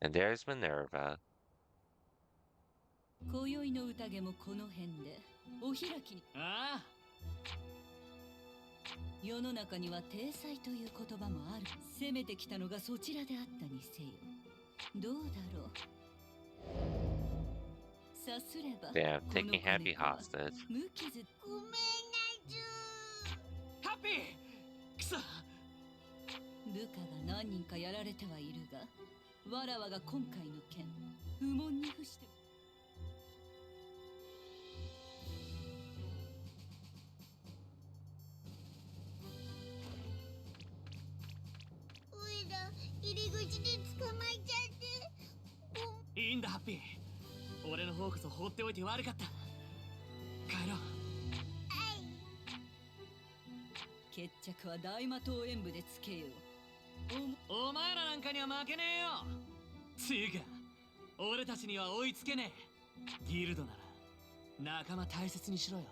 A: And there's Minerva.
I: 今宵の宴もこの辺でお開きに。
B: ああ。
I: 世の中には体裁という言葉もある。攻めてきたのがそちらであったにせよ。どうだろう。さすれば。
A: Damn, taking Happy hostage.
I: 無傷。
D: ごめんなじゅ
B: ハッピー。くそ。
I: 部下が何人かやられてはいるが、わらわが今回の件、不問に付して。
D: おいら入り口で捕まえちゃって。
B: いいんだハッピー。俺の方こそ放っておいて悪かった。帰ろう。
I: 決着は大魔党演武でつけよう。
B: お前らなんかには負けねえよ。つうか俺たちには追いつけねえ。ギルドなら仲間大切にしろよ。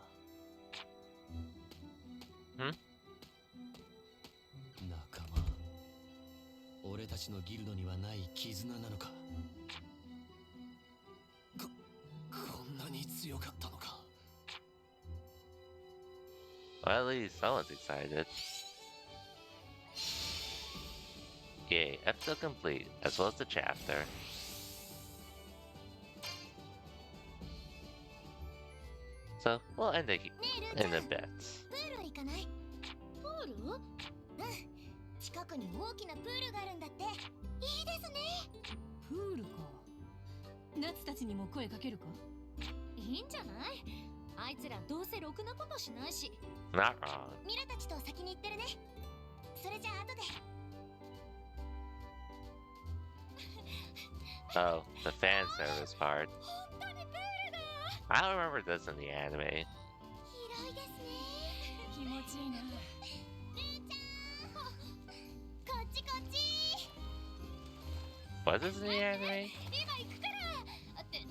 H: 仲間。俺たちのギルドにはない絆なのか。
B: よかったのか。
A: Well, at least someone's excited. Yay, episode complete, as well as the chapter. So, we'll end it in a bit.
D: プール行かない？プール？うん。近くに大きなプールがあるんだって。いいですね。
I: プールか。夏たちにも声かけるか？
D: いいんじゃない？あいつらどうせろくなことしないし。
A: Not wrong.
D: ミラたちと先に行ってるね。それじゃあ後で。
A: Oh, the fan service part.
D: 本当にプールだ。
A: I don't remember this in the anime.
D: 広いですね。
I: 気持ちいいな。
D: ルーちゃん。こっちこっち。
A: Was this in the anime?
D: 今行くから。ってく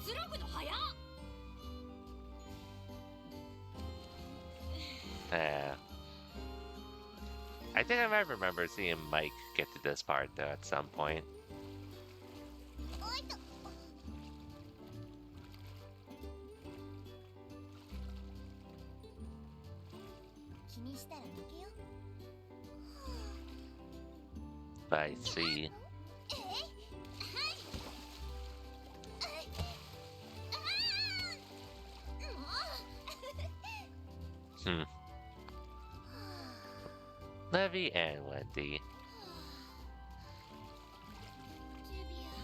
D: つろぐの早っ。
A: Yeah. I think I might remember seeing Mike get to this part though at some point.
D: おいと。気にしたら負けよ。
A: But I see.
D: もう。
A: Hmm. Levy and Wendy.
D: ジュビア、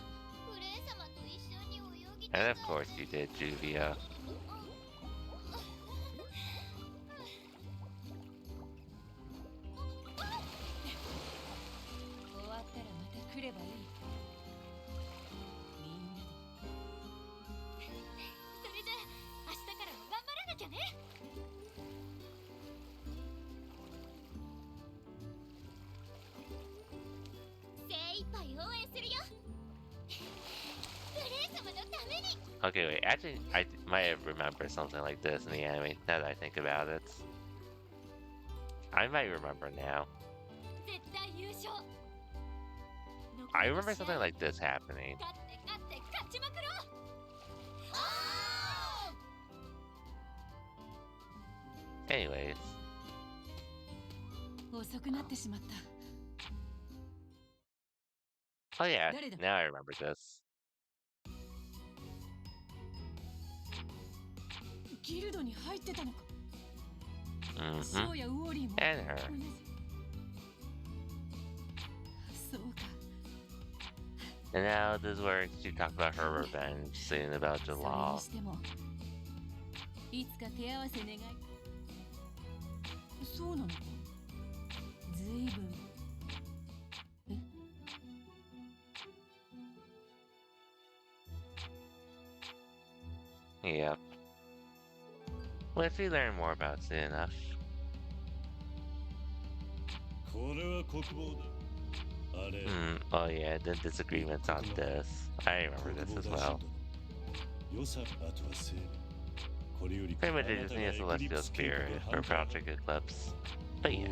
D: フレイ様と一緒に泳ぎた
A: And
D: か
A: of
D: った。
A: course you did, Juvia.
I: 終わったらまた来ればいい。みんなで。
D: それじゃあ明日からも頑張らなきゃね。精一杯応援するよ。フレイ様のために。
A: Okay, wait. Actually, I might have remembered something like this in the anime. Now that I think about it, I might remember now.
D: 絶対優勝。
A: I remember something like this happening.
D: 勝って勝って勝ちまくろう。
A: Anyways,
I: 遅くなってしまった。
A: oh yeah,
I: 誰だ?
A: now I remember this.
I: ギルドに入ってたのか。
A: Mm-hmm.
I: ショウやウォーリーも
A: And her.
I: 同じ。そうか。
A: And now this is where she talked about her revenge, saying about
I: それに
A: Jalal.
I: してもいつか手合わせ願い。そうなのか。ずいぶん。
A: Yep. Which we learn more about soon enough.
F: これは国防だ。あれ、
A: Oh yeah, the disagreements on this. I remember this as well.
F: 良さ、あとは正義。これより
A: Pretty much they just need a celestial spirit for Project Eclipse. But yeah.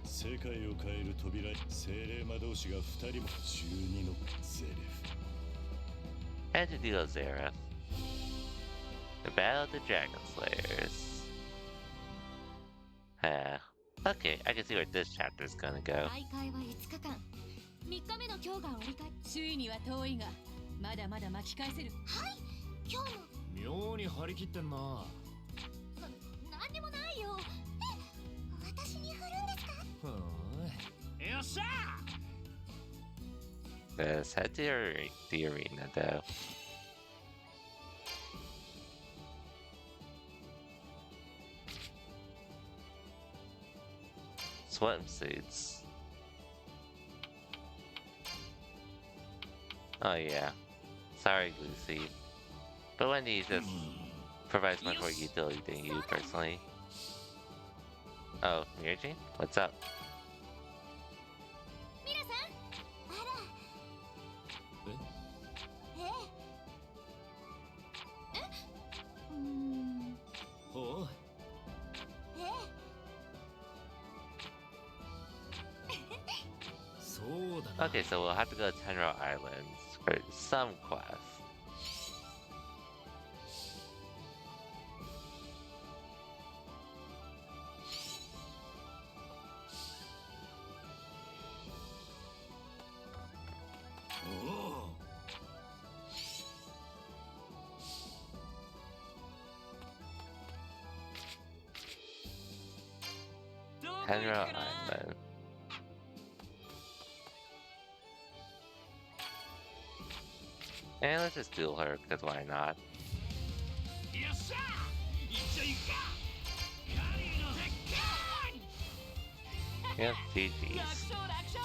F: 世界を変える扉、精霊魔導士が2人も12のゼレフ。
A: And to deal with Zara. The Battle of the Dragon Slayers. Okay, I can see where this chapter is gonna go.
D: 大会は5日間。3日目の今日が折り返し。
I: 首位には遠いが、まだまだ巻き返せる。
D: はい、今日も。
B: 妙に張り切ってんな。
D: なんでもないよ。私に振るんですか？
B: ふん。よっしゃ
A: Let's head to the arena though. Swimsuits. Oh yeah. Sorry, Lucy. But Wendy just provides much more utility than you personally. Oh, Mirji? What's up?
D: ミラさん。あら。
B: ほう。そうだな。
A: Okay, so we'll have to go to Tenro Islands for some quest. Henry Island. And let's just duel her, because why not?
E: よっしゃ一丁いくかカリーの絶叫
A: Yep,
B: 楽
A: GG's.
B: 勝楽勝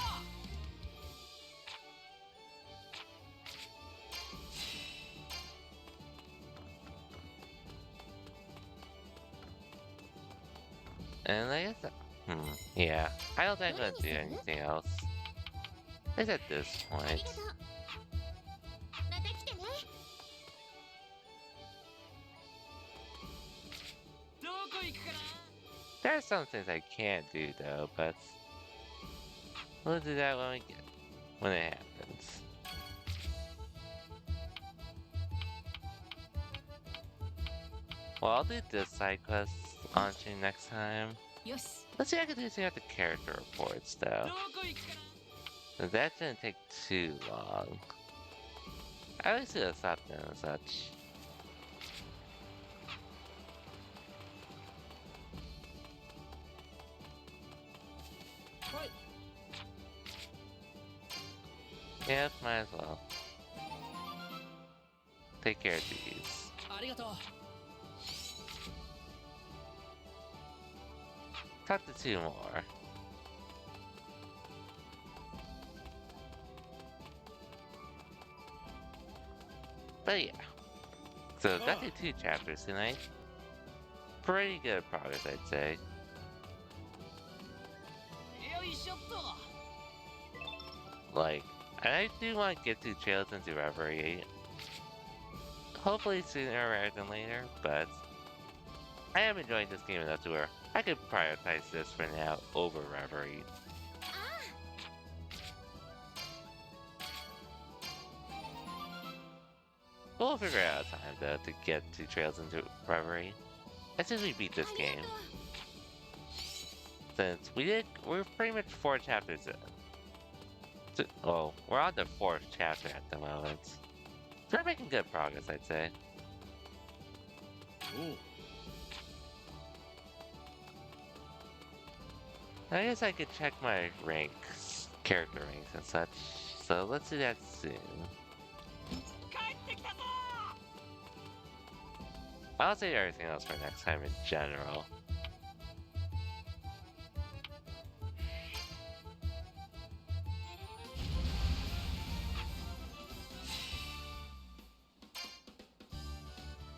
A: And I guess, yeah. I don't think I'm gonna do anything else. At least at this
D: あ
A: point.
D: りがとうまた来てね
B: どこ行くかな
A: There are some things I can't do though, but we'll do that when it happens. Well, I'll do this side quest launching next time.
I: よし
A: Let's see if I can do anything at the character reports
B: ど
A: though.
B: こ行くかな
A: That shouldn't take too long. I always do a stop down and such.
B: Right.
A: Yep, might as well. Take care of these.
B: ありがとう
A: Talk to two more. But yeah. So got through 2 chapters tonight. Pretty good progress, I'd say.
B: よいしょっと
A: Like, I do want to get to Trails into Reverie. Hopefully sooner rather than later, but I am enjoying this game enough to where I could prioritize this for now over Reverie.
D: あ
A: We'll figure out a time though to get to Trails into Reverie as soon as we beat
D: あ
A: this
D: ありが
A: game.
D: とう
A: Since we're pretty much 4 chapters in. Well, we're on the 4th chapter at the moment. So we're making good progress, I'd say.
F: おう
A: I guess I could check my ranks, character ranks and such. So let's do that soon.
B: 帰ってきたぞ
A: I'll save everything else for next time in general.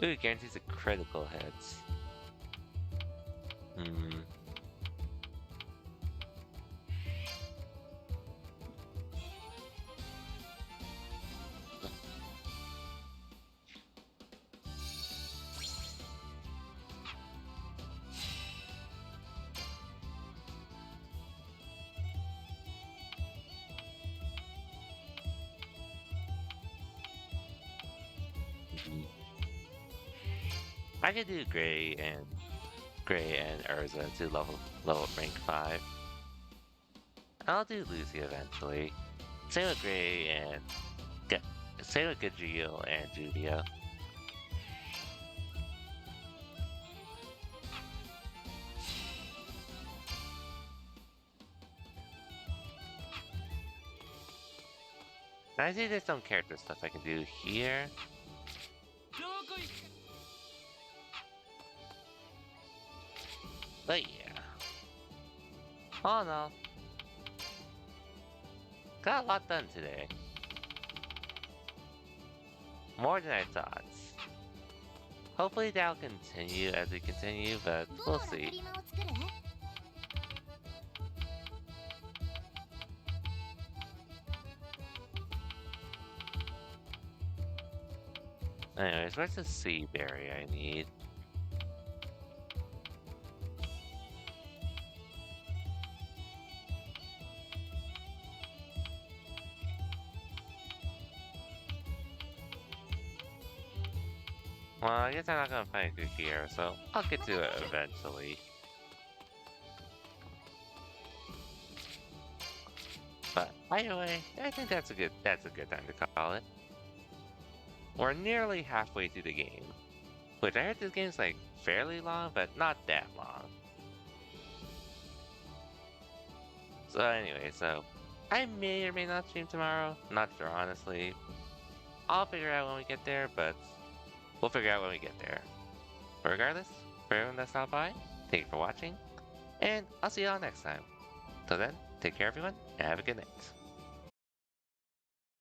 A: Ooh, guarantees a critical hits. I could do Gray and Urza to level rank 5. I'll do Lucy eventually. Same with Gray and same with Gajeel and Julia. I see there's some character stuff I can do here.
B: どこ行くか
A: But yeah. All in all, got a lot done today. More than I thought. Hopefully that'll continue as we continue, but
D: ど
A: we'll
D: のラク
A: see.
D: リマを作る
A: Anyways, where's the sea berry I need? Well, I guess I'm not gonna find it here, so I'll get to it eventually. But either way, I think that's a good time to call it. We're nearly halfway through the game, which I heard this game's like fairly long, but not that long. So anyway, so I may or may not stream tomorrow. Not sure, honestly. I'll figure out when we get there, but we'll figure out when we get there. But regardless, for everyone that stopped by, thank you for watching, and I'll see y'all next time. Till then, take care everyone, and have a good night.